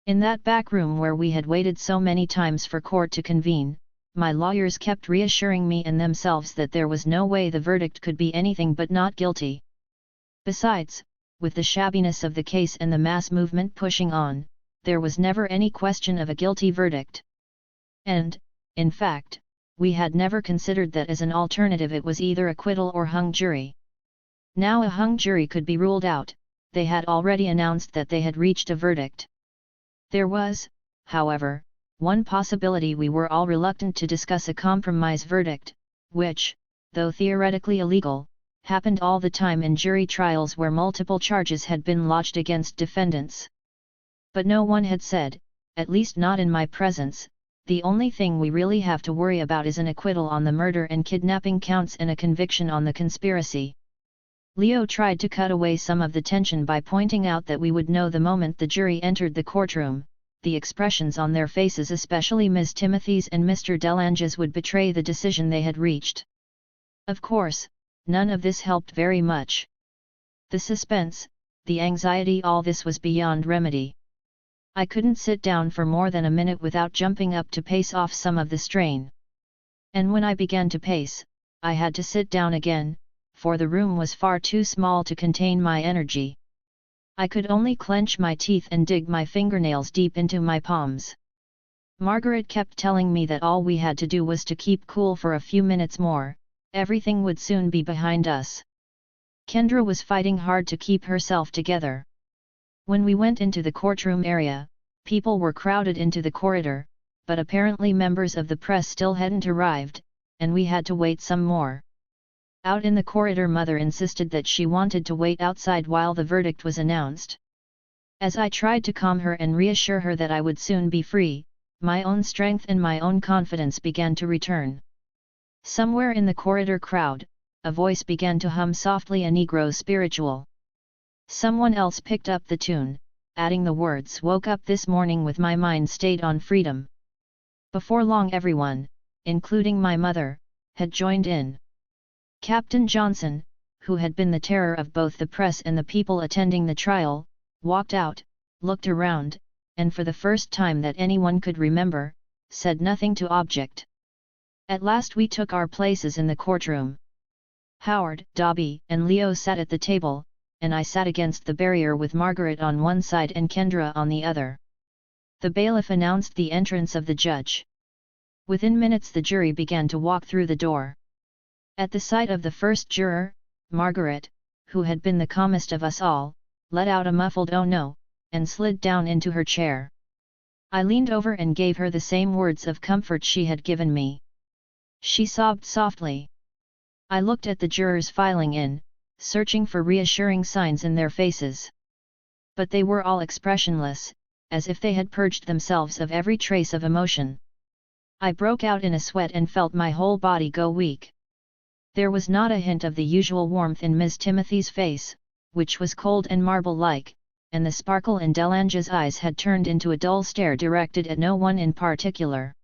In that back room where we had waited so many times for court to convene, my lawyers kept reassuring me and themselves that there was no way the verdict could be anything but not guilty. Besides, with the shabbiness of the case and the mass movement pushing on, there was never any question of a guilty verdict. And, in fact, we had never considered that as an alternative it was either acquittal or hung jury. Now a hung jury could be ruled out, they had already announced that they had reached a verdict. There was, however, one possibility: we were all reluctant to discuss a compromise verdict, which, though theoretically illegal, happened all the time in jury trials where multiple charges had been lodged against defendants. But no one had said, at least not in my presence, the only thing we really have to worry about is an acquittal on the murder and kidnapping counts and a conviction on the conspiracy. Leo tried to cut away some of the tension by pointing out that we would know the moment the jury entered the courtroom. The expressions on their faces, especially Ms. Timothy's and Mr. Delange's, would betray the decision they had reached. Of course, none of this helped very much. The suspense, the anxiety, all this was beyond remedy. I couldn't sit down for more than a minute without jumping up to pace off some of the strain. And when I began to pace, I had to sit down again, for the room was far too small to contain my energy. I could only clench my teeth and dig my fingernails deep into my palms. Margaret kept telling me that all we had to do was to keep cool for a few minutes more, everything would soon be behind us. Kendra was fighting hard to keep herself together. When we went into the courtroom area, people were crowded into the corridor, but apparently members of the press still hadn't arrived, and we had to wait some more. Out in the corridor, Mother insisted that she wanted to wait outside while the verdict was announced. As I tried to calm her and reassure her that I would soon be free, my own strength and my own confidence began to return. Somewhere in the corridor crowd, a voice began to hum softly a Negro spiritual. Someone else picked up the tune, adding the words, "Woke up this morning with my mind stayed on freedom." Before long everyone, including my mother, had joined in. Captain Johnson, who had been the terror of both the press and the people attending the trial, walked out, looked around, and for the first time that anyone could remember, said nothing to object. At last we took our places in the courtroom. Howard, Dobby, and Leo sat at the table, and I sat against the barrier with Margaret on one side and Kendra on the other. The bailiff announced the entrance of the judge. Within minutes the jury began to walk through the door. At the sight of the first juror, Margaret, who had been the calmest of us all, let out a muffled "oh no," and slid down into her chair. I leaned over and gave her the same words of comfort she had given me. She sobbed softly. I looked at the jurors filing in, searching for reassuring signs in their faces. But they were all expressionless, as if they had purged themselves of every trace of emotion. I broke out in a sweat and felt my whole body go weak. There was not a hint of the usual warmth in Miss Timothy's face, which was cold and marble-like, and the sparkle in Delange's eyes had turned into a dull stare directed at no one in particular.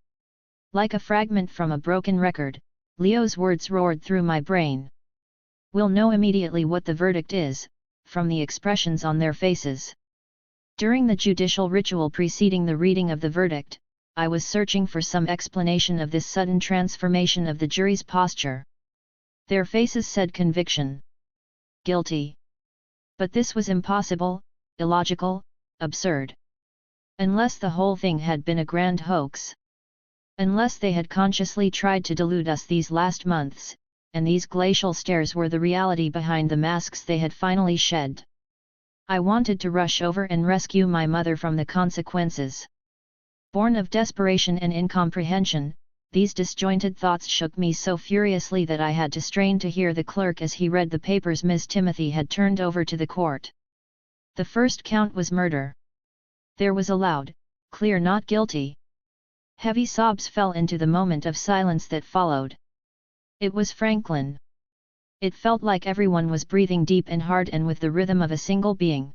Like a fragment from a broken record, Leo's words roared through my brain. "We'll know immediately what the verdict is, from the expressions on their faces." During the judicial ritual preceding the reading of the verdict, I was searching for some explanation of this sudden transformation of the jury's posture. Their faces said conviction. Guilty. But this was impossible, illogical, absurd. Unless the whole thing had been a grand hoax. Unless they had consciously tried to delude us these last months, and these glacial stares were the reality behind the masks they had finally shed. I wanted to rush over and rescue my mother from the consequences. Born of desperation and incomprehension, these disjointed thoughts shook me so furiously that I had to strain to hear the clerk as he read the papers Miss Timothy had turned over to the court. The first count was murder. There was a loud, clear not guilty. Heavy sobs fell into the moment of silence that followed. It was Franklin. It felt like everyone was breathing deep and hard and with the rhythm of a single being.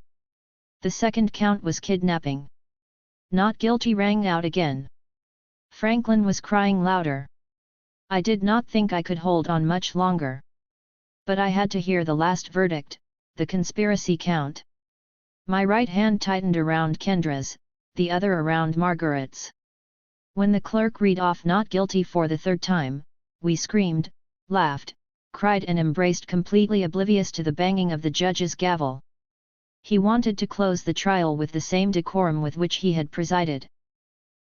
The second count was kidnapping. Not guilty rang out again. Franklin was crying louder. I did not think I could hold on much longer. But I had to hear the last verdict, the conspiracy count. My right hand tightened around Kendra's, the other around Margaret's. When the clerk read off not guilty for the third time, we screamed, laughed, cried and embraced, completely oblivious to the banging of the judge's gavel. He wanted to close the trial with the same decorum with which he had presided.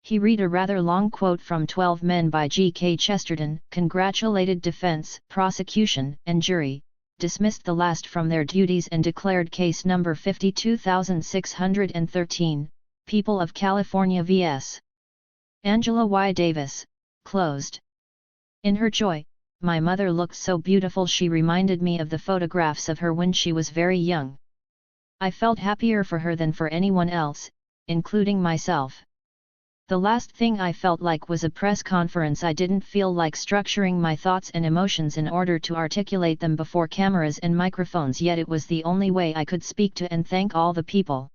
He read a rather long quote from 12 Men by G. K. Chesterton, congratulated defense, prosecution, and jury, dismissed the last from their duties and declared case number 52613, People of California vs. Angela Y. Davis, closed. In her joy, my mother looked so beautiful she reminded me of the photographs of her when she was very young. I felt happier for her than for anyone else, including myself. The last thing I felt like was a press conference. I didn't feel like structuring my thoughts and emotions in order to articulate them before cameras and microphones, yet it was the only way I could speak to and thank all the people.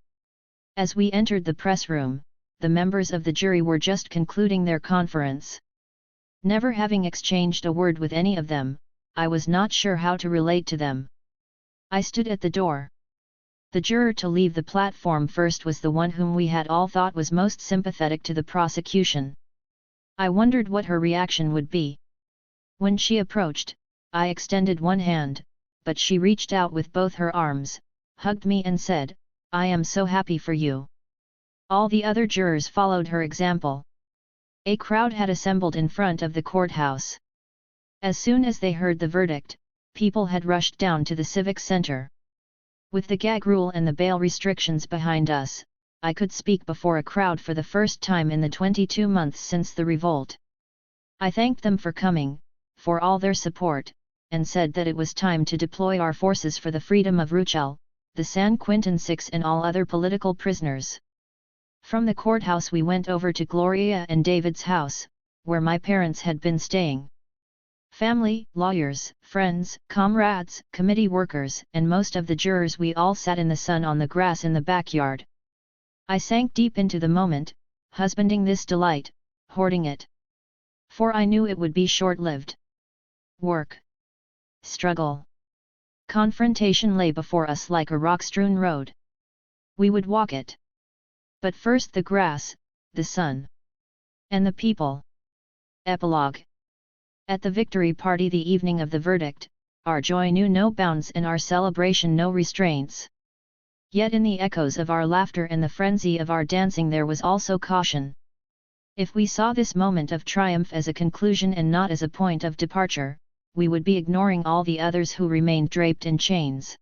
As we entered the press room, the members of the jury were just concluding their conference. Never having exchanged a word with any of them, I was not sure how to relate to them. I stood at the door. The juror to leave the platform first was the one whom we had all thought was most sympathetic to the prosecution. I wondered what her reaction would be. When she approached, I extended one hand, but she reached out with both her arms, hugged me and said, "I am so happy for you." All the other jurors followed her example. A crowd had assembled in front of the courthouse. As soon as they heard the verdict, people had rushed down to the Civic Center. With the gag rule and the bail restrictions behind us, I could speak before a crowd for the first time in the 22 months since the revolt. I thanked them for coming, for all their support, and said that it was time to deploy our forces for the freedom of Ruchel, the San Quintin Six and all other political prisoners. From the courthouse we went over to Gloria and David's house, where my parents had been staying. Family, lawyers, friends, comrades, committee workers, and most of the jurors, we all sat in the sun on the grass in the backyard. I sank deep into the moment, husbanding this delight, hoarding it. For I knew it would be short-lived. Work. Struggle. Confrontation lay before us like a rock-strewn road. We would walk it. But first the grass, the sun. And the people. Epilogue. At the victory party the evening of the verdict, our joy knew no bounds and our celebration no restraints. Yet in the echoes of our laughter and the frenzy of our dancing there was also caution. If we saw this moment of triumph as a conclusion and not as a point of departure, we would be ignoring all the others who remained draped in chains.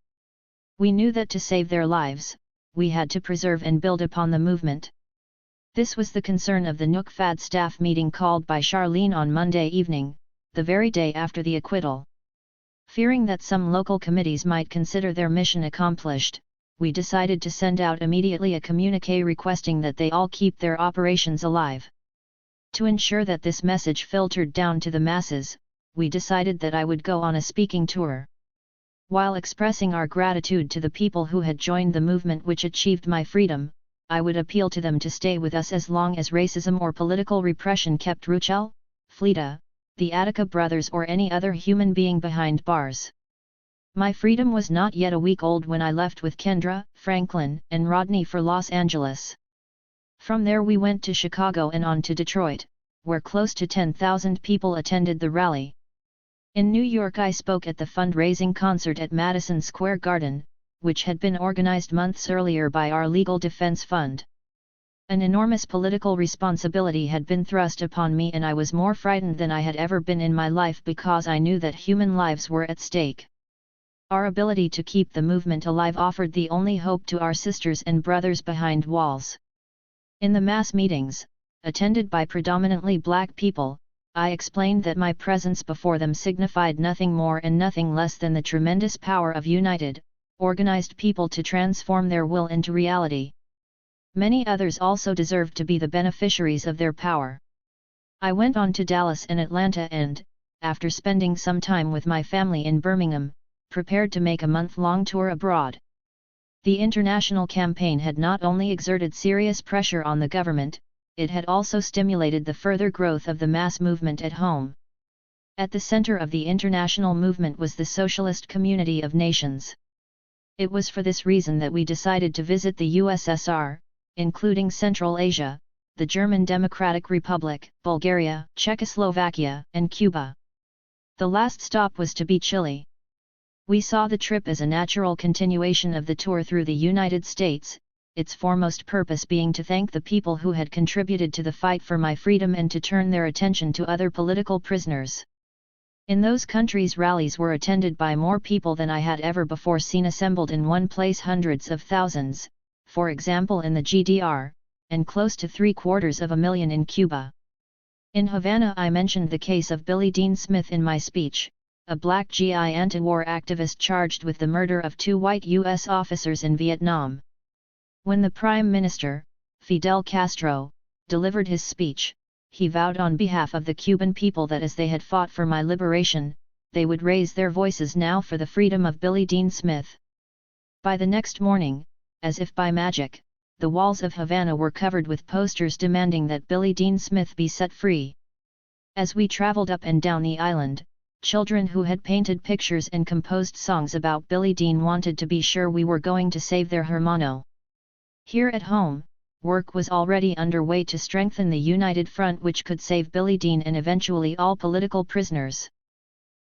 We knew that to save their lives, we had to preserve and build upon the movement. This was the concern of the NUCFAD staff meeting called by Charlene on Monday evening, the very day after the acquittal. Fearing that some local committees might consider their mission accomplished, we decided to send out immediately a communiqué requesting that they all keep their operations alive. To ensure that this message filtered down to the masses, we decided that I would go on a speaking tour. While expressing our gratitude to the people who had joined the movement which achieved my freedom, I would appeal to them to stay with us as long as racism or political repression kept Ruchel, Fleta, the Attica brothers or any other human being behind bars. My freedom was not yet a week old when I left with Kendra, Franklin, and Rodney for Los Angeles. From there we went to Chicago and on to Detroit, where close to 10,000 people attended the rally. In New York I spoke at the fundraising concert at Madison Square Garden, which had been organized months earlier by our Legal Defense Fund. An enormous political responsibility had been thrust upon me and I was more frightened than I had ever been in my life because I knew that human lives were at stake. Our ability to keep the movement alive offered the only hope to our sisters and brothers behind walls. In the mass meetings, attended by predominantly black people, I explained that my presence before them signified nothing more and nothing less than the tremendous power of united, organized people to transform their will into reality. Many others also deserved to be the beneficiaries of their power. I went on to Dallas and Atlanta and, after spending some time with my family in Birmingham, prepared to make a month-long tour abroad. The international campaign had not only exerted serious pressure on the government, it had also stimulated the further growth of the mass movement at home. At the center of the international movement was the socialist community of nations. It was for this reason that we decided to visit the USSR, including Central Asia, the German Democratic Republic, Bulgaria, Czechoslovakia, and Cuba. The last stop was to be Chile. We saw the trip as a natural continuation of the tour through the United States, its foremost purpose being to thank the people who had contributed to the fight for my freedom and to turn their attention to other political prisoners. In those countries, rallies were attended by more people than I had ever before seen assembled in one place, hundreds of thousands, for example in the GDR, and close to 750,000 in Cuba. In Havana I mentioned the case of Billy Dean Smith in my speech, a black GI anti-war activist charged with the murder of 2 white U.S. officers in Vietnam. When the Prime Minister, Fidel Castro, delivered his speech, he vowed on behalf of the Cuban people that as they had fought for my liberation, they would raise their voices now for the freedom of Billy Dean Smith. By the next morning, as if by magic, the walls of Havana were covered with posters demanding that Billy Dean Smith be set free. As we traveled up and down the island, children who had painted pictures and composed songs about Billy Dean wanted to be sure we were going to save their hermano. Here at home, work was already underway to strengthen the united front which could save Billy Dean and eventually all political prisoners.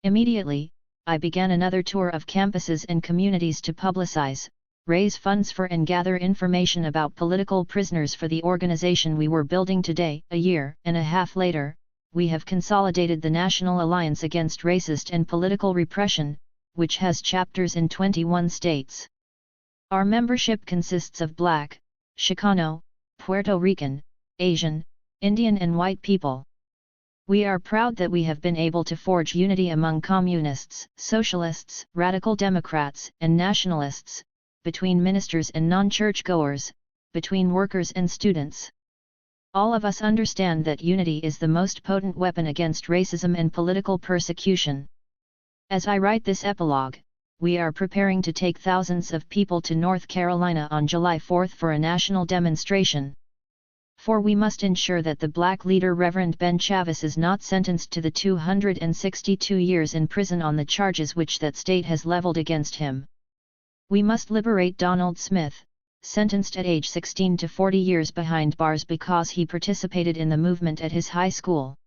Immediately, I began another tour of campuses and communities to publicize, raise funds for and gather information about political prisoners for the organization we were building today. A year and a half later, we have consolidated the National Alliance Against Racist and Political Repression, which has chapters in 21 states. Our membership consists of Black, Chicano, Puerto Rican, Asian, Indian and white people. We are proud that we have been able to forge unity among communists, socialists, radical Democrats, and nationalists, between ministers and non-churchgoers, between workers and students. All of us understand that unity is the most potent weapon against racism and political persecution. As I write this epilogue, we are preparing to take thousands of people to North Carolina on July 4 for a national demonstration. For we must ensure that the black leader Reverend Ben Chavis is not sentenced to the 262 years in prison on the charges which that state has leveled against him. We must liberate Donald Smith, sentenced at age 16 to 40 years behind bars because he participated in the movement at his high school.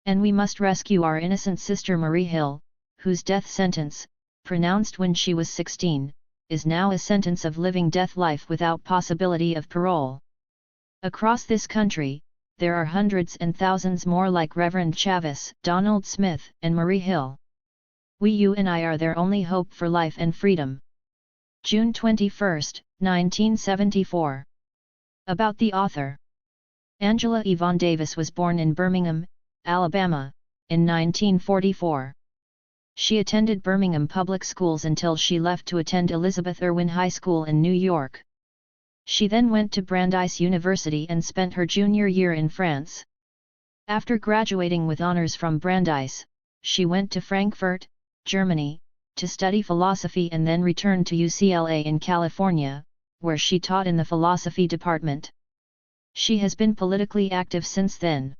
And we must rescue our innocent sister Marie Hill, whose death sentence, pronounced when she was 16, is now a sentence of living death life without possibility of parole. Across this country, there are hundreds and thousands more like Reverend Chavis, Donald Smith, and Marie Hill. You and I are their only hope for life and freedom. June 21, 1974. About the author. Angela Yvonne Davis was born in Birmingham, Alabama, in 1944. She attended Birmingham public schools until she left to attend Elizabeth Irwin High School in New York. She then went to Brandeis University and spent her junior year in France. After graduating with honors from Brandeis, she went to Frankfurt, Germany, to study philosophy and then returned to UCLA in California, where she taught in the philosophy department. She has been politically active since then.